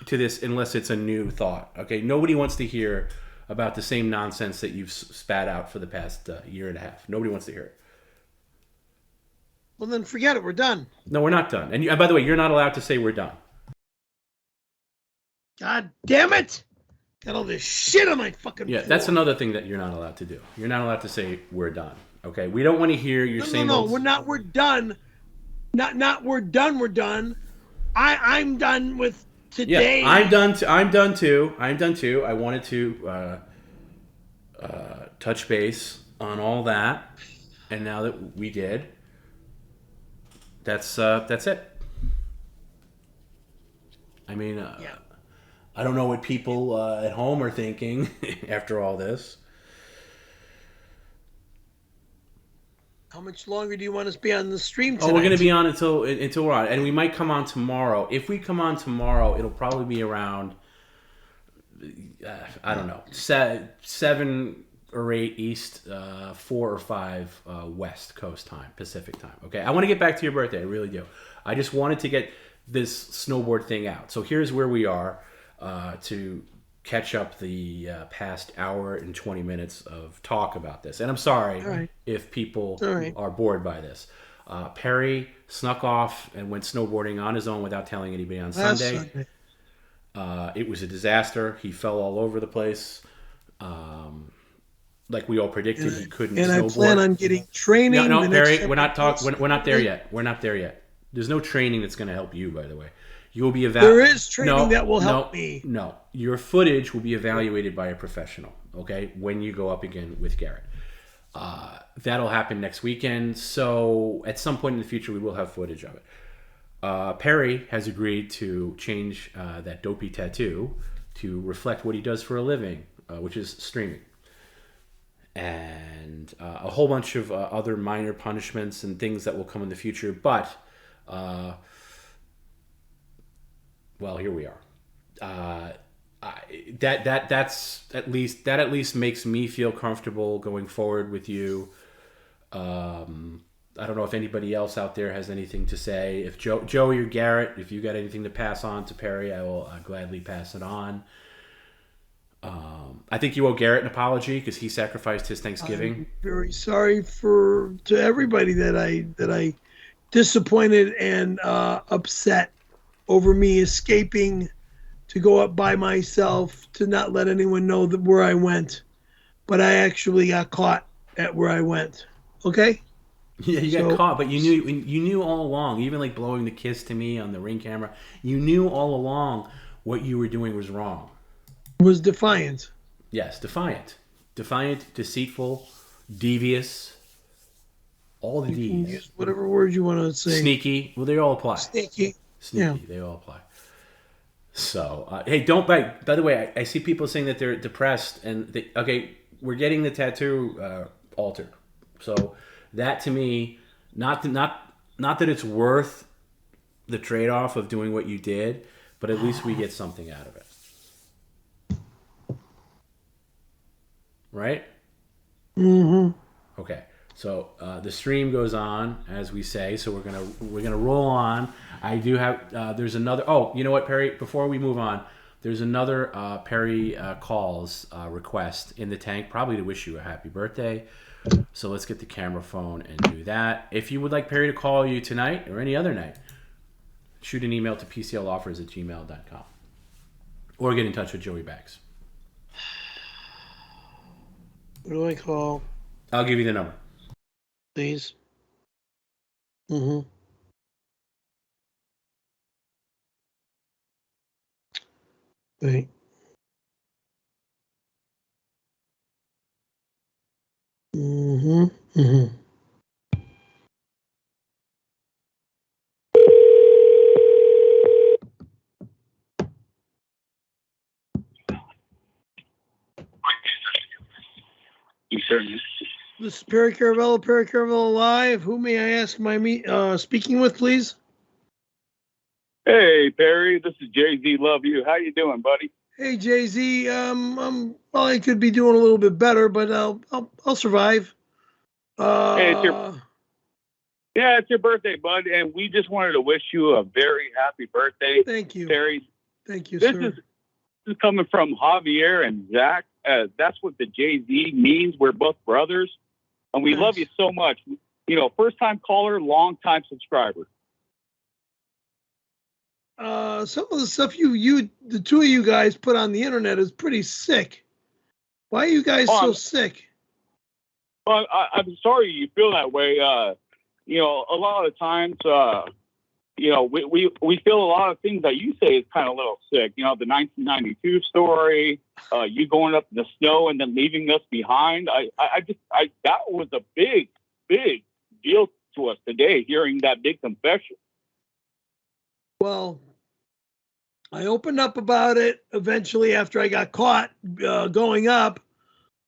to this unless it's a new thought. Okay, nobody wants to hear about the same nonsense that you've spat out for the past year and a half. Nobody wants to hear it. Well, then forget it. We're done. No, we're not done. And by the way, you're not allowed to say we're done. God damn it! Got all this shit on my fucking floor. That's another thing that you're not allowed to do. You're not allowed to say we're done. Okay, we don't want to hear your same. No, we're not. We're done. Not we're done. We're done. I'm done with today. Yeah, I'm done too. I wanted to touch base on all that, and now that we did, that's it. I mean, I don't know what people at home are thinking after all this. How much longer do you want us to be on the stream tonight? Oh, we're going to be on until we're on. And we might come on tomorrow. If we come on tomorrow, it'll probably be around, I don't know, 7 or 8 East, 4 or 5 West Coast time, Pacific time. Okay, I want to get back to your birthday. I really do. I just wanted to get this snowboard thing out. So here's where we are to catch up the past hour and 20 minutes of talk about this. And I'm sorry if people are bored by this. Perry snuck off and went snowboarding on his own without telling anybody on Sunday. It was a disaster. He fell all over the place. Like we all predicted, he couldn't snowboard. And I plan on getting training. No, Perry, we're not talking. We're not there yet. We're not there yet. There's no training that's going to help you, by the way. You will be there is training that will help me. No, your footage will be evaluated by a professional. Okay, when you go up again with Garrett, that'll happen next weekend. So at some point in the future, we will have footage of it. Perry has agreed to change that dopey tattoo to reflect what he does for a living, which is streaming, and a whole bunch of other minor punishments and things that will come in the future. But well, here we are. That's at least makes me feel comfortable going forward with you. I don't know if anybody else out there has anything to say. If Joey or Garrett, if you got anything to pass on to Perry, I will gladly pass it on. I think you owe Garrett an apology because he sacrificed his Thanksgiving. I'm very sorry to everybody that I disappointed and upset over me escaping to go up by myself, to not let anyone know where I went. But I actually got caught at where I went. Okay? Yeah, you got caught, but you knew all along, even like blowing the kiss to me on the Ring camera, you knew all along what you were doing was wrong. Was defiant. Yes, defiant. Defiant, deceitful, devious. All the You can D's. use whatever word you want to say. Sneaky. Well, they all apply. Sneaky. Sneaky. Yeah. They all apply. So, hey, don't bite. By the way, I see people saying that they're depressed, and we're getting the tattoo altered. So that to me, not that it's worth the trade-off of doing what you did, but at least we get something out of it, right? Mm-hmm. Okay. So the stream goes on, as we say. So we're gonna roll on. I do have. There's another. Oh, you know what, Perry? Before we move on, there's another Perry calls request in the tank, probably to wish you a happy birthday. So let's get the camera phone and do that. If you would like Perry to call you tonight or any other night, shoot an email to pcloffers@gmail.com or get in touch with Joey Bags. What do I call? I'll give you the number. Please. Mm-hmm. Wait. Mm-hmm. Mm-hmm. You certainly. This is Perry Caravello Live. Who may I ask my speaking with, please? Hey, Perry, this is Jay-Z. Love you. How you doing, buddy? Hey, Jay-Z. Well, I could be doing a little bit better, but I'll survive. Hey, it's your birthday, bud, and we just wanted to wish you a very happy birthday. Thank you, Perry. Thank you, This sir. is coming from Javier and Zach. That's what the Jay-Z means. We're both brothers, and we love you so much. You know, first-time caller, long-time subscriber. Some of the stuff the two of you guys put on the internet is pretty sick. Why are you guys so sick? Well, I'm sorry you feel that way. You know, a lot of times, you know, we feel a lot of things that you say is kind of a little sick. You know, the 1992 story, you going up in the snow and then leaving us behind. That was a big deal to us today, hearing that big confession. Well, I opened up about it eventually after I got caught going up.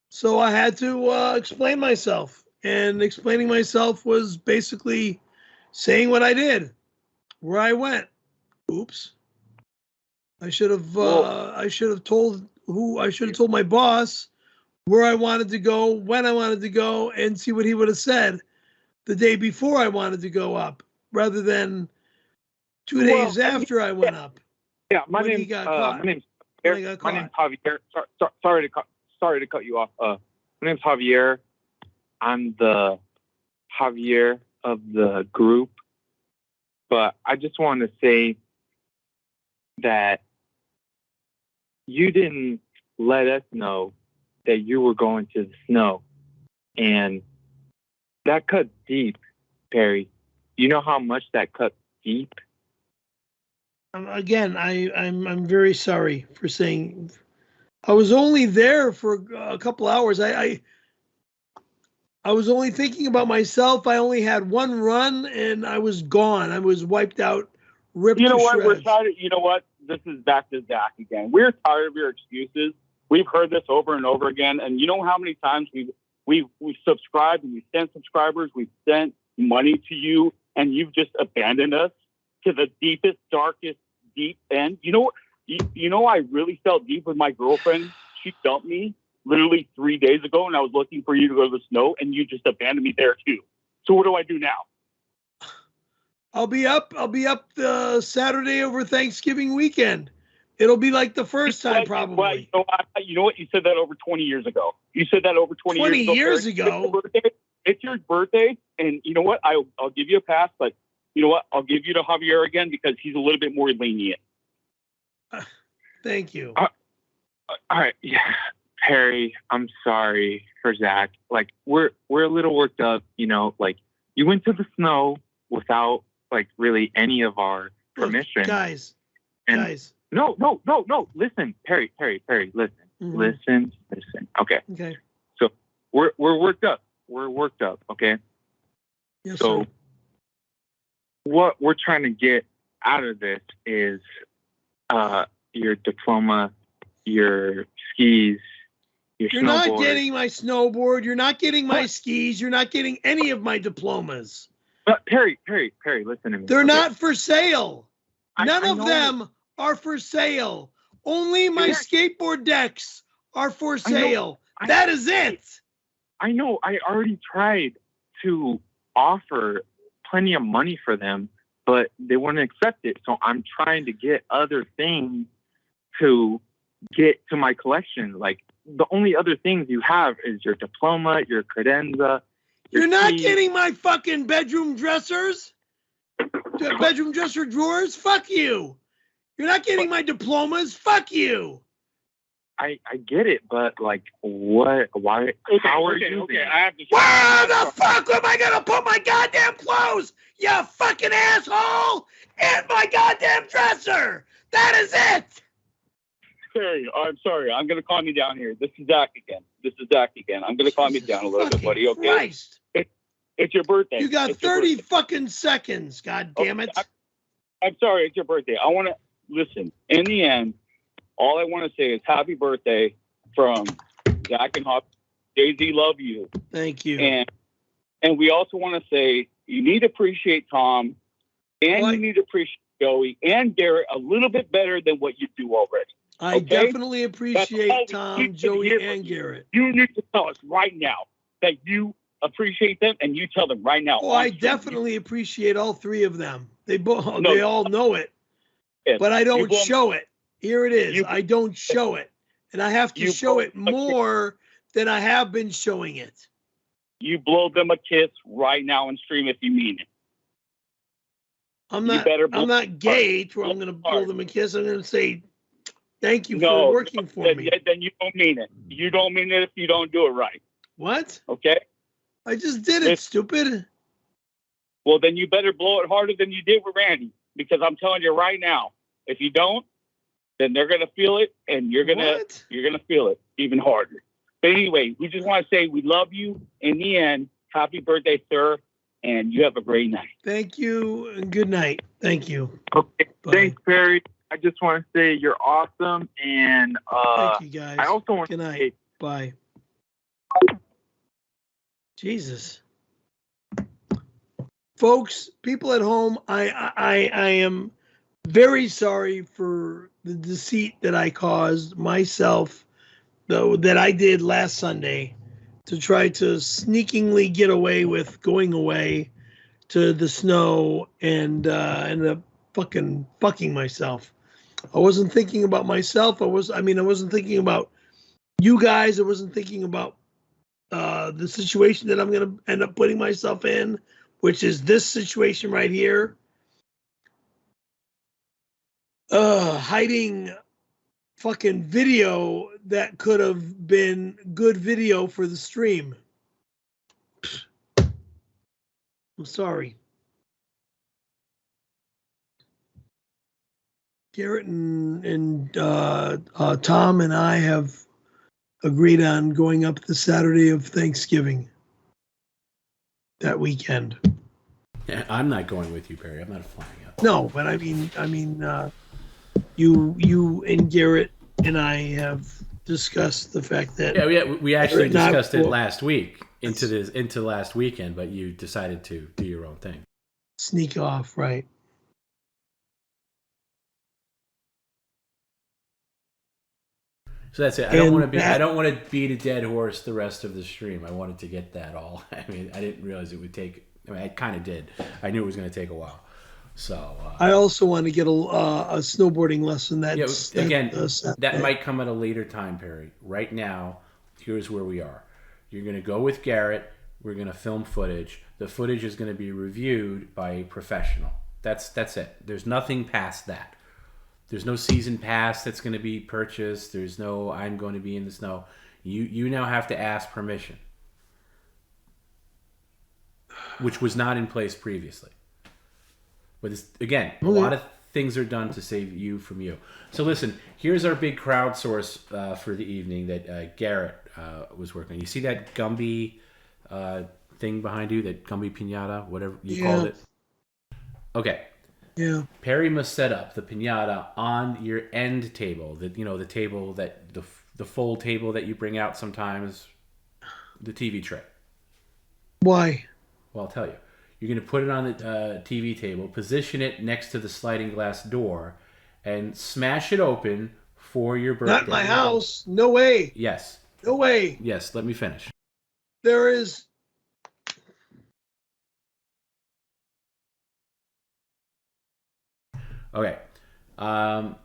So I had to explain myself. And explaining myself was basically saying what I did, where I went. Oops. I should have told my boss where I wanted to go, when I wanted to go, and see what he would have said the day before I wanted to go up, rather than 2 days after I went up. Yeah, my name's Javier. Sorry to cut you off. My name's Javier. I'm the Javier of the group, but I just want to say that you didn't let us know that you were going to the snow, and that cut deep, Perry. You know how much that cut deep? Again, I'm very sorry for saying. I was only there for a couple hours. I was only thinking about myself. I only had one run, and I was gone. I was wiped out, ripped You know to what? shreds. We're tired. You know what? This is back to Zach again. We're tired of your excuses. We've heard this over and over again. And you know how many times we've subscribed and we sent subscribers, we've sent money to you, and you've just abandoned us to the deepest, darkest, deep end. You know, I really felt deep with my girlfriend. She dumped me literally 3 days ago, and I was looking for you to go to the snow, and you just abandoned me there too. So what do I do now? I'll be up Saturday over Thanksgiving weekend. It'll be like the first time, probably. Well, you know what? You said that over 20 years ago. You said that over 20 years ago. It's your birthday, and you know what? I'll give you a pass, but you know what? I'll give you to Javier again because he's a little bit more lenient. Thank you. All right. Yeah. Perry, I'm sorry for Zach. Like, we're a little worked up, you know, like you went to the snow without like really any of our permission. Guys. No. Listen, Perry, listen. Listen. Okay. Okay. So we're worked up. We're worked up. Okay. Yes, so sir. what we're trying to get out of this is your diploma, your skis, your You're snowboard. not getting my snowboard. You're not getting my skis. You're not getting any of my diplomas. But Perry, listen to me. They're not for sale. None I of know. them are for sale. Only my skateboard decks are for sale. That is it. I know. I already tried to offer plenty of money for them, but they wouldn't accept it. So I'm trying to get other things to get to my collection. Like, the only other things you have is your diploma, your credenza. You're not getting my fucking bedroom dressers. Bedroom dresser drawers. Fuck you. You're not getting my diplomas. Fuck you. I get it, but like, what? Why? How are you? Okay. I have to. Where the fuck am I gonna put my goddamn clothes? You fucking asshole! And my goddamn dresser. That is it. Perry, I'm sorry. I'm going to calm you down here. This is Zach again. I'm going to calm you down a little bit, buddy. Okay. Christ. It's your birthday. You got 30 fucking seconds. God damn it. I'm sorry. It's your birthday. I want to listen. In the end, all I want to say is happy birthday from Zach and Hop. Jay-Z, love you. Thank you. And we also want to say you need to appreciate Tom, and you need to appreciate Joey and Garrett a little bit better than what you do already. I definitely appreciate Tom, Joey, and Garrett. You need to tell us right now that you appreciate them, and you tell them right now. Oh, I definitely appreciate all three of them. They all know it, but I don't show it. Here it is. I don't show it, and I have to show it more than I have been showing it. You blow them a kiss right now and stream if you mean it. I'm not gay to where I'm going to blow them a kiss. I'm going to say thank you for working for me. Then you don't mean it. You don't mean it if you don't do it right. What? Okay. I just did it, stupid. Well, then you better blow it harder than you did with Randy, because I'm telling you right now, if you don't, then they're gonna feel it, and you're gonna feel it even harder. But anyway, we just want to say we love you. In the end, happy birthday, sir, and you have a great night. Thank you, and good night. Thank you. Okay. Bye. Thanks, Perry. I just want to say you're awesome, and thank you, guys. I also want good to night. say Bye. Jesus. Folks, people at home, I am very sorry for the deceit that I caused myself, though, that I did last Sunday to try to sneakingly get away with going away to the snow and ended up fucking myself. I wasn't thinking about myself. I wasn't thinking about you guys. I wasn't thinking about the situation that I'm going to end up putting myself in, which is this situation right here. Hiding fucking video that could have been good video for the stream. I'm sorry. Garrett and Tom and I have agreed on going up the Saturday of Thanksgiving that weekend. Yeah, I'm not going with you, Perry. I'm not flying up. No, but I mean, you and Garrett and I have discussed the fact that we actually discussed it last week into last weekend, but you decided to do your own thing. Sneak off, right? So that's it. I don't want to beat a dead horse the rest of the stream. I wanted to get that all. I mean, I didn't realize it would take. I mean, I kind of did. I knew it was going to take a while. So I also want to get a snowboarding lesson. That might come at a later time, Perry. Right now, here's where we are. You're going to go with Garrett. We're going to film footage. The footage is going to be reviewed by a professional. That's it. There's nothing past that. There's no season pass that's going to be purchased. There's no I'm going to be in the snow. You now have to ask permission, which was not in place previously. But again, a lot of things are done to save you from you. So listen, here's our big crowdsource for the evening that Garrett was working on. You see that Gumby thing behind you, that Gumby Pinata, whatever you called it? Okay. Yeah. Perry must set up the pinata on your end table, the table that the full table that you bring out sometimes, the TV tray. Why? Well, I'll tell you. You're going to put it on the TV table, position it next to the sliding glass door, and smash it open for your birthday. Not in my house. No way. Yes. No way. Yes, let me finish. There is... Okay. So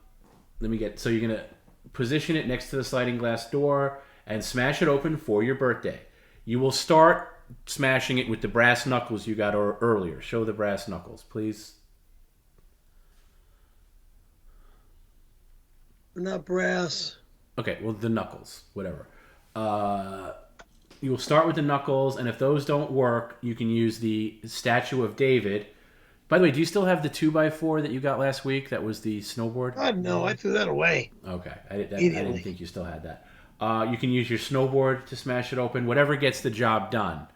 you're going to position it next to the sliding glass door and smash it open for your birthday. You will start smashing it with the brass knuckles you got earlier. Show the brass knuckles, please. They're not brass. Okay, well, the knuckles, whatever. You will start with the knuckles, and if those don't work, you can use the statue of David. By the way, do you still have the 2x4 that you got last week? That was the snowboard? God, no, I threw that away. Okay, I didn't think you still had that. You can use your snowboard to smash it open. Whatever gets the job done.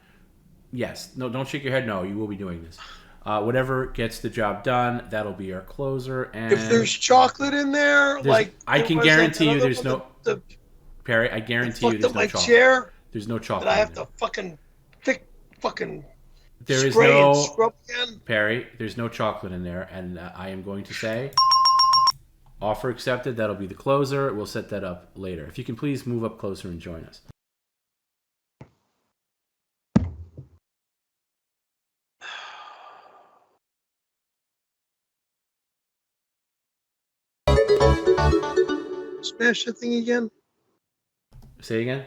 Yes. No, don't shake your head. No, you will be doing this. Whatever gets the job done, that'll be our closer. And if there's chocolate in there, I can guarantee you there's no... Perry, I guarantee you there's no chocolate. Chair there's no chocolate. That I have to fucking there is spray no... and scrub again. Perry, there's no chocolate in there, and I am going to say... Offer accepted. That'll be the closer. We'll set that up later. If you can please move up closer and join us. Smash the thing again? Say again?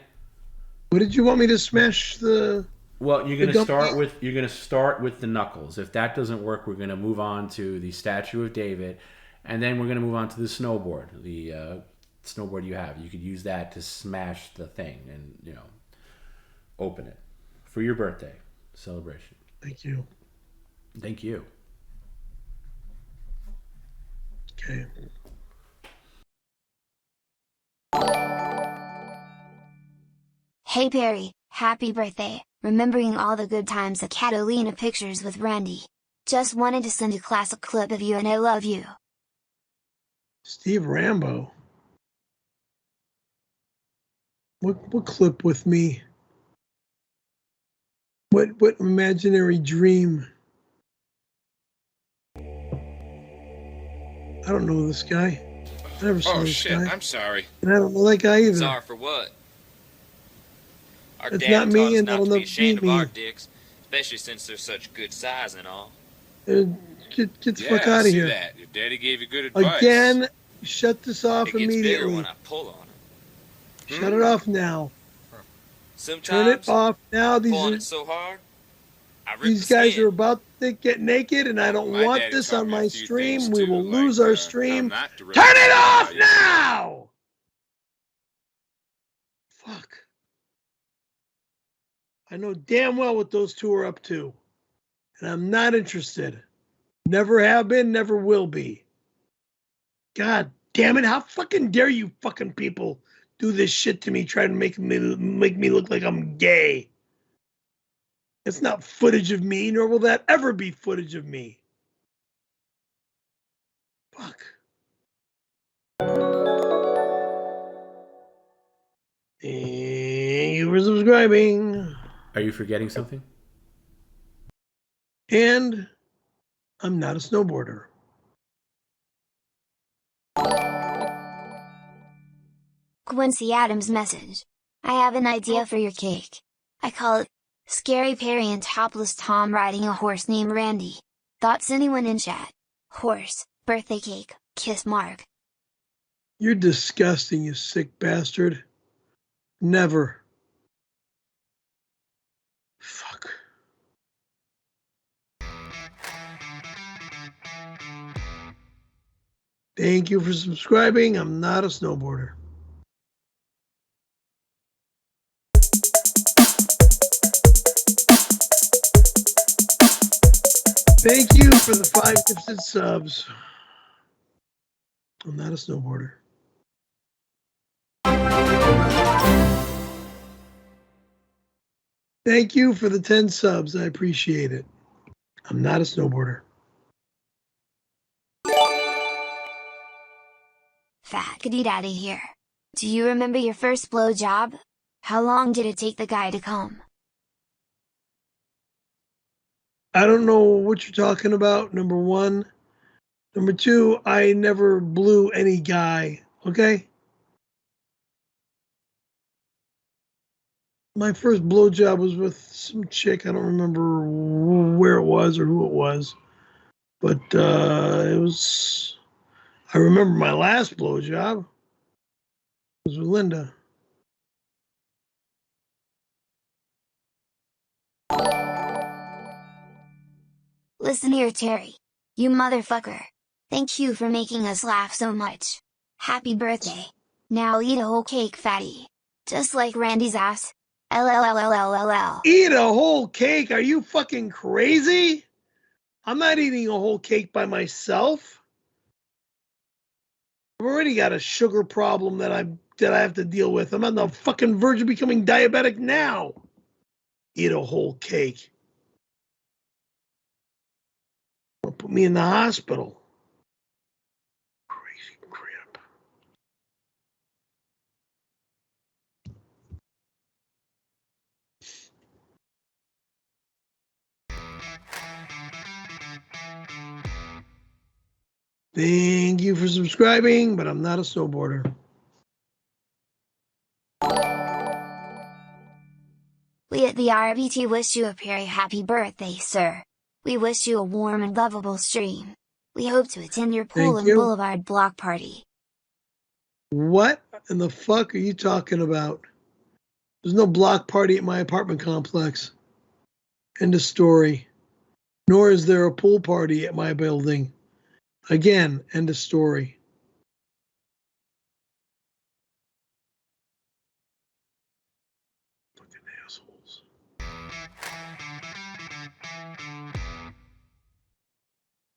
What did you want me to smash the... Well, you're going to start with the knuckles. If that doesn't work, we're going to move on to the statue of David. And then we're going to move on to the snowboard, the snowboard you have. You could use that to smash the thing and, open it for your birthday celebration. Thank you. Thank you. Okay. Hey Perry, happy birthday. Remembering all the good times at Catalina Pictures with Randy. Just wanted to send a classic clip of you and I love you. Steve Rambo. What clip with me? What imaginary dream? I don't know this guy. I never saw this guy. I'm sorry. And I don't know that guy either. Sorry for what? Our It's dad not me, taught us and not that'll to never be ashamed be of me. our dicks, especially since they're such good size and all. Get the fuck I out of see here. that. Your daddy gave you good advice. Again, shut this off It gets bigger immediately. when I pull on him. Shut it off now. Sometimes Turn it off now. pulling it so hard, I rip These the guys skin. are about to get naked, and I don't My want daddy this taught on me a my few stream. things We too, will like, lose our how stream. not to rip Turn the it skin off out. now! Fuck. I know damn well what those two are up to. And I'm not interested. Never have been, never will be. God damn it, how fucking dare you fucking people do this shit to me, try to make me look like I'm gay. It's not footage of me, nor will that ever be footage of me. Fuck. Thank you for subscribing. Are you forgetting something? And I'm not a snowboarder. Quincy Adams message. I have an idea for your cake. I call it Scary Perry and Topless Tom riding a horse named Randy. Thoughts anyone in chat? Horse, birthday cake, kiss mark. You're disgusting, you sick bastard. Never. Fuck. Thank you for subscribing. I'm not a snowboarder. Thank you for the 5 gifted subs. I'm not a snowboarder. Thank you for the 10 subs. I appreciate it. I'm not a snowboarder. Fackity daddy here. Do you remember your first blowjob? How long did it take the guy to come? I don't know what you're talking about, number one. Number two, I never blew any guy, okay? My first blowjob was with some chick. I don't remember where it was or who it was. But it was... I remember my last blowjob was with Linda. Listen here, Terry. You motherfucker. Thank you for making us laugh so much. Happy birthday. Now eat a whole cake, fatty. Just like Randy's ass. LLLLLLL. Eat a whole cake? Are you fucking crazy? I'm not eating a whole cake by myself. I've already got a sugar problem that I have to deal with. I'm on the fucking verge of becoming diabetic now. Eat a whole cake. Put me in the hospital. Crazy crap. Thank you for subscribing, but I'm not a snowboarder. We at the RBT wish you a very happy birthday, sir. We wish you a warm and lovable stream. We hope to attend your pool Thank and you. boulevard block party. What in the fuck are you talking about? There's no block party at my apartment complex. End of story. Nor is there a pool party at my building. Again, end of story. Fucking assholes.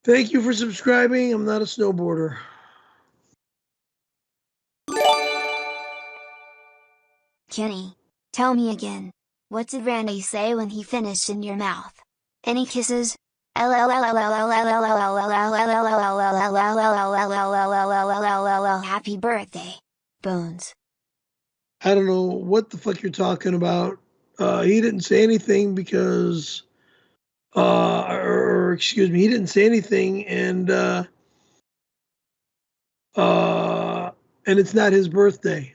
Thank you for subscribing. I'm not a snowboarder. Kenny, tell me again. What did Randy say when he finished in your mouth? Any kisses? Happy birthday, Bones. I don't know what the fuck you're talking about. He didn't say anything because, or excuse me, he didn't say anything, and it's not his birthday.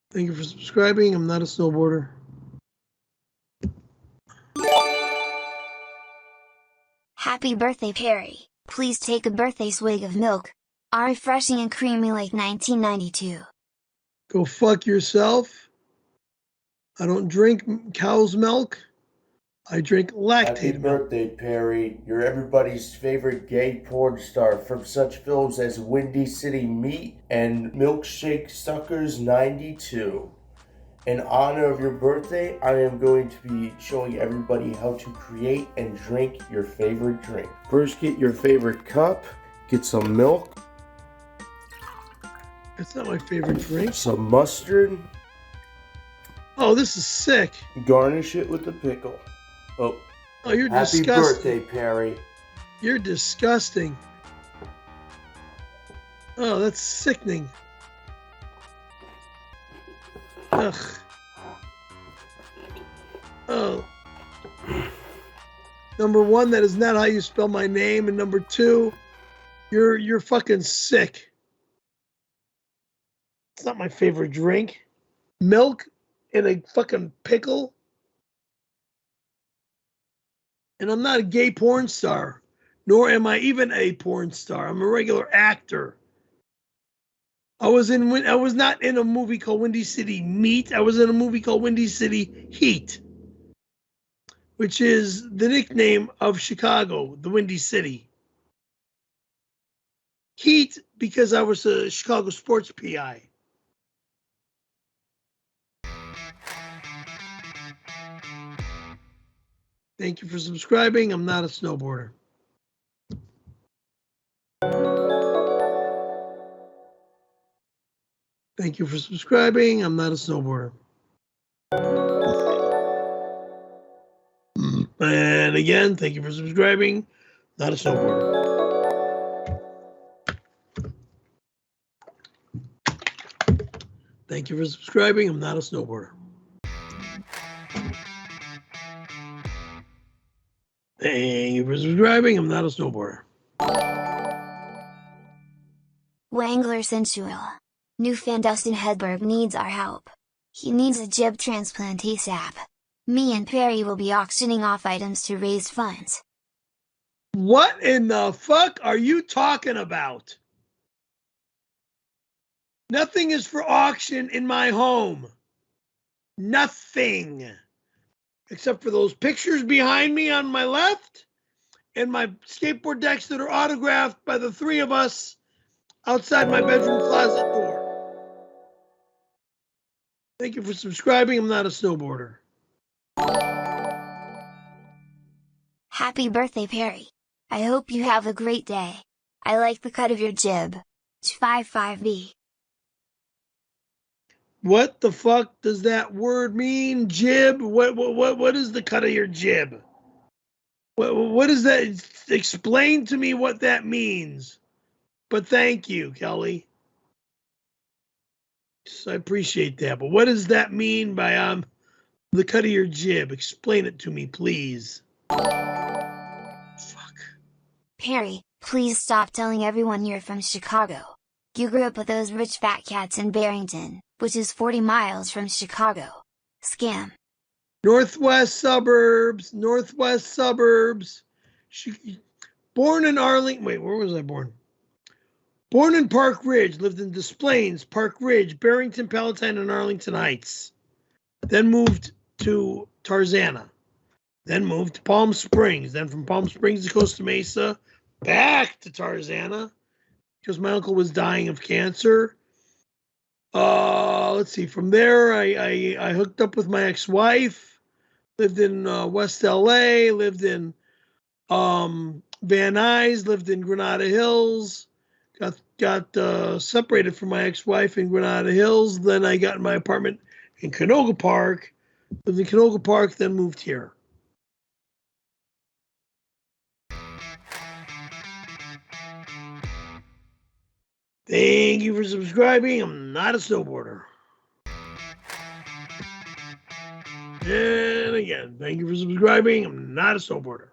Thank you for subscribing. I'm not a snowboarder. Happy birthday, Perry. Please take a birthday swig of milk. Are refreshing and creamy like 1992. Go fuck yourself. I don't drink cow's milk. I drink Happy lactated milk. birthday, Perry. You're everybody's favorite gay porn star from such films as Windy City Meat and Milkshake Suckers 92. In honor of your birthday, I am going to be showing everybody how to create and drink your favorite drink. First, get your favorite cup, get some milk. It's not my favorite drink. Some mustard. Oh, this is sick. Garnish it with a pickle. Oh, you're happy disgusting. birthday, Perry. You're disgusting. Oh, that's sickening. Ugh. Oh. Number one, that is not how you spell my name, and number two, you're fucking sick. It's not my favorite drink. Milk in a fucking pickle. And I'm not a gay porn star, nor am I even a porn star. I'm a regular actor. I was not in a movie called Windy City Meat. I was in a movie called Windy City Heat, which is the nickname of Chicago, the Windy City. Heat because I was a Chicago sports PI. Thank you for subscribing. I'm not a snowboarder. Thank you for subscribing. I'm not a snowboarder. And again, thank you for subscribing. Not a snowboarder. Thank you for subscribing. I'm not a snowboarder. Thank you for subscribing. I'm not a snowboarder. Wangler Sensual. New fan Dustin Hedberg needs our help. He needs a jib transplant ASAP. Me and Perry will be auctioning off items to raise funds. What in the fuck are you talking about? Nothing is for auction in my home. Nothing. Except for those pictures behind me on my left and my skateboard decks that are autographed by the three of us outside my bedroom closet door. Thank you for subscribing. I'm not a snowboarder. Happy birthday, Perry. I hope you have a great day. I like the cut of your jib. 55B. What the fuck does that word mean? Jib? What is the cut of your jib? What is that? Explain to me what that means. But thank you, Kelly. I appreciate that. But what does that mean by the cut of your jib? Explain it to me, please. Fuck. Perry, please stop telling everyone you're from Chicago. You grew up with those rich fat cats in Barrington, which is 40 miles from Chicago. Scam. Northwest suburbs. Born in Arlington. Wait, where was I born? Born in Park Ridge, lived in Des Plaines, Park Ridge, Barrington, Palatine, and Arlington Heights. Then moved to Tarzana. Then moved to Palm Springs. Then from Palm Springs to Costa Mesa, back to Tarzana because my uncle was dying of cancer. Let's see. From there, I hooked up with my ex-wife. Lived in West LA. Lived in Van Nuys. Lived in Granada Hills. Got separated from my ex-wife in Granada Hills. Then I got my apartment in Canoga Park. Lived in Canoga Park. Then moved here. Thank you for subscribing. I'm not a snowboarder. And again, thank you for subscribing. I'm not a snowboarder.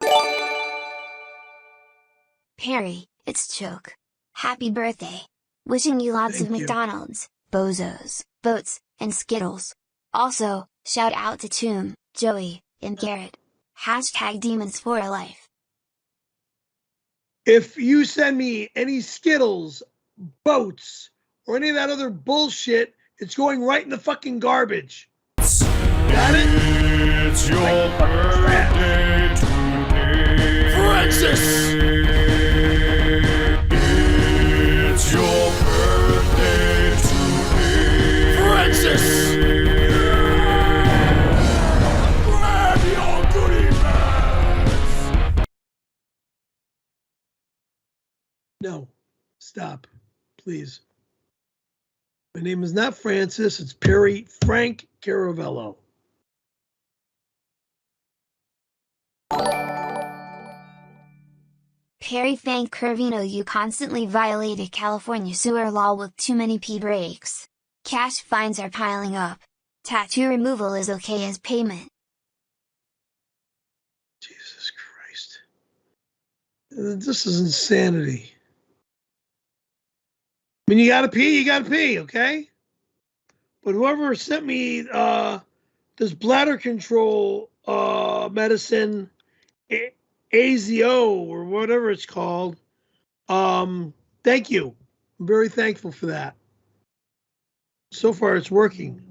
Perry, it's Choke. Happy birthday. Wishing you lots of McDonald's, Bozos, boats, and Skittles. Also, shout out to Tomb, Joey, and Garrett. Hashtag Demons for Life. If you send me any Skittles, boats, or any of that other bullshit, it's going right in the fucking garbage. Got it? It's your birthday today, Francis! It's your birthday today, Francis! Grab your goodie bags! No. Stop. Please. My name is not Francis. It's Perry Frank Caravello. Perry Frank Curvino, you constantly violated California sewer law with too many pee breaks. Cash fines are piling up. Tattoo removal is okay as payment. Jesus Christ. This is insanity. I mean, you gotta pee, okay? But whoever sent me this bladder control medicine, AZO or whatever it's called, thank you. I'm very thankful for that. So far, it's working.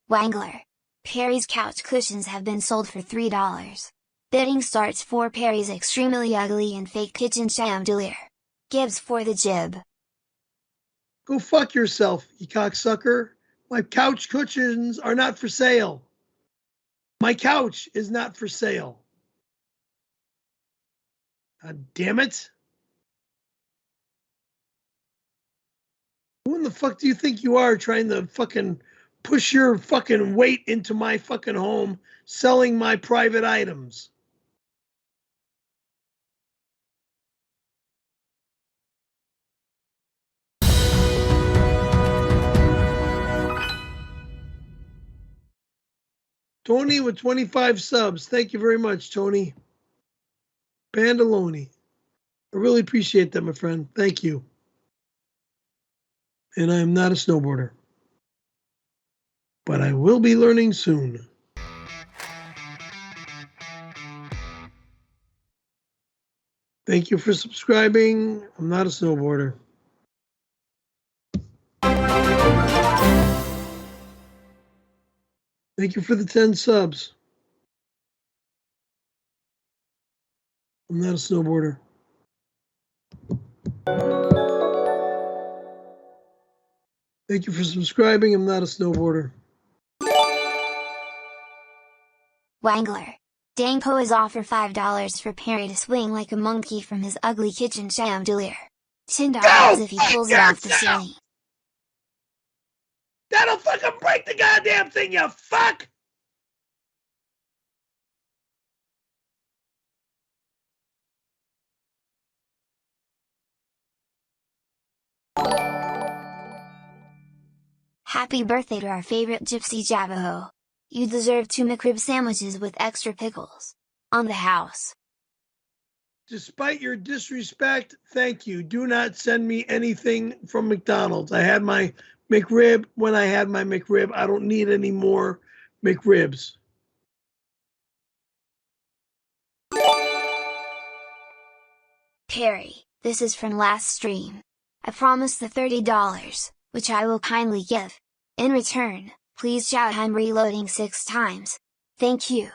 Wangler. Perry's couch cushions have been sold for $3. Bidding starts for Perry's extremely ugly and fake kitchen chandelier. Gibbs for the jib. Go fuck yourself, you cocksucker. My couch cushions are not for sale. My couch is not for sale. God damn it. Who in the fuck do you think you are trying to fucking push your fucking weight into my fucking home, selling my private items? Tony with 25 subs. Thank you very much, Tony. Bandaloni. I really appreciate that, my friend. Thank you. And I am not a snowboarder. But I will be learning soon. Thank you for subscribing. I'm not a snowboarder. Thank you for the 10 subs. I'm not a snowboarder. Thank you for subscribing. I'm not a snowboarder. Wangler. Dangpo is offer $5 for Perry to swing like a monkey from his ugly kitchen chandelier. $10 if he pulls it off the ceiling. That'll fucking break the goddamn thing, you fuck! Happy birthday to our favorite gypsy Javaho. You deserve 2 McRib sandwiches with extra pickles. On the house. Despite your disrespect, thank you. Do not send me anything from McDonald's. I had my McRib when I had my McRib. I don't need any more McRibs. Perry, this is from last stream. I promised the $30, which I will kindly give. In return, please shout I'm reloading 6 times. Thank you.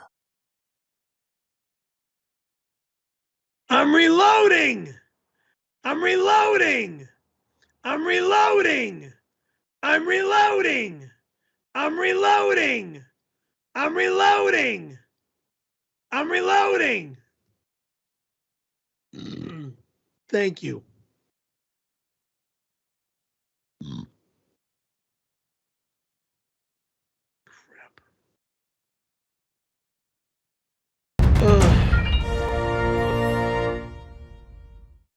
I'm reloading! I'm reloading! I'm reloading! I'm reloading! I'm reloading! I'm reloading! I'm reloading! Thank you.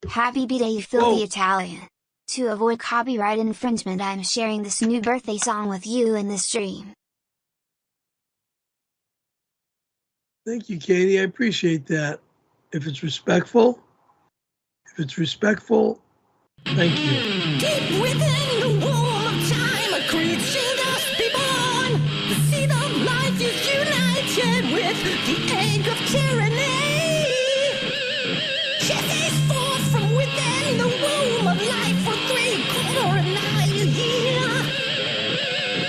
Happy B-Day, you filthy Italian. To avoid copyright infringement, I'm sharing this new birthday song with you in this stream. Thank you, Katie. I appreciate that. If it's respectful, thank you. Deep within the womb of time, a creature does be born. The seed of life is united with the egg of tyranny. She is forth from within the womb of life for 3/4 a year.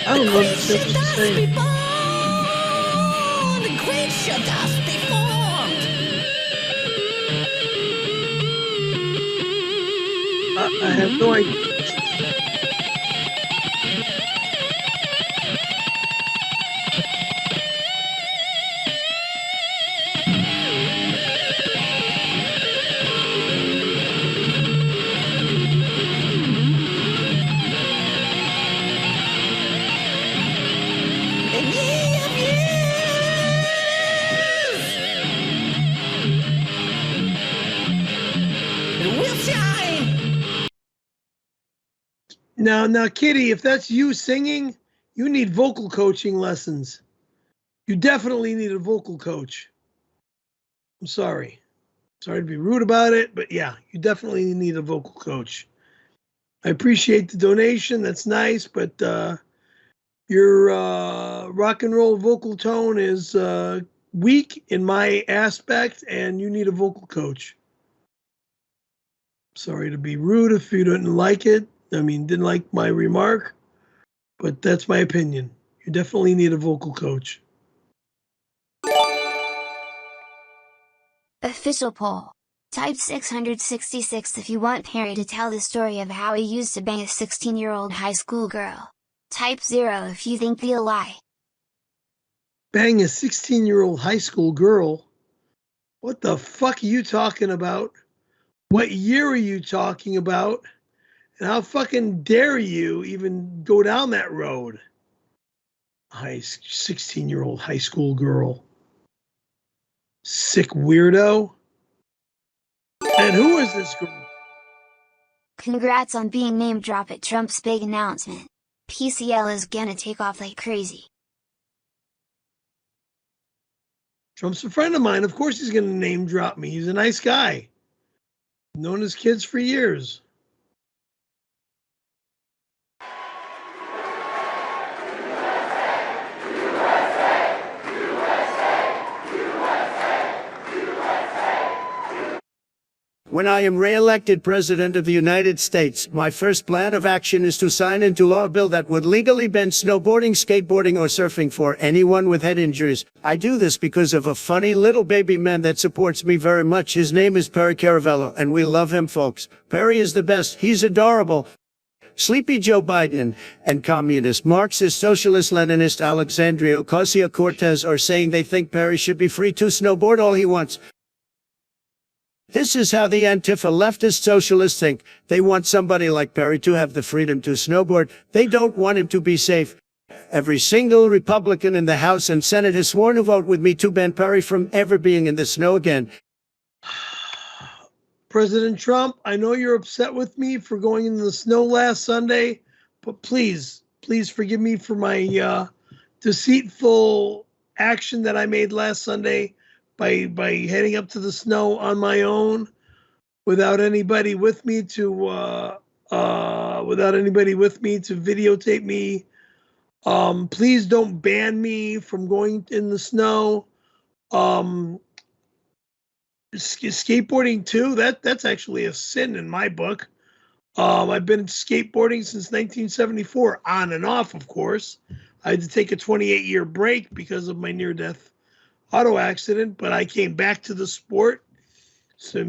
I don't know what it's saying. The creature does be formed. I have no idea. Now, Kitty, if that's you singing, you need vocal coaching lessons. You definitely need a vocal coach. I'm sorry. Sorry to be rude about it, but yeah, you definitely need a vocal coach. I appreciate the donation. That's nice, but your rock and roll vocal tone is weak in my aspect, and you need a vocal coach. Sorry to be rude if you didn't like it. Didn't like my remark, but that's my opinion. You definitely need a vocal coach. Official poll. Type 666 if you want Perry to tell the story of how he used to bang a 16-year-old high school girl. Type 0 if you think he'll lie. Bang a 16-year-old high school girl? What the fuck are you talking about? What year are you talking about? And how fucking dare you even go down that road? 16-year-old high school girl. Sick weirdo. And who is this girl? Congrats on being name dropped at Trump's big announcement. PCL is gonna take off like crazy. Trump's a friend of mine. Of course he's gonna name drop me. He's a nice guy. Known his kids for years. When I am re-elected President of the United States, my first plan of action is to sign into law a bill that would legally ban snowboarding, skateboarding, or surfing for anyone with head injuries. I do this because of a funny little baby man that supports me very much. His name is Perry Caravello, and we love him, folks. Perry is the best. He's adorable. Sleepy Joe Biden and communist, Marxist, socialist, Leninist Alexandria Ocasio-Cortez are saying they think Perry should be free to snowboard all he wants. This is how the Antifa leftist socialists think. They want somebody like Perry to have the freedom to snowboard. They don't want him to be safe. Every single Republican in the House and Senate has sworn to vote with me to ban Perry from ever being in the snow again. President Trump, I know you're upset with me for going in the snow last Sunday, but please forgive me for my deceitful action that I made last Sunday by heading up to the snow on my own without anybody with me to videotape me. Please don't ban me from going in the snow. Skateboarding too, that's actually a sin in my book. I've been skateboarding since 1974, on and off, of course. I had to take a 28-year break because of my near-death auto accident, but I came back to the sport. So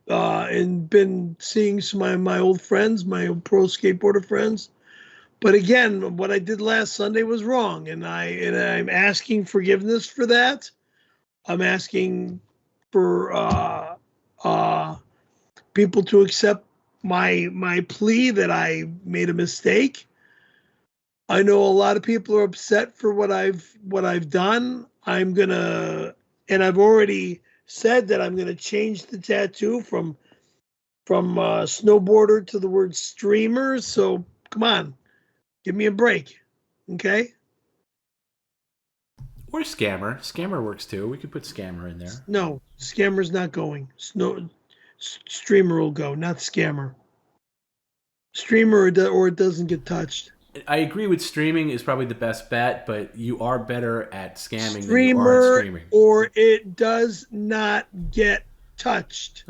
I've been seeing some of my old friends, my old pro skateboarder friends. But again, what I did last Sunday was wrong, and I'm asking forgiveness for that. I'm asking for people to accept my plea that I made a mistake. I know a lot of people are upset for what I've done. I've already said that I'm gonna change the tattoo from snowboarder to the word streamer. So come on, give me a break, okay? Or scammer. Scammer works too. We could put scammer in there. No, scammer's not going. Streamer will go, not scammer. Streamer or it doesn't get touched. I agree with streaming is probably the best bet, but you are better at scamming Streamer, than you are at streaming. Or it does not get touched.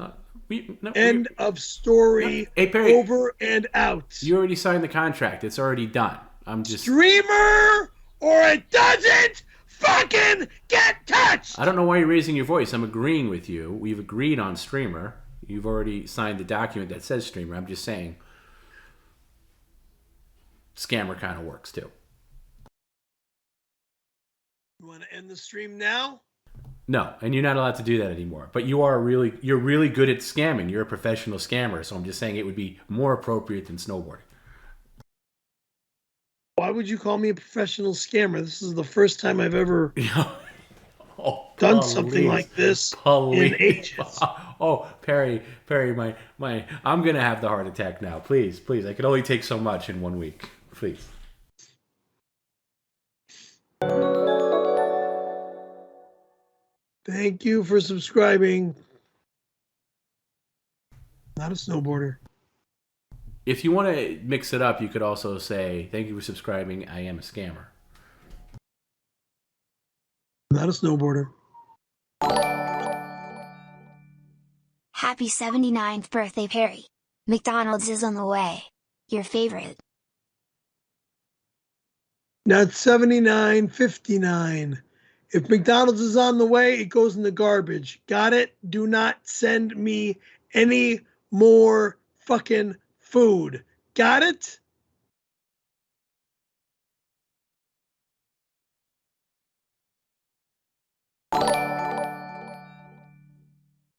End of story. Hey, Perry, over and out. You already signed the contract. It's already done. I'm just streamer, or it doesn't fucking get touched. I don't know why you're raising your voice. I'm agreeing with you. We've agreed on streamer. You've already signed the document that says streamer. I'm just saying scammer kind of works too. You want to end the stream now? No, and you're not allowed to do that anymore. But you're really good at scamming. You're a professional scammer, so I'm just saying it would be more appropriate than snowboarding. Why would you call me a professional scammer? This is the first time I've ever done something like this in ages. Oh, Perry, my, I'm gonna have the heart attack now. Please, I can only take so much in 1 week. Please. Thank you for subscribing. Not a snowboarder. If you want to mix it up, you could also say, thank you for subscribing. I am a scammer. Not a snowboarder. Happy 79th birthday, Perry. McDonald's is on the way. Your favorite. Not 79, 59. If McDonald's is on the way, it goes in the garbage. Got it? Do not send me any more fucking food. Got it?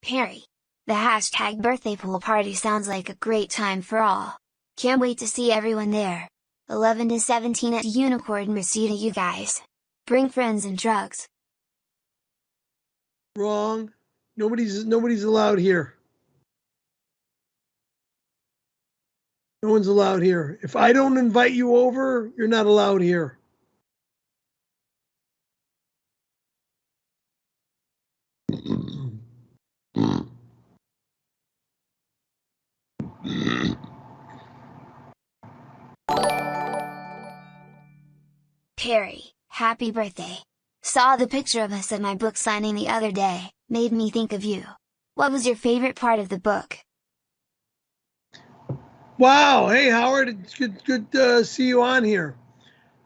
Perry. The hashtag birthday pool party sounds like a great time for all. Can't wait to see everyone there. 11 to 17 at Unicorn Reseda, you guys. Bring friends and drugs. Wrong. Nobody's allowed here. No one's allowed here. If I don't invite you over, you're not allowed here. Perry, happy birthday. Saw the picture of us at my book signing the other day, made me think of you. What was your favorite part of the book? Wow. Hey, Howard. It's good to see you on here.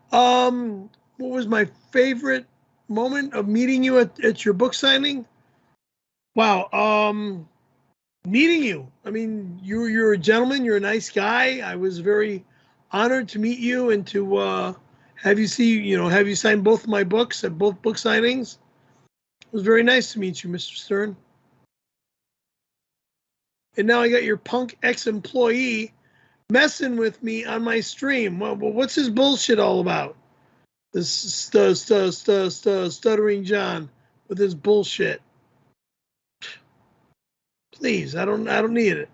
What was my favorite moment of meeting you at your book signing? Wow. Meeting you. I mean, you're a gentleman. You're a nice guy. I was very honored to meet you and to have you sign both of my books at both book signings. It was very nice to meet you, Mr. Stern. And now I got your punk ex-employee messing with me on my stream. Well, what's his bullshit all about? This stuttering John with his bullshit. Please, I don't need it.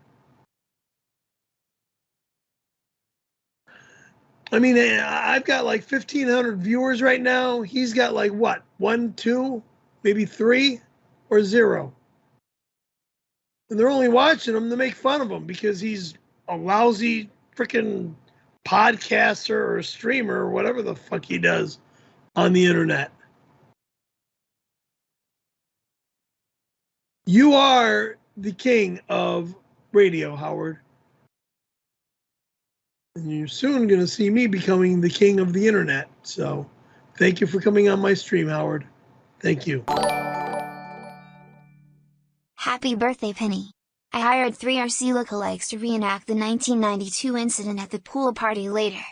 I mean, I've got like 1,500 viewers right now. He's got like what? 1, 2, maybe 3 or 0. And they're only watching him to make fun of him because he's a lousy freaking podcaster or streamer or whatever the fuck he does on the internet. You are the king of radio, Howard. And you're soon going to see me becoming the king of the internet. So thank you for coming on my stream, Howard. Thank you. Happy birthday, Penny. I hired 3 RC lookalikes to reenact the 1992 incident at the pool party later.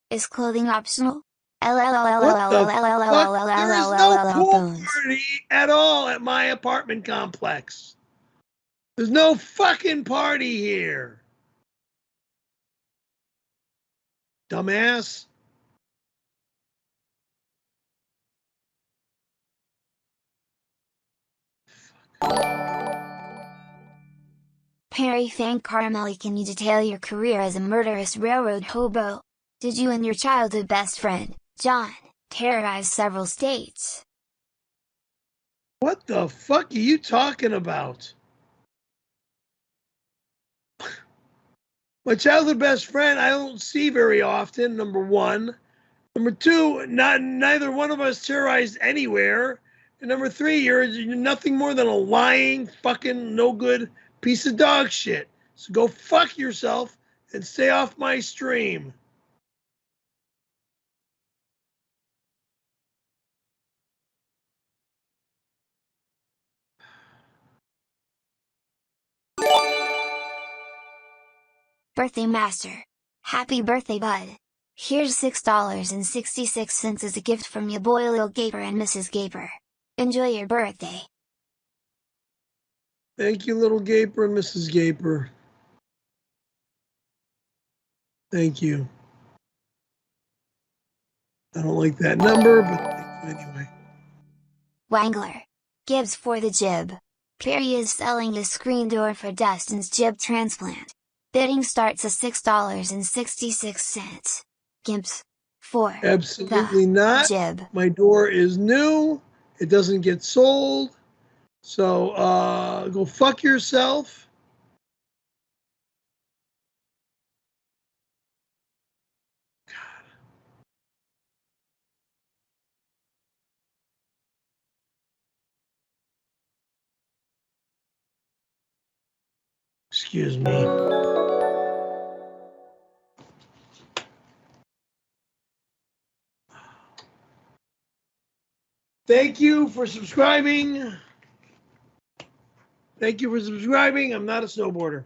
Is clothing optional? What the fuck? There is no pool party at all at my apartment complex. There's no fucking party here. Dumbass. Perry Frank Caramelli, can you detail your career as a murderous railroad hobo? Did you and your childhood best friend, John, terrorize several states? What the fuck are you talking about? My childhood best friend, I don't see very often, number one. Number two, neither one of us terrorized anywhere. And number three, you're nothing more than a lying, fucking no good piece of dog shit. So go fuck yourself and stay off my stream. Birthday Master. Happy birthday, bud. Here's $6.66 as a gift from your boy Lil Gaper and Mrs. Gaper. Enjoy your birthday. Thank you, little Gaper and Mrs. Gaper. Thank you. I don't like that number, but thank you anyway. Wangler. Gibbs for the jib. Perry is selling the screen door for Dustin's jib transplant. Bidding starts at $6.66. Gibbs. For Absolutely the not. Jib. My door is new. It doesn't get sold. So go fuck yourself. Excuse me. Thank you for subscribing. Thank you for subscribing. I'm not a snowboarder.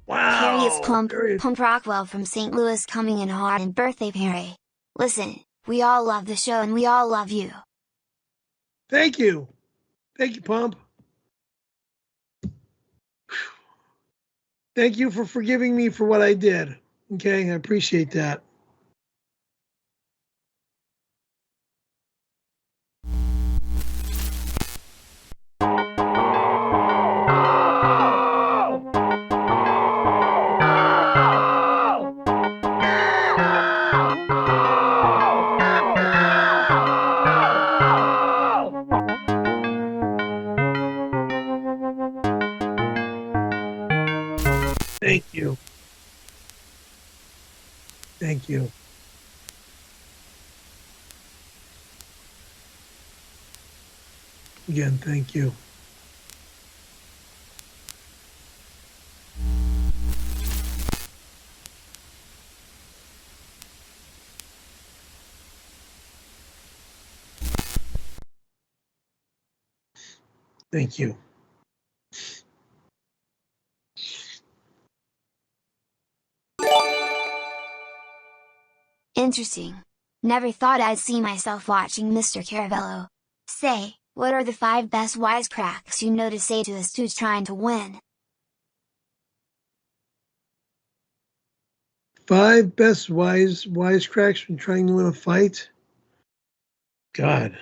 Perry is Wow. Pump Rockwell from St. Louis coming in hard and birthday Perry. Listen, we all love the show and we all love you. Thank you. Thank you, Pump. Thank you for forgiving me for what I did. Okay, I appreciate that. Thank you. Thank you. Again, thank you. Thank you. Interesting. Never thought I'd see myself watching Mr. Caravello. Say, what are the 5 best wisecracks you know to say to us who's trying to win? 5 best wisecracks from trying to win a fight. God.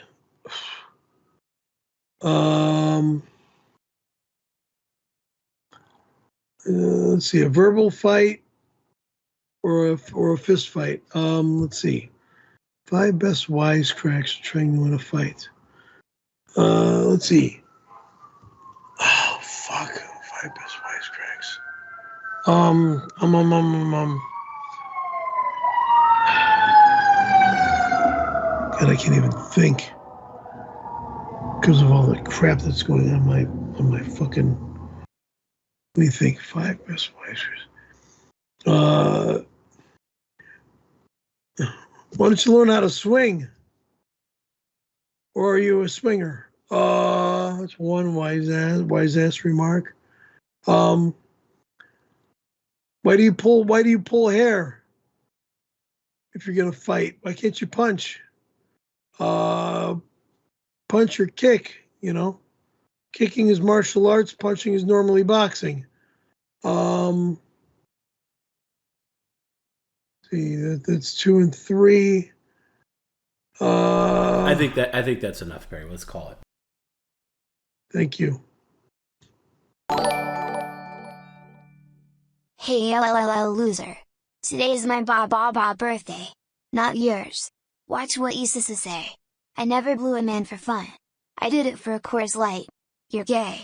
Let's see, a verbal fight or a fist fight. Let's see. 5 best wisecracks trying to win a fight. Let's see. Oh fuck! 5 best wisecracks. God, I can't even think because of all the crap that's going on my fucking. Let me think. 5 best wisecracks. Why don't you learn how to swing? Or are you a swinger? That's one wise ass remark. Why do you pull hair if you're gonna fight? Why can't you punch? Punch or kick, you know? Kicking is martial arts, punching is normally boxing. See, that's 2 and 3. I think that's enough, Perry. Let's call it. Thank you. Hey LLL loser. Today is my ba birthday. Not yours. Watch what you say. I never blew a man for fun. I did it for a Coors Light. You're gay.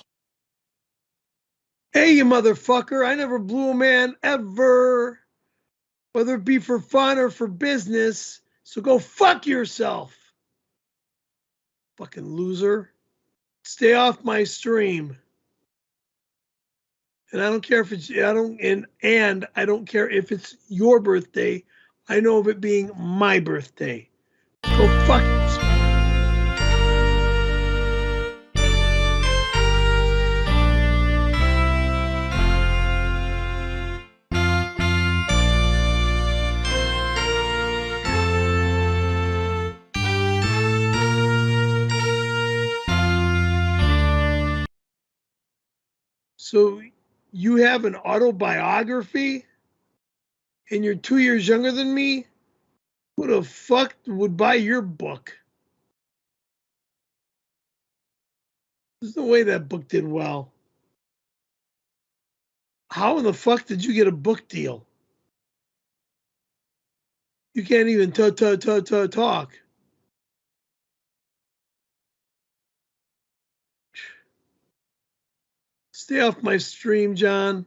Hey, you motherfucker, I never blew a man ever. Whether it be for fun or for business. So go fuck yourself. Fucking loser. Stay off my stream. And I don't care if it's I don't care if it's your birthday. I know of it being my birthday. Go fuck yourself. So you have an autobiography and you're 2 years younger than me? Who the fuck would buy your book? There's no way that book did well. How in the fuck did you get a book deal? You can't even talk. Stay off my stream, John.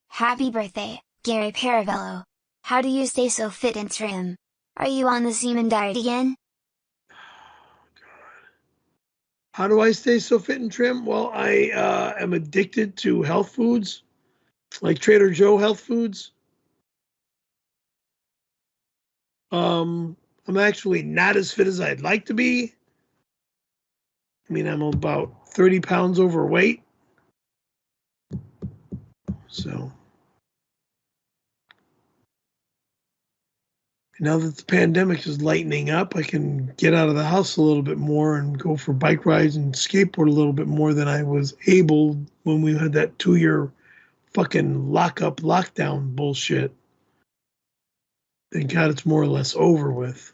Happy birthday, Gary Caravello. How do you stay so fit and trim? Are you on the semen diet again? How do I stay so fit and trim? Well, I am addicted to health foods, like Trader Joe health foods. I'm actually not as fit as I'd like to be. I mean, I'm about 30 pounds overweight. So now that the pandemic is lightening up, I can get out of the house a little bit more and go for bike rides and skateboard a little bit more than I was able when we had that 2-year fucking lockdown bullshit. Thank God it's more or less over with.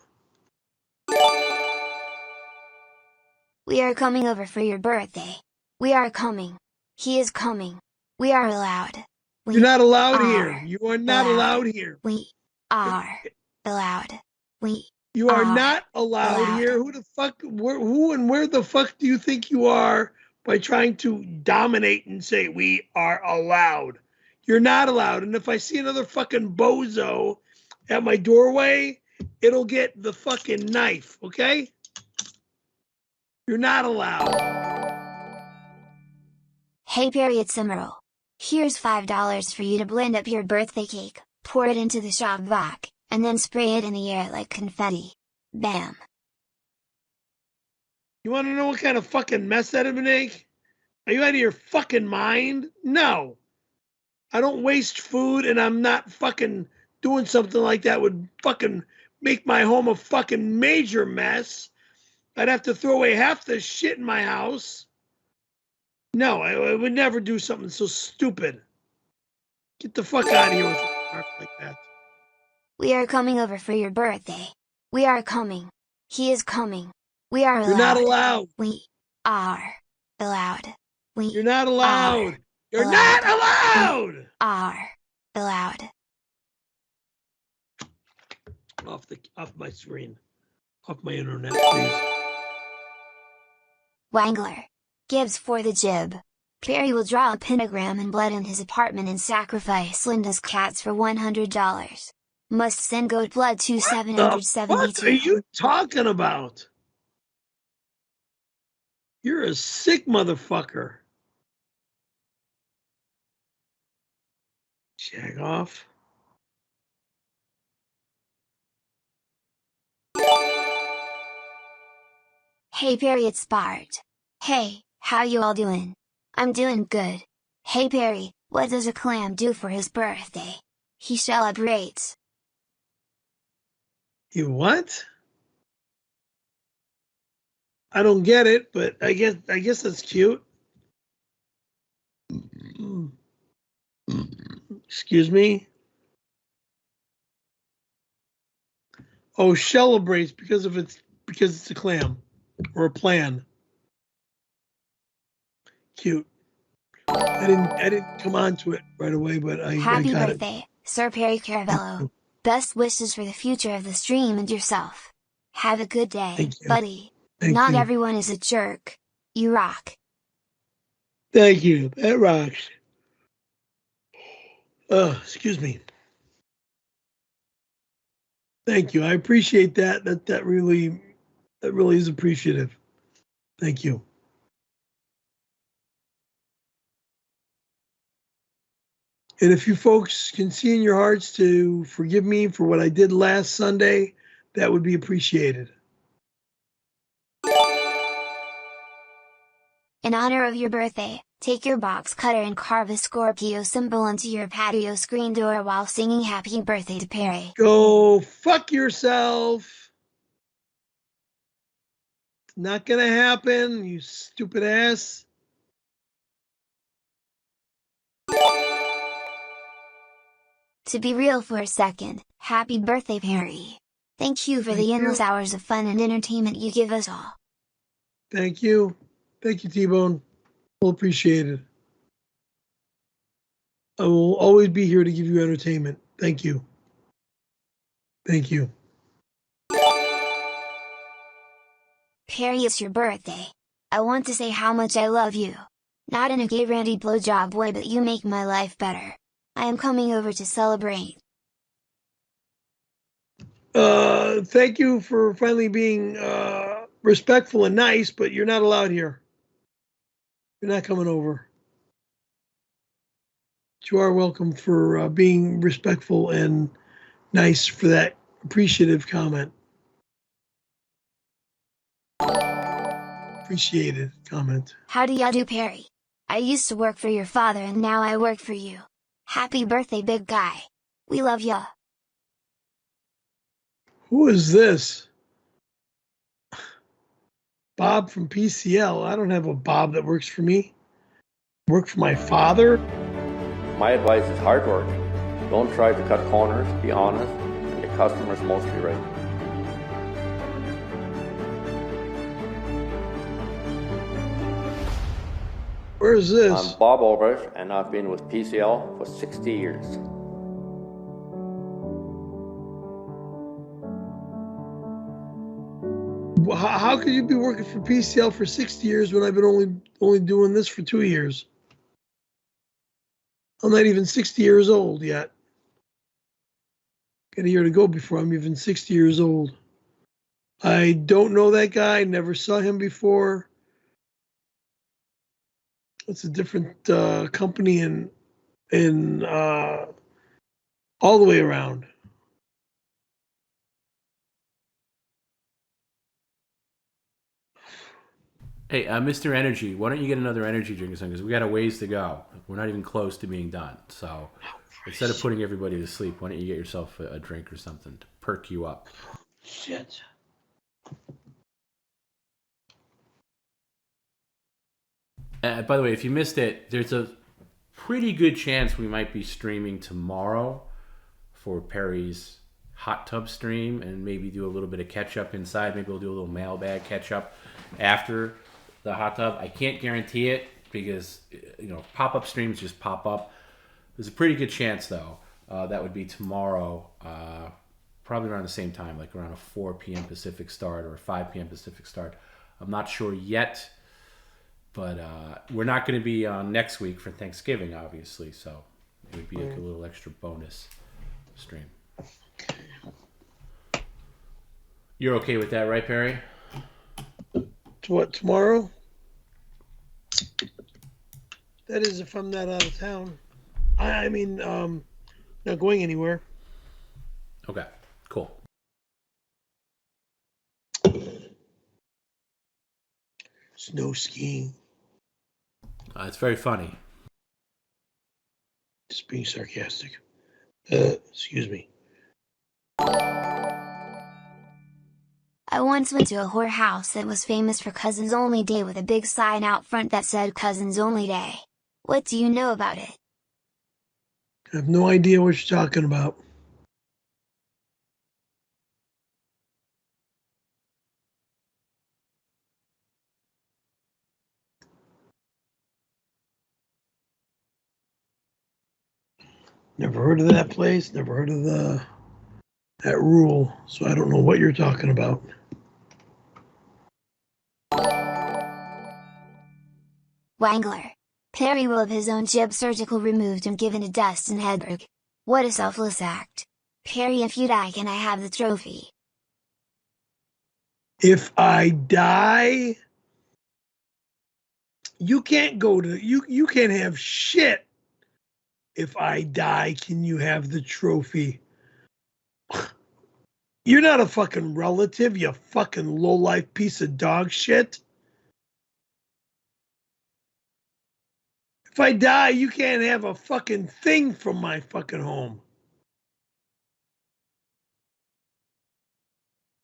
We are coming over for your birthday. We are coming. He is coming. We are allowed. You're not allowed here. You are not allowed here. We are allowed. You are not allowed here. Who the fuck, who and where the fuck do you think you are by trying to dominate and say we are allowed? You're not allowed. And if I see another fucking bozo at my doorway, it'll get the fucking knife, okay? You're not allowed. Hey Perry, it's Emerald. Here's $5 for you to blend up your birthday cake, pour it into the shop vac, and then spray it in the air like confetti. Bam. You want to know what kind of fucking mess that'd make? Are you out of your fucking mind? No. I don't waste food, and I'm not fucking doing something like that would fucking make my home a fucking major mess. I'd have to throw away half the shit in my house. No, I would never do something so stupid. Get the fuck out of here with a remark like that. We are coming over for your birthday. We are coming. He is coming. We are allowed. You're not allowed. We are allowed. You're not allowed. You're not allowed. We are allowed. Off my screen. Off my internet, please. Wangler. Gibbs for the jib. Perry will draw a pentagram in blood in his apartment and sacrifice Linda's cats for $100. Must send goat blood to 772. What are you talking about? You're a sick motherfucker. Jag off. Hey Perry, it's Bart. Hey, how you all doing? I'm doing good. Hey Perry, what does a clam do for his birthday? He celebrates. You what? I don't get it, but I guess that's cute. Excuse me. Oh, celebrates because it's a clam or a plan. Cute. I didn't come on to it right away, but I Happy got birthday, Sir Perry Caravello. Best wishes for the future of the stream and yourself. Have a good day, buddy. Not everyone is a jerk. You rock. Thank you. That rocks. Excuse me. Thank you. I appreciate that. That really is appreciative. Thank you. And if you folks can see in your hearts to forgive me for what I did last Sunday, that would be appreciated. In honor of your birthday, take your box cutter and carve a Scorpio symbol into your patio screen door while singing happy birthday to Perry. Go fuck yourself. It's not gonna happen, you stupid ass. To be real for a second, happy birthday Perry. Thank you for the endless hours of fun and entertainment you give us all. Thank you. Thank you, T-Bone. We'll appreciate it. I will always be here to give you entertainment. Thank you. Thank you. Perry, it's your birthday. I want to say how much I love you. Not in a gay randy blowjob way, but you make my life better. I am coming over to celebrate. Thank you for finally being respectful and nice, but you're not allowed here. You're not coming over. But you are welcome for being respectful and nice for that Appreciative comment. Appreciated comment. How do ya do, Perry? I used to work for your father and now I work for you. Happy birthday, big guy. We love ya. Who is this? Bob from PCL. I don't have a Bob that works for me. Work for my father? My advice is hard work. Don't try to cut corners, be honest, and your customer's mostly right. Where is this? I'm Bob Ulrich, and I've been with PCL for 60 years. How could you be working for PCL for 60 years when I've been only doing this for 2 years? I'm not even 60 years old yet. Got a year to go before I'm even 60 years old. I don't know that guy, never saw him before. It's a different company in all the way around. Hey, Mr. Energy, why don't you get another energy drink or something? Because we got a ways to go. We're not even close to being done. So instead of putting everybody to sleep, why don't you get yourself a drink or something to perk you up? Shit. By the way, if you missed it, there's a pretty good chance we might be streaming tomorrow for Perry's hot tub stream and maybe do a little bit of catch up inside. Maybe we'll do a little mailbag catch up after the hot tub. I can't guarantee it because, pop-up streams just pop up. There's a pretty good chance, though, that would be tomorrow, probably around the same time, like around a 4 p.m. Pacific start or a 5 p.m. Pacific start. I'm not sure yet. But we're not going to be on next week for Thanksgiving, obviously. So it would be like a little extra bonus stream. You're okay with that, right, Perry? What, tomorrow? That is if I'm not out of town. I mean, not going anywhere. Okay, cool. Snow skiing. It's very funny. Just being sarcastic. Excuse me. I once went to a whorehouse that was famous for Cousins Only Day with a big sign out front that said Cousins Only Day. What do you know about it? I have no idea what you're talking about. Never heard of that place, never heard of that rule, so I don't know what you're talking about. Wangler. Perry will have his own jib surgical removed and given to Dustin Hedberg. What a selfless act. Perry, if you die, can I have the trophy? If I die, you can't go to, you can't have shit. If I die, can you have the trophy? You're not a fucking relative, you fucking low-life piece of dog shit. If I die, you can't have a fucking thing from my fucking home.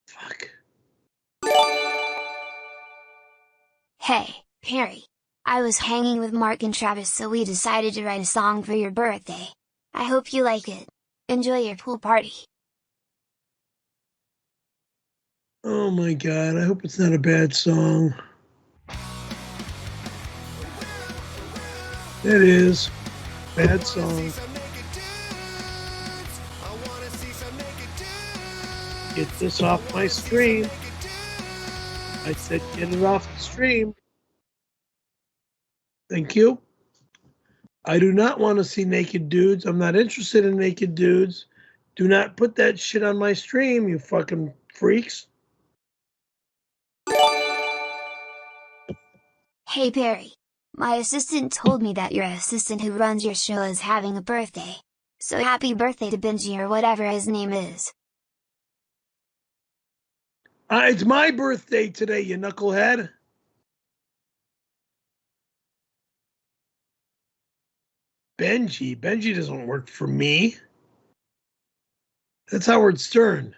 Fuck. Hey, Perry. I was hanging with Mark and Travis, so we decided to write a song for your birthday. I hope you like it. Enjoy your pool party. Oh my God, I hope it's not a bad song. It is. Bad song. Get this off my stream. I said get it off the stream. Thank you. I do not want to see naked dudes. I'm not interested in naked dudes. Do not put that shit on my stream, you fucking freaks. Hey Perry. My assistant told me that your assistant who runs your show is having a birthday. So happy birthday to Benji or whatever his name is. It's my birthday today, you knucklehead. Benji doesn't work for me. That's Howard Stern.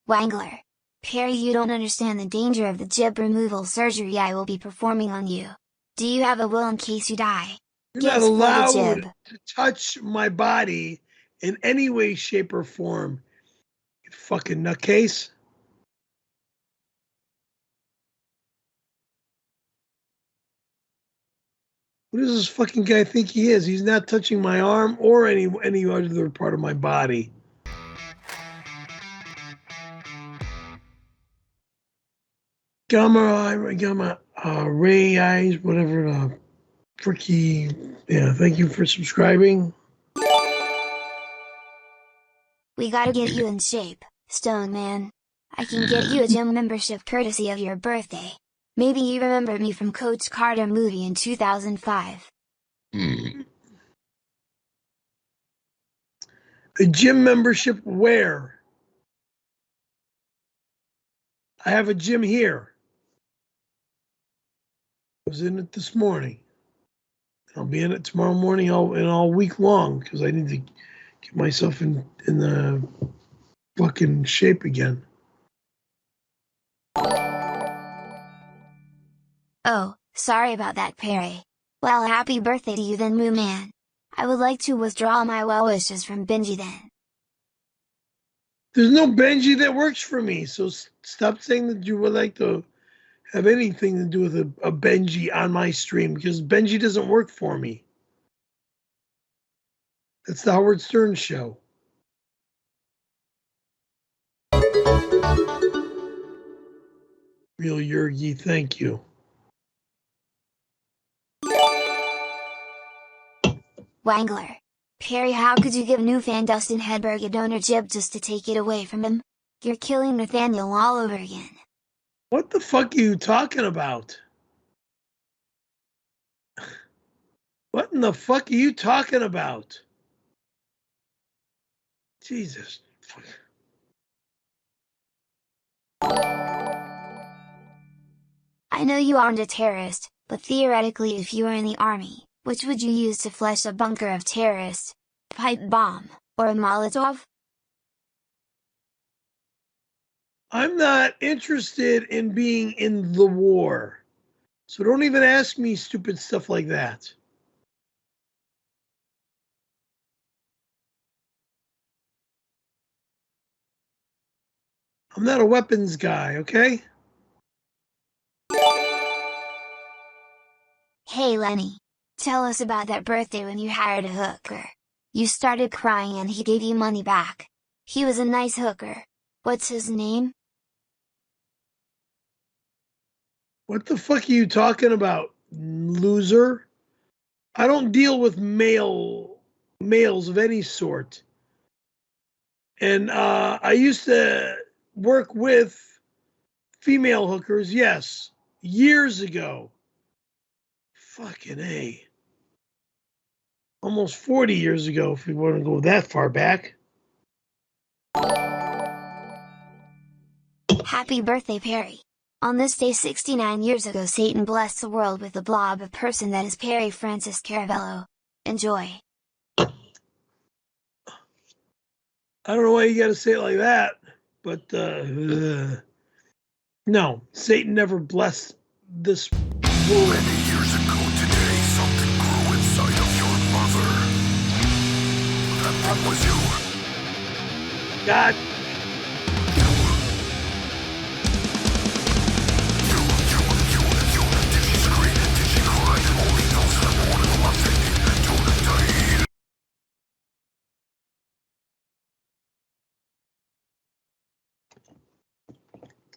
Wangler. Perry, you don't understand the danger of the jib removal surgery I will be performing on you. Do you have a will in case you die? You're Yes, not for the allowed jib. to touch my body in any way, shape, or form. You fucking nutcase. What does this fucking guy think he is? He's not touching my arm or any other part of my body. Gamma, Ray Eyes, whatever. Fricky. Yeah, thank you for subscribing. We gotta get you in shape, Stone Man. I can get you a gym membership courtesy of your birthday. Maybe you remember me from Coach Carter movie in 2005. A gym membership where? I have a gym here. I was in it this morning. I'll be in it tomorrow morning and all week long because I need to get myself in the fucking shape again. Oh, sorry about that, Perry. Well, happy birthday to you then, Moo Man. I would like to withdraw my well wishes from Benji then. There's no Benji that works for me, so stop saying that you would like to have anything to do with a Benji on my stream because Benji doesn't work for me. That's the Howard Stern show. Real Yergi, thank you. Wangler. Perry, how could you give new fan Dustin Hedberg a donor jib just to take it away from him? You're killing Nathaniel all over again. What the fuck are you talking about? What in the fuck are you talking about? Jesus. I know you aren't a terrorist, but theoretically if you were in the army, which would you use to flush a bunker of terrorists? Pipe bomb, or a Molotov? I'm not interested in being in the war. So don't even ask me stupid stuff like that. I'm not a weapons guy, okay? Hey Lenny. Tell us about that birthday when you hired a hooker. You started crying and he gave you money back. He was a nice hooker. What's his name? What the fuck are you talking about, loser? I don't deal with males of any sort. And I used to work with female hookers, yes, years ago. Fucking A. Almost 40 years ago, if we want to go that far back. Happy birthday, Perry. On this day 69 years ago, Satan blessed the world with a blob of person that is Perry Francis Caravello. Enjoy. I don't know why you got to say it like that, but no, Satan never blessed this world. Many years ago today, something grew inside of your mother. That thing was you. God. Did she scream? Did she cry? Only those that wanted one thing to die.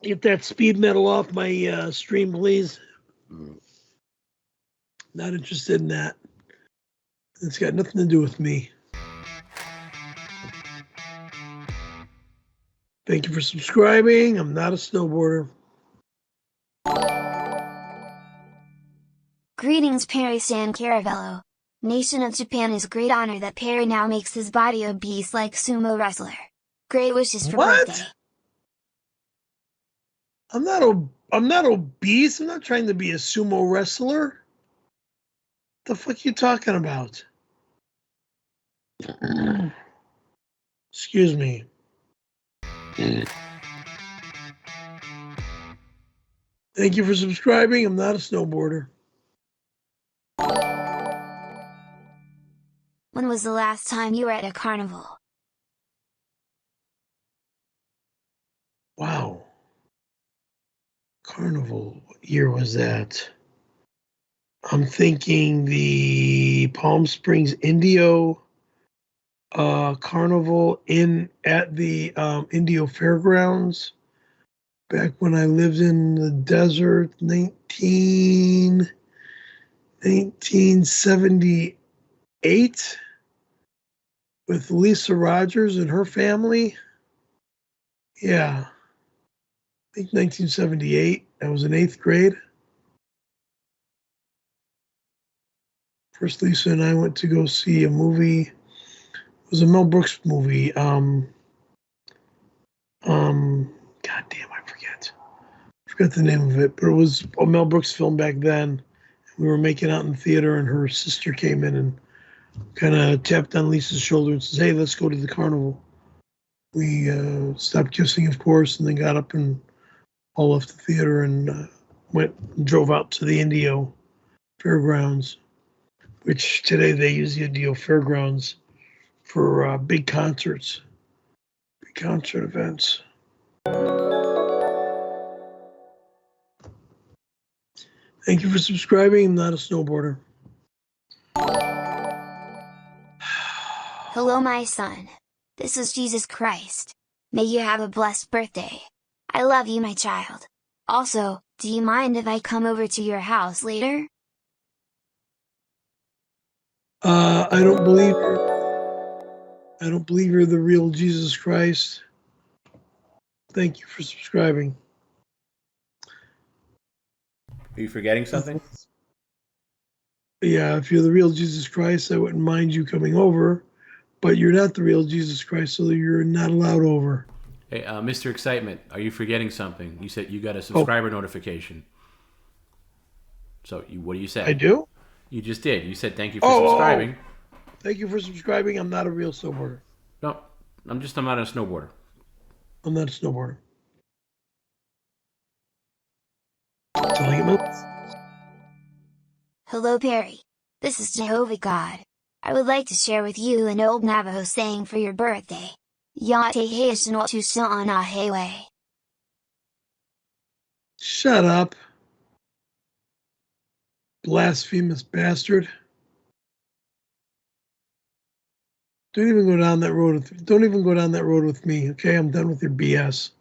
Get that speed metal off my stream, please. Not interested in that. It's got nothing to do with me. Thank you for subscribing. I'm not a snowboarder. Greetings, Perry San Caravello. Nation of Japan is great honor that Perry now makes his body obese like sumo wrestler. Great wishes for What? birthday. I'm not obese. I'm not trying to be a sumo wrestler. The fuck you talking about? Excuse me. Thank you for subscribing. I'm not a snowboarder. When was the last time you were at a carnival? Wow. Carnival. What year was that? I'm thinking the Palm Springs Indio Carnival at the Indio Fairgrounds back when I lived in the desert, 1978, with Lisa Rogers and her family. Yeah, I think 1978. I was in 8th grade. First, Lisa and I went to go see a movie. It was a Mel Brooks movie. God damn, I forget the name of it, but it was a Mel Brooks film back then. We were making out in the theater, and her sister came in and kind of tapped on Lisa's shoulder and says, "Hey, let's go to the carnival." We stopped kissing, of course, and then got up and all left the theater and drove out to the Indio Fairgrounds, which today they use the Indio Fairgrounds for big concerts, big concert events. Thank you for subscribing. I'm not a snowboarder. Hello, my son. This is Jesus Christ. May you have a blessed birthday. I love you, my child. Also, do you mind if I come over to your house later? I don't believe you're the real Jesus Christ. Thank you for subscribing. Are you forgetting something? Yeah, if you're the real Jesus Christ, I wouldn't mind you coming over, but you're not the real Jesus Christ, so you're not allowed over. Hey, Mr. Excitement, are you forgetting something? You said you got a subscriber notification. So what do you say? I do? You just did. You said thank you for subscribing. Thank you for subscribing. I'm not a real snowboarder. No, I'm not a snowboarder. I'm not a snowboarder. Hello, Perry. This is Jehovah God. I would like to share with you an old Navajo saying for your birthday. Shut up. Blasphemous bastard. Don't even go down that road with me, okay? I'm done with your BS.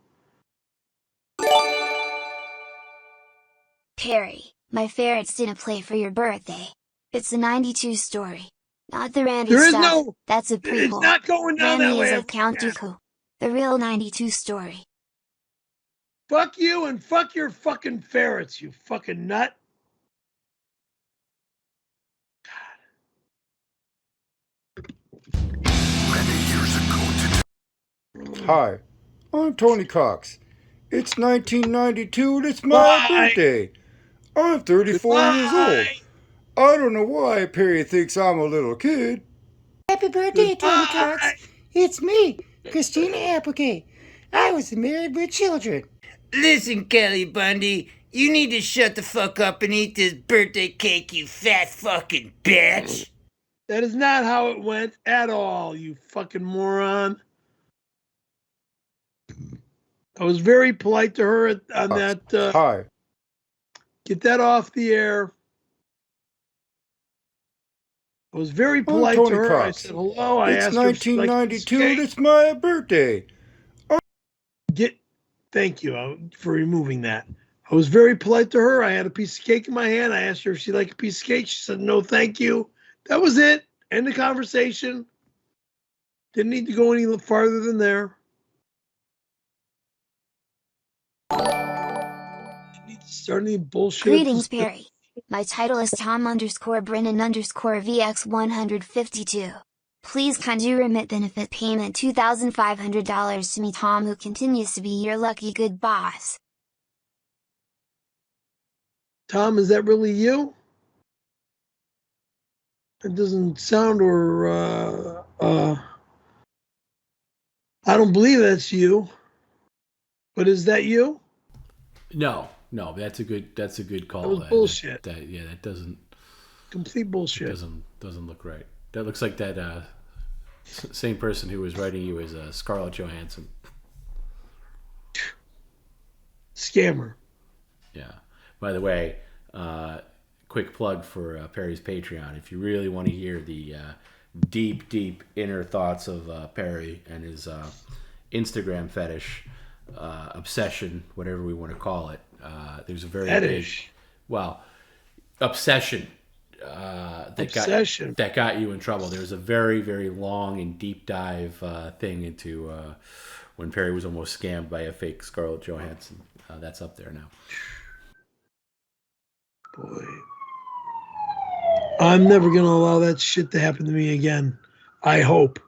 Perry, my ferrets didn't play for your birthday. It's a 92 story. Not the Randy there is stuff. No, that's a prequel. It's not going down Randy that way. Is of Count Dooku. The real 92 story. Fuck you and fuck your fucking ferrets, you fucking nut. Hi, I'm Tony Cox. It's 1992 and it's my birthday. I'm 34 years old. I don't know why Perry thinks I'm a little kid. Happy birthday, Tony Cox. It's me, Christina Applegate. I was married with children. Listen, Kelly Bundy, you need to shut the fuck up and eat this birthday cake, you fat fucking bitch. That is not how it went at all, you fucking moron. I was very polite to her on that. Hi. Get that off the air. I was very polite to her. Cox. I said hello. I it's asked her if she liked 1992 and it's my birthday. Thank you for removing that. I was very polite to her. I had a piece of cake in my hand. I asked her if she liked a piece of cake. She said no, thank you. That was it. End of conversation. Didn't need to go any farther than there. Didn't need to start any bullshit. Greetings, Perry. My title is Tom_Brennan_VX152. Please kindly remit benefit payment $2,500 to me Tom, who continues to be your lucky good boss. Tom, is that really you? It doesn't sound I don't believe that's you. But is that you? No, that's a good call. That was bullshit. That doesn't complete bullshit. Doesn't look right. That looks like that same person who was writing you as Scarlett Johansson. Scammer. Yeah. By the way, quick plug for Perry's Patreon. If you really want to hear the deep inner thoughts of Perry and his Instagram fetish, obsession, whatever we want to call it, there's a very fetish. Obsession. That got you in trouble. There's a very, very long and deep dive thing into when Perry was almost scammed by a fake Scarlett Johansson. That's up there now. Boy. I'm never going to allow that shit to happen to me again. I hope.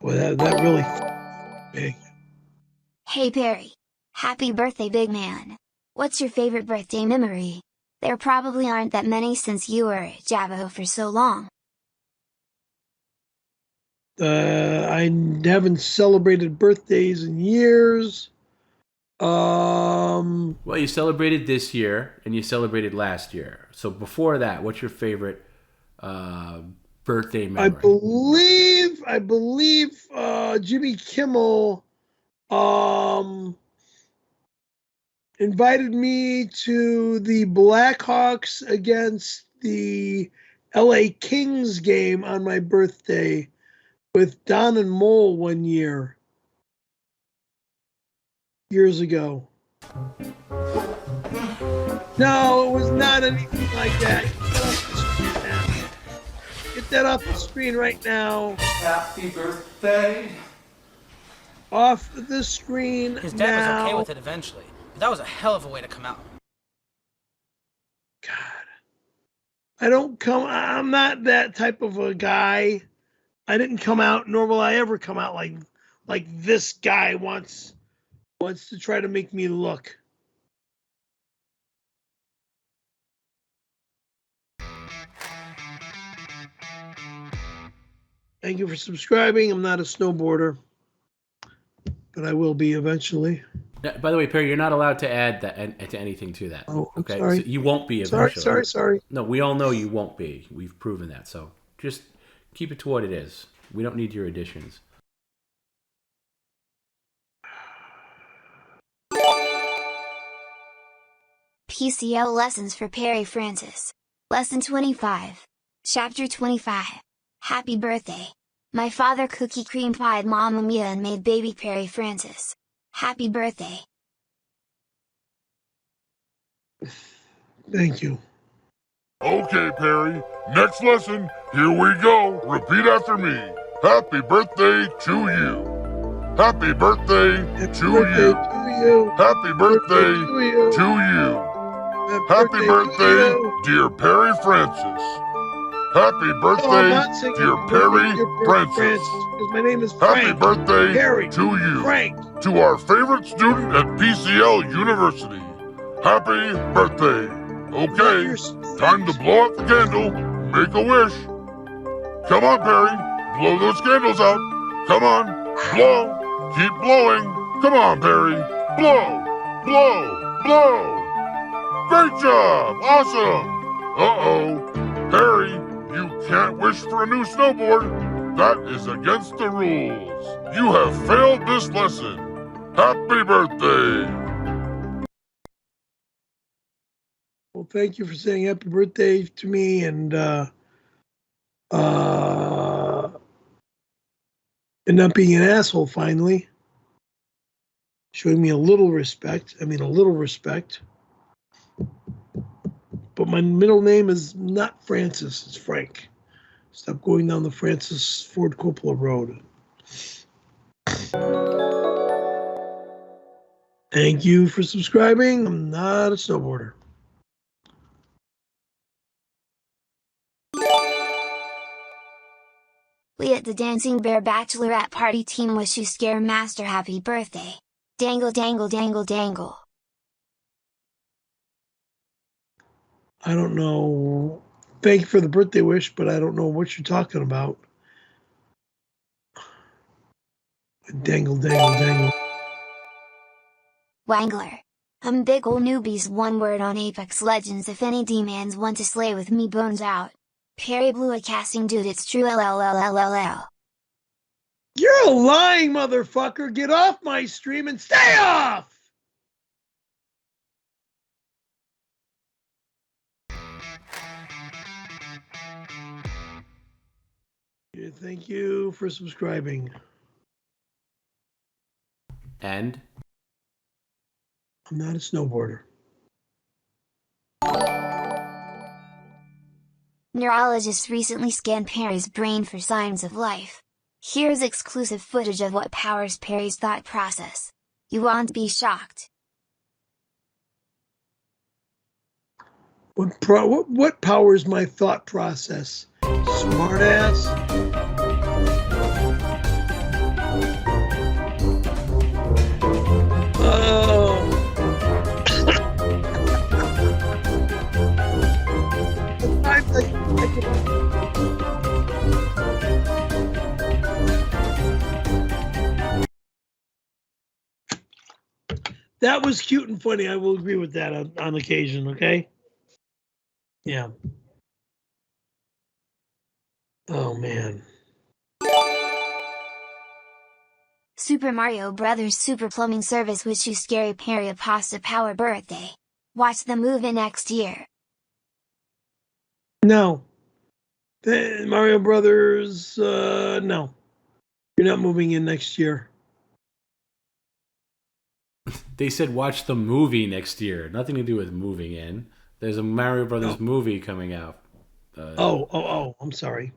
Boy, that really big. Hey Perry. Happy birthday, big man. What's your favorite birthday memory? There probably aren't that many since you were at Javo for so long. I haven't celebrated birthdays in years. Well, you celebrated this year and you celebrated last year. So before that, what's your favorite birthday memory? I believe Jimmy Kimmel invited me to the Blackhawks against the LA Kings game on my birthday with Don and Mole one year. Years ago. No, it was not anything like that. Get that off the screen right now. Happy birthday. Off the screen. His dad now. was okay with it eventually, but that was a hell of a way to come out. I'm not that type of a guy. I didn't come out, nor will I ever come out like this guy wants to try to make me look. Thank you for subscribing. I'm not a snowboarder, but I will be eventually. Yeah, by the way, Perry, you're not allowed to add that to anything to that. Oh, I'm okay, sorry. So you won't be eventually. Sorry. No, we all know you won't be. We've proven that. So just keep it to what it is. We don't need your additions. PCL Lessons for Perry Francis. Lesson 25. Chapter 25. Happy birthday. My father cookie cream pied Mamma Mia and made baby Perry Francis. Happy birthday. Thank you. Okay, Perry. Next lesson. Here we go. Repeat after me. Happy birthday to you. Happy birthday to you. Happy birthday to you. Happy birthday, dear Perry Francis. Happy birthday, dear Perry Francis. Because my name is Frank. Happy birthday Perry. to you. Frank. To our favorite student at PCL University. Happy birthday. Okay, time to blow out the candle. Make a wish. Come on, Perry. Blow those candles out. Come on. Blow. Keep blowing. Come on, Perry. Blow. Blow. Blow. Great job. Awesome. Uh-oh. Perry, you can't wish for a new snowboard. That is against the rules. You have failed this lesson. Happy birthday. Well, thank you for saying happy birthday to me and not being an asshole finally. Showing me a little respect. But my middle name is not Francis, it's Frank. Stop going down the Francis Ford Coppola Road. Thank you for subscribing. I'm not a snowboarder. We at the Dancing Bear Bachelorette Party team wish you Scare Master happy birthday. Dangle dangle dangle dangle. I don't know. Thank you for the birthday wish, but I don't know what you're talking about. Dangle, dangle, dangle. Wangler. I'm big ol' newbies, one word on Apex Legends. If any D-mans want to slay with me, bones out. Perry Blue a casting dude, it's true LLLLLL. You're a lying motherfucker. Get off my stream and stay off! Yeah, thank you for subscribing. And? I'm not a snowboarder. Neurologists recently scanned Perry's brain for signs of life. Here's exclusive footage of what powers Perry's thought process. You won't be shocked. What powers my thought process? Smartass. That was cute and funny. I will agree with that on occasion, okay? Yeah. Oh, man. Super Mario Bros. Super Plumbing Service wish you Scary Perry a pasta power birthday. Watch the movie next year. No. The Mario Brothers, no. You're not moving in next year. They said watch the movie next year. Nothing to do with moving in. There's a Mario Brothers movie coming out. I'm sorry.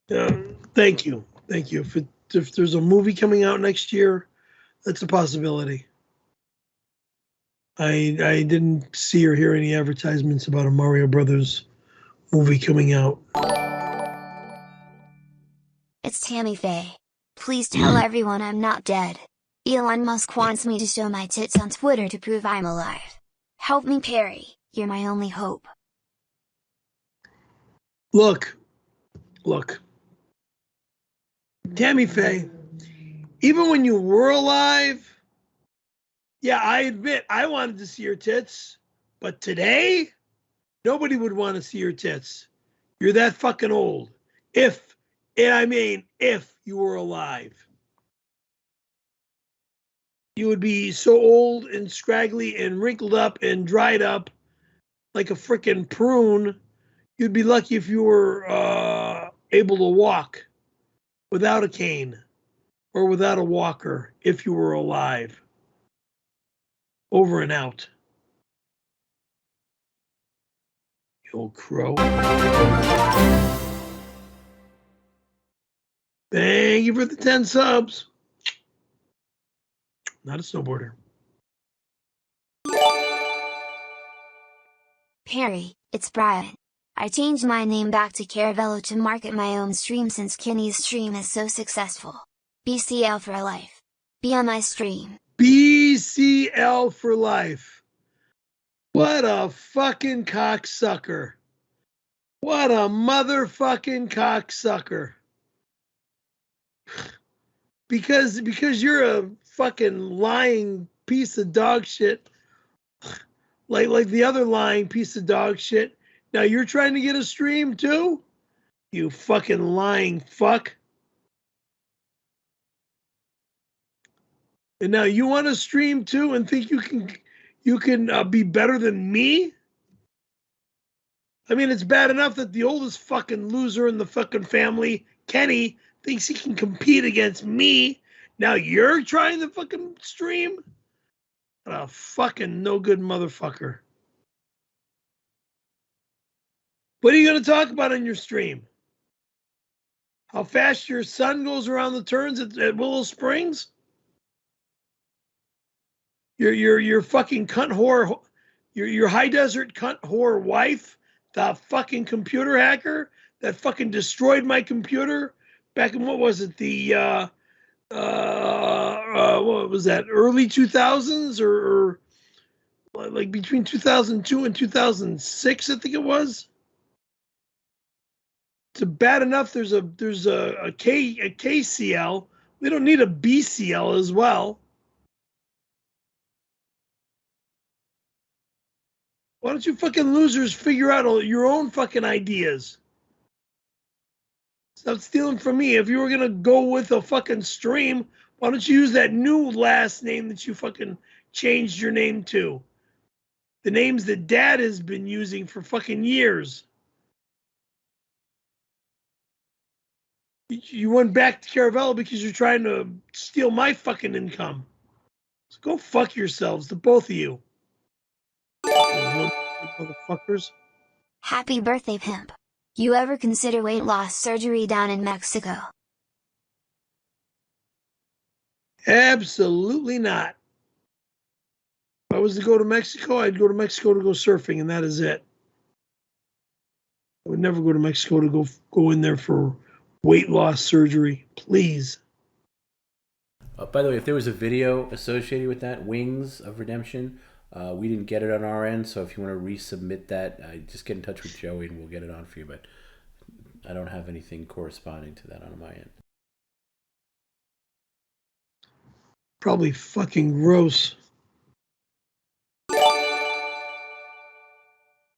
Thank you. If there's a movie coming out next year, that's a possibility. I didn't see or hear any advertisements about a Mario Brothers movie coming out. It's Tammy Faye. Please tell everyone I'm not dead. Elon Musk wants me to show my tits on Twitter to prove I'm alive. Help me, Perry. You're my only hope. Look. Tammy Faye, even when you were alive, yeah, I admit I wanted to see your tits, but today, nobody would want to see your tits. You're that fucking old. If you were alive. You would be so old and scraggly and wrinkled up and dried up like a frickin' prune. You'd be lucky if you were able to walk without a cane or without a walker if you were alive. Over and out. You old crow. Thank you for the 10 subs. Not a snowboarder. Perry, it's Brian. I changed my name back to Caravello to market my own stream since Kenny's stream is so successful. BCL for life. Be on my stream. BCL for life. What a fucking cocksucker. What a motherfucking cocksucker. Because you're a fucking lying piece of dog shit. Like the other lying piece of dog shit. Now you're trying to get a stream too? You fucking lying fuck. And now you want to stream too and think you can be better than me? I mean, it's bad enough that the oldest fucking loser in the fucking family, Kenny, thinks he can compete against me. Now you're trying to fucking stream? What a fucking no good motherfucker. What are you going to talk about on your stream? How fast your son goes around the turns at Willow Springs? Your fucking cunt whore, your high desert cunt whore wife, the fucking computer hacker that fucking destroyed my computer back in, what was it, the what was that, early 2000s or like between 2002 and 2006, I think it was. It's bad enough there's a KCL. We don't need a BCL as well. Why don't you fucking losers figure out your own fucking ideas? Stop stealing from me. If you were gonna go with a fucking stream, why don't you use that new last name that you fucking changed your name to? The names that Dad has been using for fucking years. You went back to Caravello because you're trying to steal my fucking income. So go fuck yourselves, the both of you. Motherfuckers. Happy birthday, pimp. You ever consider weight loss surgery down in Mexico? Absolutely not. If I was to go to Mexico, I'd go to Mexico to go surfing, and that is it. I would never go to Mexico to go in there for weight loss surgery. Please. By the way, if there was a video associated with that, Wings of Redemption, we didn't get it on our end, so if you want to resubmit that, just get in touch with Joey and we'll get it on for you, but I don't have anything corresponding to that on my end. Probably fucking gross.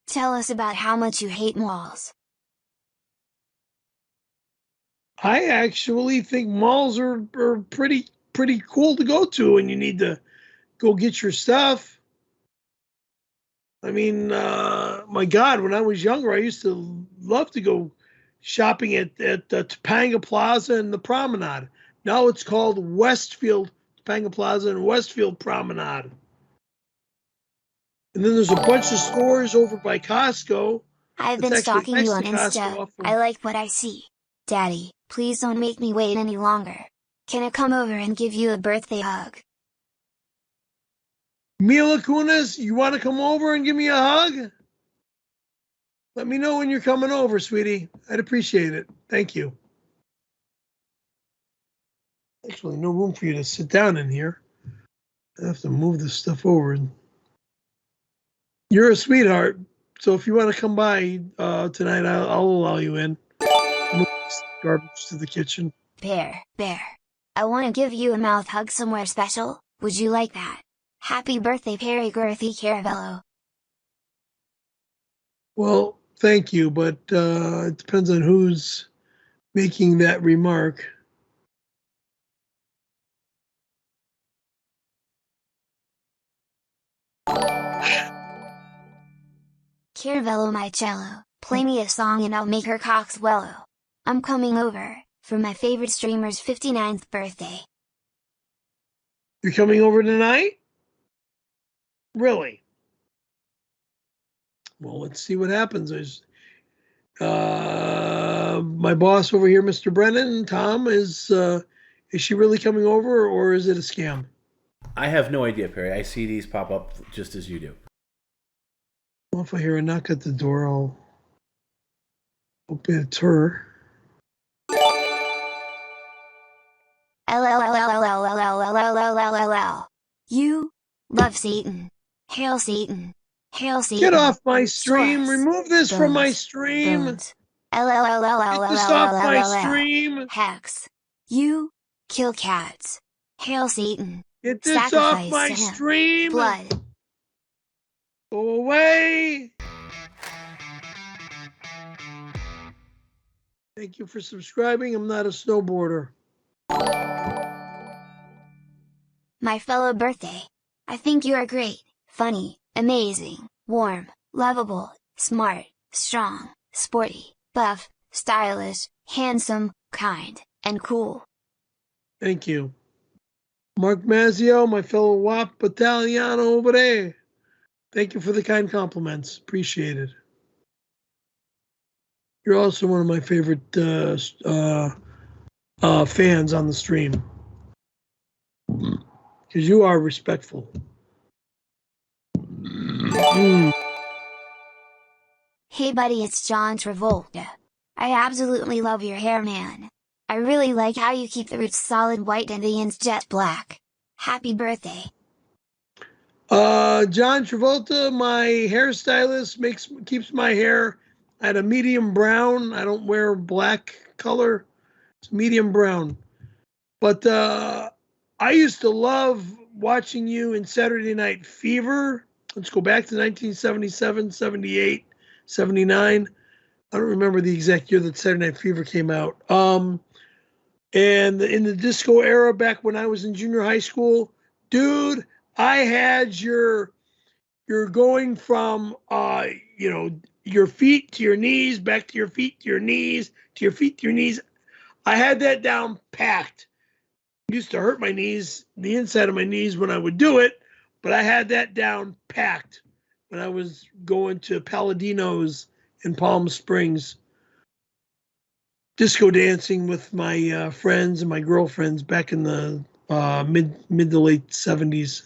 Tell us about how much you hate malls. I actually think malls are pretty cool to go to when you need to go get your stuff. I mean, my God, when I was younger, I used to love to go shopping at Topanga Plaza and the Promenade. Now it's called Westfield, Topanga Plaza and Westfield Promenade. And then there's a bunch of stores over by Costco. I've been stalking you on Insta. I like what I see. Daddy, please don't make me wait any longer. Can I come over and give you a birthday hug? Mila Kunis, you want to come over and give me a hug? Let me know when you're coming over, sweetie. I'd appreciate it. Thank you. Actually, no room for you to sit down in here. I have to move this stuff over. You're a sweetheart, so if you want to come by tonight, I'll allow you in. Move this garbage to the kitchen. Bear, I want to give you a mouth hug somewhere special. Would you like that? Happy birthday, Perry Girthy Caravello. Well, thank you, but it depends on who's making that remark. Caravello my cello, play me a song and I'll make her coxwello. I'm coming over, for my favorite streamer's 59th birthday. You're coming over tonight? Really? Well, let's see what happens. There's my boss over here, Mr. Brennan, Tom, is she really coming over or is it a scam? I have no idea, Perry. I see these pop up just as you do. Well, if I hear a knock at the door, I'll open it's her. You love Satan. Hail Satan. Hail Satan. Get off my stream. Source. Remove this from my stream. Get this off my stream. Hex. You kill cats. Hail Satan. Get this off my to him. stream. Blood. Go away. Thank you for subscribing. I'm not a snowboarder. My fellow birthday. I think you are great, funny, amazing, warm, lovable, smart, strong, sporty, buff, stylish, handsome, kind, and cool. Thank you. Mark Mazzio, my fellow WAP Battaliano over there. Thank you for the kind compliments. Appreciate it. You're also one of my favorite fans on the stream. Because you are respectful. Hey buddy, it's John Travolta. I absolutely love your hair, man. I really like how you keep the roots solid white and the ends jet black. Happy birthday. John Travolta, my hairstylist, keeps my hair at a medium brown. I don't wear black color. It's medium brown. But I used to love watching you in Saturday Night Fever. Let's go back to 1977, 78, 79. I don't remember the exact year that Saturday Night Fever came out. And in the disco era, back when I was in junior high school, dude, I had you're going from your feet to your knees, back to your feet to your knees, to your feet to your knees. I had that down packed. It used to hurt my knees, the inside of my knees when I would do it, but I had that down packed when I was going to Palladino's in Palm Springs, disco dancing with my friends and my girlfriends back in the mid to late 70s.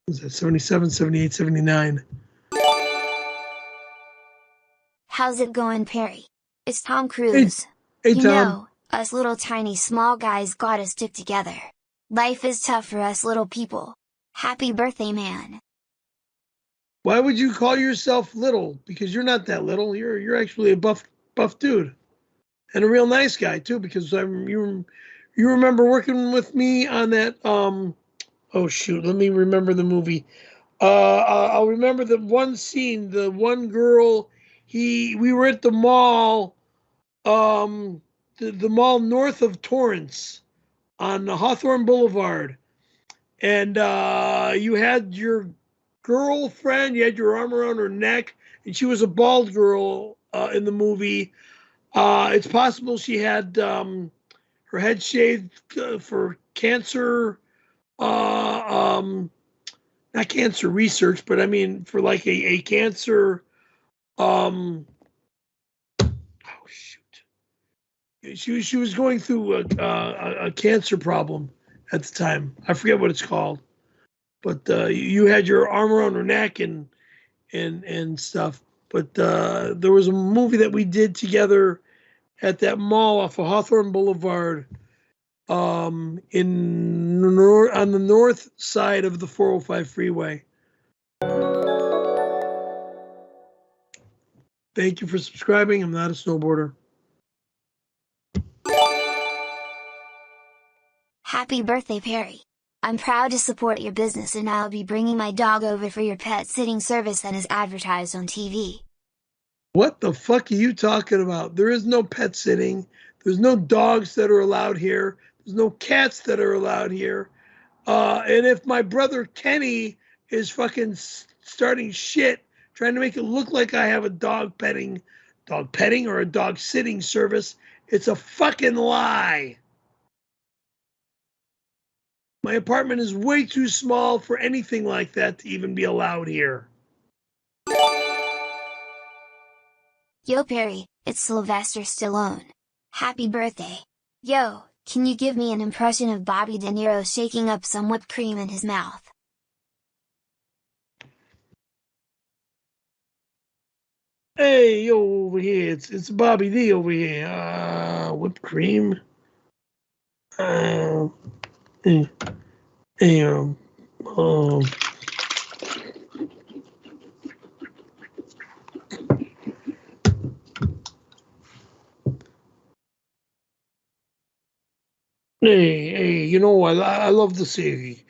Was that 77, 78, 79? How's it going, Perry? It's Tom Cruise. Hey, you Tom. know, us little tiny small guys gotta stick together. Life is tough for us little people. Happy birthday, man. Why would you call yourself little? Because you're not that little. You're actually a buff dude, and a real nice guy too. Because you remember working with me on that. Oh shoot, let me remember the movie. I'll remember the one scene. The one girl. We were at the mall. The mall north of Torrance on Hawthorne Boulevard, and you had your girlfriend. You had your arm around her neck, and she was a bald girl in the movie. It's possible she had her head shaved for cancer, not cancer research, but I mean for like a cancer. Oh shoot! She was going through a cancer problem at the time. I forget what it's called, but you had your arm around her neck and stuff. But there was a movie that we did together at that mall off of Hawthorne Boulevard, on the north side of the 405 freeway. Thank you for subscribing. I'm not a snowboarder. Happy birthday, Perry. I'm proud to support your business, and I'll be bringing my dog over for your pet sitting service that is advertised on TV. What the fuck are you talking about? There is no pet sitting. There's no dogs that are allowed here. There's no cats that are allowed here. And if my brother Kenny is fucking starting shit, trying to make it look like I have a dog petting or a dog sitting service, it's a fucking lie. My apartment is way too small for anything like that to even be allowed here. Yo, Perry, it's Sylvester Stallone. Happy birthday. Yo, can you give me an impression of Bobby De Niro shaking up some whipped cream in his mouth? Hey, yo, over here, it's Bobby D over here. Whipped cream. Hey, hey, you know, I love this whipped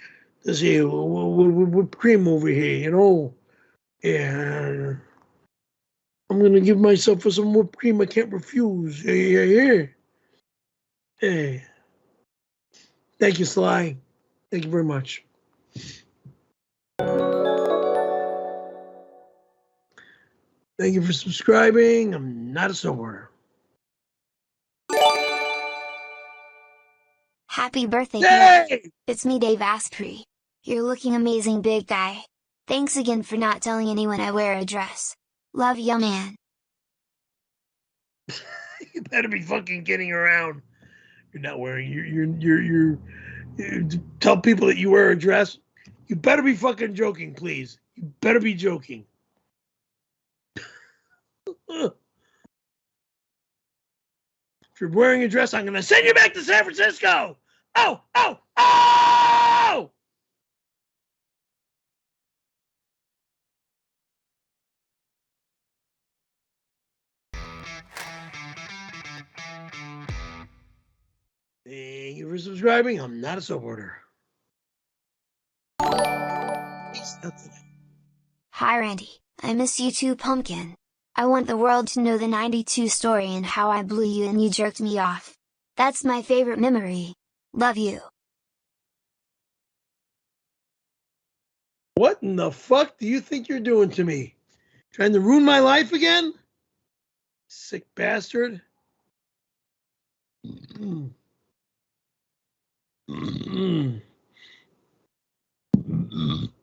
cream over here, you know. Yeah, I'm gonna give myself for some whipped cream I can't refuse. Yeah. Hey, thank you, Sly. Thank you very much. Thank you for subscribing. I'm not a snowboarder. Happy birthday, Yay! Perry. It's me, Dave Asprey. You're looking amazing, big guy. Thanks again for not telling anyone I wear a dress. Love ya, man. You better be fucking kidding around. You're not wearing. You tell people that you wear a dress. You better be fucking joking, please. You better be joking. If you're wearing a dress, I'm going to send you back to San Francisco. Oh, oh, oh! Thank you for subscribing. I'm not a soap order. Hi Randy, I miss you too Pumpkin. I want the world to know the 92 story and how I blew you and you jerked me off. That's my favorite memory. Love you. What in the fuck do you think you're doing to me? Trying to ruin my life again? Sick bastard.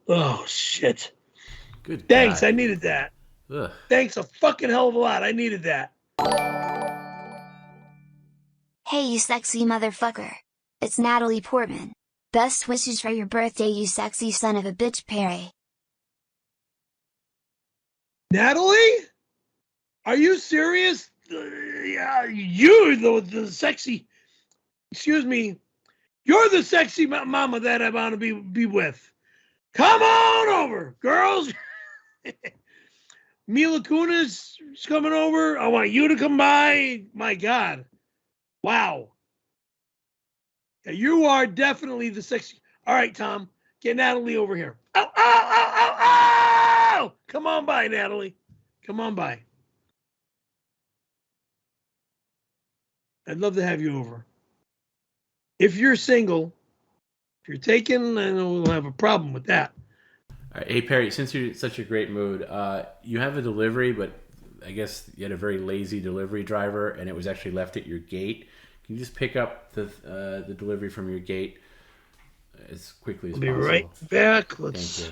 Oh, shit. Good Thanks, God. I needed that. Ugh. Thanks a fucking hell of a lot. I needed that. Hey you sexy motherfucker. It's Natalie Portman. Best wishes for your birthday you sexy son of a bitch Perry. Natalie? Are you serious? Yeah, you're the sexy... Excuse me. You're the sexy mama that I want to be with. Come on over, girls. Mila Kunis is coming over. I want you to come by. My God. Wow. Yeah, you are definitely the sexy. All right, Tom. Get Natalie over here. Oh, oh, oh, oh, oh! Come on by, Natalie. Come on by. I'd love to have you over. If you're single, if you're taken, I know we'll have a problem with that. All right, hey Perry, since you're in such a great mood, you have a delivery, but I guess you had a very lazy delivery driver, and it was actually left at your gate. Can you just pick up the delivery from your gate as quickly as I'll be possible? right back. Let's.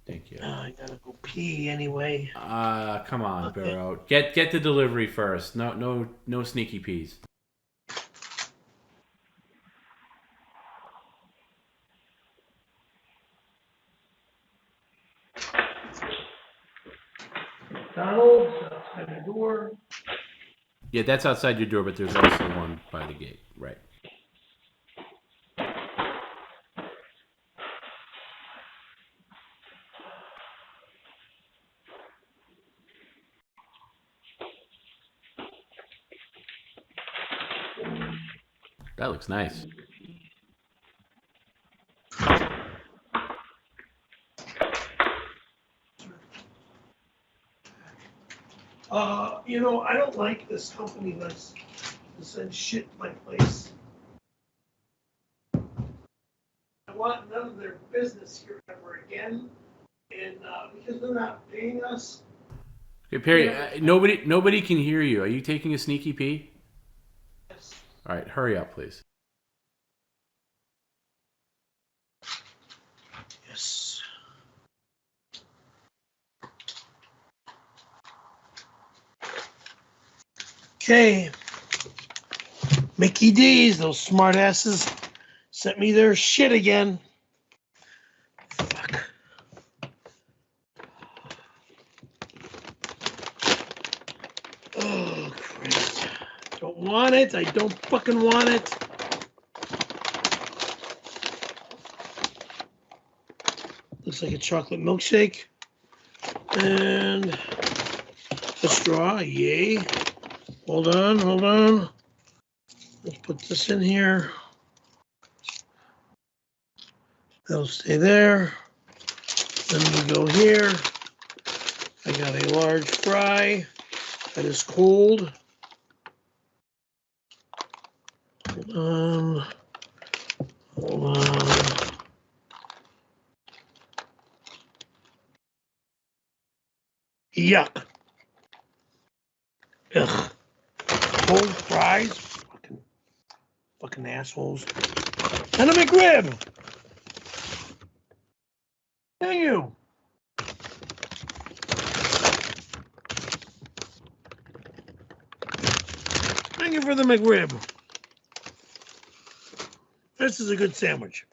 Thank you. I gotta go pee anyway. Come on, Barrow. Get the delivery first. No sneaky peas. McDonald's outside the door. Yeah, that's outside your door, but there's also one by the gate. Right. That looks nice. I don't like this company that's to send shit to my place. I want none of their business here ever again, and because they're not paying us. Hey Perry, nobody can hear you. Are you taking a sneaky pee? Yes. All right, hurry up, please. Yes. Okay. Mickey D's, those smart asses, sent me their shit again. Fuck. Oh, Christ. Don't want it. I don't fucking want it. Looks like a chocolate milkshake. And a straw. Yay. Hold on. Let's put this in here. That'll stay there. Then we go here. I got a large fry that is cold. Hold on. Yuck. Ugh. Cold fries. Fucking assholes. And a McRib. Thank you. Thank you for the McRib. This is a good sandwich.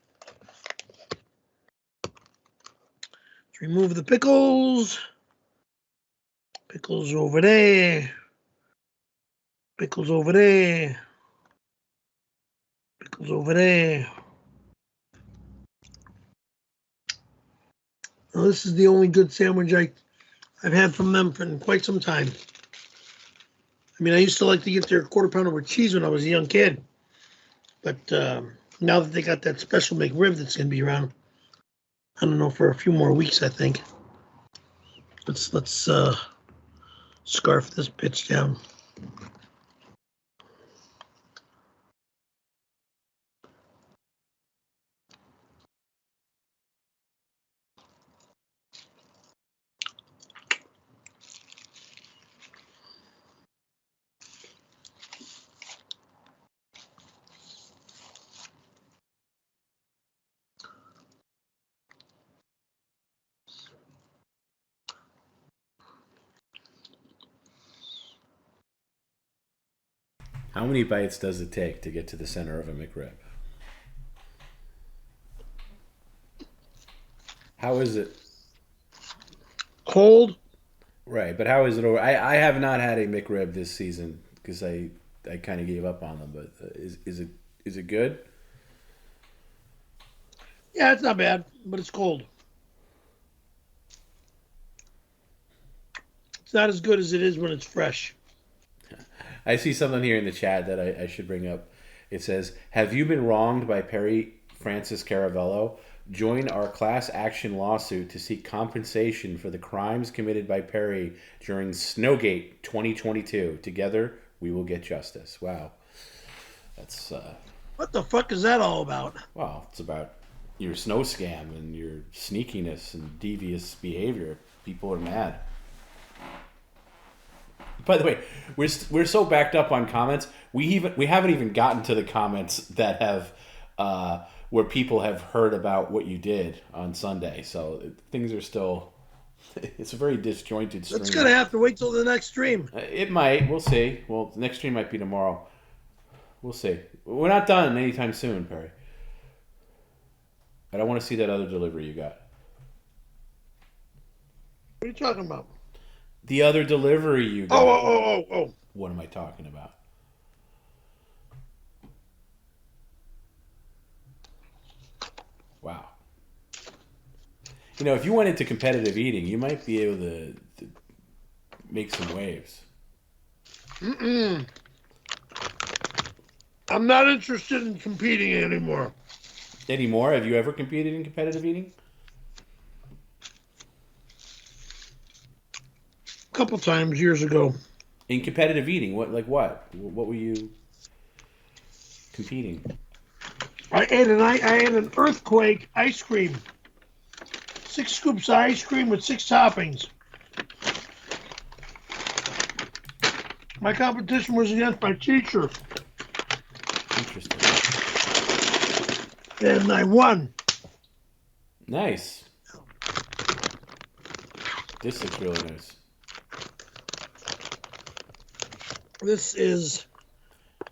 Let's remove the pickles. Pickles over there. Pickles over there. Pickles over there. Well, this is the only good sandwich I've had from them for quite some time. I mean, I used to like to get their quarter pounder with cheese when I was a young kid. But now that they got that special McRib that's going to be around, I don't know, for a few more weeks, I think. Let's scarf this bitch down. How many bites does it take to get to the center of a McRib? How is it? Cold? Right, but how is it over? I have not had a McRib this season because I kind of gave up on them. But is it good? Yeah, it's not bad, but it's cold. It's not as good as it is when it's fresh. I see something here in the chat that I should bring up. It says, "Have you been wronged by Perry Francis Caravello? Join our class action lawsuit to seek compensation for the crimes committed by Perry during Snowgate 2022. Together, we will get justice." Wow. That's... What the fuck is that all about? Well, it's about your snow scam and your sneakiness and devious behavior. People are mad. By the way, we're so backed up on comments. We haven't even gotten to the comments that have where people have heard about what you did on Sunday. So things are still. It's a very disjointed stream. It's gonna have to wait till the next stream. It might. We'll see. Well, the next stream might be tomorrow. We'll see. We're not done anytime soon, Perry. I don't want to see that other delivery you got. What are you talking about? The other delivery you got. Oh. What am I talking about? Wow. You know, if you went into competitive eating, you might be able to make some waves. I'm not interested in competing anymore. Anymore? Have you ever competed in competitive eating? A couple times years ago. In competitive eating? What? What were you competing? I ate an earthquake ice cream. 6 scoops of ice cream with 6 toppings. My competition was against my teacher. Interesting. And I won. Nice. This looks really nice. This is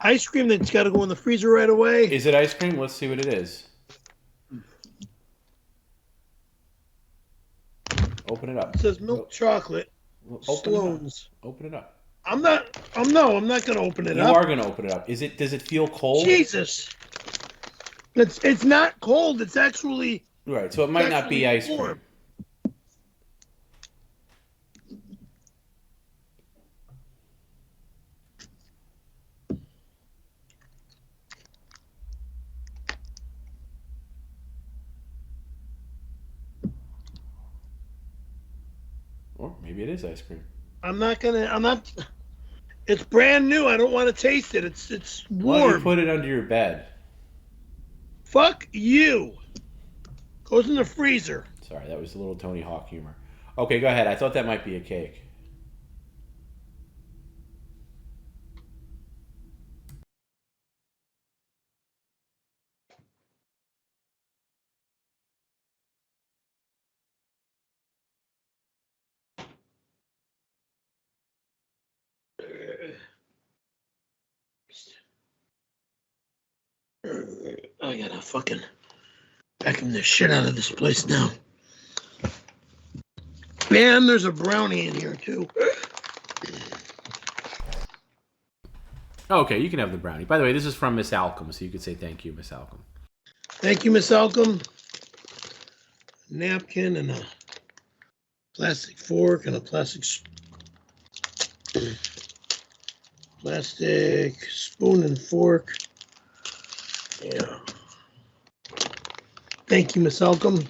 ice cream that's got to go in the freezer right away. Is it ice cream? Let's see what it is. Open it up. It says milk chocolate. Sloan's. Open it up. I'm not going to open it up. You are going to open it up. Does it feel cold? Jesus. It's not cold. It's actually right. So it might not be ice cream. Or maybe it is ice cream. It's brand new. I don't want to taste it. It's warm. Why don't you put it under your bed? Fuck you. Goes in the freezer. Sorry, that was a little Tony Hawk humor. Okay, go ahead. I thought that might be a cake. I gotta fucking vacuum the shit out of this place now. Man, there's a brownie in here too. Oh, okay, you can have the brownie. By the way, this is from Miss Alcom, so you could say thank you, Miss Alcom. Thank you, Miss Alcom. Napkin and a plastic fork and a plastic spoon and fork. Yeah. Thank you, Miss Alcom.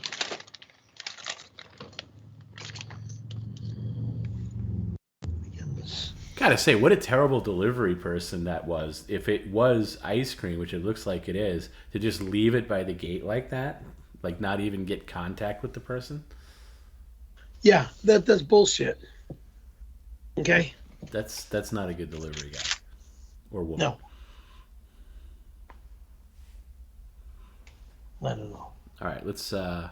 Gotta say, what a terrible delivery person that was. If it was ice cream, which it looks like it is, to just leave it by the gate like that, like not even get contact with the person. Yeah, that's bullshit. Okay. That's not a good delivery guy or woman. No. I don't know. All right, let's. Well,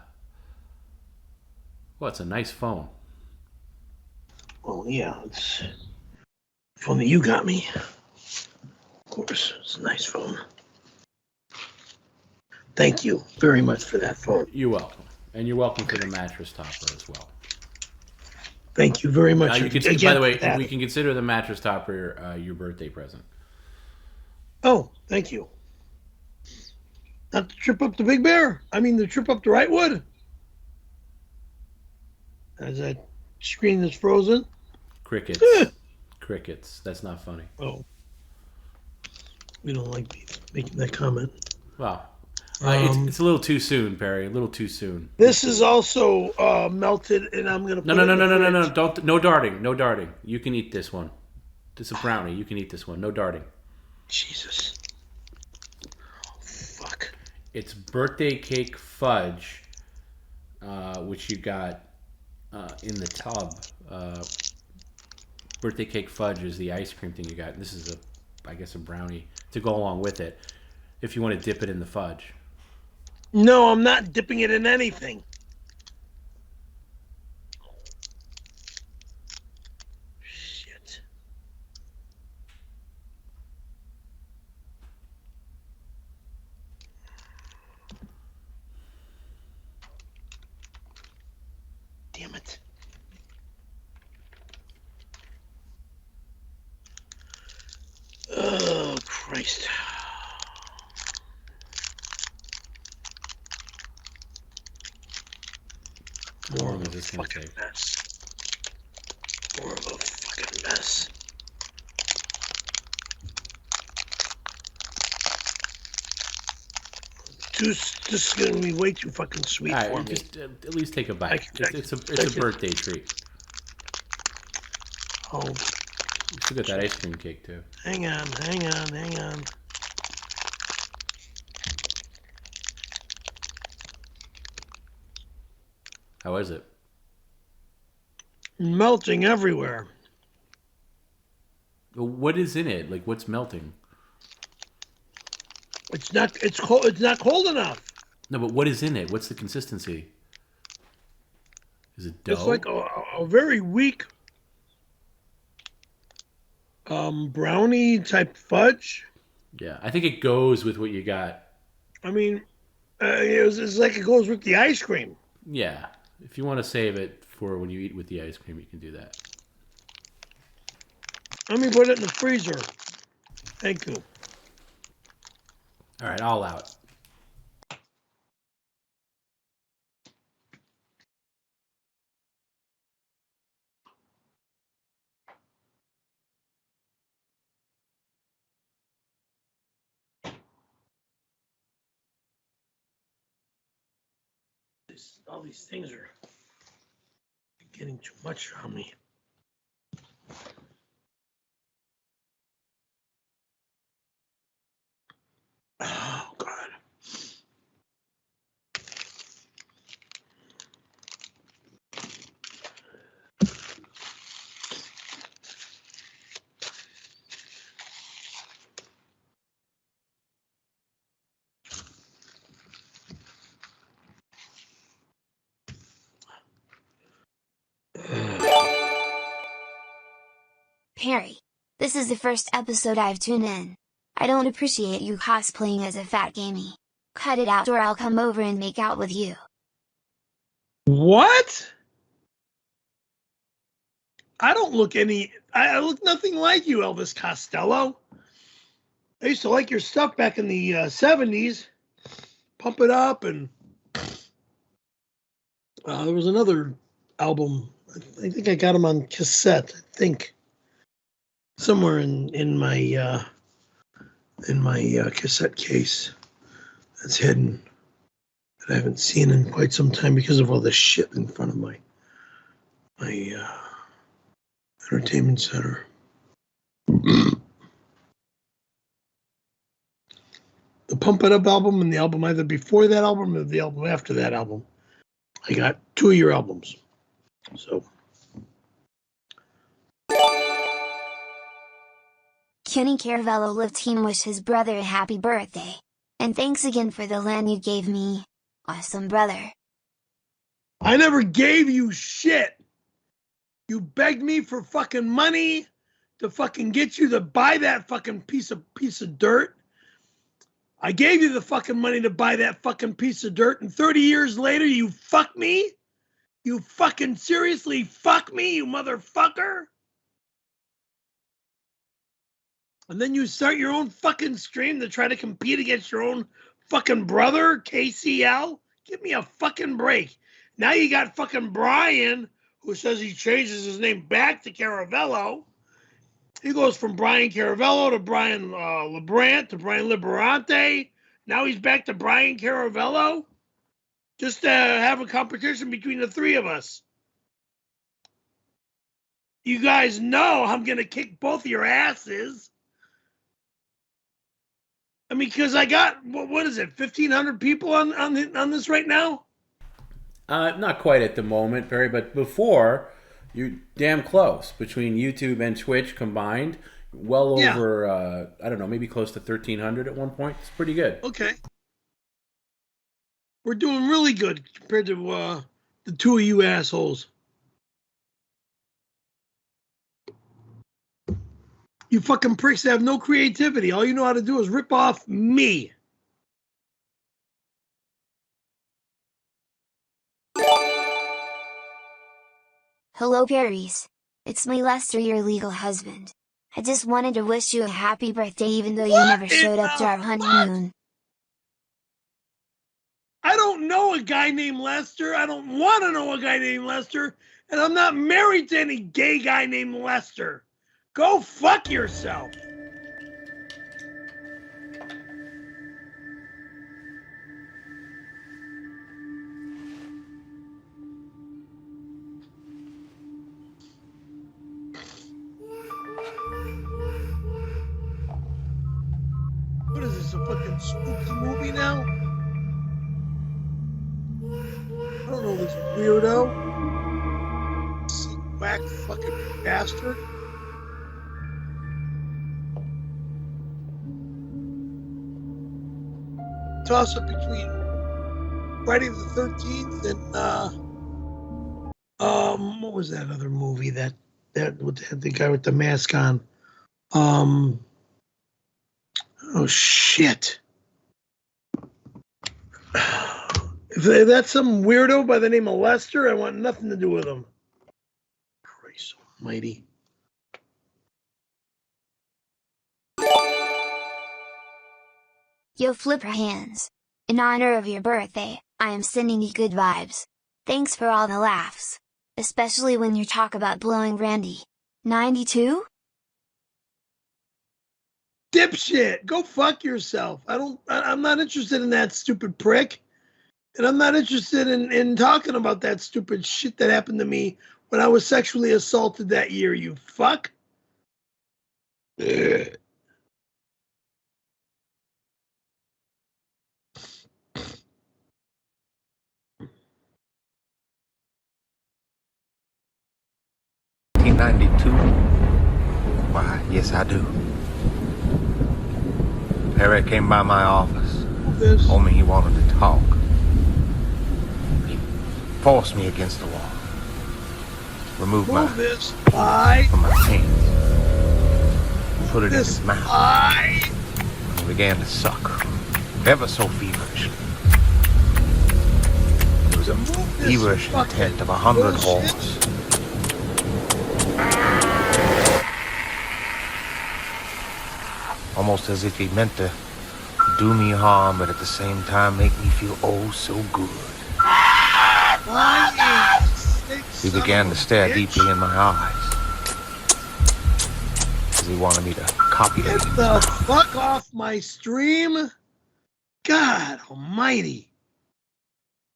it's a nice phone. Well, yeah, it's the phone that you got me. Of course, it's a nice phone. Thank you very much for that phone. You're welcome, and you're welcome for the mattress topper as well. Thank you very much. You can, by the way, we can consider the mattress topper your birthday present. Oh, thank you. Not the trip up the Big Bear. I mean, the trip up the Wrightwood. As that screen is frozen. Crickets. Crickets. That's not funny. Oh. We don't like making that comment. Well, it's a little too soon, Perry. A little too soon. This is also melted, and I'm gonna. No. Don't. No darting. No darting. You can eat this one. This is a brownie. You can eat this one. No darting. Jesus. Oh, fuck. It's birthday cake fudge, which you got in the tub. Birthday cake fudge is the ice cream thing you got. This is I guess a brownie to go along with it. If you want to dip it in the fudge. No, I'm not dipping it in anything. Shit. Damn it. Oh, Christ. How long is this going to take? Mess. More of a fucking mess. This is going to be way too fucking sweet for me. Just at least take a bite. It's a birthday treat. Oh. You still got that ice cream cake too. Hang on. How is it? Melting everywhere. What is in it? Like, what's melting? It's cold. It's not cold enough. No, but what is in it? What's the consistency? Is it dough? It's like a very weak brownie type fudge. Yeah, I think it goes with what you got. I mean, it's like it goes with the ice cream. Yeah, if you want to save it for when you eat with the ice cream, you can do that. Let me put it in the freezer. Thank you. All right, all out. All these things are getting too much on me. Oh, God. Perry, this is the first episode I've tuned in. I don't appreciate you cosplaying as a fat gamey. Cut it out or I'll come over and make out with you. What? I look nothing like you, Elvis Costello. I used to like your stuff back in the 70s. Pump It Up, and there was another album. I think I got them on cassette. I think somewhere in my cassette case that's hidden that I haven't seen in quite some time because of all the shit in front of my entertainment center. The Pump It Up album and the album either before that album or the album after that album. I got 2 of your albums. So. Kenny Caravello lived team wished his brother a happy birthday. And thanks again for the land you gave me. Awesome brother. I never gave you shit. You begged me for fucking money to fucking get you to buy that fucking piece of dirt. I gave you the fucking money to buy that fucking piece of dirt, and 30 years later, you fuck me? You fucking seriously fuck me, you motherfucker? And then you start your own fucking stream to try to compete against your own fucking brother, KCL? Give me a fucking break. Now you got fucking Brian, who says he changes his name back to Caravello. He goes from Brian Caravello to Brian Lebrant to Brian Liberante. Now he's back to Brian Caravello. Just to have a competition between the 3 of us. You guys know I'm going to kick both of your asses. I mean, because I got, what is it, 1,500 people on this right now? Not quite at the moment, Barry, but before... You're damn close. Between YouTube and Twitch combined, well over, I don't know, maybe close to 1,300 at one point. It's pretty good. Okay. We're doing really good compared to the 2 of you assholes. You fucking pricks that have no creativity. All you know how to do is rip off me. Hello Paris. It's me Lester, your legal husband. I just wanted to wish you a happy birthday even though you never showed up to our honeymoon. I don't know a guy named Lester. I don't want to know a guy named Lester. And I'm not married to any gay guy named Lester. Go fuck yourself. What is this, a fucking spooky movie now? I don't know this weirdo. Sick, whack fucking bastard. Toss up between Friday the 13th and what was that other movie that had the guy with the mask on? Oh shit. If that's some weirdo by the name of Lester, I want nothing to do with him. Christ almighty. Yo Flipper Hands. In honor of your birthday, I am sending you good vibes. Thanks for all the laughs. Especially when you talk about blowing Randy. 92? Dipshit, go fuck yourself. I'm not interested in that stupid prick. And I'm not interested in talking about that stupid shit that happened to me when I was sexually assaulted that year, you fuck. Ugh. $1992? Why, yes I do. Perry came by my office, told me he wanted to talk. He forced me against the wall, removed my from my pants, put it in his mouth, and he began to suck, ever so feverishly. It was a feverish intent of 100 whores. almost as if he meant to do me harm, but at the same time make me feel oh so good. He began to stare deeply in my eyes, as he wanted me to copulate. Get the fuck off my stream. God almighty.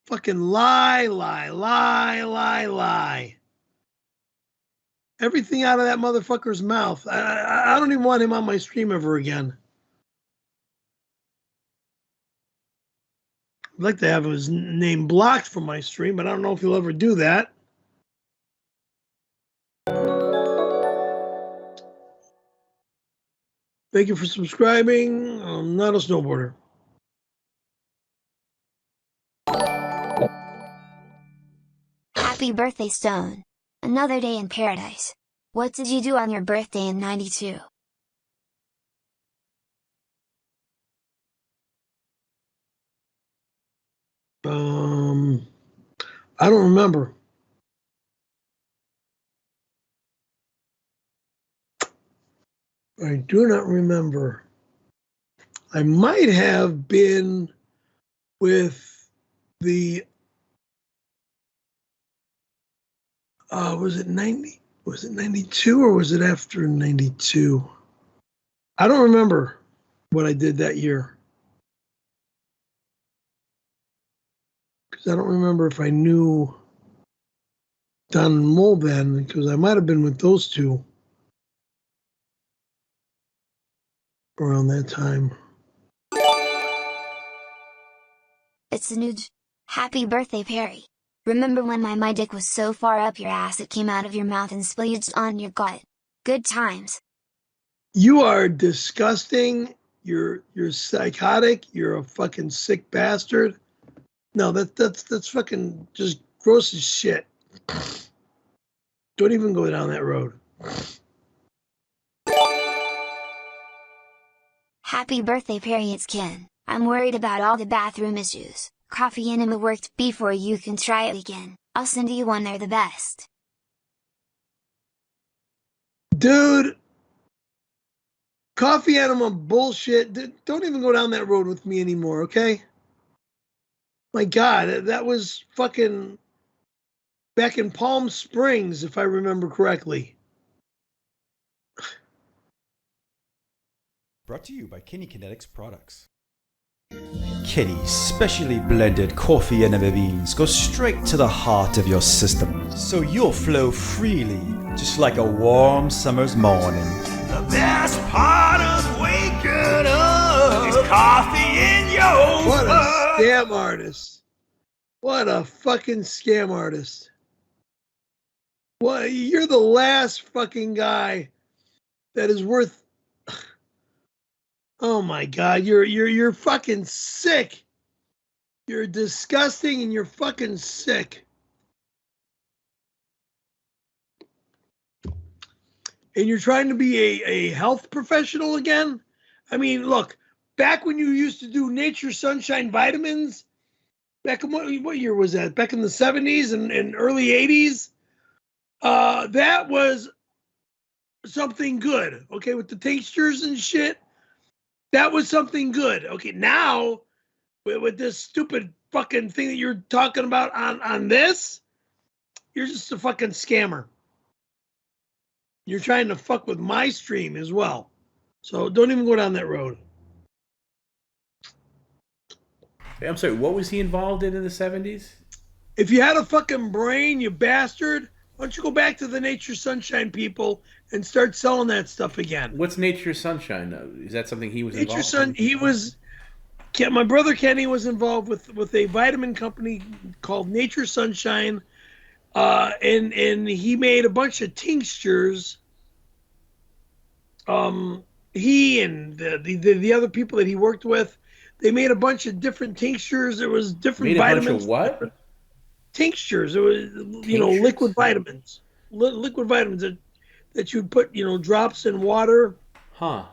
Fucking lie. Everything out of that motherfucker's mouth. I don't even want him on my stream ever again. I'd like to have his name blocked from my stream, but I don't know if he'll ever do that. Thank you for subscribing. I'm not a snowboarder. Happy birthday, Stone. Another day in paradise. What did you do on your birthday in '92? I don't remember. I do not remember. I might have been with the was it 90? Was it 92 or was it after 92? I don't remember what I did that year. Because I don't remember if I knew Don and Mole then, because I might have been with those two around that time. It's a nude. Happy birthday, Perry. Remember when my dick was so far up your ass it came out of your mouth and splooged on your gut? Good times. You are disgusting. You're psychotic. You're a fucking sick bastard. No, that's fucking just gross as shit. Don't even go down that road. Happy birthday, Perry. It's Ken. I'm worried about all the bathroom issues. Coffee enema worked before, you can try it again. I'll send you one, they're the best. Dude, coffee enema bullshit. Don't even go down that road with me anymore, okay? My God, that was fucking back in Palm Springs, if I remember correctly. Brought to you by Kenny Kinetics Products. Kenny's specially blended coffee enema beans go straight to the heart of your system, so you'll flow freely, just like a warm summer's morning. The best part of waking up is coffee in your What a scam artist. What a fucking scam artist. What, you're the last fucking guy that is worth. Oh my God, you're fucking sick. You're disgusting and you're fucking sick. And you're trying to be a health professional again? I mean, look, back when you used to do Nature Sunshine vitamins, back in what year was that? Back in the 70s and early 80s? That was something good, okay, with the tinctures and shit. That was something good. Okay, now, with this stupid fucking thing that you're talking about on this, you're just a fucking scammer. You're trying to fuck with my stream as well. So don't even go down that road. I'm sorry, what was he involved in the 70s? If you had a fucking brain, you bastard, why don't you go back to the Nature Sunshine people and start selling that stuff again? What's Nature Sunshine? Is that something he was involved in? He was. My brother Kenny was involved with a vitamin company called Nature Sunshine, and he made a bunch of tinctures. He and the other people that he worked with, they made a bunch of different tinctures. There was different vitamins. A bunch of what? Tinctures. It was, liquid vitamins. Liquid vitamins that you'd put, drops in water. Huh.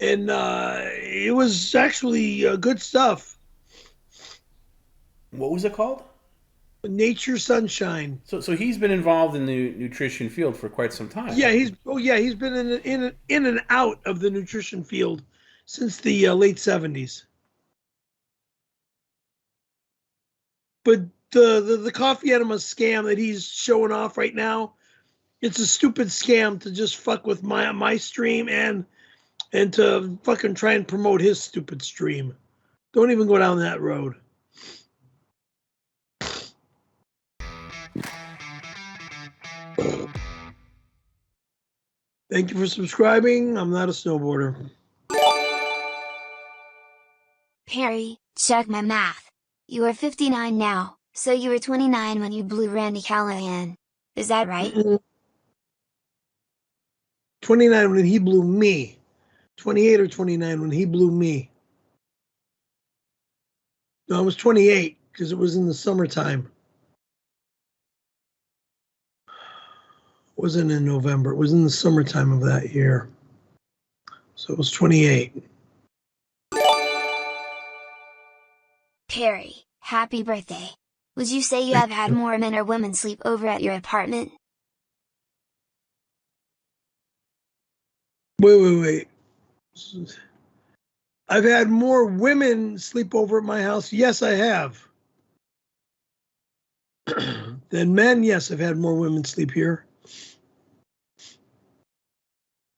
And it was actually good stuff. What was it called? Nature Sunshine. So he's been involved in the nutrition field for quite some time. Yeah, he's been in and out of the nutrition field since the late 70s. But the coffee enema scam that he's showing off right now, it's a stupid scam to just fuck with my stream and to fucking try and promote his stupid stream. Don't even go down that road. Thank you for subscribing. I'm not a snowboarder. Perry, check my math. You are 59 now, so you were 29 when you blew Randy Callahan. Is that right? 29 when he blew me. 28 or 29 when he blew me. No, I was 28 because it was in the summertime. It wasn't in November. It was in the summertime of that year. So it was 28. Perry, happy birthday. Would you say you have had more men or women sleep over at your apartment? Wait. I've had more women sleep over at my house. Yes, I have. Than men. Yes, I've had more women sleep here.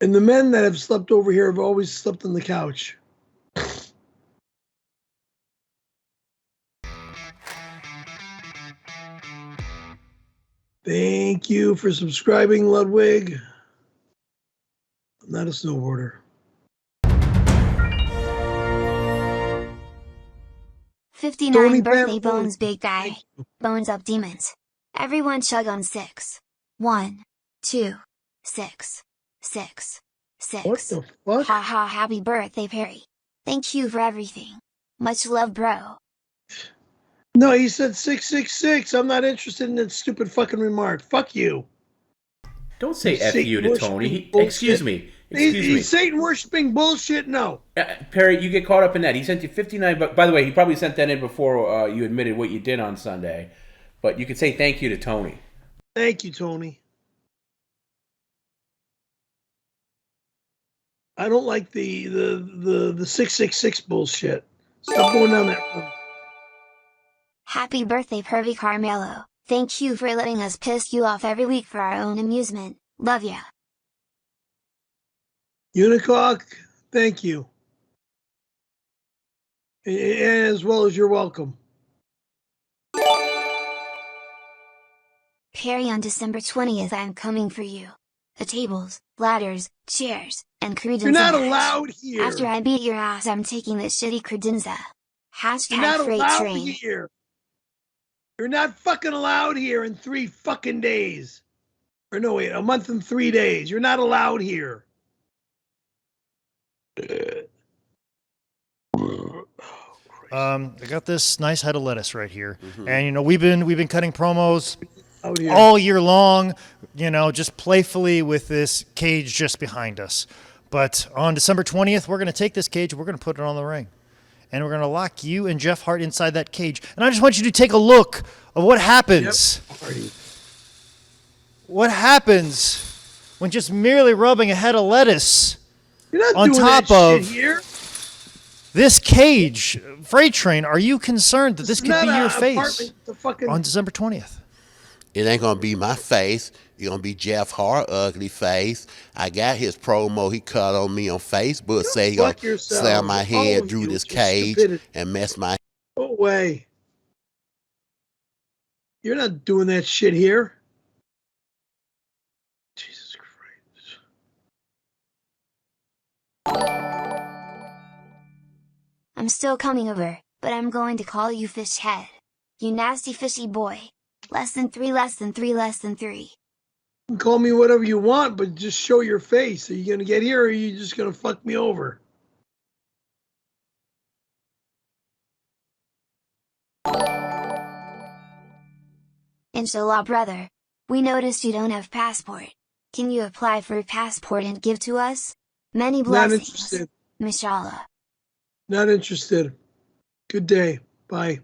And the men that have slept over here have always slept on the couch. Thank you for subscribing, Ludwig. I'm not a snowboarder. 59 Tony birthday Bennett. bones, big guy. Bones up, demons. Everyone chug on 6. 1, 2, 6, 6, 6. What the fuck? Ha ha, happy birthday, Perry. Thank you for everything. Much love, bro. No, he said 666. I'm not interested in that stupid fucking remark. Fuck you. Don't say F Satan you to worshiping Tony. bullshit. Excuse me. Excuse me. He's Satan worshiping bullshit? No. Perry, you get caught up in that. He sent you 59 bucks. By the way, he probably sent that in before you admitted what you did on Sunday. But you could say thank you to Tony. Thank you, Tony. I don't like the 666 bullshit. Stop going down that road. Happy birthday, Pervy Carmelo. Thank you for letting us piss you off every week for our own amusement. Love ya. Unicock, thank you. As well as you're welcome. Perry, on December 20th I am coming for you. The tables, ladders, chairs, and credenza. You're not match. allowed here. After I beat your ass, I'm taking this shitty credenza. Hashtag You're not freight allowed train. here. You're not fucking allowed here in 3 fucking days. Or no, wait, a month and 3 days. You're not allowed here. I got this nice head of lettuce right here, and you know we've been cutting promos here. all year long, you know, just playfully with this cage just behind us. But on December 20th, we're going to take this cage, we're going to put it on the ring, and we're going to lock you and Jeff Hart inside that cage. And I just want you to take a look of what happens. Yep. What happens when just merely rubbing a head of lettuce You're not on doing top that of shit here. this cage, freight train? Are you concerned that this could not be a your face apartment, the fucking- on December 20th? It ain't gonna be my face. It's gonna be Jeff Hart ugly face. I got his promo he cut on me on Facebook. Say he gonna yourself. slam my All head of through you, this just cage stupidity. and mess my. Go away. You're not doing that shit here. Jesus Christ. I'm still coming over, but I'm going to call you fish head. You nasty fishy boy. Less than 3, less than 3, less than 3. You can call me whatever you want, but just show your face. Are you gonna get here, or are you just gonna fuck me over? Inshallah, brother. We noticed you don't have passport. Can you apply for a passport and give to us? Many Not blessings. interested. Mashallah. Not interested. Good day. Bye.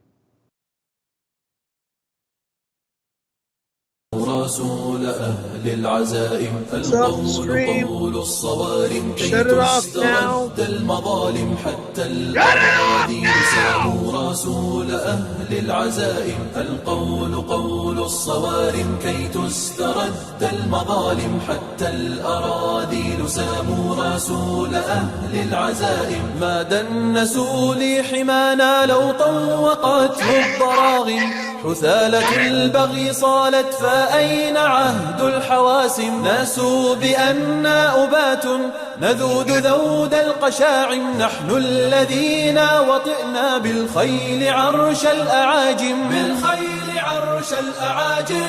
رسول أهل العزائم القول قول الصوارم كي تسترد المظالم حتى الأراضي ساموا رسول أهل العزائم القول قول الصوارم كي تسترد المظالم حتى الأراضي ساموا رسول أهل العزائم ما دنسوا لي حمانا لو طوقته الضراغم حثالة البغي صالت فأين عهد الحواسم ناسوا بأننا أبات نذود ذود القشاعم نحن الذين وطئنا بالخيل عرش الأعاجم بالخيل عرش الأعاجم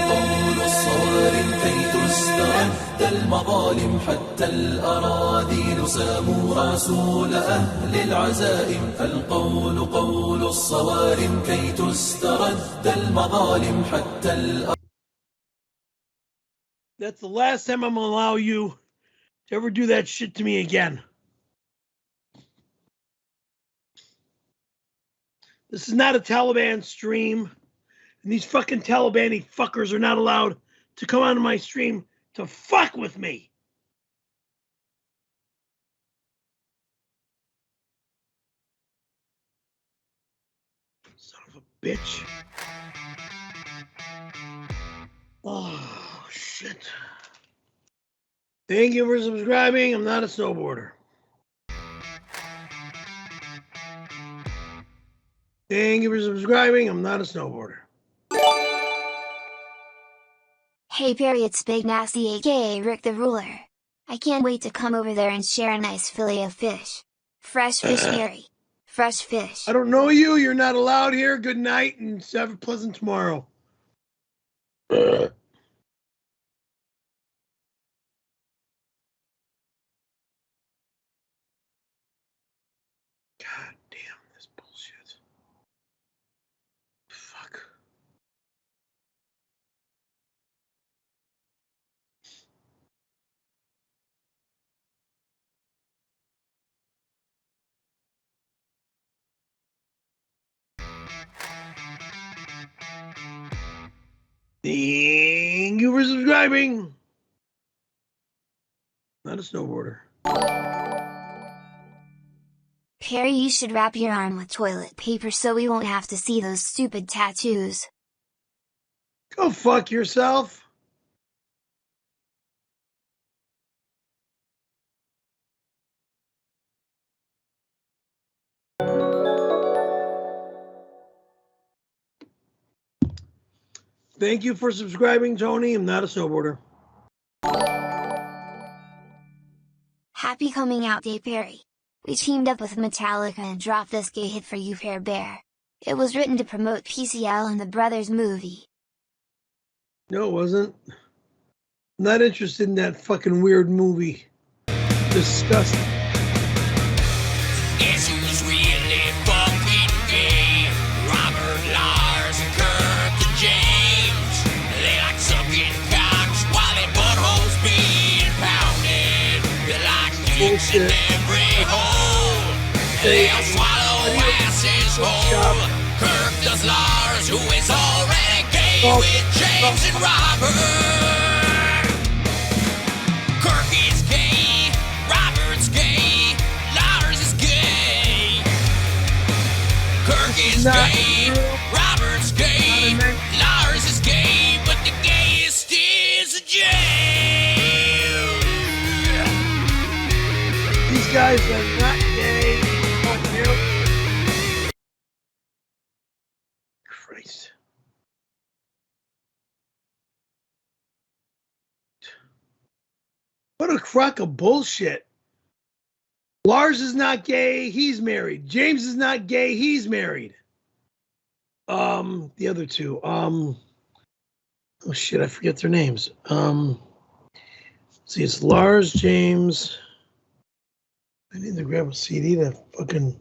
قول الصوارم كي تسترد المظالم حتى الأراضي ساموا رسول أهل العزائم القول قول الصوارم كي تسترد المظالم حتى الأراضي. That's the last time I'm gonna allow you to ever do that shit to me again. This is not a Taliban stream, and these fucking Taliban-y fuckers are not allowed to come onto my stream to fuck with me. Son of a bitch. Oh, shit. Thank you for subscribing. I'm not a snowboarder. Thank you for subscribing. I'm not a snowboarder. Hey Perry, it's Big Nasty aka Rick the Ruler. I can't wait to come over there and share a nice fillet of fish. Fresh fish, Perry. Fresh fish. I don't know you. You're not allowed here. Good night and have a pleasant tomorrow. God damn this bullshit. Fuck. Thank you for subscribing. Not a snowboarder. Perry, you should wrap your arm with toilet paper so we won't have to see those stupid tattoos. Go fuck yourself. Thank you for subscribing, Tony. I'm not a snowboarder. Happy coming out day, Perry. We teamed up with Metallica and dropped this gay hit for you, Fair Bear. It was written to promote PCL and the Brothers movie. No, it wasn't. I'm not interested in that fucking weird movie. Disgusting. Guess who's really fucking gay? Robert, Lars, and Kirk, and James. They like sucking cocks while their buttholes being pounded. They like dicks in every hole. They'll swallow asses whole. Kirk does Lars, who is already gay with James and Robert. Kirk is gay, Robert's gay, Lars is gay. Kirk is gay, Robert's gay, Lars is gay, but the gayest is James. These guys are not gay. Fuck you. Christ. What a crock of bullshit. Lars is not gay, he's married. James is not gay, he's married. The other two. Oh shit, I forget their names. See, it's Lars, James. I need to grab a CD to fucking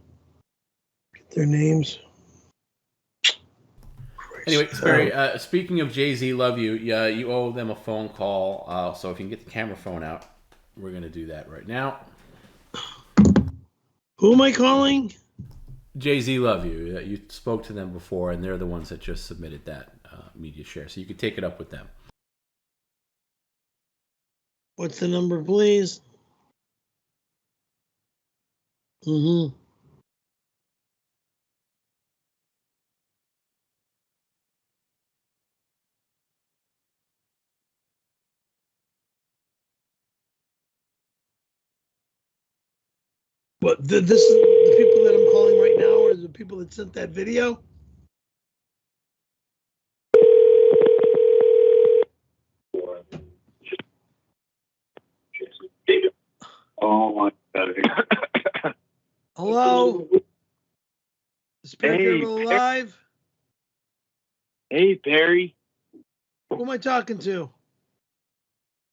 get their names. Anyway, Barry, speaking of Jay-Z, love you. Yeah, you owe them a phone call. So if you can get the camera phone out, we're going to do that right now. Who am I calling? Jay-Z, love you. You spoke to them before, and they're the ones that just submitted that. media share. So you can take it up with them. What's the number, please? Mm-hmm. But this is the people that I'm calling right now, or the people that sent that video? Oh my God. Hello? Is Caravello live? Hey, Perry. Who am I talking to?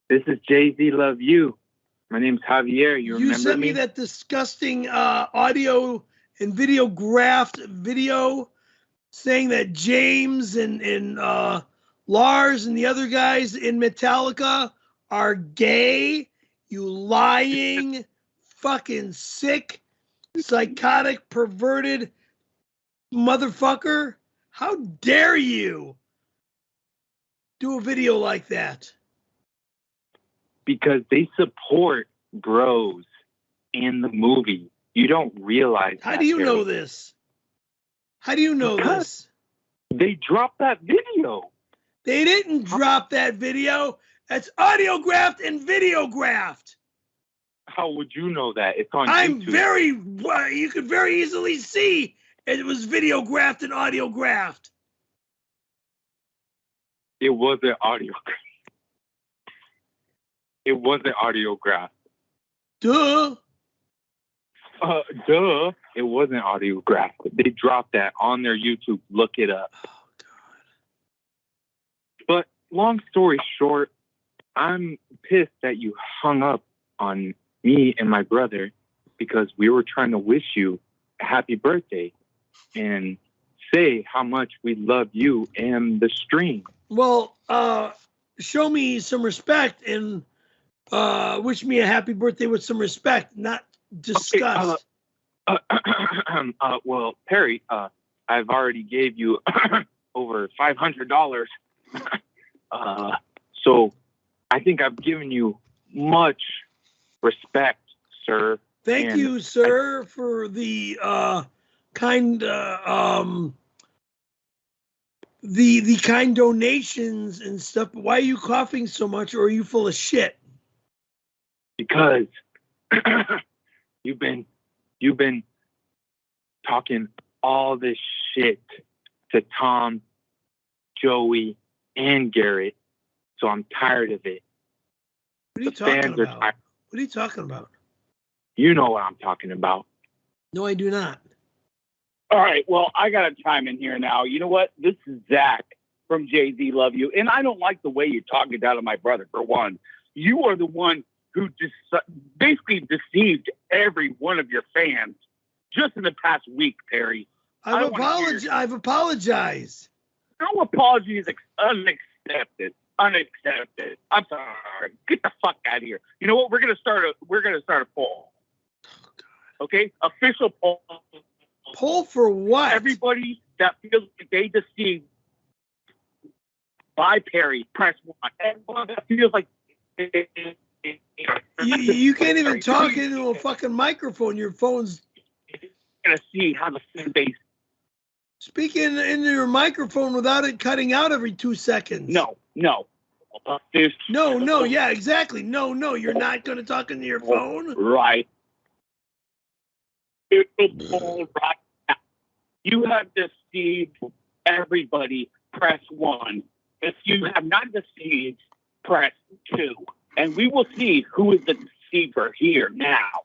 This is Jay-Z Love You. My name's Javier. You remember sent me that disgusting audio and video graphed video saying that James and Lars and the other guys in Metallica are gay. You lying, fucking sick, psychotic, perverted motherfucker. How dare you do a video like that? Because they support bros in the movie. You don't realize How that, do you Perry. know this? How do you know this? They dropped that video. They didn't drop that video. That's audiographed and videographed. How would you know that? It's on I'm YouTube. you could very easily see it was videographed and audiographed. It wasn't audiographed. It wasn't audiographed. Duh. Duh. It wasn't audiographed. They dropped that on their YouTube. Look it up. Oh, God. But long story short, I'm pissed that you hung up on me and my brother because we were trying to wish you a happy birthday and say how much we love you and the stream. Well, show me some respect and wish me a happy birthday with some respect, not disgust. Okay, well, Perry, I've already gave you over $500. So I think I've given you much respect, sir. Thank you, sir, for the kind the kind donations and stuff. But why are you coughing so much, or are you full of shit? Because you've been talking all this shit to Tom, Joey, and Garrett. So I'm tired of it. What are you talking about? What are you talking about? You know what I'm talking about. No, I do not. All right, well, I got to chime in here now. You know what? This is Zach from Jay-Z Love You, and I don't like the way you're talking down to my brother, for one. You are the one who just basically deceived every one of your fans just in the past week, Perry. I've apologized. No apology is unaccepted. Unaccepted. I'm sorry. Get the fuck out of here. You know what? We're gonna start a poll. Okay, official poll. Poll for what? Everybody that feels like they deceived by Perry, press 1. Everyone that feels like you can't even talk into a fucking microphone. Your phone's gonna see how the fan base. Speak into your microphone without it cutting out every 2 seconds. No. No, yeah, exactly. No, you're not going to talk into your phone? Right. You have deceived everybody, press 1. If you have not deceived, press 2. And we will see who is the deceiver here now.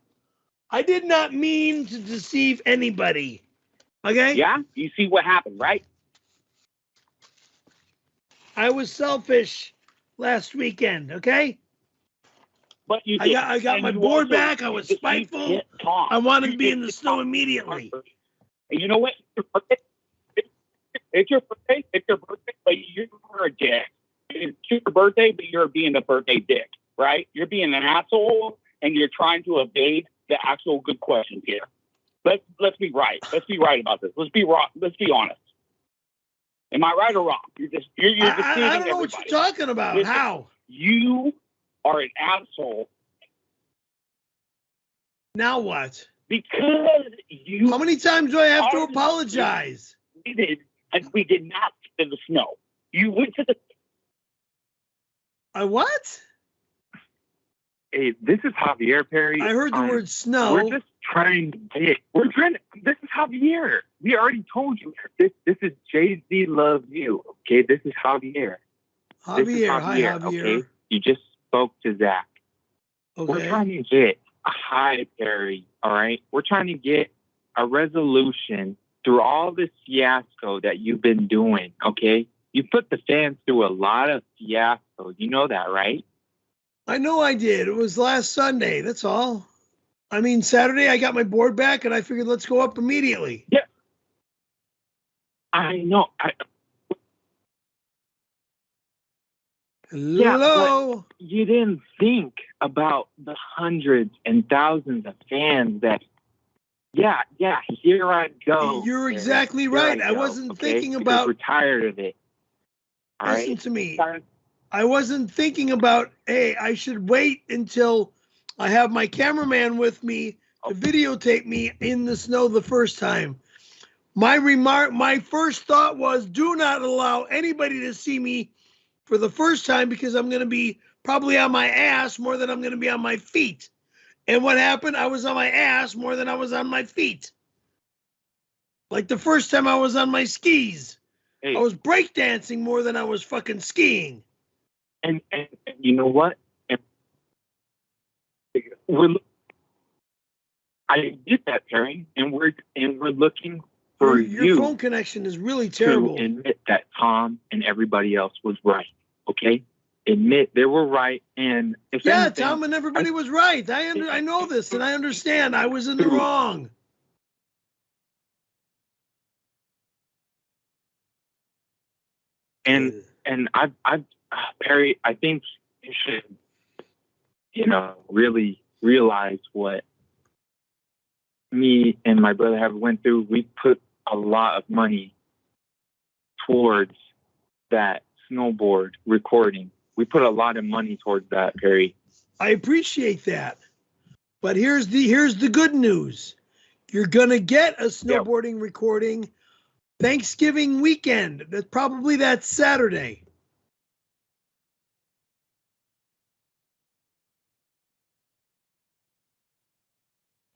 I did not mean to deceive anybody. Okay? Yeah? You see what happened, right? I was selfish last weekend, okay? But you I got my board back. I was spiteful. I wanted to be in the snow immediately. And you know what? It's your birthday. It's your birthday, but you're a dick. It's your birthday, but you're being a birthday dick, right? You're being an asshole, and you're trying to evade the actual good questions here. Let's be right. Let's be right about this. Let's be honest. Am I right or wrong? You're deceiving I don't know everybody. what you're talking about. Listen, How? You are an asshole. Now what? Because you. How many times do I have to apologize? We did not in the snow. You went to the. What? Hey, this is Javier, Perry. I heard the word snow. We're just trying to get. This is Javier. We already told you. This is Jay-Z loves you. Okay, this is Javier. This is Javier. Hi, Javier. Okay, you just spoke to Zach. Okay. We're trying to get a high, Perry. All right, we're trying to get a resolution through all this fiasco that you've been doing. Okay, you put the fans through a lot of fiasco. You know that, right? I know I did. It was last Sunday. That's all. I mean, Saturday I got my board back, and I figured let's go up immediately. Yeah. I know. Hello. Yeah, but you didn't think about the hundreds and thousands of fans that. Yeah. Here I go. You're exactly right. I wasn't thinking about. We're tired of it. All Listen right? to me. I wasn't thinking about, hey, I should wait until I have my cameraman with me to videotape me in the snow the first time. My first thought was, do not allow anybody to see me for the first time because I'm going to be probably on my ass more than I'm going to be on my feet. And what happened? I was on my ass more than I was on my feet. Like the first time I was on my skis. Hey. I was breakdancing more than I was fucking skiing. And you know what? I get that, Perry, and we're looking for your phone connection is really terrible. To admit that Tom and everybody else was right. Okay, admit they were right, and if anything, Tom and everybody was right. I know this, and I understand. I was in the wrong. And I've Perry, I think you should, really realize what me and my brother have went through. We put a lot of money towards that snowboard recording. We put a lot of money towards that, Perry. I appreciate that. But here's the good news. You're going to get a snowboarding recording Thanksgiving weekend. That's Saturday.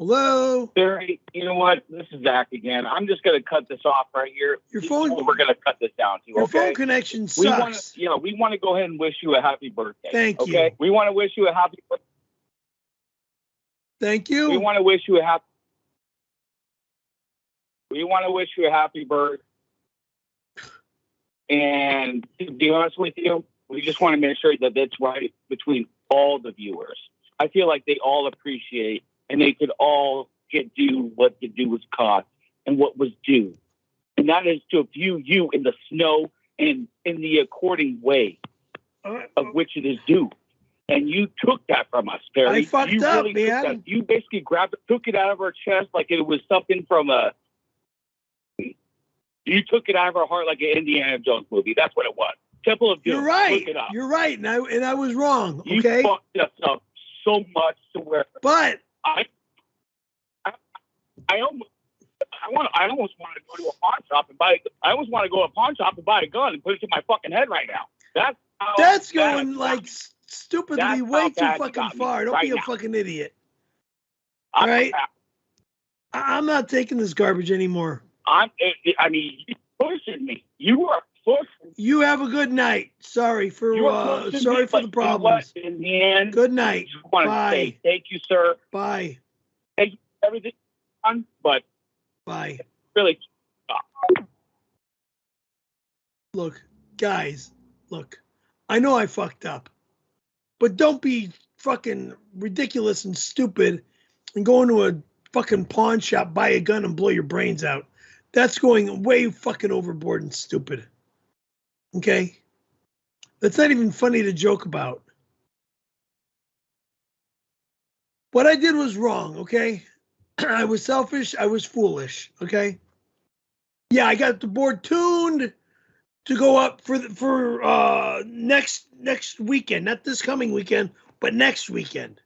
Hello? Barry, you know what? This is Zach again. I'm just going to cut this off right here. Your phone. We're going to cut this down to, your phone connection sucks. We want to go ahead and wish you a happy birthday. Thank you. Okay? We want to wish you a happy birthday. Thank you. We want to wish you a happy birthday. And to be honest with you, we just want to make sure that that's right between all the viewers. I feel like they all appreciate and they could all do what the due was cost and what was due. And that is to view you in the snow and in the according way of which it is due. And you took that from us, Perry. I fucked up, man. You basically took it out of our chest like it was something from you took it out of our heart like an Indiana Jones movie. That's what it was. Temple of Doom. You're right. Look it up. You're right. And I was wrong. You Okay. fucked us up so much to where. But I almost want to go to a pawn shop and buy. I almost want to go to a pawn shop and buy a gun and put it to my fucking head right now. That's going like stupidly way too fucking far. Don't be a fucking idiot. All right. I'm not taking this garbage anymore. You're pushing me. You are pushing. You have a good night. Sorry for the problems. You know in the end, good night. Bye. Thank you, sir. Bye. Thank you for everything, but bye. Really. Look, guys. Look, I know I fucked up, but don't be fucking ridiculous and stupid and go into a fucking pawn shop, buy a gun, and blow your brains out. That's going way fucking overboard and stupid. Okay? That's not even funny to joke about. What I did was wrong, okay? I was selfish. I was foolish, okay? Yeah, I got the board tuned. to go up for next weekend, not this coming weekend, but next weekend,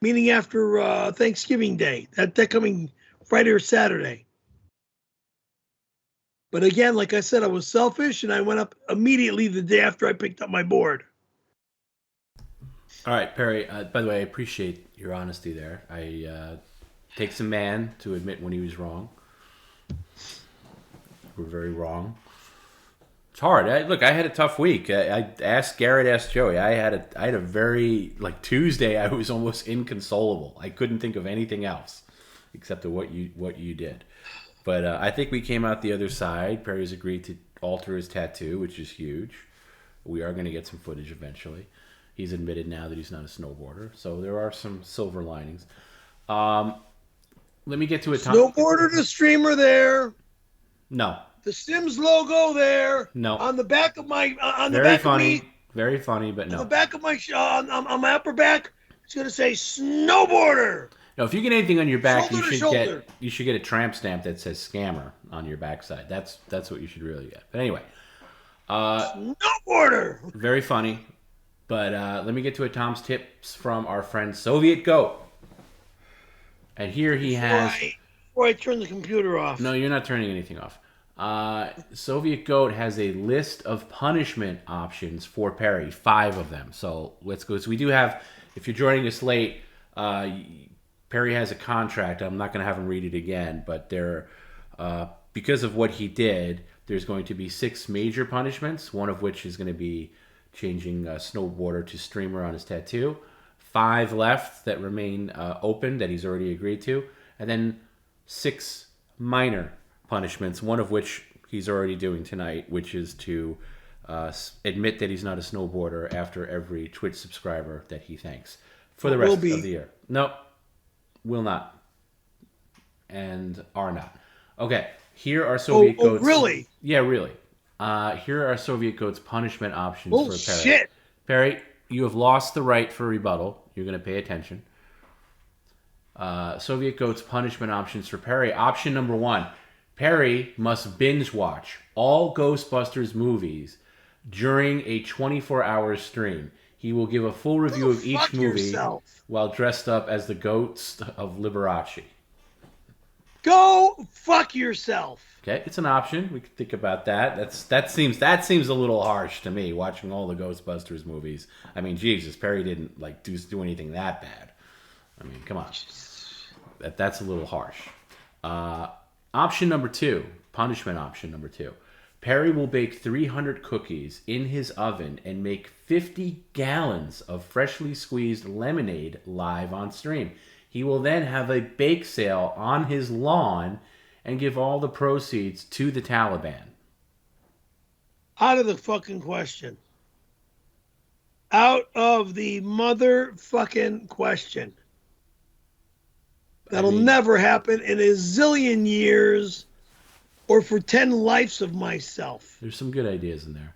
meaning after Thanksgiving Day, that coming Friday or Saturday. But again, like I said, I was selfish, and I went up immediately the day after I picked up my board. All right, Perry. By the way, I appreciate your honesty there. Takes a man to admit when he was wrong. We're very wrong. It's hard. Look, I had a tough week. I asked Garrett, asked Joey. I had a very, like, Tuesday, I was almost inconsolable. I couldn't think of anything else except of what you did. But I think we came out the other side. Perry's agreed to alter his tattoo, which is huge. We are going to get some footage eventually. He's admitted now that he's not a snowboarder. So there are some silver linings. Let me get to a snowboarder to streamer there. No. The Sims logo there. No. On the back of my very funny, very funny, but no. On the back of my on my upper back, it's gonna say snowboarder. No, if you get anything on your back, you should get a tramp stamp that says scammer on your backside. That's what you should really get. But anyway, snowboarder. Very funny, but let me get to a Tom's tips from our friend Soviet Goat. And here he has. Before I turn the computer off. No, you're not turning anything off. Soviet Goat has a list of punishment options for Perry, 5 of them. So let's go. So we do have, if you're joining us late, Perry has a contract. I'm not going to have him read it again, but because of what he did, there's going to be 6 major punishments, one of which is going to be changing snowboarder to streamer on his tattoo. 5 left that remain open that he's already agreed to, and then 6 minor punishments, one of which he's already doing tonight, which is to admit that he's not a snowboarder after every Twitch subscriber that he thanks for the rest of the year. No, will not, and are not. Okay, here are Soviet Goat's. Oh, really? Yeah, really. Here are Soviet Goat's punishment options for Perry. Shit. Perry, you have lost the right for rebuttal. You're going to pay attention. Soviet Goat's punishment options for Perry. Option number 1. Perry must binge watch all Ghostbusters movies during a 24-hour stream. He will give a full review of each movie while dressed up as the ghost of Liberace. Go fuck yourself. Okay, it's an option. We could think about that. That seems a little harsh to me, watching all the Ghostbusters movies. I mean, Jesus, Perry didn't like do anything that bad. I mean, come on. That's a little harsh. Option number 2, punishment option number 2. Perry will bake 300 cookies in his oven and make 50 gallons of freshly squeezed lemonade live on stream. He will then have a bake sale on his lawn and give all the proceeds to the Taliban. Out of the fucking question. Out of the motherfucking question. That'll never happen in a zillion years or for 10 lives of myself. There's some good ideas in there.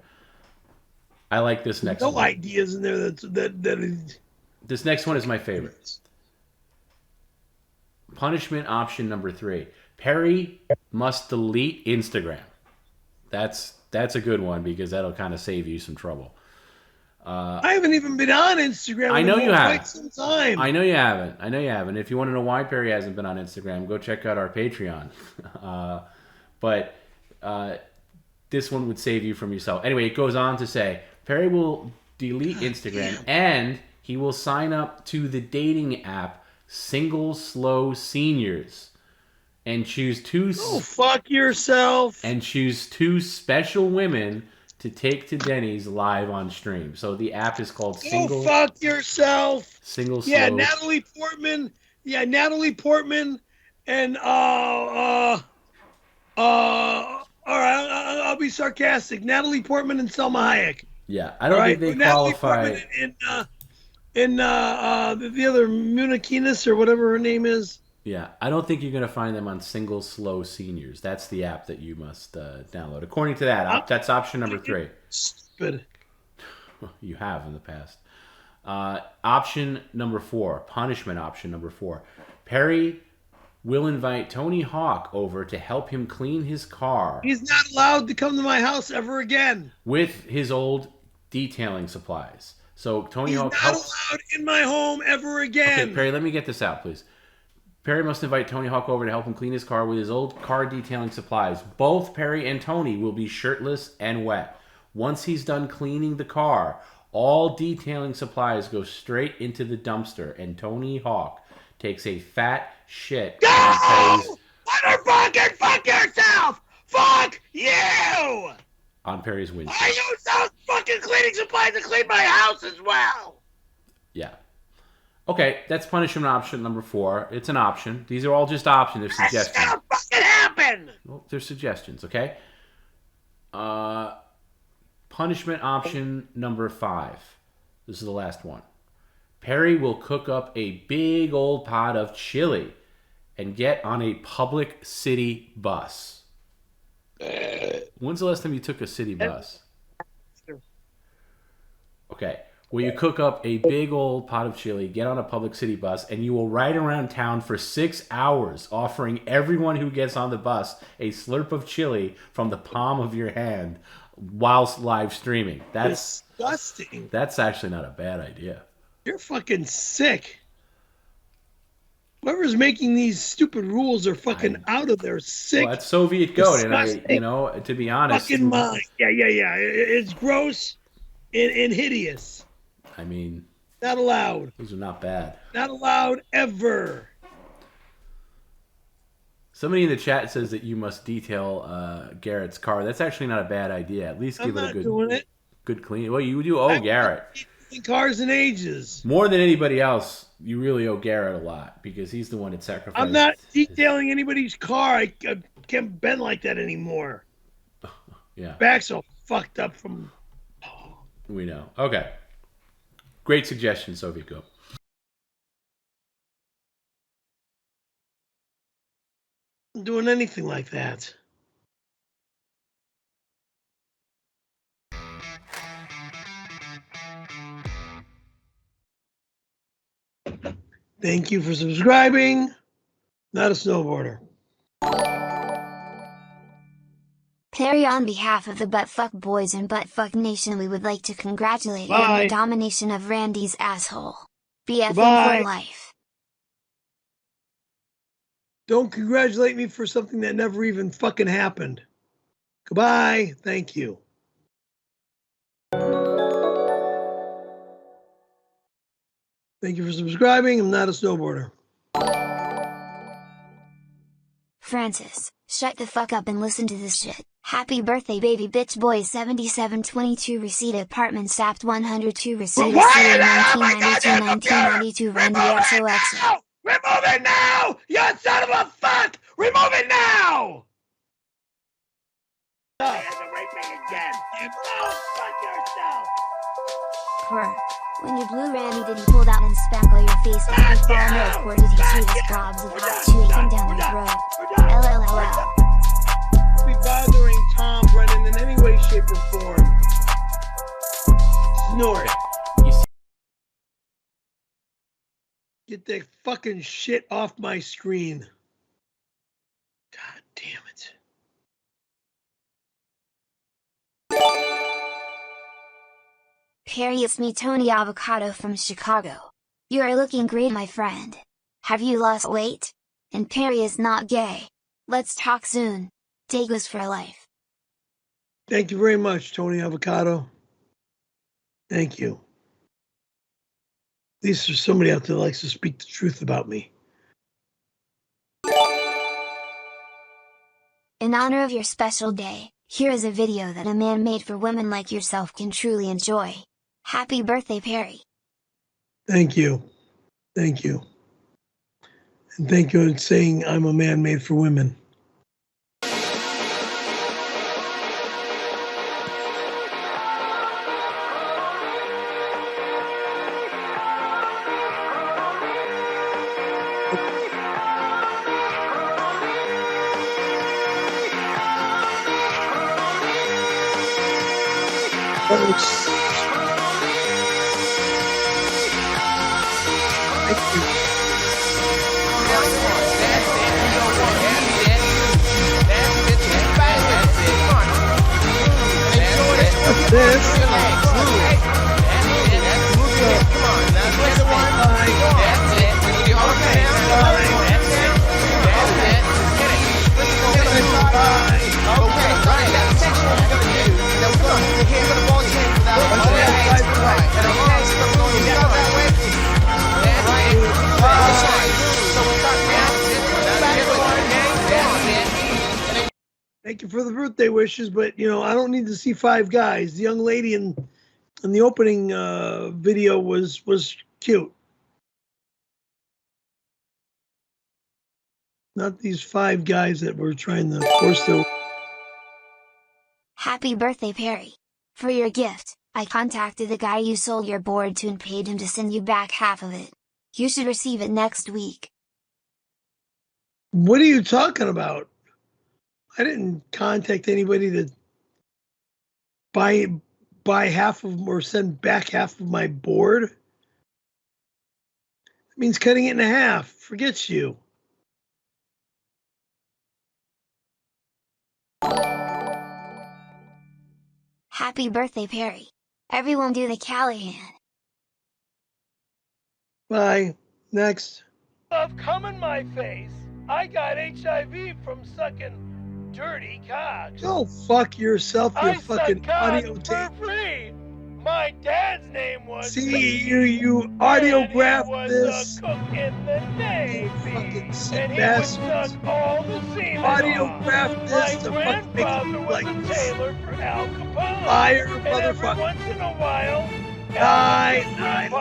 I like this next one. No ideas in there that is... This next one is my favorite. Punishment option number 3. Perry must delete Instagram. That's a good one because that'll kind of save you some trouble. I haven't even been on Instagram. I know you haven't. Quite some time. I know you haven't. If you want to know why Perry hasn't been on Instagram, go check out our Patreon. But this one would save you from yourself. Anyway, it goes on to say Perry will delete Instagram and he will sign up to the dating app Single Slow Seniors and choose 2. Go fuck yourself. And choose 2 special women to take to Denny's live on stream. So the app is called Single. Go fuck yourself. Single Slow. Yeah, Natalie Portman. And all right, I'll be sarcastic. Natalie Portman and Selma Hayek. Yeah, I don't think they qualify. In the other Munikinis or whatever her name is. Yeah, I don't think you're going to find them on Single Slow Seniors. That's the app that you must download. According to that, that's option number 3. Stupid. You have in the past. Option number 4, punishment option number 4. Perry will invite Tony Hawk over to help him clean his car. He's not allowed to come to my house ever again. With his old detailing supplies. So Tony Hawk He's not allowed in my home ever again. Okay, Perry, let me get this out, please. Perry must invite Tony Hawk over to help him clean his car with his old car detailing supplies. Both Perry and Tony will be shirtless and wet. Once he's done cleaning the car, all detailing supplies go straight into the dumpster, and Tony Hawk takes a fat shit on Perry's... Motherfucker, fuck yourself! Fuck you! On Perry's windshield. I use those fucking cleaning supplies to clean my house as well! Yeah. Okay, that's punishment option number 4. It's an option. These are all just options. They're suggestions. That's gonna fucking happen! Well, they're suggestions, okay? Punishment option number 5. This is the last one. Perry will cook up a big old pot of chili and get on a public city bus. When's the last time you took a city bus? Okay. Will you cook up a big old pot of chili, get on a public city bus, and you will ride around town for 6 hours, offering everyone who gets on the bus a slurp of chili from the palm of your hand whilst live streaming. That's disgusting. That's actually not a bad idea. You're fucking sick. Whoever's making these stupid rules are fucking out of their sick. Well, that's Soviet goat, and disgusting to be honest, fucking mind. Yeah. It's gross and hideous. I mean, not allowed. Those are not bad. Not allowed ever. Somebody in the chat says that you must detail Garrett's car. That's actually not a bad idea. At least give it a good clean. Well, you do owe Garrett. Cars and ages. More than anybody else, you really owe Garrett a lot because he's the one that sacrificed. I'm not detailing anybody's car. I can't bend like that anymore. Yeah. Back's all fucked up from. We know. Okay. Great suggestion, Soviet Goat. I'm doing anything like that. Thank you for subscribing. Not a snowboarder. Perry, on behalf of the Buttfuck Boys and Buttfuck Nation, we would like to congratulate you on the domination of Randy's asshole. BFA for life. Don't congratulate me for something that never even fucking happened. Goodbye. Thank you. Thank you for subscribing. I'm not a snowboarder. Francis, shut the fuck up and listen to this shit. Happy birthday, baby bitch boy. 7722 Receipt Apartment Sapped 102 Receipt of 1992 Randy XOXO. Remove it now! You son of a fuck! Remove it now! You have to rape me again! Oh, fuck yourself! Her. When you blew Randy, did he pull out and spankle your face with his ball nose, or did he shoot his globs of hot chewy down your throat? LLLL. Be bothering Tom Brennan in any way, shape, or form. Snort. Get that fucking shit off my screen. God damn it. Perry, it's me, Tony Avocado from Chicago. You are looking great, my friend. Have you lost weight? And Perry is not gay. Let's talk soon. Dagos for life. Thank you very much, Tony Avocado. Thank you. At least there's somebody out there that likes to speak the truth about me. In honor of your special day, here is a video that a man made for women like yourself can truly enjoy. Happy birthday, Perry. Thank you. Thank you. And thank you for saying I'm a man made for women. Thank you for the birthday wishes, but I don't need to see 5 guys. The young lady in the opening video was cute. Not these 5 guys that were trying to force their. Happy birthday, Perry. For your gift, I contacted the guy you sold your board to and paid him to send you back half of it. You should receive it next week. What are you talking about? I didn't contact anybody to buy half of or send back half of my board. It means cutting it in half. Forgets you. Happy birthday, Perry. Everyone do the Callahan. Bye. Next. Of cum in my face. I got HIV from sucking dirty cocks. Go fuck yourself, you fucking audio for tape. free. My dad's name was. See, you audiograph was this. A cook in the Navy, and he bastard. would suck all the semen Audiograph off. this to My fucking make it grandfather look was like a this. tailor for Al Capone. Liar, and every motherfucker. once in a while, Nine.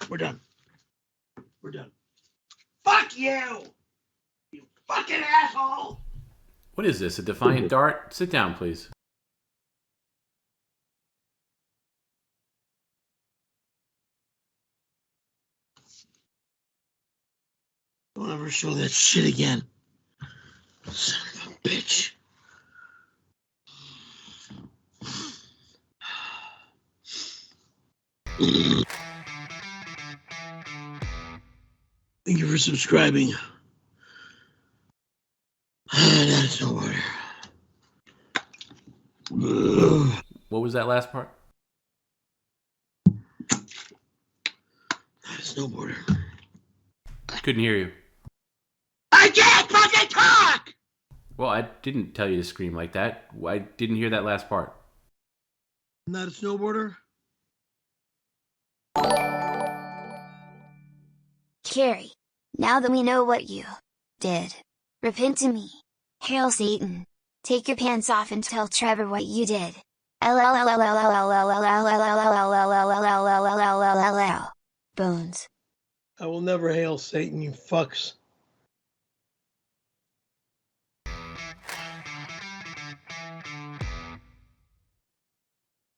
We're done. We're done. Fuck you! You fucking asshole! What is this? A defiant dart? Sit down, please. Don't ever show that shit again. Son of a bitch. Thank you for subscribing. That's no order. What was that last part? Not a snowboarder. Couldn't hear you. I can't fucking talk! Well, I didn't tell you to scream like that. I didn't hear that last part. Not a snowboarder? Carrie, now that we know what you did, repent to me. Hail Satan. Take your pants off and tell Trevor what you did. Bones. I will never hail Satan, you fucks.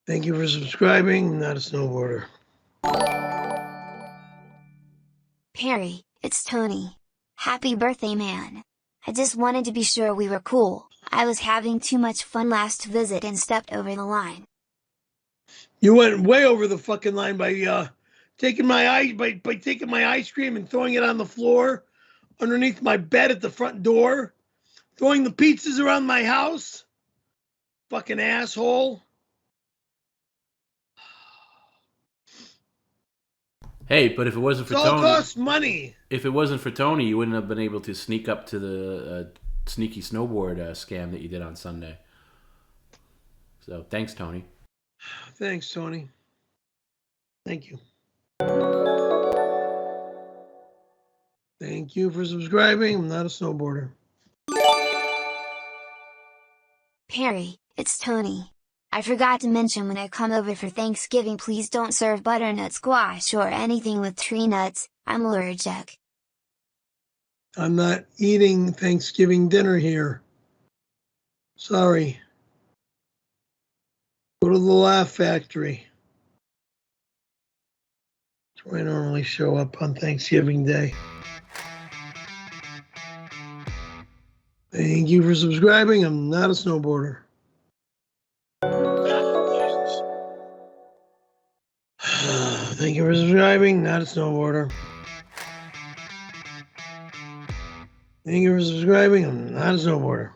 Thank you for subscribing. Not a snowboarder. Perry, it's Tony. Happy birthday, man. I just wanted to be sure we were cool. I was having too much fun last visit and stepped over the line. You went way over the fucking line by taking my ice cream and throwing it on the floor underneath my bed at the front door, throwing the pizzas around my house. Fucking asshole. Hey, but if it wasn't for It all Tony, costs money. If it wasn't for Tony, you wouldn't have been able to sneak up to the sneaky snowboard scam that you did on Sunday. So thanks, Tony. Thanks, Tony. Thank you. Thank you for subscribing. I'm not a snowboarder. Perry, it's Tony. I forgot to mention when I come over for Thanksgiving, please don't serve butternut squash or anything with tree nuts. I'm allergic. I'm not eating Thanksgiving dinner here. Sorry. Go to the Laugh Factory. That's where I normally show up on Thanksgiving Day. Thank you for subscribing. I'm not a snowboarder. Thank you for subscribing. Not a snowboarder. Thank you for subscribing. I'm not a snowboarder.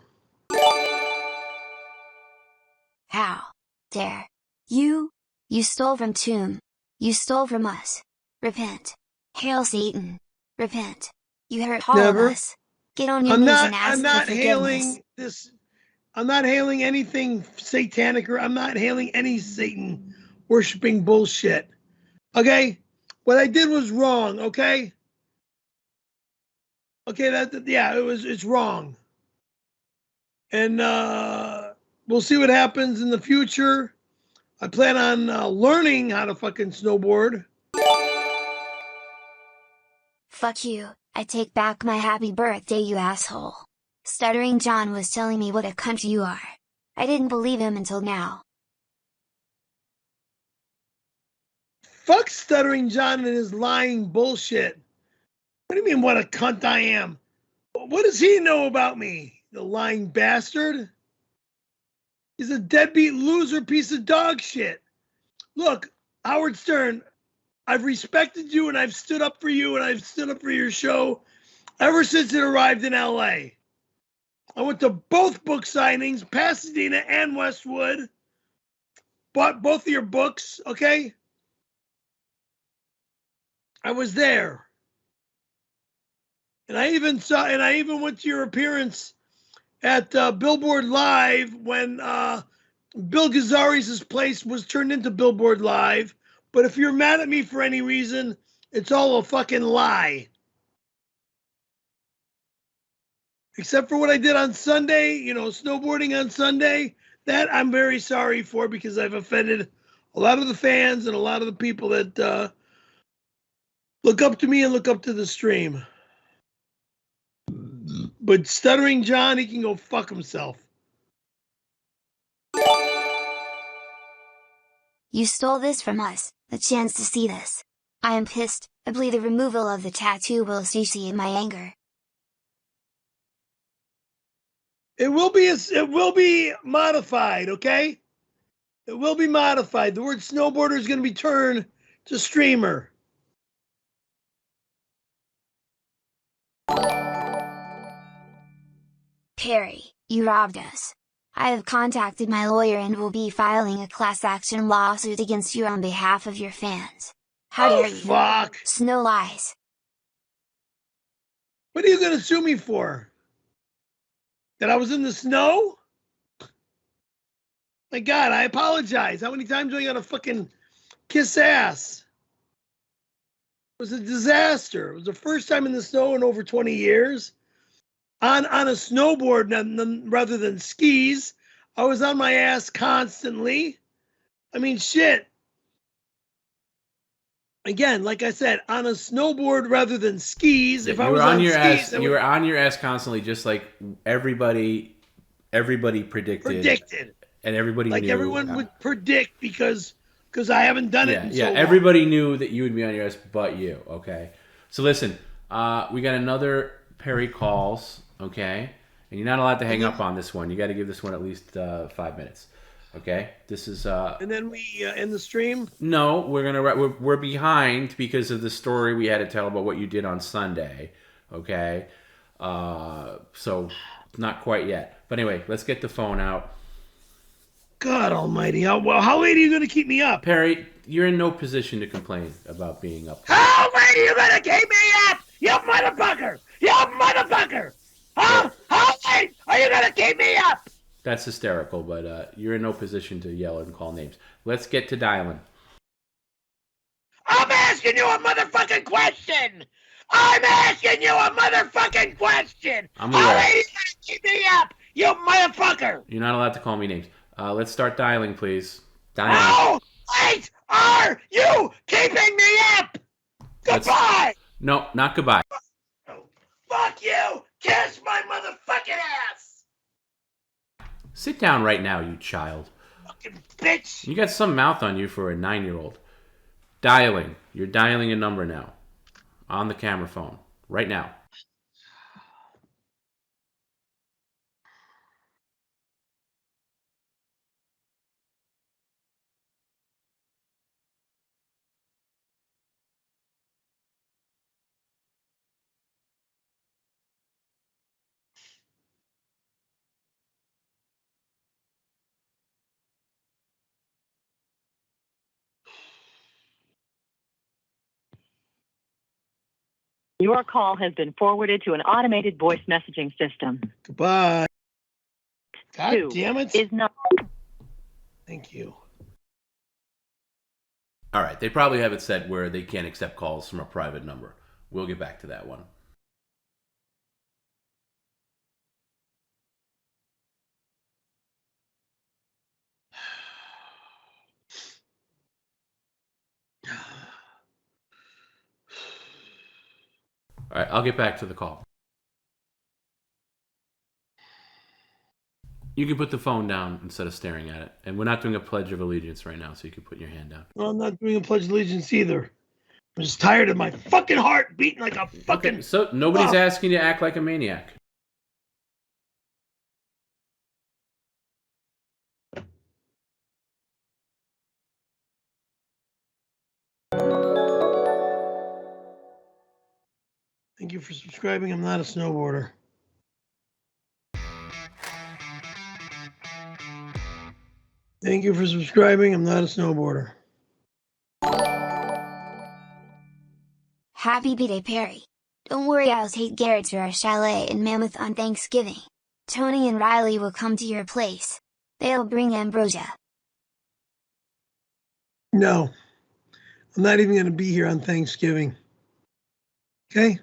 How dare you? You stole from Tomb. You stole from us. Repent. Hail Satan. Repent. You hurt all of us. Get on your knees and ask for forgiveness. I'm not hailing anything satanic, or I'm not hailing any Satan worshiping bullshit. Okay? What I did was wrong, okay? Okay, it's wrong. And we'll see what happens in the future. I plan on learning how to fucking snowboard. Fuck you, I take back my happy birthday, you asshole. Stuttering John was telling me what a cunt you are. I didn't believe him until now. Fuck Stuttering John and his lying bullshit. What do you mean, what a cunt I am? What does he know about me? The lying bastard? He's a deadbeat loser piece of dog shit. Look, Howard Stern, I've respected you and I've stood up for you and I've stood up for your show ever since it arrived in LA. I went to both book signings, Pasadena and Westwood. Bought both of your books, okay? I was there. And I even went to your appearance at Billboard Live when Bill Gazzari's place was turned into Billboard Live. But if you're mad at me for any reason, it's all a fucking lie. Except for what I did on Sunday, snowboarding on Sunday, that I'm very sorry for because I've offended a lot of the fans and a lot of the people that look up to me and look up to the stream. But Stuttering John, he can go fuck himself. You stole this from us, the chance to see this. I am pissed. I believe the removal of the tattoo will satiate my anger. It will be modified, okay? It will be modified. The word snowboarder is going to be turned to streamer. Perry, you robbed us. I have contacted my lawyer and will be filing a class action lawsuit against you on behalf of your fans. How dare you? Fuck. Snow lies. What are you going to sue me for? That I was in the snow? My God, I apologize. How many times do I got to fucking kiss ass? It was a disaster. It was the first time in the snow in over 20 years. On a snowboard rather than skis. I was on my ass constantly. I mean, shit. Again, like I said, on a snowboard rather than skis. Yeah, if I was on your skis, you were on your ass constantly, just like everybody predicted, and everybody like knew. Everyone would predict because I haven't done it. In so long. Everybody knew that you would be on your ass, but you. Okay, so listen, we got another Perry calls. Okay, and you're not allowed to hang up on this one. You got to give this one at least 5 minutes. Okay, this is. And then we end the stream. No, we're behind because of the story we had to tell about what you did on Sunday. Okay, so not quite yet. But anyway, let's get the phone out. God Almighty! How late are you going to keep me up, Perry? You're in no position to complain about being up. How late are you going to keep me up, you motherfucker? You motherfucker! How late are you going to keep me up? That's hysterical, but you're in no position to yell and call names. Let's get to dialing. I'm asking you a motherfucking question! I'm asking you a motherfucking question! I'm How aware. late are you going to keep me up, you motherfucker? You're not allowed to call me names. Let's start dialing, please. Dialing. How late are you keeping me up? Goodbye! No, not goodbye. Fuck you! Sit down right now, you child. Fucking bitch. You got some mouth on you for a 9-year-old. Dialing. You're dialing a number now. On the camera phone. Right now. Your call has been forwarded to an automated voice messaging system. Goodbye. God Two damn it. Is not. Thank you. All right. They probably have it set where they can't accept calls from a private number. We'll get back to that one. All right, I'll get back to the call. You can put the phone down instead of staring at it. And we're not doing a Pledge of Allegiance right now, so you can put your hand down. Well, I'm not doing a Pledge of Allegiance either. I'm just tired of my fucking heart beating like a fucking... Okay, so nobody's asking you to act like a maniac. Thank you for subscribing. I'm not a snowboarder. Thank you for subscribing. I'm not a snowboarder. Happy B-Day, Perry. Don't worry, I'll take Garrett to our chalet in Mammoth on Thanksgiving. Tony and Riley will come to your place. They'll bring ambrosia. No. I'm not even going to be here on Thanksgiving. Okay?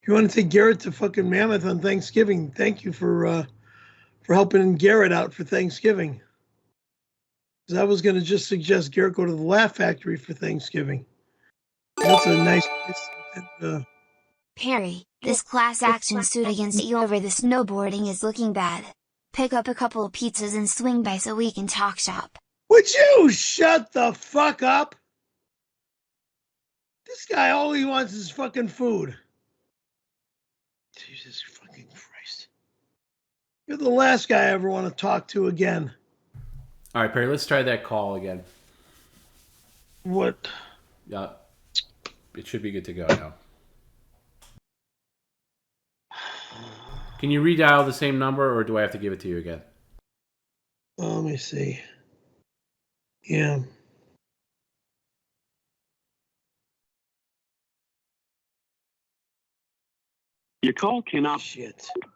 If you want to take Garrett to fucking Mammoth on Thanksgiving, thank you for helping Garrett out for Thanksgiving. Because I was going to just suggest Garrett go to the Laugh Factory for Thanksgiving. That's a nice place. Perry, this class action suit against you over the snowboarding is looking bad. Pick up a couple of pizzas and swing by so we can talk shop. Would you shut the fuck up? This guy, all he wants is fucking food. Jesus fucking Christ. You're the last guy I ever want to talk to again. All right, Perry, let's try that call again. What? Yeah, it should be good to go now. Can you redial the same number, or do I have to give it to you again? Let me see. Yeah. Your call cannot. Shit. God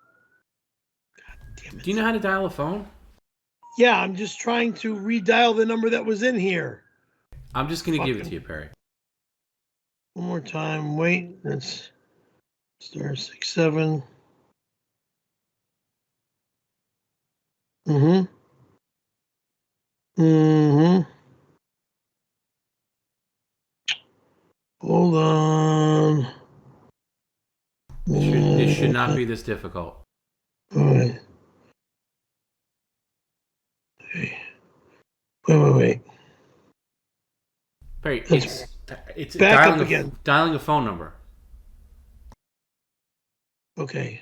damn it. Do you know how to dial a phone? Yeah, I'm just trying to redial the number that was in here. I'm just going to give it to you, Perry. One more time. Wait. That's *67. Mm-hmm. Mm-hmm. Hold on. It should not be this difficult. All right. Okay. Wait. Perry, it's back dialing up again. Dialing a phone number. Okay.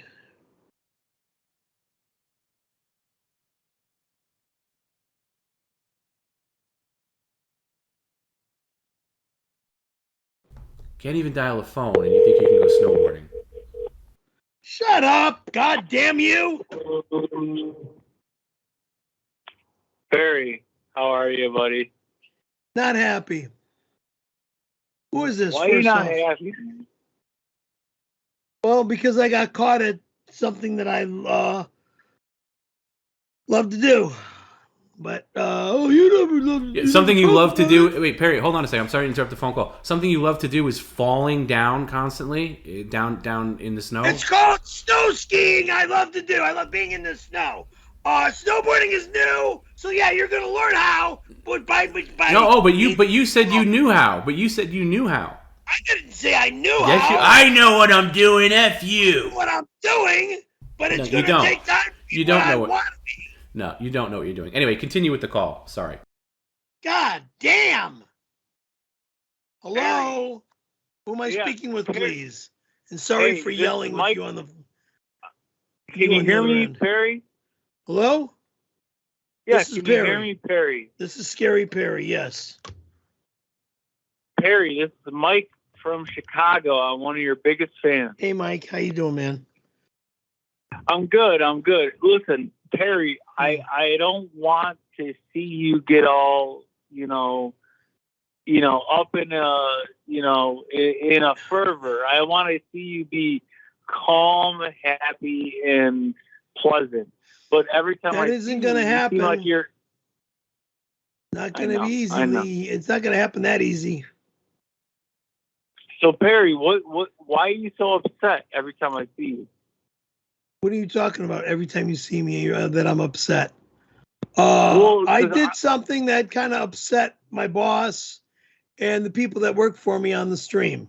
Can't even dial a phone, and you think you can go snowboarding. Shut up! God damn you! Perry, how are you, buddy? Not happy. Who is this? Why are you not happy? Well, because I got caught at something that I love to do. But, you never love to do. Something you love to do. Wait, Perry, hold on a second. I'm sorry to interrupt the phone call. Something you love to do is falling down constantly, down in the snow. It's called snow skiing. I love to do. I love being in the snow. Snowboarding is new, so yeah, you're gonna learn how. But but you said you knew how. But you said you knew how. I didn't say I knew yes, how. I know what I'm doing. F you. What I'm doing, but it's No, you gonna don't. take time for You don't know what. No, you don't know what you're doing. Anyway, continue with the call. Sorry. God damn. Hello? Who am I speaking with, please? And sorry for yelling with you on the... Can you hear me, Perry? Hello? Yeah, This is can Perry. you hear me, Perry? This is Scary Perry, yes. Perry, this is Mike from Chicago. I'm one of your biggest fans. Hey, Mike. How you doing, man? I'm good. Listen, Perry, I don't want to see you get all, up in a fervor. I want to see you be calm, happy, and pleasant. But every time that isn't going to happen. You seem like you're not going to be easily. It's not going to happen that easy. So Perry, why are you so upset every time I see you? What are you talking about? Every time you see me, that I'm upset. I did something that kind of upset my boss and the people that work for me on the stream.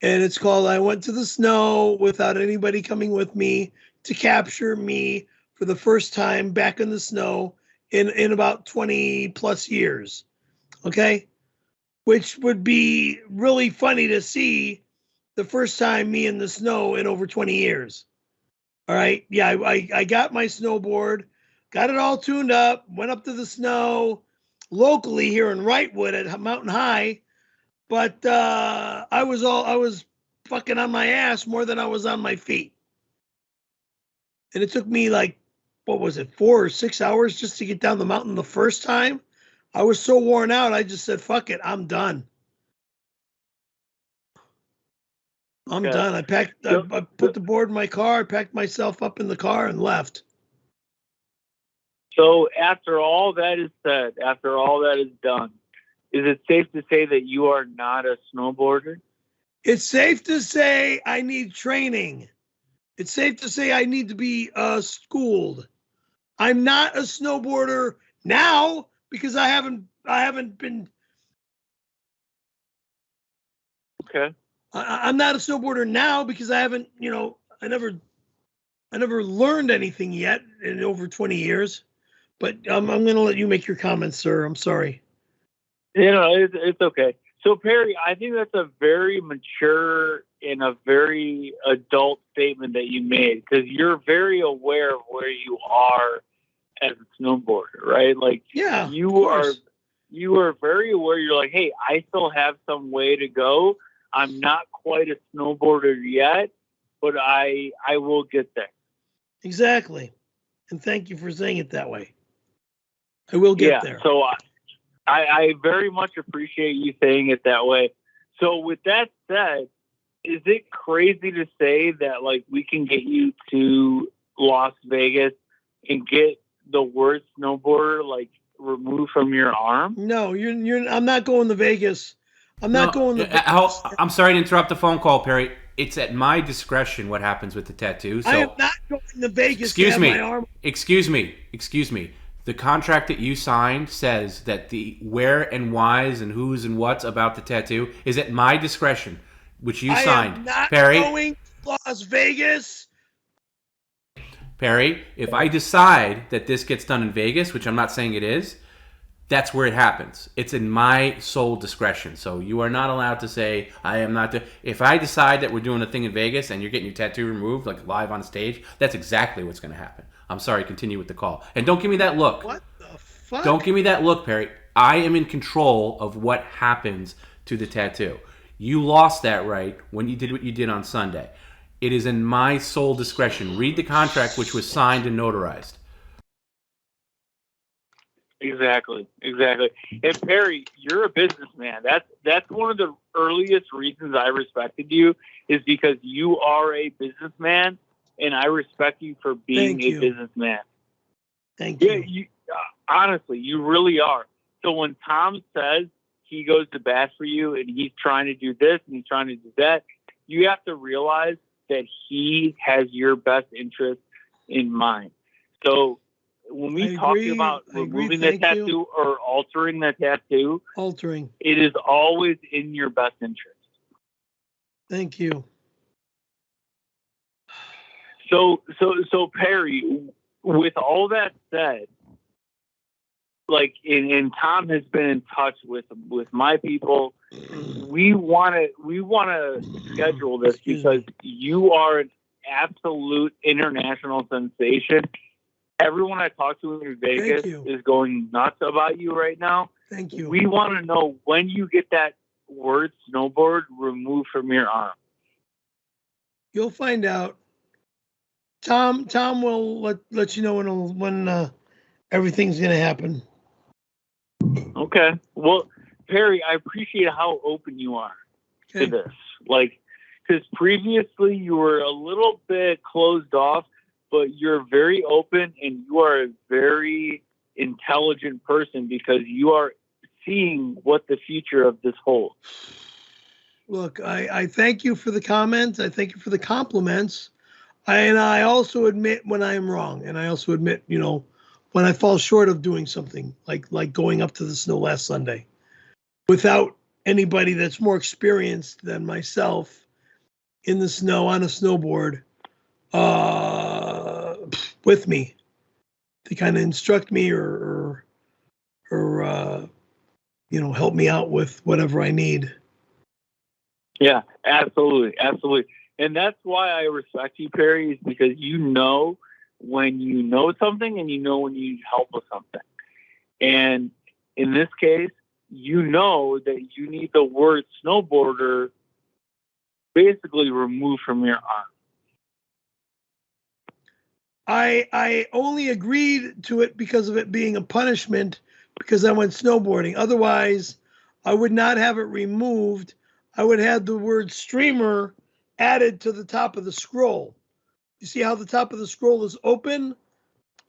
And it's called I Went to the Snow Without Anybody Coming With Me to Capture Me for the first time back in the snow in about 20 plus years. Okay? Which would be really funny to see the first time me in the snow in over 20 years. All right. Yeah, I got my snowboard, got it all tuned up, went up to the snow locally here in Wrightwood at Mountain High. But I was fucking on my ass more than I was on my feet. And it took me like, what was it, 4 or 6 hours just to get down the mountain the first time. I was so worn out, I just said, fuck it, I'm done. I'm done. I packed, I put the board in my car, I packed myself up in the car and left. So after all that is said, after all that is done, is it safe to say that you are not a snowboarder? It's safe to say I need training. It's safe to say I need to be schooled. I'm not a snowboarder now because I haven't been. Okay. I'm not a snowboarder now because I haven't, I never learned anything yet in over 20 years. But I'm going to let you make your comments, sir. I'm sorry. It's okay. So, Perry, I think that's a very mature and a very adult statement that you made because you're very aware of where you are as a snowboarder, right? Like, yeah, you are very aware. You're like, hey, I still have some way to go. I'm not quite a snowboarder yet, but I will get there. Exactly. And thank you for saying it that way. I will get there. So I very much appreciate you saying it that way. So with that said, is it crazy to say that like we can get you to Las Vegas and get the word snowboarder like removed from your arm? No, I'm not going to Vegas. I'm not going to Vegas. I'm sorry to interrupt the phone call, Perry. It's at my discretion what happens with the tattoo. So I am not going to Vegas. Excuse to me. have my arm. Excuse me. The contract that you signed says that the where and whys and who's and what's about the tattoo is at my discretion, which you signed. I am not Perry, going to Las Vegas. Perry, if I decide that this gets done in Vegas, which I'm not saying it is, that's where it happens. It's in my sole discretion. So you are not allowed to say, I am not. If I decide that we're doing a thing in Vegas and you're getting your tattoo removed, like live on stage, that's exactly what's going to happen. I'm sorry, continue with the call. And don't give me that look. What the fuck? Don't give me that look, Perry. I am in control of what happens to the tattoo. You lost that right when you did what you did on Sunday. It is in my sole discretion. Read the contract, which was signed and notarized. Exactly. And Perry, you're a businessman. That's one of the earliest reasons I respected you is because you are a businessman, and I respect you for being a businessman. Thank you. Honestly, you really are. So when Tom says he goes to bat for you and he's trying to do this and he's trying to do that, you have to realize that he has your best interest in mind. So when we talk about removing that tattoo or altering that tattoo, it is always in your best interest. Thank you. So Perry, with all that said, like, and Tom has been in touch with my people. We want to schedule this because you are an absolute international sensation. Everyone I talk to in Vegas is going nuts about you right now. Thank you. We want to know when you get that word snowboard removed from your arm. You'll find out. Tom will let you know when everything's gonna happen. Okay. Well, Perry, I appreciate how open you are to this. Like, because previously you were a little bit closed off, but you're very open and you are a very intelligent person because you are seeing what the future of this holds. Look, I thank you for the comments. I thank you for the compliments. And I also admit when I am wrong. And I also admit, when I fall short of doing something like going up to the snow last Sunday without anybody that's more experienced than myself in the snow on a snowboard with me to kind of instruct me or help me out with whatever I need. Yeah, absolutely. Absolutely. And that's why I respect you, Perry, is because you know when you know something and you know when you need help with something. And in this case, you know that you need the word snowboarder basically removed from your arm. I only agreed to it because of it being a punishment because I went snowboarding. Otherwise, I would not have it removed. I would have the word streamer added to the top of the scroll. You see how the top of the scroll is open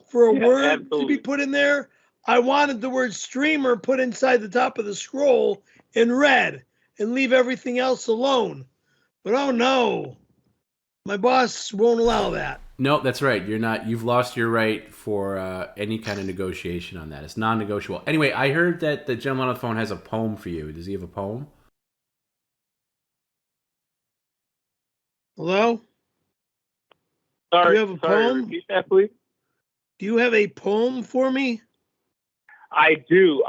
for a word to be put in there? I wanted the word streamer put inside the top of the scroll in red and leave everything else alone. But oh no, my boss won't allow that. No, that's right. You've lost your right for any kind of negotiation on that. It's non-negotiable. Anyway, I heard that the gentleman on the phone has a poem for you. Does he have a poem? Hello? Sorry, do you have a poem? Repeat that, please. Do you have a poem for me? I do,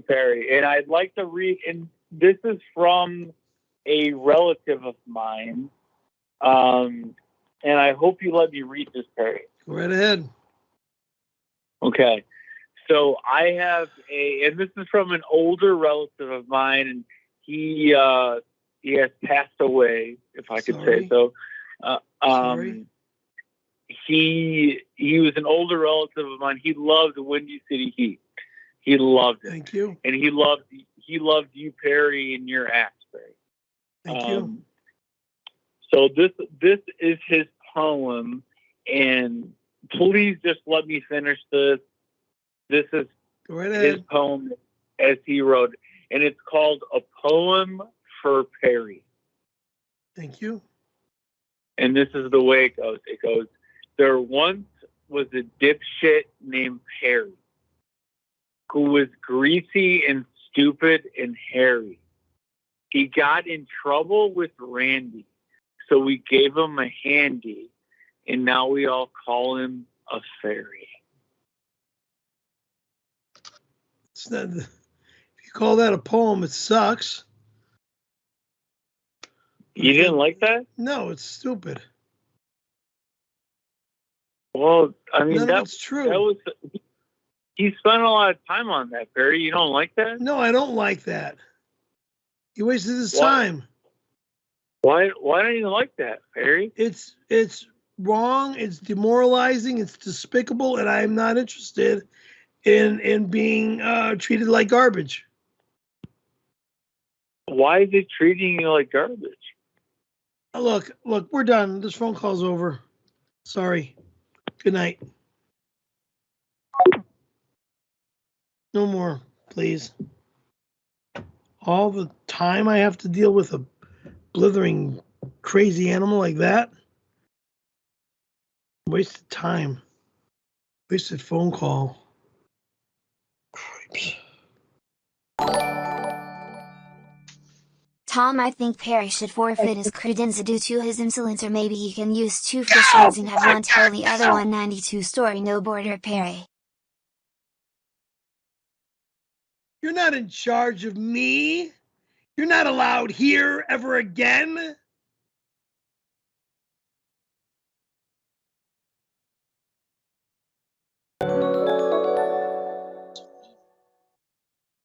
Perry. And I'd like to read, and this is from a relative of mine. And I hope you let me read this, Perry. Go right ahead. Okay. So I have and this is from an older relative of mine, and he has passed away, if I could say so. Sorry. He was an older relative of mine. He loved Windy City Heat. He loved it. Thank you. And he loved you, Perry, and your acts, Perry. Thank you. So this is his poem, and please just let me finish this. This is his poem as he wrote, and it's called A Poem for Perry. Thank you. And this is the way it goes. It goes, there once was a dipshit named Perry who was greasy and stupid and hairy. He got in trouble with Randy, so we gave him a handy, and now we all call him a fairy. It's not, if you call that a poem, it sucks. You didn't like that? No, it's stupid. Well, I mean, that's true. He spent a lot of time on that, Perry. You don't like that? No, I don't like that. He wasted his time. Why don't you like that, Perry? It's wrong. It's demoralizing. It's despicable, and I am not interested in being treated like garbage. Why is it treating you like garbage? Look, we're done. This phone call's over. Sorry. Good night. No more, please. All the time I have to deal with a blithering, crazy animal like that? Wasted time. Wasted phone call. Creeps. Tom, I think Perry should forfeit his credenza due to his insolence, or maybe he can use 2 fish rods and have one tell the other 192 story. No border, Perry. You're not in charge of me. You're not allowed here ever again.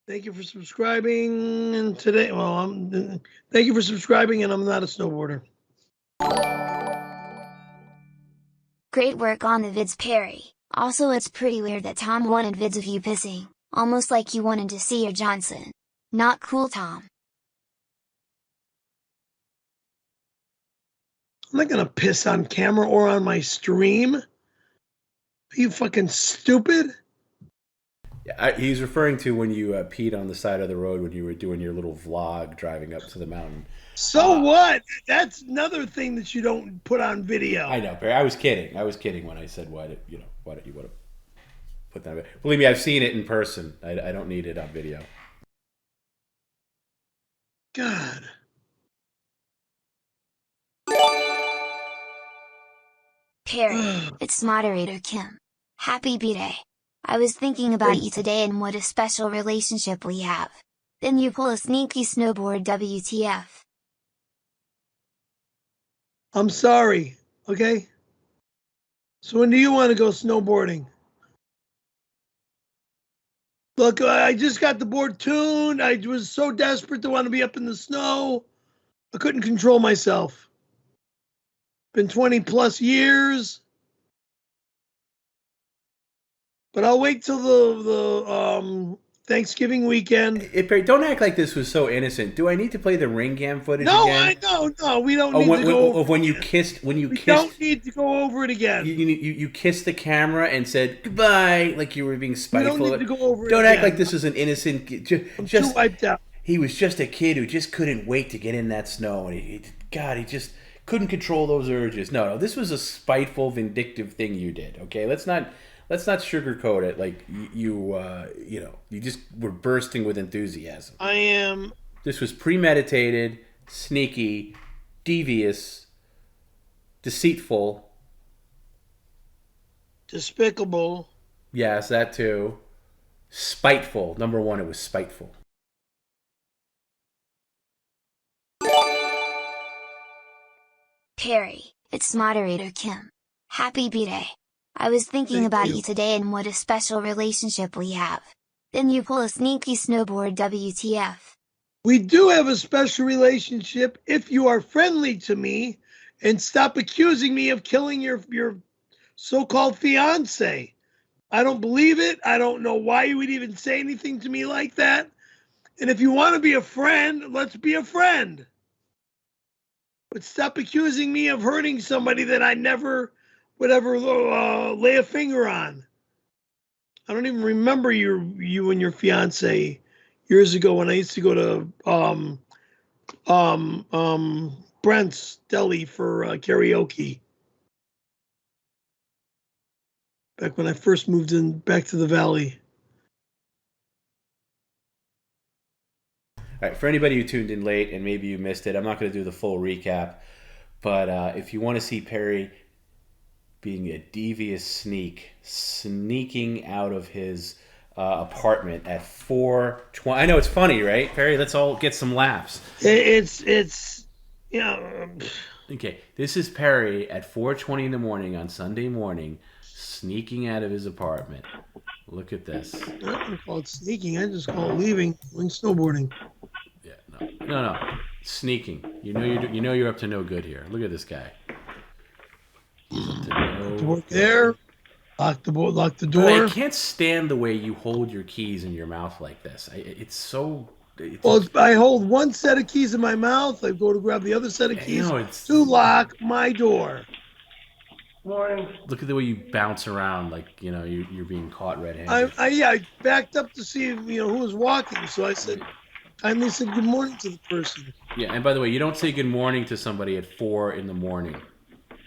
Thank you for subscribing. And today, thank you for subscribing, and I'm not a snowboarder. Great work on the vids, Perry. Also, it's pretty weird that Tom wanted vids of you pissing, almost like you wanted to see your Johnson. Not cool, Tom. I'm not gonna piss on camera or on my stream. Are you fucking stupid? He's referring to when you peed on the side of the road when you were doing your little vlog driving up to the mountain. So what? That's another thing that you don't put on video. I know, Perry. I was kidding. I was kidding when I said why did you want to put that? Believe me, I've seen it in person. I don't need it on video. God. Perry, it's moderator Kim. Happy B-Day. I was thinking about you today and what a special relationship we have. Then you pull a sneaky snowboard, WTF. I'm sorry, okay? So when do you want to go snowboarding? Look, I just got the board tuned. I was so desperate to want to be up in the snow. I couldn't control myself. Been 20 plus years. But I'll wait till the Thanksgiving weekend. Hey, Perry, don't act like this was so innocent. Do I need to play the ring cam footage again? No, we don't need to go over when you kissed. We don't need to go over it again. You kissed the camera and said goodbye, like you were being spiteful. We don't need to go over it Don't again. act like this was an innocent. I'm too wiped out. He was just a kid who just couldn't wait to get in that snow, and he just couldn't control those urges. No, this was a spiteful, vindictive thing you did. Okay, let's not sugarcoat it. Like you just were bursting with enthusiasm. I am. This was premeditated, sneaky, devious, deceitful, despicable. Yes, that too. Spiteful. Number one, it was spiteful. Perry, it's moderator Kim. Happy B-Day. I was thinking about you today and what a special relationship we have. Then you pull a sneaky snowboard, WTF. We do have a special relationship if you are friendly to me and stop accusing me of killing your so-called fiance. I don't believe it. I don't know why you would even say anything to me like that. And if you want to be a friend, let's be a friend. But stop accusing me of hurting somebody that I never would ever lay a finger on. I don't even remember you and your fiance years ago when I used to go to Brent's Deli for karaoke. Back when I first moved back to the Valley. All right, for anybody who tuned in late and maybe you missed it, I'm not going to do the full recap, but if you want to see Perry being a devious sneaking out of his apartment at 4:20. I know it's funny, right, Perry? Let's all get some laughs. It's you know. Okay, this is Perry at 4:20 in the morning on Sunday morning, sneaking out of his apartment. Look at this. I don't call it sneaking. I just call it leaving, going snowboarding. Yeah, no, sneaking. You know you're up to no good here. Look at this guy. Door there. Lock the door. I can't stand the way you hold your keys in your mouth like this. I hold one set of keys in my mouth. I go to grab the other set of keys to lock my door. Morning. Look at the way you bounce around like you're being caught red-handed. I backed up to see who was walking. So I kindly said good morning to the person. Yeah, and by the way, you don't say good morning to somebody at 4 in the morning.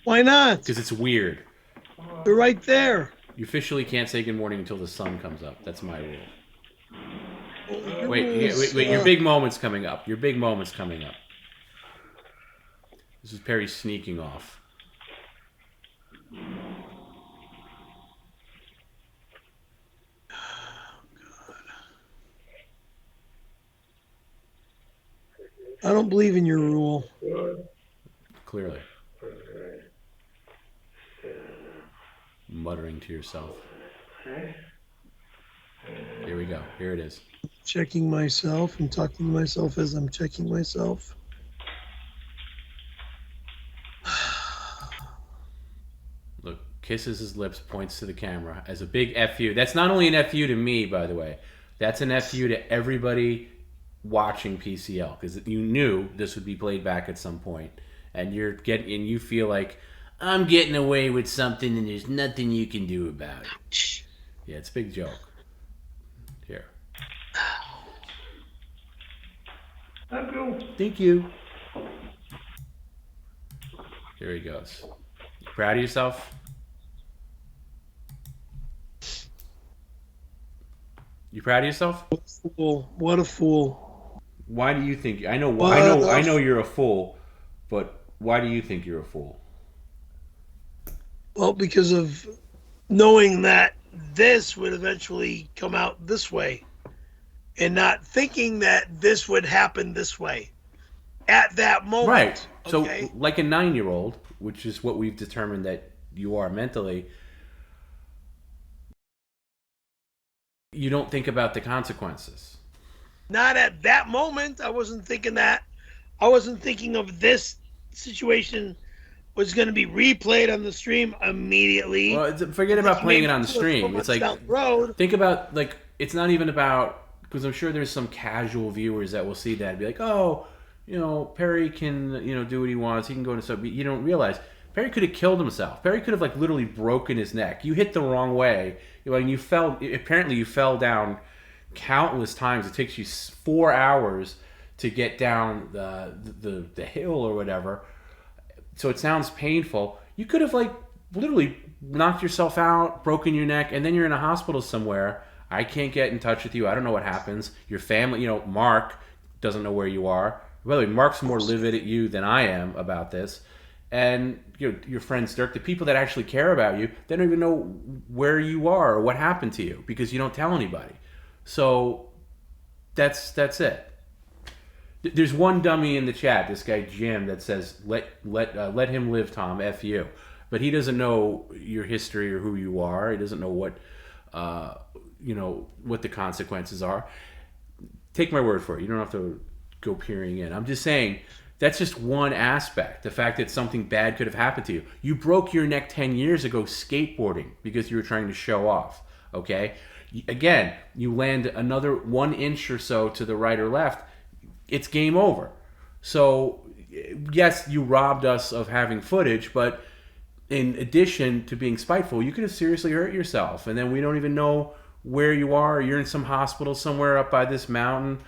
Why not? Because it's weird. They're right there. You officially can't say good morning until the sun comes up. That's my rule. Wait. Your big moment's coming up. Your big moment's coming up. This is Perry sneaking off. I don't believe in your rule. Clearly. Muttering to yourself. Here we go. Here it is. Checking myself and talking to myself as I'm checking myself. Look, kisses his lips, points to the camera as a big FU. That's not only an FU to me, by the way. That's an FU to everybody watching PCL, because you knew this would be played back at some point, and you feel like I'm getting away with something and there's nothing you can do about it. Yeah, it's a big joke. Here. Thank you. Here he goes. You proud of yourself? You proud of yourself? What a fool. What a fool. Why do you think? I know you're a fool, but why do you think you're a fool? Well, because of knowing that this would eventually come out this way, and not thinking that this would happen this way at that moment. Right. Okay? So, like a 9-year-old, which is what we've determined that you are mentally, you don't think about the consequences. Not at that moment. I wasn't thinking that. I wasn't thinking of this situation was going to be replayed on the stream immediately. Well, forget about playing it on the stream. It's like, think about, like, it's not even about, because I'm sure there's some casual viewers that will see that and be like, oh, Perry can, do what he wants. He can go into stuff. But you don't realize Perry could have killed himself. Perry could have, like, literally broken his neck. You hit the wrong way. And you fell down countless times. It takes you 4 hours to get down the hill or whatever. So it sounds painful. You could have, like, literally knocked yourself out, broken your neck, and then you're in a hospital somewhere. I can't get in touch with you. I don't know what happens. Your family, Mark doesn't know where you are. By the way, Mark's more livid at you than I am about this. And your friends, Dirk, the people that actually care about you, they don't even know where you are or what happened to you because you don't tell anybody. So that's it. There's one dummy in the chat, this guy Jim, that says let him live, Tom, F you. But he doesn't know your history or who you are. He doesn't know what what the consequences are. Take my word for it. You don't have to go peering in. I'm just saying that's just one aspect. The fact that something bad could have happened to you. You broke your neck 10 years ago skateboarding because you were trying to show off. Okay? Again, you land another 1 inch or so to the right or left, it's game over. So, yes, you robbed us of having footage, but in addition to being spiteful, you could have seriously hurt yourself. And then we don't even know where you are. You're in some hospital somewhere up by this mountain.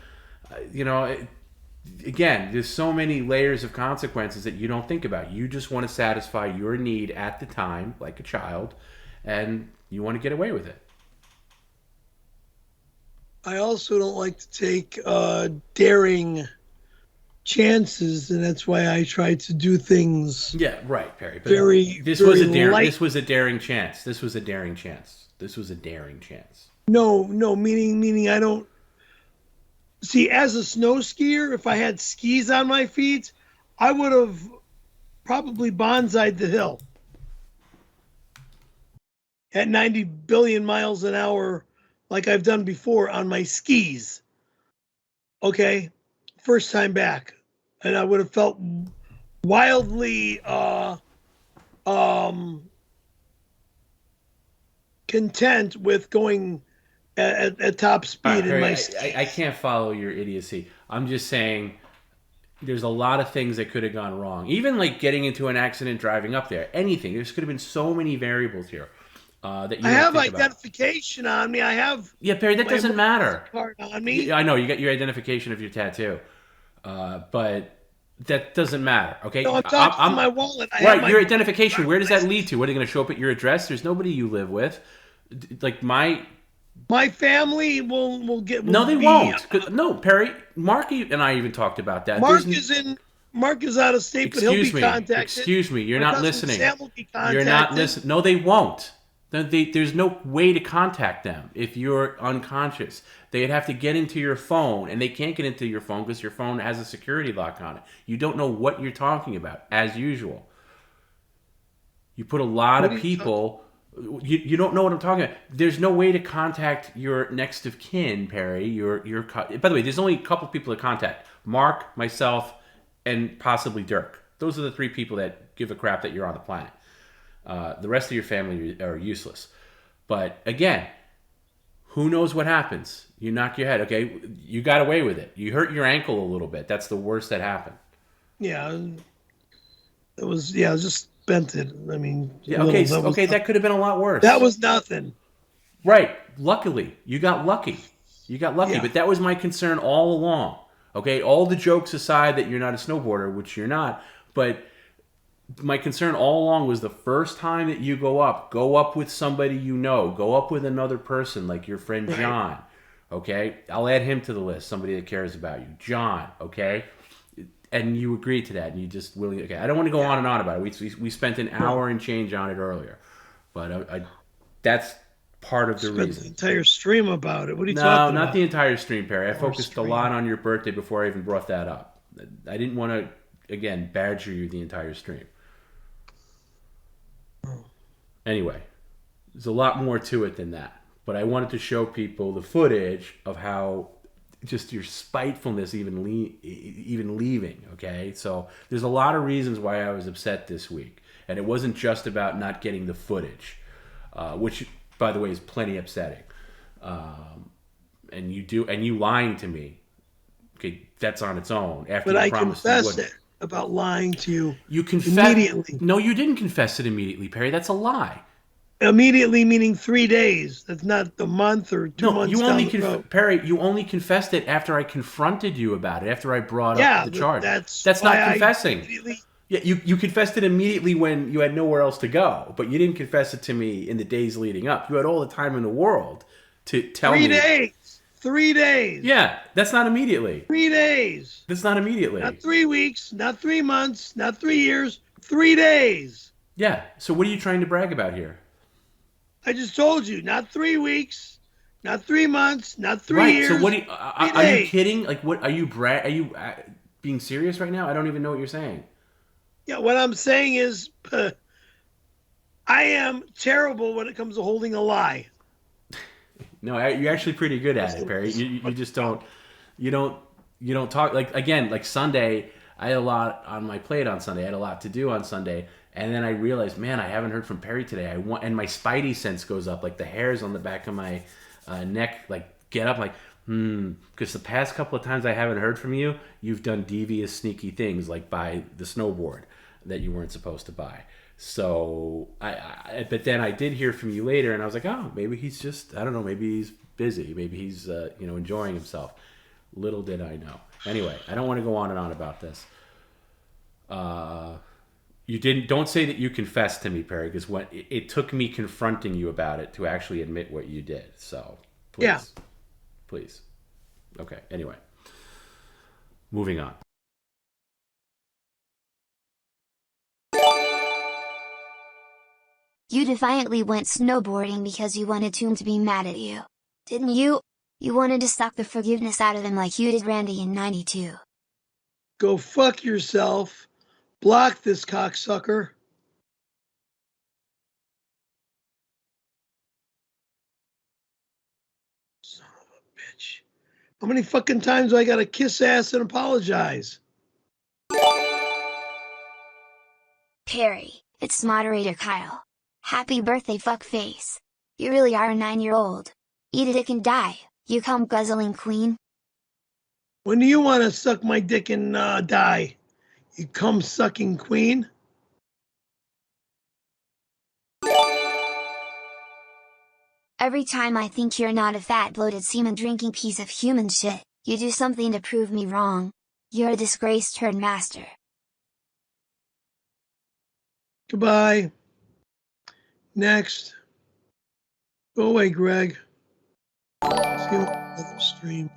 Again, there's so many layers of consequences that you don't think about. You just want to satisfy your need at the time, like a child, and you want to get away with it. I also don't like to take daring chances, and that's why I try to do things. Yeah, right, Perry. But this was a daring chance. This was a daring chance. No, meaning I don't. See, as a snow skier, if I had skis on my feet, I would have probably bonsai'd the hill at 90 billion miles an hour like I've done before on my skis. Okay? First time back. And I would have felt wildly content with going at top speed in my skis. I can't follow your idiocy. I'm just saying there's a lot of things that could have gone wrong. Even like getting into an accident driving up there. Anything. There could have been so many variables here. That you I have identification on me. I have. Yeah, Perry, that doesn't matter. Card on me. Yeah, I know you got your identification of your tattoo, but that doesn't matter. Okay. No, I'm talking to my wallet. Your identification. Where does that lead to? What are they going to show up at your address? There's nobody you live with. Like my My family will get. No, they won't. No, Perry, Mark and I even talked about that. Mark is out of state, but he'll be contacted. Excuse me, you're My not cousin listening. Sam will be contacted. You're not listening. No, they won't. There's no way to contact them if you're unconscious. They'd have to get into your phone, and they can't get into your phone because your phone has a security lock on it. You don't know what you're talking about, as usual. You put a lot of people... You don't know what I'm talking about. There's no way to contact your next of kin, Perry. By the way, there's only a couple of people to contact. Mark, myself, and possibly Dirk. Those are the three people that give a crap that you're on the planet. The rest of your family are useless. But again, who knows what happens? You knock your head. Okay, you got away with it. You hurt your ankle a little bit. That's the worst that happened. Yeah, it was just bent it. I mean, yeah, okay, that could have been a lot worse. That was nothing. Right. Luckily, you got lucky. But that was my concern all along. Okay, all the jokes aside that you're not a snowboarder, which you're not, but my concern all along was the first time that you go up with somebody you know, go up with another person like your friend John. Okay, I'll add him to the list, somebody that cares about you. John, okay? And you agreed to that, and you just willingly... Okay, I don't want to go on and on about it. We spent an hour and change on it earlier. But that's part of the reason. The entire stream about it. What are you talking about? No, not the entire stream, Perry. I focused a lot on your birthday before I even brought that up. I didn't want to, again, badger you the entire stream. Anyway, there's a lot more to it than that. But I wanted to show people the footage of how just your spitefulness even leaving, okay? So there's a lot of reasons why I was upset this week. And it wasn't just about not getting the footage, which, by the way, is plenty upsetting. And you lying to me, okay, that's on its own. After but you I promised confessed it about lying to you. You confessed immediately. No, you didn't confess it immediately, Perry. That's a lie. Immediately meaning 3 days. That's not the month or 2 months. You only Perry. You only confessed it after I confronted you about it. After I brought up the charge. That's not confessing. Yeah, you confessed it immediately when you had nowhere else to go, but you didn't confess it to me in the days leading up. You had all the time in the world to tell me. 3 days. 3 days. Yeah, that's not immediately. 3 days. That's not immediately. Not 3 weeks, not 3 months, not 3 years, 3 days. Yeah, so what are you trying to brag about here? I just told you, not 3 weeks, not 3 months, not 3 years. So what are you kidding? Like, what are you being serious right now? I don't even know what you're saying. Yeah, what I'm saying is I am terrible when it comes to holding a lie. No, you're actually pretty good at it, Perry. You just don't talk like Sunday. I had a lot on my plate on Sunday. I had a lot to do on Sunday. And then I realized, man, I haven't heard from Perry today. And my spidey sense goes up, like the hairs on the back of my neck, like get up, like, because the past couple of times I haven't heard from you, you've done devious, sneaky things, like buy the snowboard that you weren't supposed to buy. So but then I did hear from you later, and I was like, oh, maybe he's just, I don't know, maybe he's busy, maybe he's enjoying himself. Little did I know. Anyway, I don't want to go on and on about this. Don't say that you confessed to me, Perry, because it took me confronting you about it to actually admit what you did. So, please. Yeah. Please. Okay, anyway. Moving on. You defiantly went snowboarding because you wanted Toom to be mad at you. Didn't you? You wanted to suck the forgiveness out of him like you did Randy in 92. Go fuck yourself. Block this cocksucker. Son of a bitch. How many fucking times do I gotta kiss ass and apologize? Perry, it's moderator Kyle. Happy birthday, fuckface. You really are a 9-year-old. Eat a dick and die, you cum guzzling queen. When do you want to suck my dick and die? You cum sucking queen? Every time I think you're not a fat bloated semen drinking piece of human shit, you do something to prove me wrong. You're a disgraced turd master. Goodbye. Next. Go away, Greg. Another stream.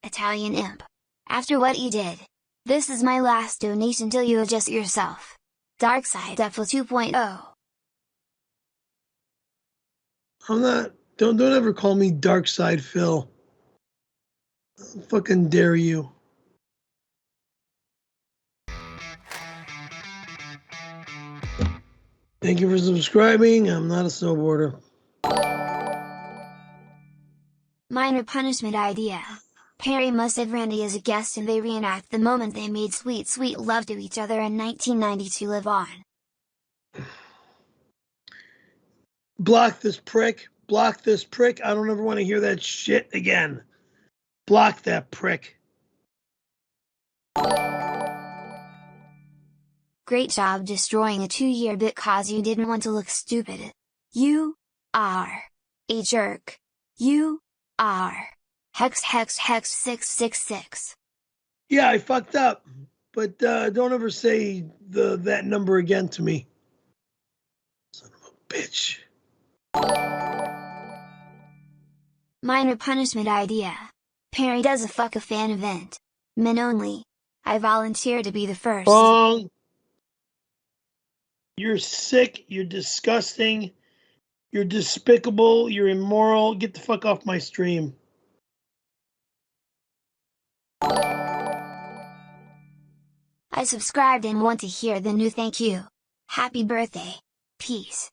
Italian Imp. After what you did, this is my last donation till you adjust yourself. Darkside Devil 2.0. I'm not. Don't ever call me Darkside Phil. I'll fucking dare you. Thank you for subscribing. I'm not a snowboarder. Minor punishment idea. Perry must have Randy as a guest and they reenact the moment they made sweet sweet love to each other in 1992. Live on. Block this prick. Block this prick. I don't ever want to hear that shit again. Block that prick. Great job destroying a 2-year bit cause you didn't want to look stupid. You are a jerk. You are hex 666. Yeah, I fucked up. But don't ever say that number again to me. Son of a bitch. Minor punishment idea. Perry does a fuck a fan event. Men only. I volunteer to be the first. Wrong. You're sick. You're disgusting. You're despicable. You're immoral. Get the fuck off my stream. I subscribed and want to hear the new thank you. Happy birthday. Peace.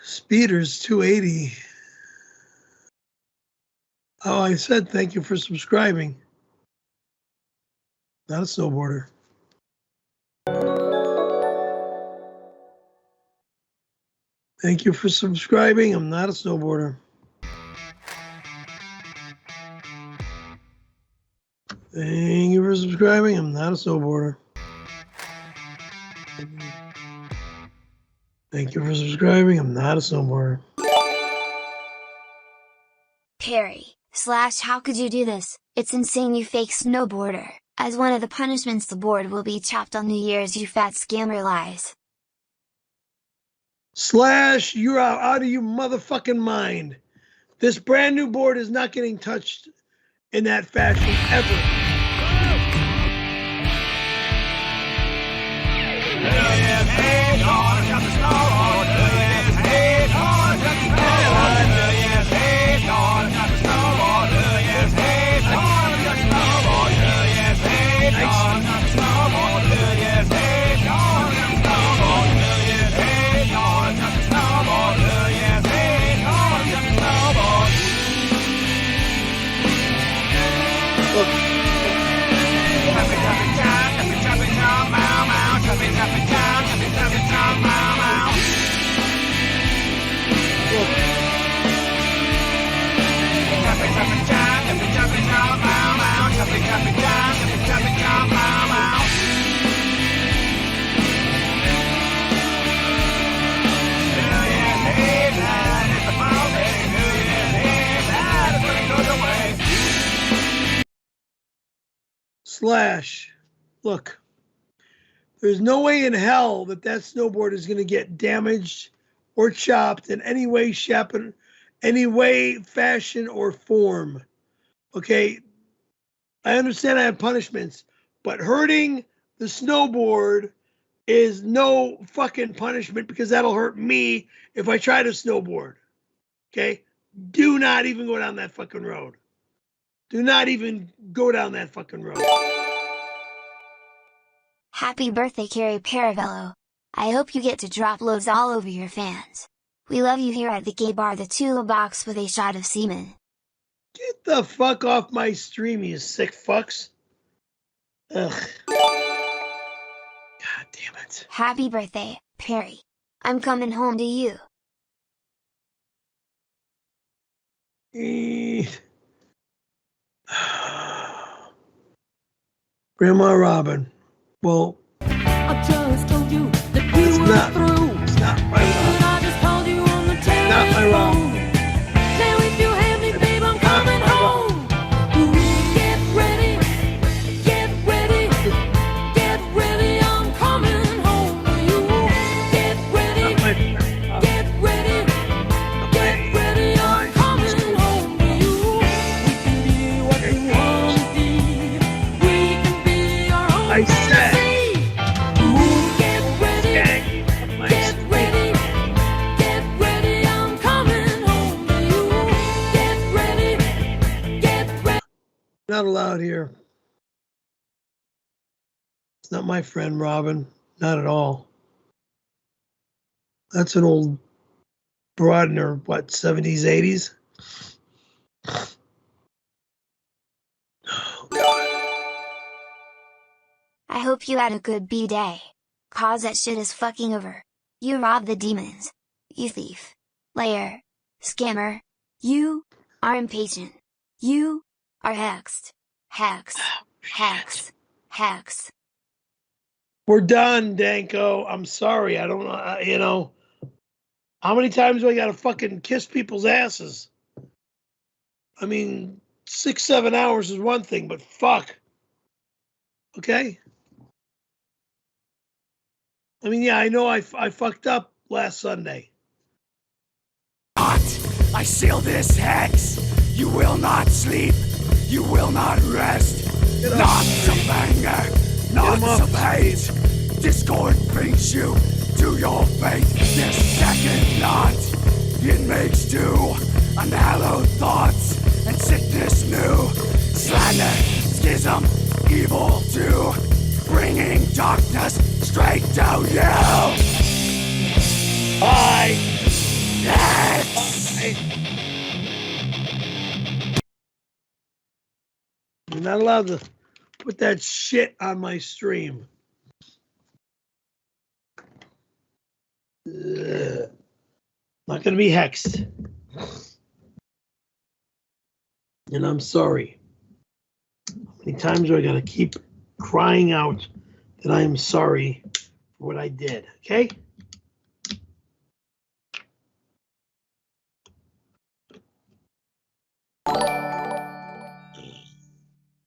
Speeders 280. Oh, I said thank you for subscribing. Not a snowboarder. Thank you for subscribing. I'm not a snowboarder. Thank you for subscribing. I'm not a snowboarder. Thank you for subscribing. I'm not a snowboarder. Perry, / how could you do this? It's insane, you fake snowboarder. As one of the punishments, the board will be chopped on New Year's, you fat scammer lies. / you're out of your motherfucking mind. This brand new board is not getting touched in that fashion ever. Look, there's no way in hell that snowboard is going to get damaged or chopped in any way, fashion, or form. Okay, I understand I have punishments, but hurting the snowboard is no fucking punishment because that'll hurt me if I try to snowboard. Okay, do not even go down that fucking road. Do not even go down that fucking road. Happy birthday, Carrie Caravello. I hope you get to drop loads all over your fans. We love you here at the gay bar, the Tula box with a shot of semen. Get the fuck off my stream, you sick fucks. Ugh. God damn it. Happy birthday, Perry. I'm coming home to you. Grandma Robin. Well, I just told you that we were through. It's not my Robin. I just called you on the telephone. Not my Robin. Now if you have me, babe, I'm coming home. Ooh, get ready, get ready, get ready, I'm coming home to you. Get ready, get ready, I'm coming home to you. Get ready. Not allowed here. It's not my friend Robin. Not at all. That's an old broad in her, what, 70s, 80s? I hope you had a good B-day. Cause that shit is fucking over. You robbed the demons. You thief. Liar. Scammer. You are impatient. You are hexed. Hex. Hex. Hex. We're done, Danko. I'm sorry. I don't know. How many times do I got to fucking kiss people's asses? I mean, 6-7 hours is one thing, but fuck. Okay? I mean, yeah, I know I fucked up last Sunday. I seal this hex. You will not sleep. You will not rest. Knots of anger. Knots of hate. Discord brings you to your fate. This second knot, it makes two unhallowed thoughts and sickness new. Slander, schism, evil too, bringing darkness straight to you. Bye. Yes. You're not allowed to put that shit on my stream. Ugh. Not gonna be hexed. And I'm sorry. How many times do I gotta keep crying out that I am sorry for what I did? Okay?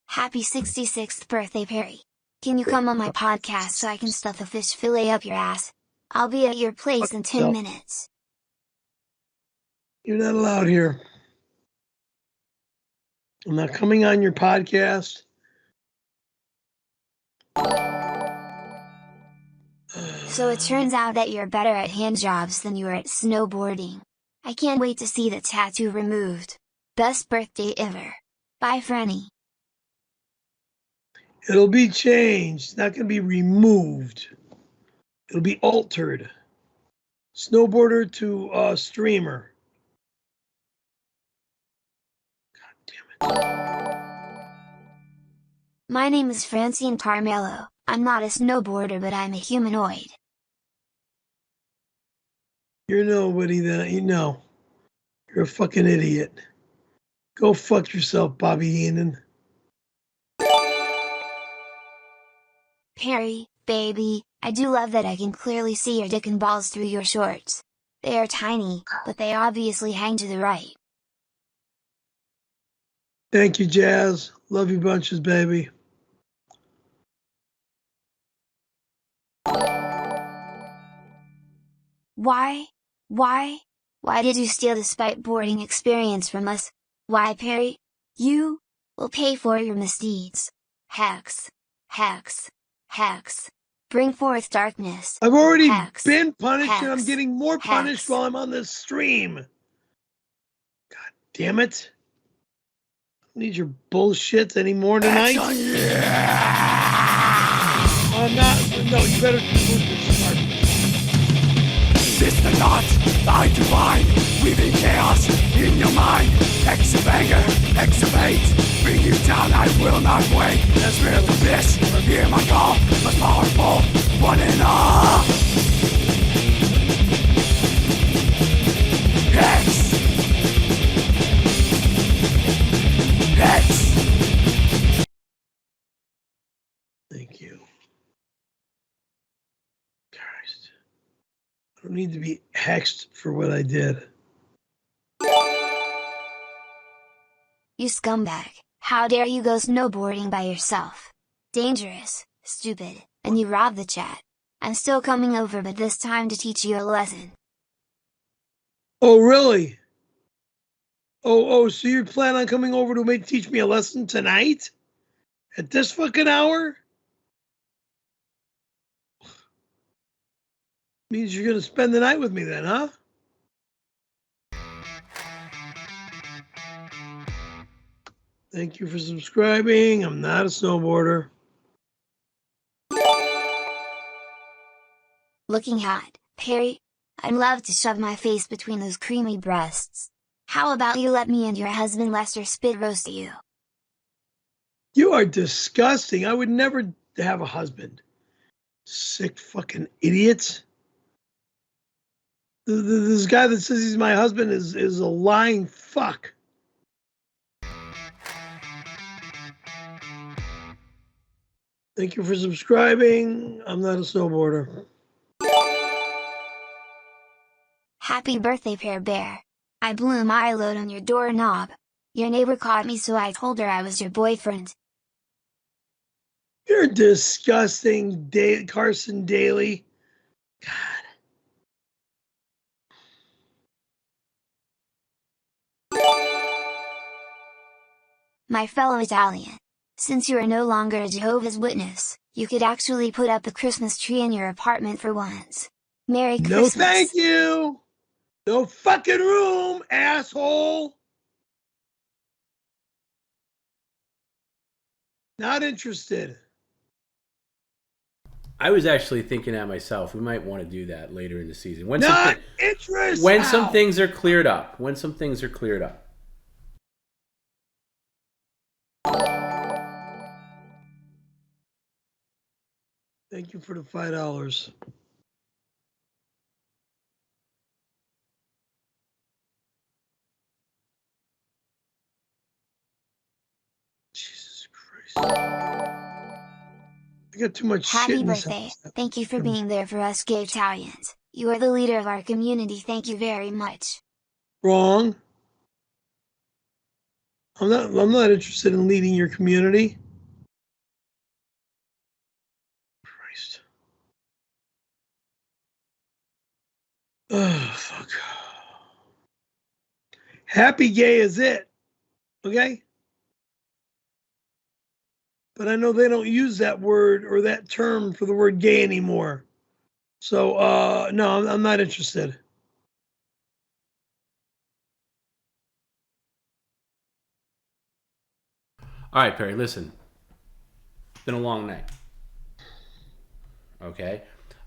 Happy 66th birthday, Perry. Can you come on my podcast so I can stuff a fish fillet up your ass? I'll be at your place in 10 minutes. You're not allowed here. I'm not coming on your podcast. So it turns out that you're better at hand jobs than you are at snowboarding. I can't wait to see the tattoo removed. Best birthday ever. Bye, Franny. It'll be changed. It's not going to be removed. It'll be altered. Snowboarder to streamer. God damn it. My name is Francine Carmelo. I'm not a snowboarder, but I'm a humanoid. You're nobody that you know. You're a fucking idiot. Go fuck yourself, Bobby Heenan. Perry, baby, I do love that I can clearly see your dick and balls through your shorts. They are tiny, but they obviously hang to the right. Thank you, Jazz. Love you bunches, baby. Why did you steal the spiteboarding experience from us? Why, Perry? You will pay for your misdeeds. Hex. Hex. Hex. Bring forth darkness. I've already Hex. been punished Hex. and I'm getting more Hex. punished while I'm on this stream. God damn it. I don't need your bullshit anymore tonight. No, you better move this part. This the knot I divine, weaving chaos in your mind. X of anger, X of hate, bring you down, I will not wait. The spirit of this, hear my call, most powerful, one and all. X. X. Thank you. Christ. I don't need to be hexed for what I did. You scumbag. How dare you go snowboarding by yourself? Dangerous, stupid, and you robbed the chat. I'm still coming over, but this time to teach you a lesson. Oh, really? Oh, so you plan on coming over to teach me a lesson tonight? At this fucking hour? Means you're going to spend the night with me then, huh? Thank you for subscribing. I'm not a snowboarder. Looking hot, Perry. I'd love to shove my face between those creamy breasts. How about you let me and your husband Lester spit roast you? You are disgusting. I would never have a husband. Sick fucking idiots. This guy that says he's my husband is a lying fuck. Thank you for subscribing. I'm not a snowboarder. Happy birthday, Pear Bear. I blew my load on your doorknob. Your neighbor caught me, so I told her I was your boyfriend. You're disgusting, Carson Daly. My fellow Italian. Since you are no longer a Jehovah's Witness, you could actually put up a Christmas tree in your apartment for once. Merry Christmas. No, thank you. No fucking room, asshole. Not interested. I was actually thinking that myself. We might want to do that later in the season. When Not interested. When some things are cleared up. When some things are cleared up. Thank you for the $5. Jesus Christ. I got too much shit Happy in this birthday. house. Thank you for being there for us gay Italians. You are the leader of our community. Thank you very much. Wrong. I'm not interested in leading your community. Christ. Oh, fuck. Happy gay is it. Okay? But I know they don't use that word or that term for the word gay anymore. So, no, I'm not interested. All right, Perry, listen. It's been a long night. Okay?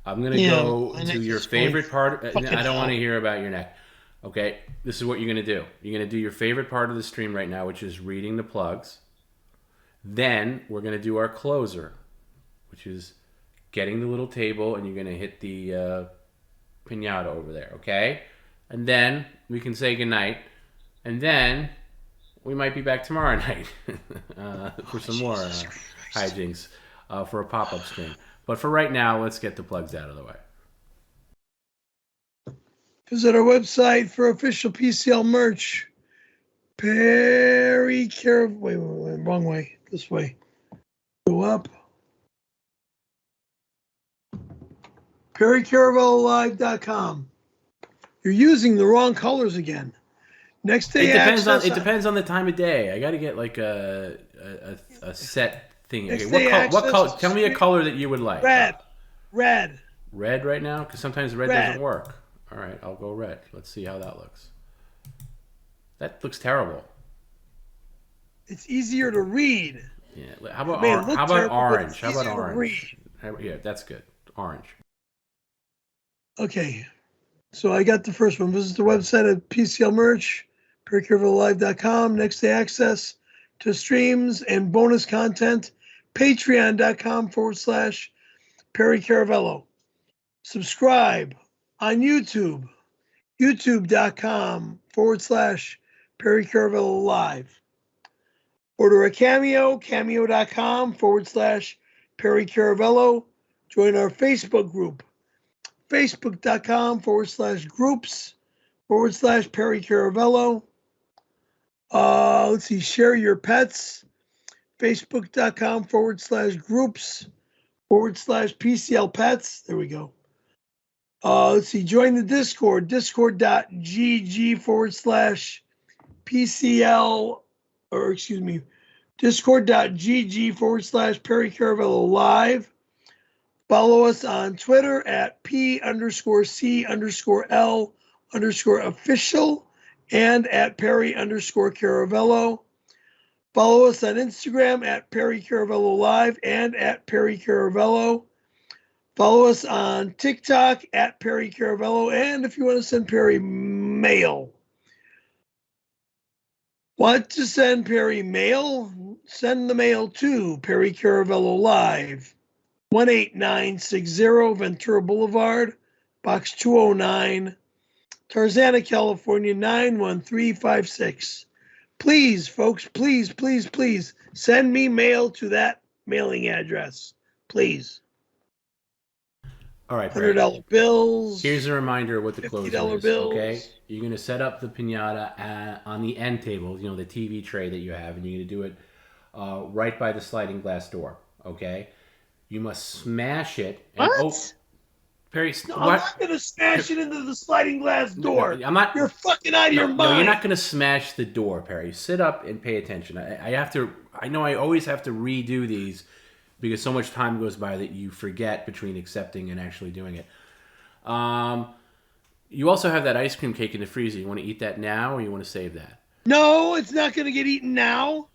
I'm going to go to your favorite part. I don't want to hear about your neck. Okay? This is what you're going to do. You're going to do your favorite part of the stream right now, which is reading the plugs. Then we're going to do our closer, which is getting the little table, and you're going to hit the piñata over there, okay? And then we can say goodnight. And then we might be back tomorrow night for some more hijinks for a pop-up stream. But for right now, let's get the plugs out of the way. Visit our website for official PCL merch. Wait, wrong way. This way. Go up. PerryCaravelloLive.com. You're using the wrong colors again. Next day, it depends on the time of day. I got to get like a set thing. Okay, what color? Tell me a color that you would like. Red. Red right now, because sometimes red doesn't work. All right, I'll go red. Let's see how that looks. That looks terrible. It's easier to read. Yeah. How about orange? How about orange? Yeah, that's good. Orange. Okay. So I got the first one. Visit the website at PCL merch, PerryCaravelloLive.com. Next day access to streams and bonus content. Patreon.com/Perry Caravello. Subscribe on YouTube. YouTube.com/Perry Caravello Live. Order a Cameo, Cameo.com/Perry Caravello. Join our Facebook group, Facebook.com/groups/Perry Caravello. Let's see, share your pets, Facebook.com/groups/PCL pets. Discord, Discord.gg/PCL, Discord.gg/Perry Caravello Live. Follow us on Twitter at P_C_L_official and at Perry_Caravello. Follow us on Instagram at Perry Caravello Live and at Perry Caravello. Follow us on TikTok at Perry Caravello. And if you want to send Perry mail, want to send Perry mail? Send the mail to Perry Caravello Live, 18960 Ventura Boulevard, Box 209, Tarzana, California, 91356. Please, folks, please, please, please send me mail to that mailing address. Please. All right, $100 bills. Here's a reminder of what the closer is. bills. Okay, you're going to set up the piñata on the end table, you know, the TV tray that you have, and you're going to do it right by the sliding glass door. Okay, you must smash it. And, What? Perry, No, I'm not going to smash it into the sliding glass door. I'm not. You're fucking out of your mind. No, you're not going to smash the door, Perry. Sit up and pay attention. I have to. I know I always have to redo these because so much time goes by that you forget between accepting and actually doing it. You also have that ice cream cake in the freezer. You want to eat that now, or you want to save that? No, it's not going to get eaten now.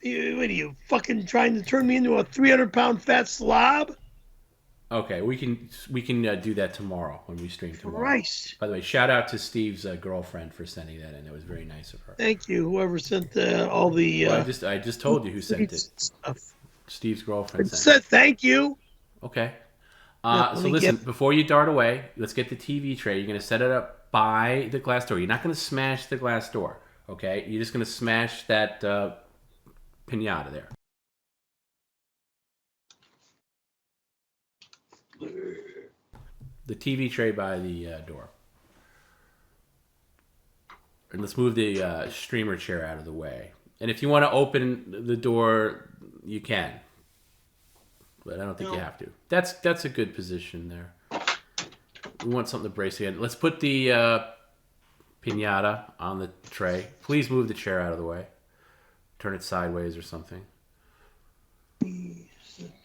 What are you, fucking trying to turn me into a 300-pound fat slob? Okay, we can do that tomorrow when we stream tomorrow. Christ. By the way, shout out to Steve's girlfriend for sending that in. It was very nice of her. Thank you, whoever sent all the. Well, I just told you who sent it. Stuff. Steve's girlfriend sent Said thank you. Okay. So listen, before you dart away, let's get the TV tray. You're going to set it up by the glass door. You're not going to smash the glass door. Okay, you're just going to smash that piñata there. The TV tray by the door. And let's move the streamer chair out of the way. And if you want to open the door, you can. But I don't think you have to. That's a good position there. We want something to brace again. Let's put the piñata on the tray. Please move the chair out of the way. Turn it sideways or something.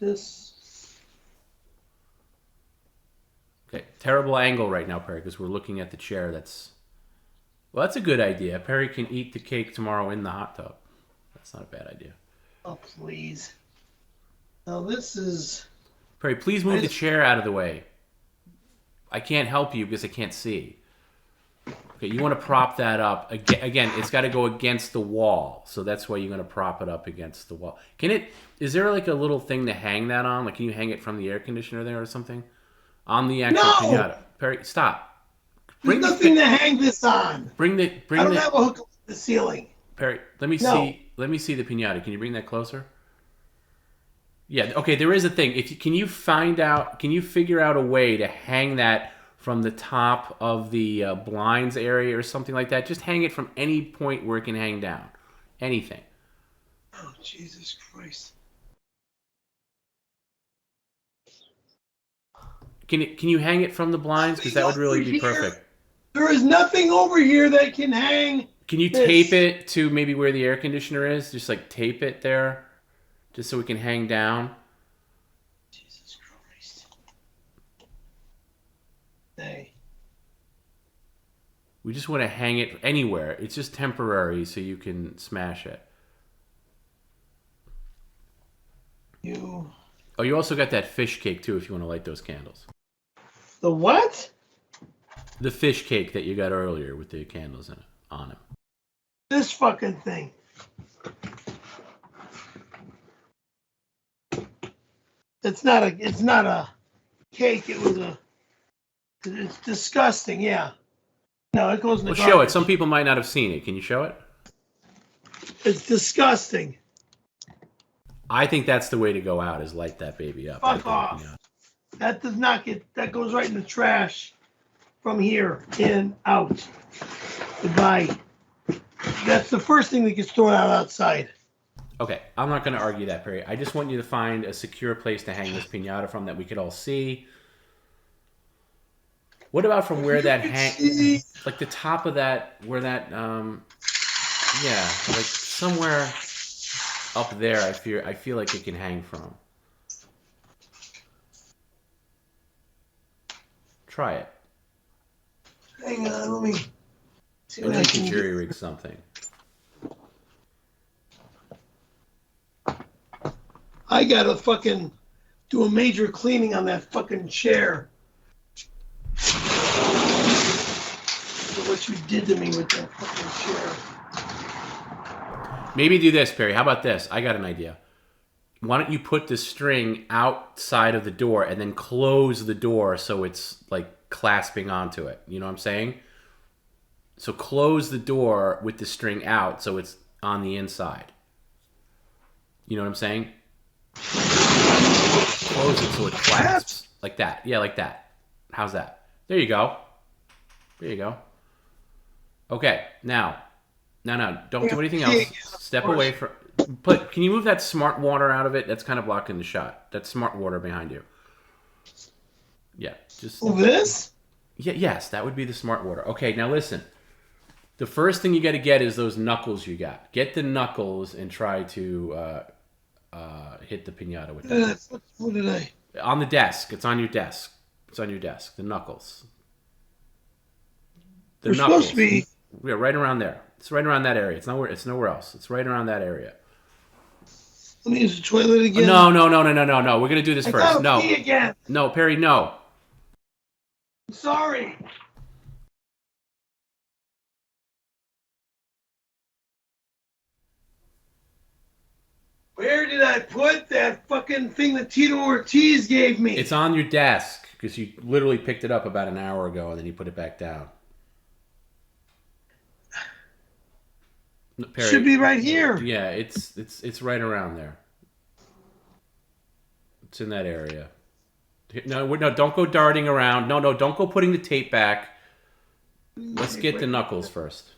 This. Okay, terrible angle right now, Perry, because we're looking at the chair. That's a good idea. Perry can eat the cake tomorrow in the hot tub. That's not a bad idea. Oh, please. Now this is... Perry, please move the chair out of the way. I can't help you because I can't see. Okay, you want to prop that up. Again, it's got to go against the wall. So that's why you're going to prop it up against the wall. Is there like a little thing to hang that on? Like, can you hang it from the air conditioner there or something? On the actual piñata. Perry, stop. There's nothing to hang this on. I don't have a hook up to the ceiling. Perry, let me see the piñata. Can you bring that closer? Yeah, okay, there is a thing. Can you figure out a way to hang that from the top of the blinds area or something like that? Just hang it from any point where it can hang down. Anything. Oh, Jesus Christ. Can you hang it from the blinds? Because that would really be perfect. There is nothing over here that can hang. Can you tape it to maybe where the air conditioner is? Just like tape it there, just so we can hang down. Jesus Christ. Hey. We just want to hang it anywhere. It's just temporary, so you can smash it. Oh, you also got that fish cake too, if you want to light those candles. The what? The fish cake that you got earlier with the candles in it, on it. This fucking thing. It's not a cake. It's disgusting. Yeah. No, it goes in the Well, show it. Some people might not have seen it. Can you show it? It's disgusting. I think that's the way to go out, is light that baby up. Fuck off. That does not that goes right in the trash from here in, out. Goodbye. That's the first thing that gets thrown out outside. Okay, I'm not going to argue that, Perry. I just want you to find a secure place to hang this piñata from that we could all see. What about from where that like the top of that, where that, yeah, like somewhere up there. I feel like it can hang from. Try it. Hang on, let me see I what know I you can can jury do. rig something. I gotta fucking do a major cleaning on that fucking chair. For what you did to me with that fucking chair. Maybe do this, Perry. How about this? I got an idea. Why don't you put the string outside of the door and then close the door so it's like clasping onto it? You know what I'm saying? So close the door with the string out so it's on the inside. You know what I'm saying? Close it so it clasps. Like that. Yeah, like that. How's that? There you go. There you go. Okay, now. No, don't do anything else. Step away from... But can you move that smart water out of it? That's kind of blocking the shot. That smart water behind you. Yeah, just... This? Yeah, yes, that would be the smart water. Okay, now listen. The first thing you got to get is those knuckles you got. Get the knuckles and try to hit the piñata with them. What did I... On the desk. It's on your desk. It's on your desk. The knuckles. They're supposed to be... Yeah, right around there. It's right around that area. It's nowhere else. It's right around that area. Let me use the toilet again. No. We're gonna do this first. I gotta No. pee again. No, Perry, no. I'm sorry. Where did I put that fucking thing that Tito Ortiz gave me? It's on your desk because you literally picked it up about an hour ago and then you put it back down. Perry, should be right here. Yeah, it's right around there. It's in that area. No, don't go darting around. No, don't go putting the tape back. Let's get the knuckles first.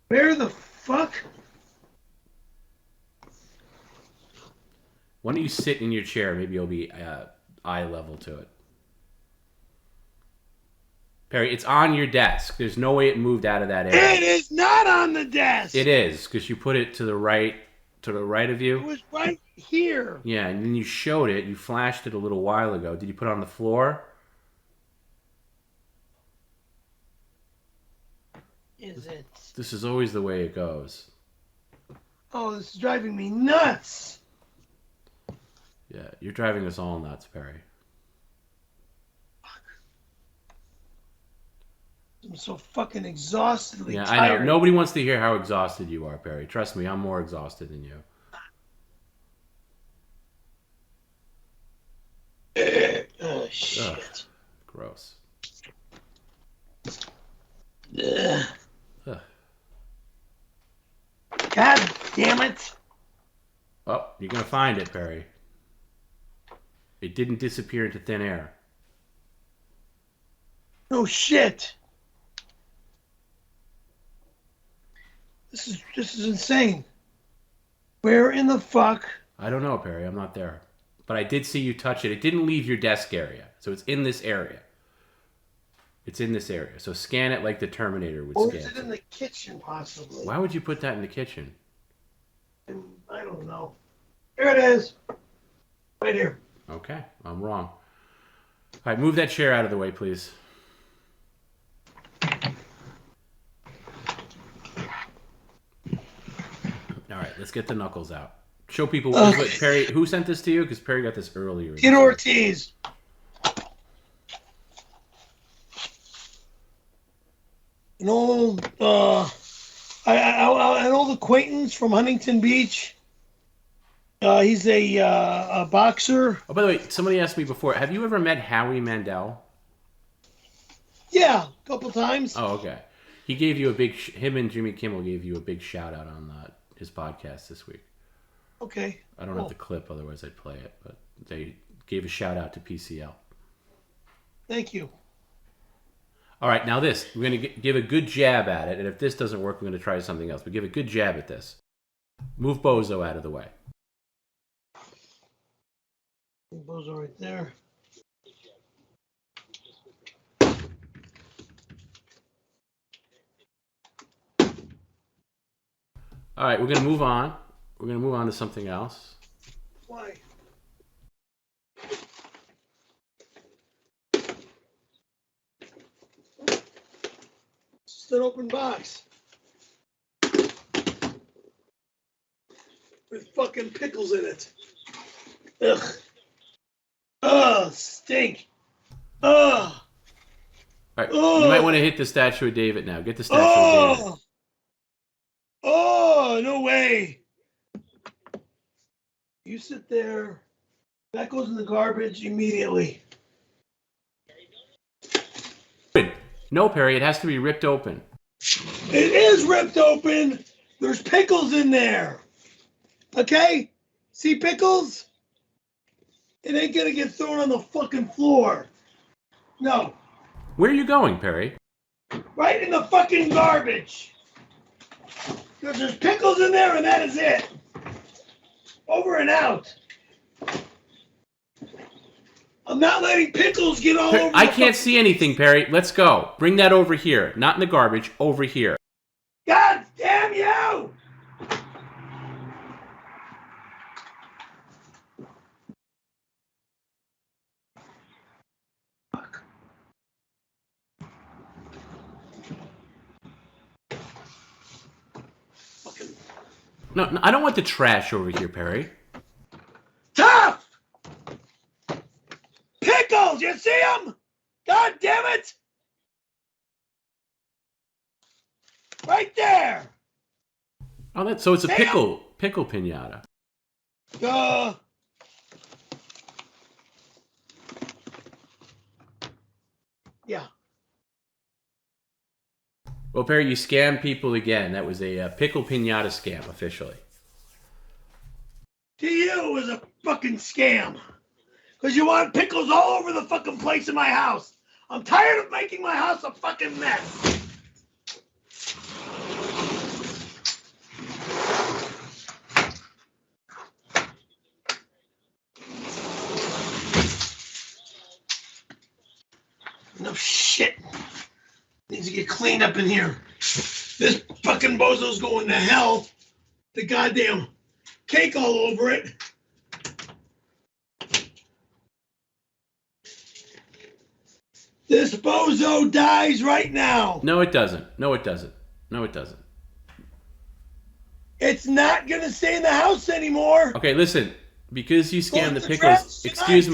Where the fuck? Why don't you sit in your chair? Maybe you'll be eye level to it. Perry, it's on your desk. There's no way it moved out of that area. It is not on the desk. It is, because you put it to the right of you. It was right here. Yeah, and then you showed it. You flashed it a little while ago. Did you put it on the floor? Is it? This is always the way it goes. Oh, this is driving me nuts. Yeah, you're driving us all nuts, Perry. I'm so fucking exhaustedly tired. I know. Nobody wants to hear how exhausted you are, Perry. Trust me, I'm more exhausted than you. Oh, shit. Ugh, gross. Ugh. God damn it. Oh, you're going to find it, Perry. It didn't disappear into thin air. Oh, shit. This is insane. Where in the fuck? I don't know, Perry. I'm not there. But I did see you touch it. It didn't leave your desk area. So it's in this area. It's in this area. So scan it like the Terminator would Or scan. is it in the kitchen, possibly? Why would you put that in the kitchen? I don't know. Here it is. Right here. Okay, I'm wrong. All right, move that chair out of the way, please. All right, let's get the knuckles out. Show people what Perry. Who sent this to you? Because Perry got this earlier. Tito Ortiz. An old, an old acquaintance from Huntington Beach. He's a boxer. Oh, by the way, somebody asked me before. Have you ever met Howie Mandel? Yeah, a couple times. Oh, okay. He gave you a big. Him and Jimmy Kimmel gave you a big shout out on his podcast this week. Okay. I don't have the clip, otherwise I'd play it. But they gave a shout out to PCL. Thank you. All right, now this. We're going to give a good jab at it, and if this doesn't work, we're going to try something else. But give a good jab at this. Move Bozo out of the way. Bozo right there. All right, we're going to move on. We're going to move on to something else. Why? It's an open box. With fucking pickles in it. Ugh. Ugh, stink. Ugh. All right, you might want to hit the statue of David now. Get the statue of David. Oh, no way. You sit there. That goes in the garbage immediately. No, Perry, it has to be ripped open. It is ripped open. There's pickles in there. Okay? See pickles? It ain't gonna get thrown on the fucking floor. No. Where are you going, Perry? Right in the fucking garbage. Because there's pickles in there and that is it. Over and out. I'm not letting pickles get all over. I can't see anything, Perry. Let's go. Bring that over here. Not in the garbage. Over here. God damn you! No, I don't want the trash over here, Perry. Tough! Pickles! You see them? God damn it! Right there! Oh, so it's a pickle pinata. Yeah. Well, Perry, you scammed people again. That was a pickle pinata scam, officially. To you, it was a fucking scam. Because you want pickles all over the fucking place in my house. I'm tired of making my house a fucking mess. No shit. Needs to get cleaned up in here. This fucking bozo's going to hell. The goddamn cake all over it. This bozo dies right now. No, it doesn't. No, it doesn't. No, it doesn't. It's not going to stay in the house anymore. Okay, listen. Because you scammed the pickles. Excuse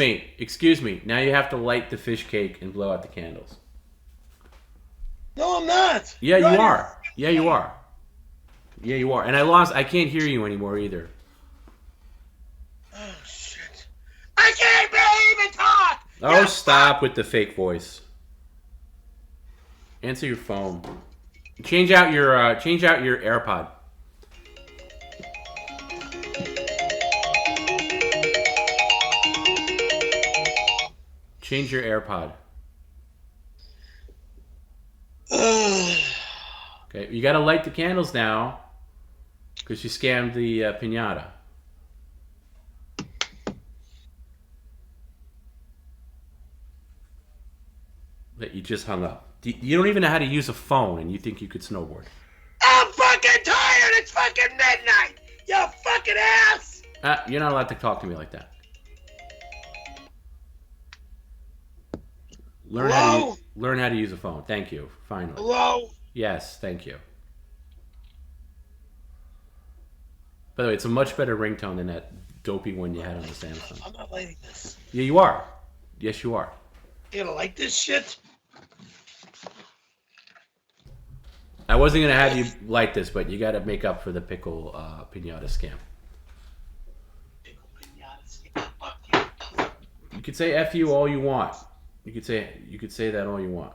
me. Now you have to light the fish cake and blow out the candles. No, I'm not. Yeah, you are. Yeah, you are. Yeah, you are. And I can't hear you anymore either. Oh, shit. I can't even talk. Oh, stop with the fake voice. Answer your phone. Change out your AirPod. Change your AirPod. Okay, you gotta light the candles now because you scammed the pinata. That you just hung up. You don't even know how to use a phone, and you think you could snowboard. I'm fucking tired. It's fucking midnight. You fucking ass. You're not allowed to talk to me like that. Learn how to use a phone. Thank you. Finally. Hello? Yes, thank you. By the way, it's a much better ringtone than that dopey one you had on the Samsung. I'm not lighting this. Yeah, you are. Yes, you are. You gonna like this shit? I wasn't gonna have you like this, but you got to make up for the pickle pinata scam. You could say "f you" all you want. You could say that all you want.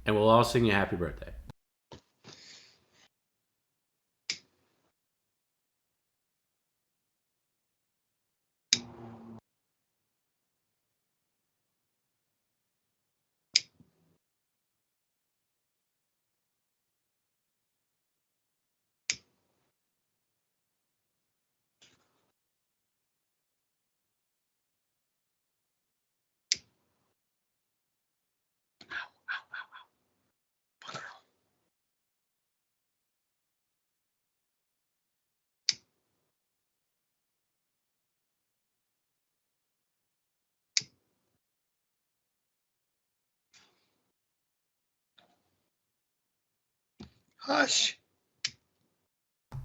And we'll all sing you happy birthday. Hush. God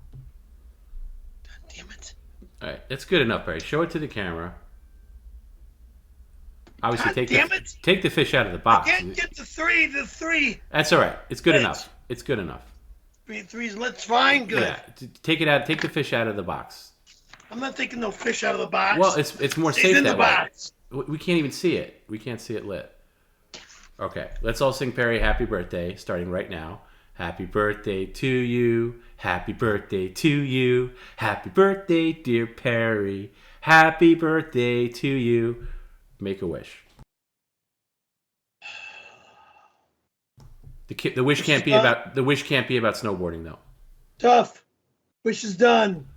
damn it. All right, that's good enough, Barry. Show it to the camera. Obviously, take the fish out of the box. I can't get the three. That's all right. It's good enough. It's good enough. Three's let's fine. Good. Yeah, take it out. Take the fish out of the box. I'm not taking no fish out of the box. Well, it's more safe in that the box. way. We can't even see it. We can't see it lit. Okay, let's all sing Perry happy birthday, starting right now. Happy birthday to you. Happy birthday to you. Happy birthday, dear Perry. Happy birthday to you. Make a wish. The wish can't be about snowboarding though. Tough. Wish is done.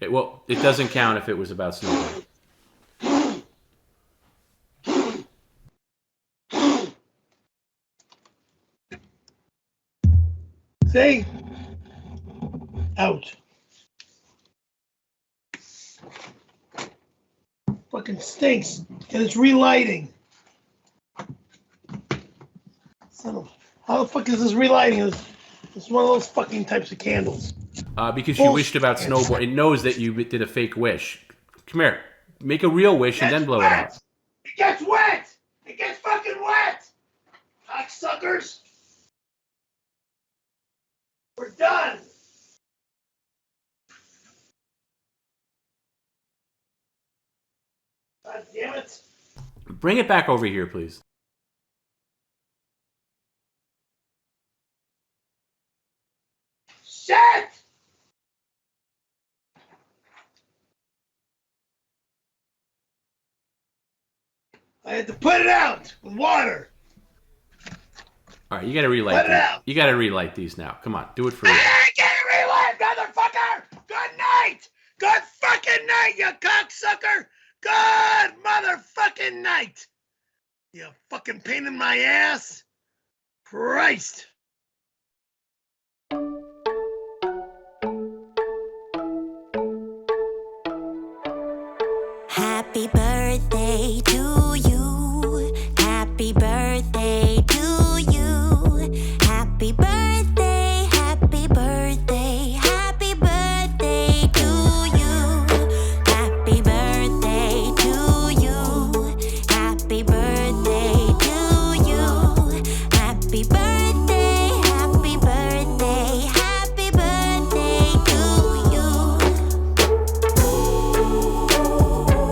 It doesn't count if it was about snowboarding. See? Out. Fucking stinks. And it's relighting. How the fuck is this relighting? It's one of those fucking types of candles. Because you wished about snowboard. It knows that you did a fake wish. Come here. Make a real wish and then blow it out. It gets wet! It gets fucking wet! Cocksuckers! We're done! God damn it. Bring it back over here, please. Shit! I had to put it out with water. All right, you got to relight these. You got to relight these now. Come on, do it for me. I get it relit, motherfucker! Good night! Good fucking night, you cocksucker! Good motherfucking night! You fucking pain in my ass. Christ. Happy birthday to you. Happy birthday to you. Happy birthday, happy birthday, happy birthday to you. Happy birthday to you. Happy birthday to you. Happy birthday, happy birthday, happy birthday to you. Happy birthday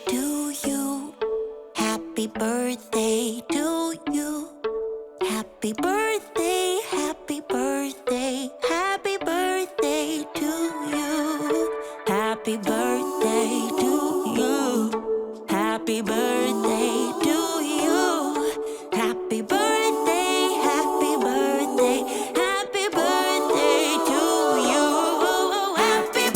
to you. Happy birthday to you. Happy birthday, happy birthday, happy birthday to you. Happy birthday to you. Happy birthday to you. Happy birthday, happy birthday, happy birthday to you. Happy birthday to you. Happy birthday to you. Happy birthday, happy birthday, happy birthday to you. Happy birthday to you. Happy birthday to you. Happy birthday, happy birthday, happy birthday to you. Happy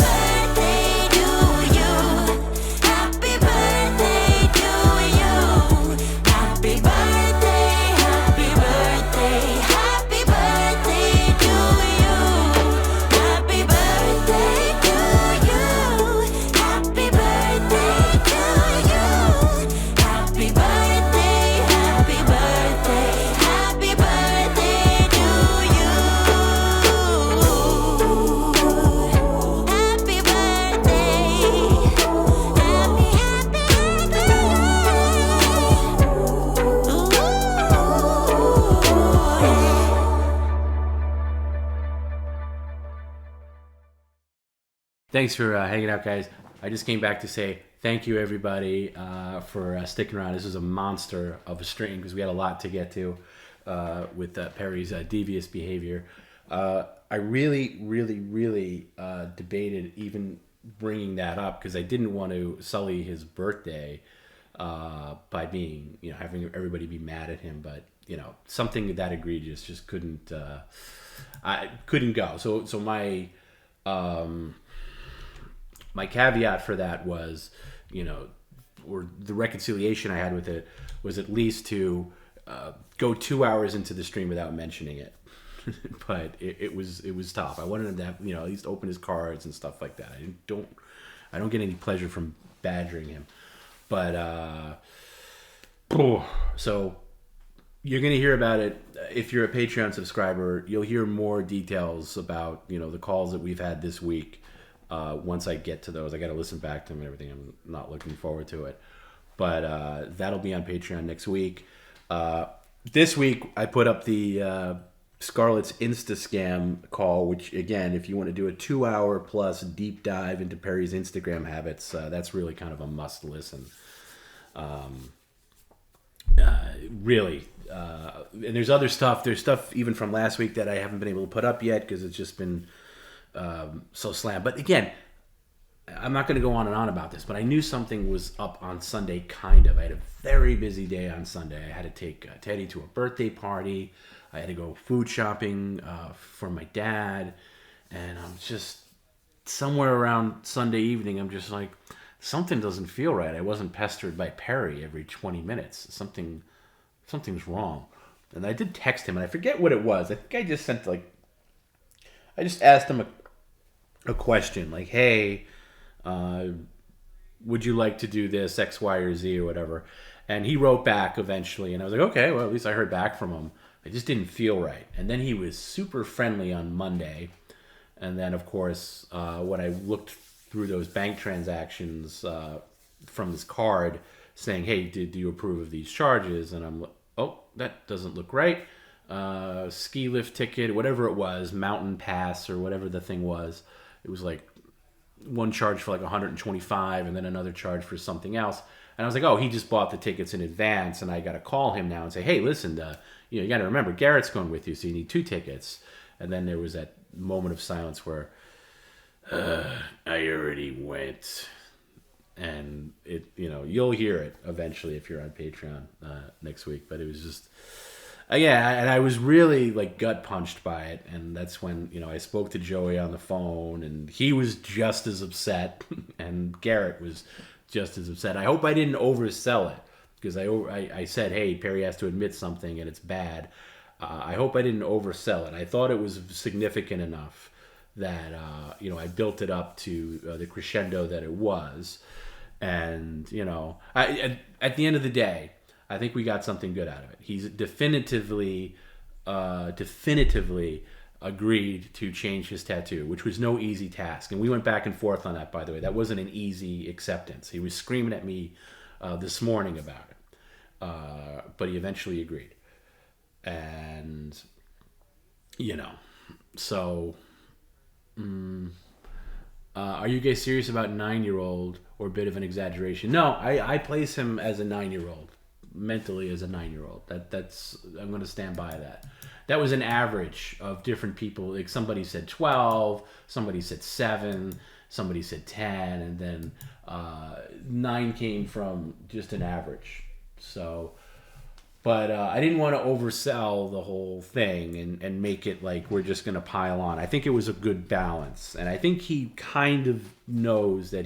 Thanks for hanging out, guys. I just came back to say thank you, everybody, for sticking around. This was a monster of a stream because we had a lot to get to with Perry's devious behavior. I really debated even bringing that up because I didn't want to sully his birthday by being, having everybody be mad at him. But something that egregious just couldn't. I couldn't go. So my. My caveat for that was, or the reconciliation I had with it was at least to go 2 hours into the stream without mentioning it. but it was tough. I wanted him to have, at least open his cards and stuff like that. I don't get any pleasure from badgering him, but so you're gonna hear about it if you're a Patreon subscriber. You'll hear more details about the calls that we've had this week. Once I get to those, I got to listen back to them and everything. I'm not looking forward to it, but that'll be on Patreon next week. This week I put up the Scarlett's Insta scam call, which again, if you want to do a 2-hour plus deep dive into Perry's Instagram habits, that's really kind of a must listen. Really. And there's other stuff. There's stuff even from last week that I haven't been able to put up yet because it's just been so slammed. But again, I'm not going to go on and on about this, but I knew something was up on Sunday, kind of. I had a very busy day on Sunday. I had to take Teddy to a birthday party. I had to go food shopping for my dad. And I'm just, somewhere around Sunday evening, I'm just like, something doesn't feel right. I wasn't pestered by Perry every 20 minutes. Something's wrong. And I did text him, and I forget what it was. I think I just sent, I just asked him a question, like, hey, would you like to do this, X, Y, or Z, or whatever? And he wrote back eventually, and I was like, okay, well, at least I heard back from him. I just didn't feel right. And then he was super friendly on Monday. And then, of course, when I looked through those bank transactions from his card saying, hey, do you approve of these charges? And I'm like, oh, that doesn't look right. Ski lift ticket, whatever it was, mountain pass or whatever the thing was. It was like one charge for like 125 and then another charge for something else. And I was like, oh, he just bought the tickets in advance, and I got to call him now and say, hey, listen, you got to remember, Garrett's going with you, so you need 2 tickets. And then there was that moment of silence where I already went. And it, you'll hear it eventually if you're on Patreon next week. But it was just, and I was really gut punched by it. And that's when I spoke to Joey on the phone, and he was just as upset, and Garrett was just as upset. I hope I didn't oversell it, because I said, hey, Perry has to admit something and it's bad. I hope I didn't oversell it. I thought it was significant enough that I built it up to the crescendo that it was. And at the end of the day, I think we got something good out of it. He's definitively agreed to change his tattoo, which was no easy task. And we went back and forth on that, by the way. That wasn't an easy acceptance. He was screaming at me this morning about it, but he eventually agreed. And so are you guys serious about 9-year-old, or a bit of an exaggeration? No, I place him as a 9-year-old, mentally as a 9-year-old. That's I'm going to stand by that. That was an average of different people. Like, somebody said 12, somebody said 7, somebody said 10, and then 9 came from just an average. So, but I didn't want to oversell the whole thing and make it like we're just going to pile on. I think it was a good balance, and I think he kind of knows that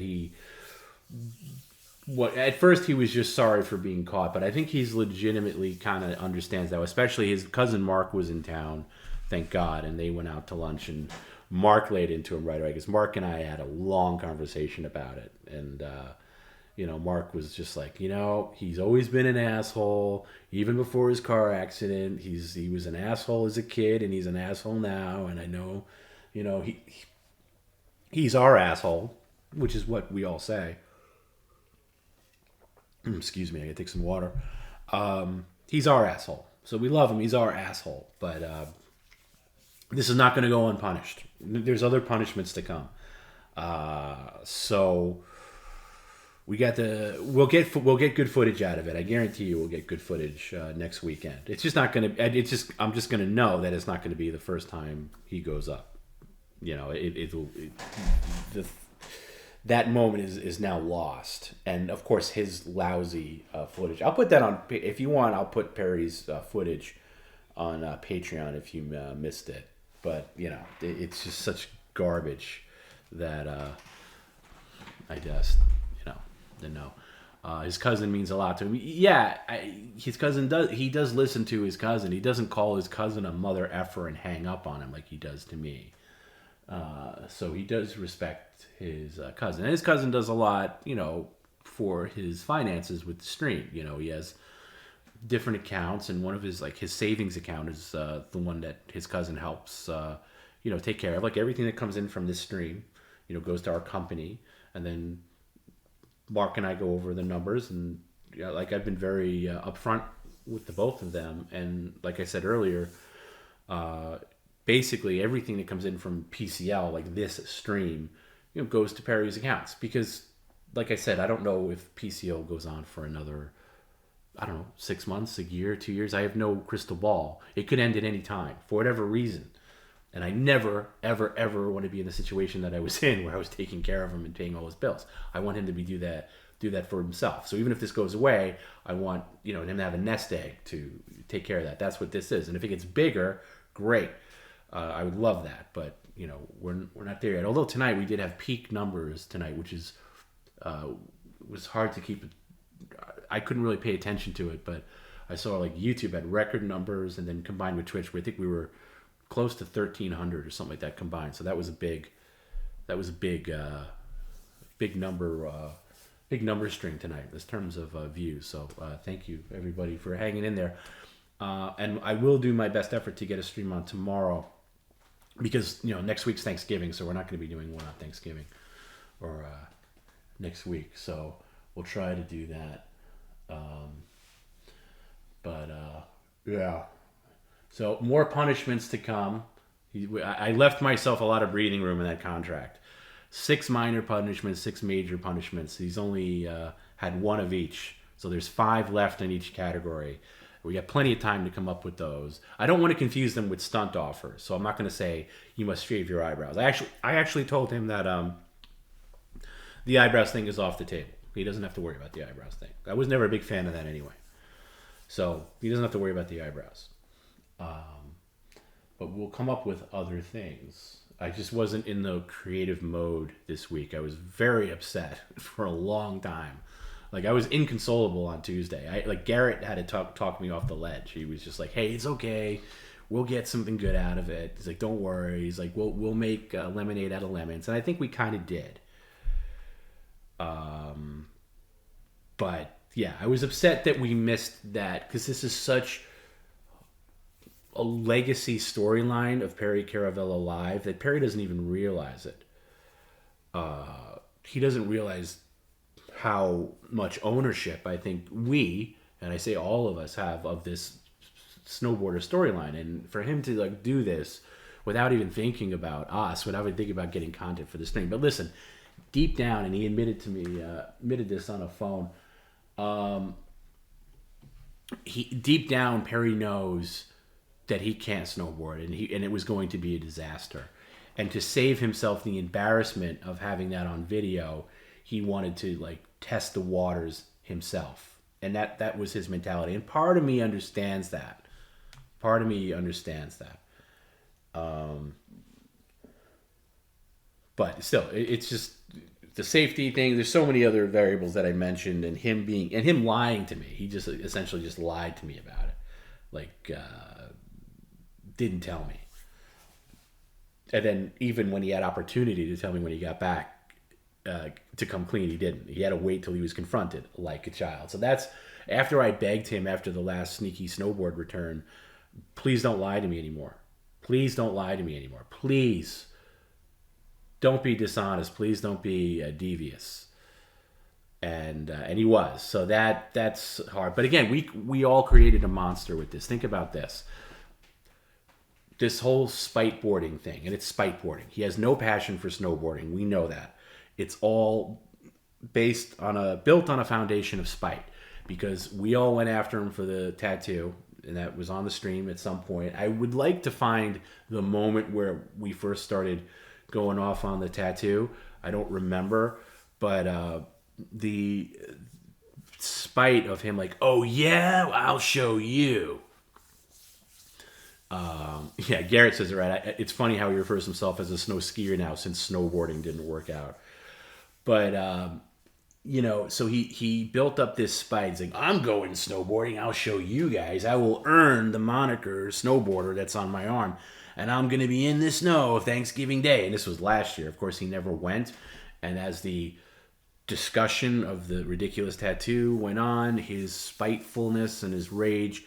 at first he was just sorry for being caught, but I think he's legitimately kind of understands that. Especially his cousin Mark was in town, thank God, and they went out to lunch, and Mark laid into him right away, because Mark and I had a long conversation about it, and Mark was just like, he's always been an asshole, even before his car accident. He was an asshole as a kid, and he's an asshole now, and I know, he's our asshole, which is what we all say. Excuse me, I gotta take some water. He's our asshole. So we love him, he's our asshole. But this is not going to go unpunished. There's other punishments to come. So we'll get good footage out of it. I guarantee you we'll get good footage next weekend. It's just not going to, I'm just going to know that it's not going to be the first time he goes up. That moment is now lost. And of course his lousy footage. I'll put that on, if you want, I'll put Perry's footage on Patreon if you missed it. But, it's just such garbage that I just, didn't know. His cousin means a lot to him. Yeah, his cousin does listen to his cousin. He doesn't call his cousin a mother effer and hang up on him like he does to me. So he does respect his cousin. And his cousin does a lot, for his finances with the stream. He has different accounts, and one of his savings account is the one that his cousin helps take care of. Like everything that comes in from this stream goes to our company, and then Mark and I go over the numbers, and I've been very upfront with the both of them, and like I said earlier, basically everything that comes in from PCL, like this stream, goes to Perry's accounts, because like I said, I don't know if PCL goes on for another 6 months, a year, 2 years. I have no crystal ball. It could end at any time for whatever reason. And I never, ever, ever want to be in the situation that I was in, where I was taking care of him and paying all his bills. I want him to do that for himself. So even if this goes away, I want him to have a nest egg to take care of that. That's what this is. And if it gets bigger, great. I would love that. But we're not there yet. Although tonight we did have peak numbers tonight, which is was hard to keep. I couldn't really pay attention to it, but I saw YouTube had record numbers, and then combined with Twitch, where I think we were close to 1,300 or something like that combined. So that was a big number string tonight in terms of views. So thank you everybody for hanging in there. And I will do my best effort to get a stream on tomorrow, because next week's Thanksgiving, so we're not going to be doing one on Thanksgiving or next week. So we'll try to do that. Yeah. So more punishments to come. I left myself a lot of breathing room in that contract. 6 minor punishments, 6 major punishments. He's only had 1 of each. So there's 5 left in each category. We got plenty of time to come up with those. I don't want to confuse them with stunt offers, so I'm not going to say you must shave your eyebrows. I actually told him that the eyebrows thing is off the table. He doesn't have to worry about the eyebrows thing. I was never a big fan of that anyway. So he doesn't have to worry about the eyebrows. But we'll come up with other things. I just wasn't in the creative mode this week. I was very upset for a long time. I was inconsolable on Tuesday. Garrett had to talk me off the ledge. He was just like, "Hey, it's okay. We'll get something good out of it." He's like, "Don't worry." He's like, "We'll make lemonade out of lemons," and I think we kind of did. But yeah, I was upset that we missed that, because this is such a legacy storyline of Perry Caravello Live that Perry doesn't even realize it. He doesn't realize how much ownership I think we, and I say all of us, have of this snowboarder storyline. And for him to do this without even thinking about us, without even thinking about getting content for this thing. But listen, deep down, and he admitted to me, admitted this on a phone, deep down, Perry knows that he can't snowboard, and it was going to be a disaster. And to save himself the embarrassment of having that on video, he wanted to test the waters himself. And that was his mentality. And part of me understands that. But still, it's just the safety thing. There's so many other variables that I mentioned, and him lying to me. He just essentially just lied to me about it. Didn't tell me. And then even when he had opportunity to tell me when he got back to come clean, he didn't. He had to wait till he was confronted like a child. So that's after I begged him after the last sneaky snowboard return, please don't lie to me anymore. Please don't lie to me anymore. Please don't be dishonest. Please don't be devious. And he was. So that's hard. But again, we all created a monster with this. Think about this. This whole spiteboarding thing, and it's spiteboarding. He has no passion for snowboarding. We know that. It's all built on a foundation of spite, because we all went after him for the tattoo, and that was on the stream at some point. I would like to find the moment where we first started going off on the tattoo. I don't remember, but the spite of him oh yeah, I'll show you. Yeah, Garrett says it right. It's funny how he refers himself as a snow skier now, since snowboarding didn't work out. But so he built up this spite. He's like, I'm going snowboarding. I'll show you guys. I will earn the moniker snowboarder that's on my arm. And I'm going to be in the snow Thanksgiving Day. And this was last year. Of course, he never went. And as the discussion of the ridiculous tattoo went on, his spitefulness and his rage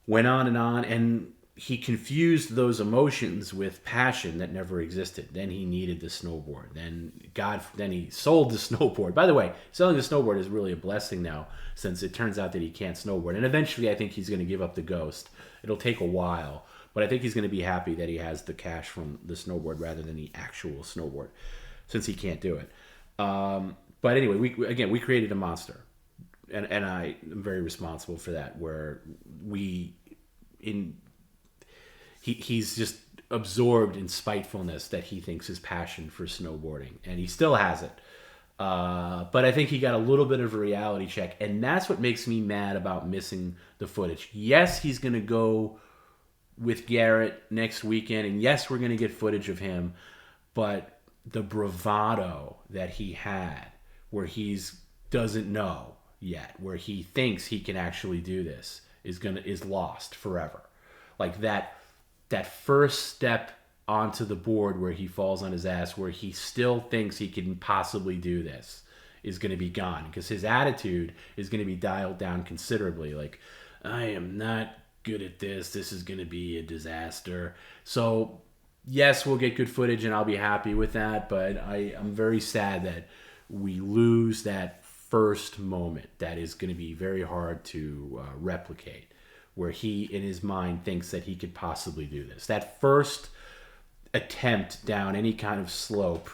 went on. And he confused those emotions with passion that never existed. Then he needed the snowboard. Then he sold the snowboard. By the way, selling the snowboard is really a blessing now, since it turns out that he can't snowboard. And eventually I think he's going to give up the ghost. It'll take a while, but I think he's going to be happy that he has the cash from the snowboard rather than the actual snowboard, since he can't do it. But anyway, we created a monster, and I am very responsible for that, where he's just absorbed in spitefulness that he thinks is passion for snowboarding, and he still has it. But I think he got a little bit of a reality check, and that's what makes me mad about missing the footage. Yes, he's going to go with Garrett next weekend, and yes, we're going to get footage of him, but the bravado that he had, where he's doesn't know yet, where he thinks he can actually do this, is lost forever. Like that first step onto the board where he falls on his ass, where he still thinks he can possibly do this, is going to be gone, because his attitude is going to be dialed down considerably. Like, I am not good at this. This is going to be a disaster. So yes, we'll get good footage and I'll be happy with that, but I'm very sad that we lose that first moment. That is going to be very hard to replicate, where he, in his mind, thinks that he could possibly do this. That first attempt down any kind of slope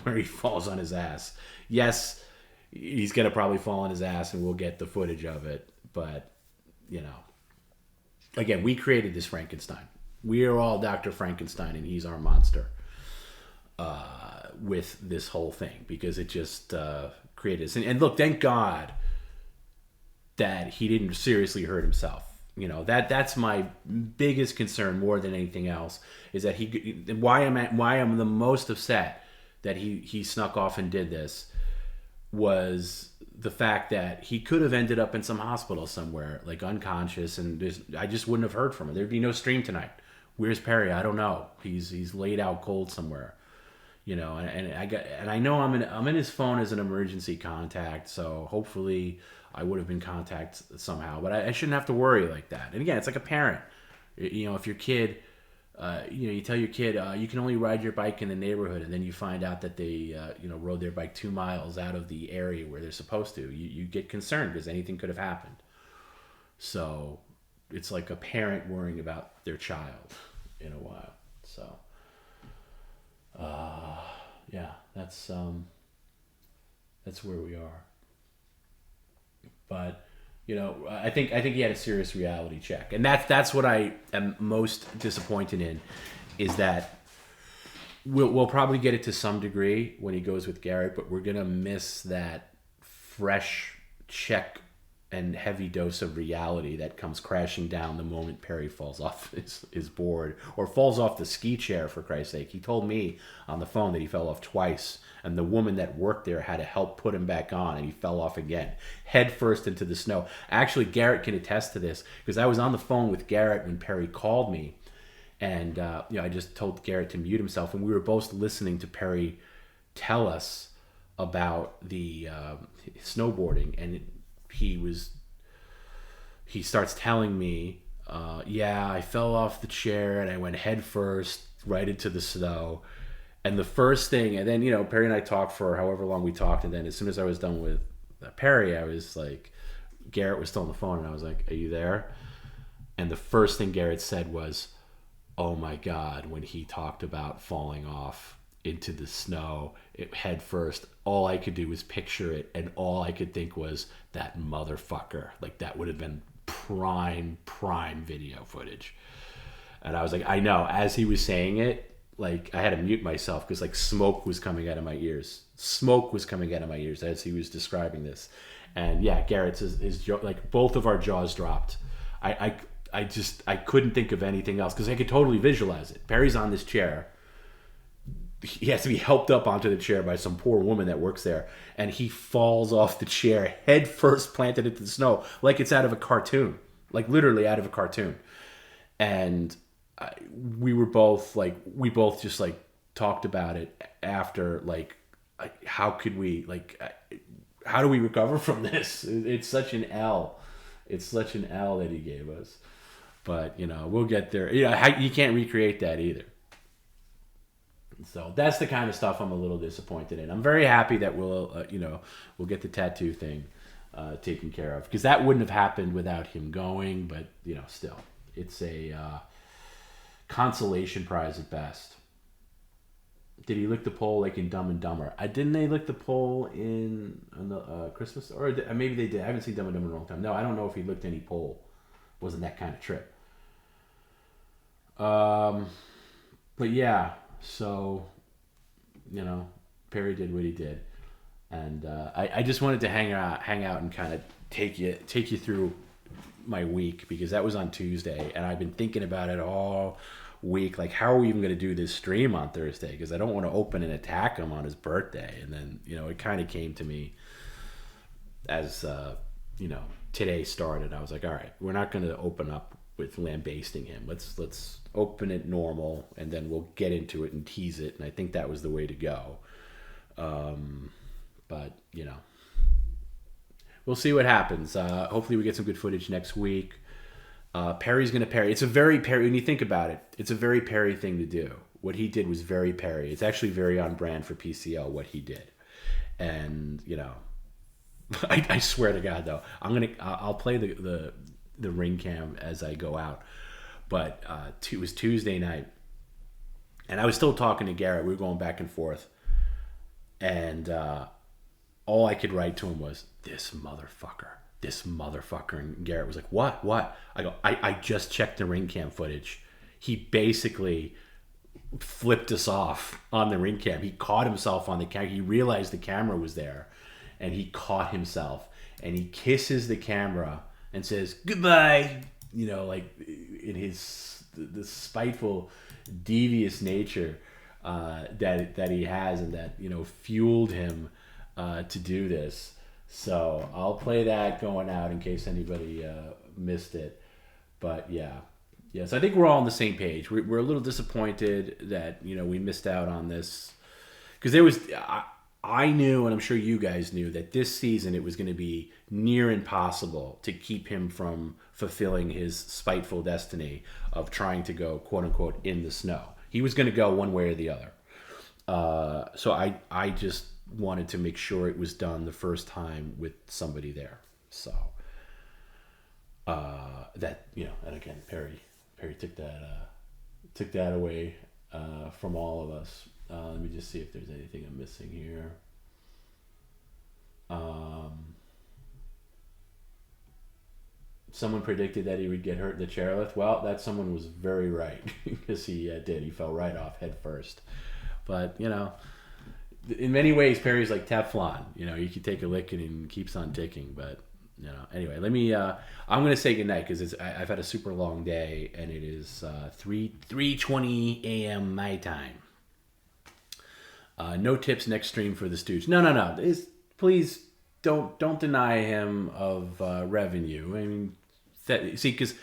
where he falls on his ass. Yes, he's going to probably fall on his ass and we'll get the footage of it. But, again, we created this Frankenstein. We are all Dr. Frankenstein and he's our monster with this whole thing, because it just created this. And look, thank God that he didn't seriously hurt himself. That's my biggest concern more than anything else, is that why I'm the most upset that he snuck off and did this was the fact that he could have ended up in some hospital somewhere, like unconscious, and I just wouldn't have heard from him. There'd be no stream tonight. Where's Perry? I don't know. He's laid out cold somewhere, and I know I'm in his phone as an emergency contact, so hopefully I would have been contacted somehow, but I shouldn't have to worry like that. And again, it's like a parent. If your kid, you tell your kid, you can only ride your bike in the neighborhood, and then you find out that they, rode their bike 2 miles out of the area where they're supposed to. You get concerned because anything could have happened. So it's like a parent worrying about their child in a while. So, yeah, that's where we are. But I think he had a serious reality check, and that's what I am most disappointed in, is that we'll probably get it to some degree when he goes with Garrett, but we're gonna miss that fresh check and heavy dose of reality that comes crashing down the moment Perry falls off his board, or falls off the ski chair, for Christ's sake. He told me on the phone that he fell off twice, and the woman that worked there had to help put him back on, and he fell off again, head first into the snow. Actually, Garrett can attest to this, because I was on the phone with Garrett when Perry called me, and I just told Garrett to mute himself, and we were both listening to Perry tell us about the snowboarding, and he starts telling me, I fell off the chair and I went head first right into the snow. And the first thing, and then, Perry and I talked for however long we talked. And then as soon as I was done with Perry, I was like, Garrett was still on the phone, and I was like, are you there? And the first thing Garrett said was, oh my God, when he talked about falling off into the snow head first, all I could do was picture it, and all I could think was, that motherfucker. Like, that would have been prime video footage. And I was like, I know. As he was saying it, like, I had to mute myself, because like smoke was coming out of my ears as he was describing this. And yeah, Garrett's his jaw, like, both of our jaws dropped. I couldn't think of anything else, because I could totally visualize it. Perry's on this chair, he has to be helped up onto the chair by some poor woman that works there, and he falls off the chair head first, planted into the snow like it's out of a cartoon, like literally out of a cartoon. And we both just like talked about it after, like how could we, like how do we recover from this? It's such an L. It's such an L that he gave us. But, we'll get there. You can't recreate that either. So that's the kind of stuff I'm a little disappointed in. I'm very happy that we'll get the tattoo thing taken care of, because that wouldn't have happened without him going. But still, it's a consolation prize at best. Did he lick the pole like in Dumb and Dumber? Didn't they lick the pole in Christmas, or maybe they did? I haven't seen Dumb and Dumber in a long time. No, I don't know if he licked any pole. Wasn't that kind of trip. But yeah. So, Perry did what he did, and I just wanted to hang out and kind of take you through my week, because that was on Tuesday, and I've been thinking about it all week. Like, how are we even going to do this stream on Thursday? Because I don't want to open and attack him on his birthday. And then it kind of came to me as today started. I was like, all right, we're not going to open up with lambasting him. Let's open it normal, and then we'll get into it and tease it. And I think that was the way to go. But we'll see what happens. Hopefully we get some good footage next week. Perry's going to Perry. It's a very Perry, when you think about it, it's a very Perry thing to do. What he did was very Perry. It's actually very on brand for PCL, what he did. And, I swear to God, though, I'll play the ring cam as I go out. But it was Tuesday night, and I was still talking to Garrett. We were going back and forth, and all I could write to him was, this motherfucker. And Garrett was like, what? I go, I just checked the ring cam footage. He basically flipped us off on the ring cam. He caught himself on the camera. He realized the camera was there, and he caught himself, and he kisses the camera and says, goodbye, like in the spiteful, devious nature that he has, and that, fueled him to do this. So I'll play that going out in case anybody missed it. But so I think we're all on the same page. We're a little disappointed that we missed out on this, because there was I knew, and I'm sure you guys knew, that this season it was going to be near impossible to keep him from fulfilling his spiteful destiny of trying to go, quote unquote, in the snow. He was going to go one way or the other. So I just wanted to make sure it was done the first time with somebody there. So that, and again, Perry took that away from all of us. Let me just see if there's anything I'm missing here. Someone predicted that he would get hurt in the chairlift. Well, that someone was very right, because he did. He fell right off head first. But, in many ways, Perry's like Teflon. You can take a lick and he keeps on ticking. But, anyway, let me, I'm going to say goodnight, because I've had a super long day, and it is 3:20 a.m. my time. No tips next stream for the Stooge. No. Please don't deny him of revenue. I mean, because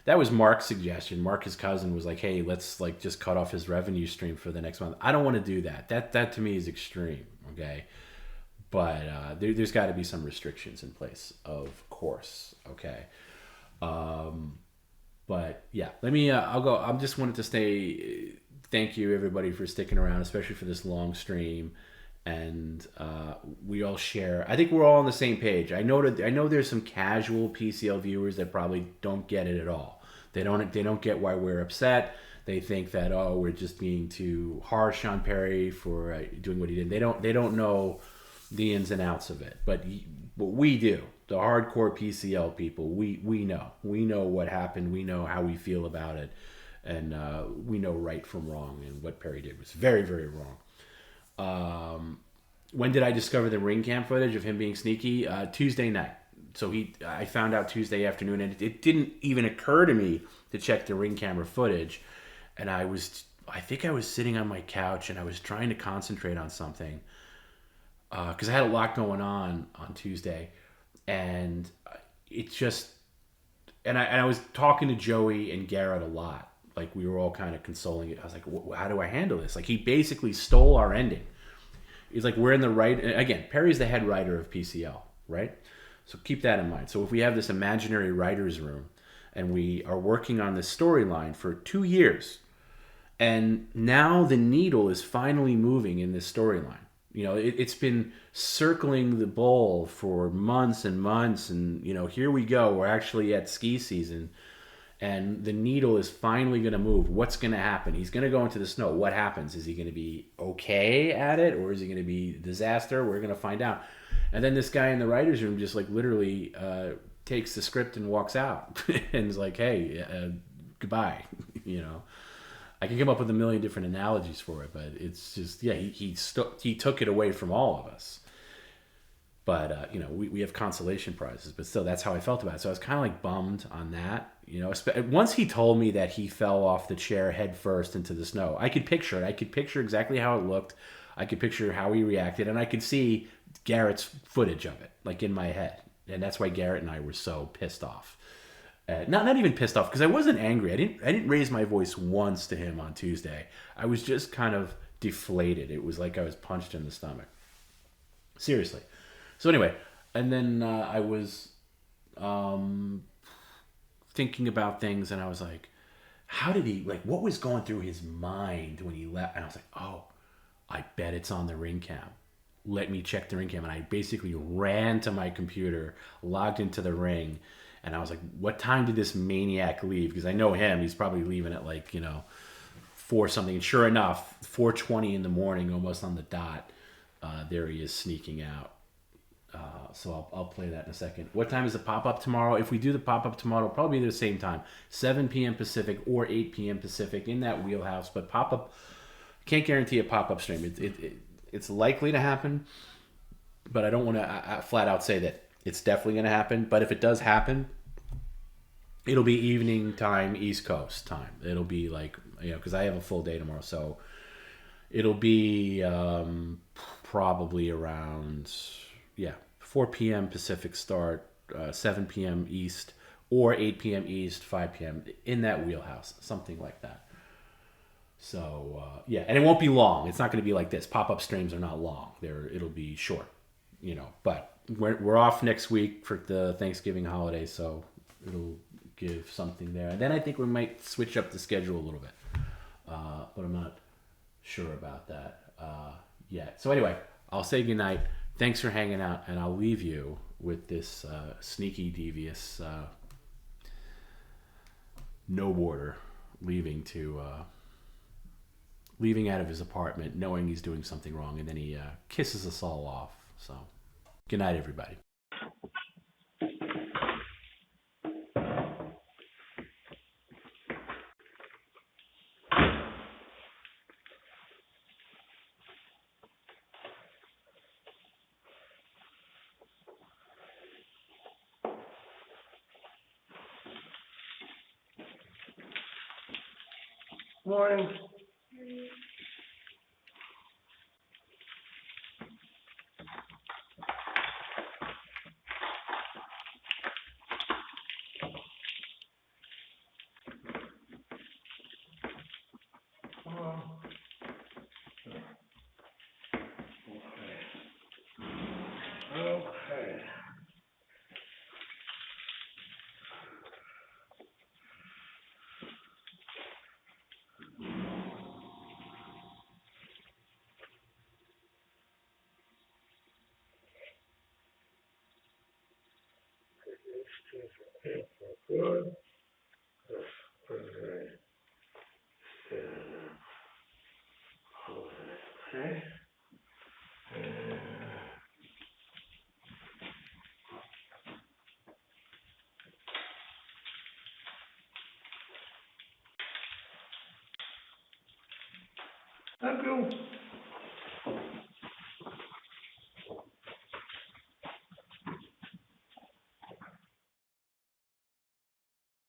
that was Mark's suggestion. Mark, his cousin, was like, "Hey, let's just cut off his revenue stream for the next month." I don't want to do that. That to me is extreme. Okay, but there's got to be some restrictions in place, of course. Okay, but yeah, let me. I'll go. I just wanted to say thank you, everybody, for sticking around, especially for this long stream. And we all share. I think we're all on the same page. I know there's some casual PCL viewers that probably don't get it at all. They don't get why we're upset. They think that, oh, we're just being too harsh on Perry for doing what he did. They don't know the ins and outs of it. But we do. The hardcore PCL people, we know. We know what happened. We know how we feel about it, and we know right from wrong. And what Perry did was very, very wrong. When did I discover the ring cam footage of him being sneaky? Tuesday night. So I found out Tuesday afternoon, and it didn't even occur to me to check the ring camera footage. And I was I think I was sitting on my couch and I was trying to concentrate on something because I had a lot going on Tuesday, and it just and I was talking to Joey and Garrett a lot. Like we were all kind of consoling it. I was like, how do I handle this? Like he basically stole our ending. He's like, we're in the right. Again, Perry's the head writer of PCL, right? So keep that in mind. So if we have this imaginary writer's room and we are working on this storyline for 2 years, and now the needle is finally moving in this storyline. You know, it's been circling the bowl for months and months, and you know, here we go. We're actually at ski season, and the needle is finally going to move. What's going to happen? He's going to go into the snow. What happens? Is he going to be okay at it, or is he going to be a disaster? We're going to find out. And then this guy in the writer's room just like literally takes the script and walks out and is like, hey, goodbye. You know, I can come up with a million different analogies for it, but it's just, yeah, he took it away from all of us. But, you know, we have consolation prizes, but still, that's how I felt about it. So I was kind of like bummed on that. You know, once he told me that he fell off the chair head first into the snow, I could picture it. I could picture exactly how it looked. I could picture how he reacted, and I could see Garrett's footage of it, like in my head. And that's why Garrett and I were so pissed off. Not even pissed off, because I wasn't angry. I didn't raise my voice once to him on Tuesday. I was just kind of deflated. It was like I was punched in the stomach. Seriously. So anyway, and then I was thinking about things, and I was like, how did he, like, what was going through his mind when he left? And I was like, oh, I bet it's on the ring cam. Let me check the ring cam. And I basically ran to my computer, logged into the ring, and I was like, what time did this maniac leave? Because I know him. He's probably leaving at like, you know, 4 something. And sure enough, 4:20 in the morning, almost on the dot, there he is sneaking out. So I'll play that in a second. What time is the pop-up tomorrow? If we do the pop-up tomorrow, it'll probably be the same time. 7 p.m. Pacific or 8 p.m. Pacific, in that wheelhouse. But pop-up, can't guarantee a pop-up stream. It's likely to happen, but I don't want to flat out say that it's definitely going to happen. But if it does happen, it'll be evening time, East Coast time. It'll be like, you know, because I have a full day tomorrow. So it'll be probably around, 4 p.m. Pacific start, 7 p.m. East, or 8 p.m. East, 5 p.m. in that wheelhouse, something like that. So, and it won't be long. It's not going to be like this. Pop-up streams are not long. It'll be short, you know. But we're off next week for the Thanksgiving holiday, so it'll give something there. And then I think we might switch up the schedule a little bit, but I'm not sure about that yet. So anyway, I'll say goodnight. Thanks for hanging out, and I'll leave you with this sneaky, devious no border leaving out of his apartment, knowing he's doing something wrong, and then he kisses us all off. So, good night, everybody. Morning. Okay. Good. Okay. Thank you.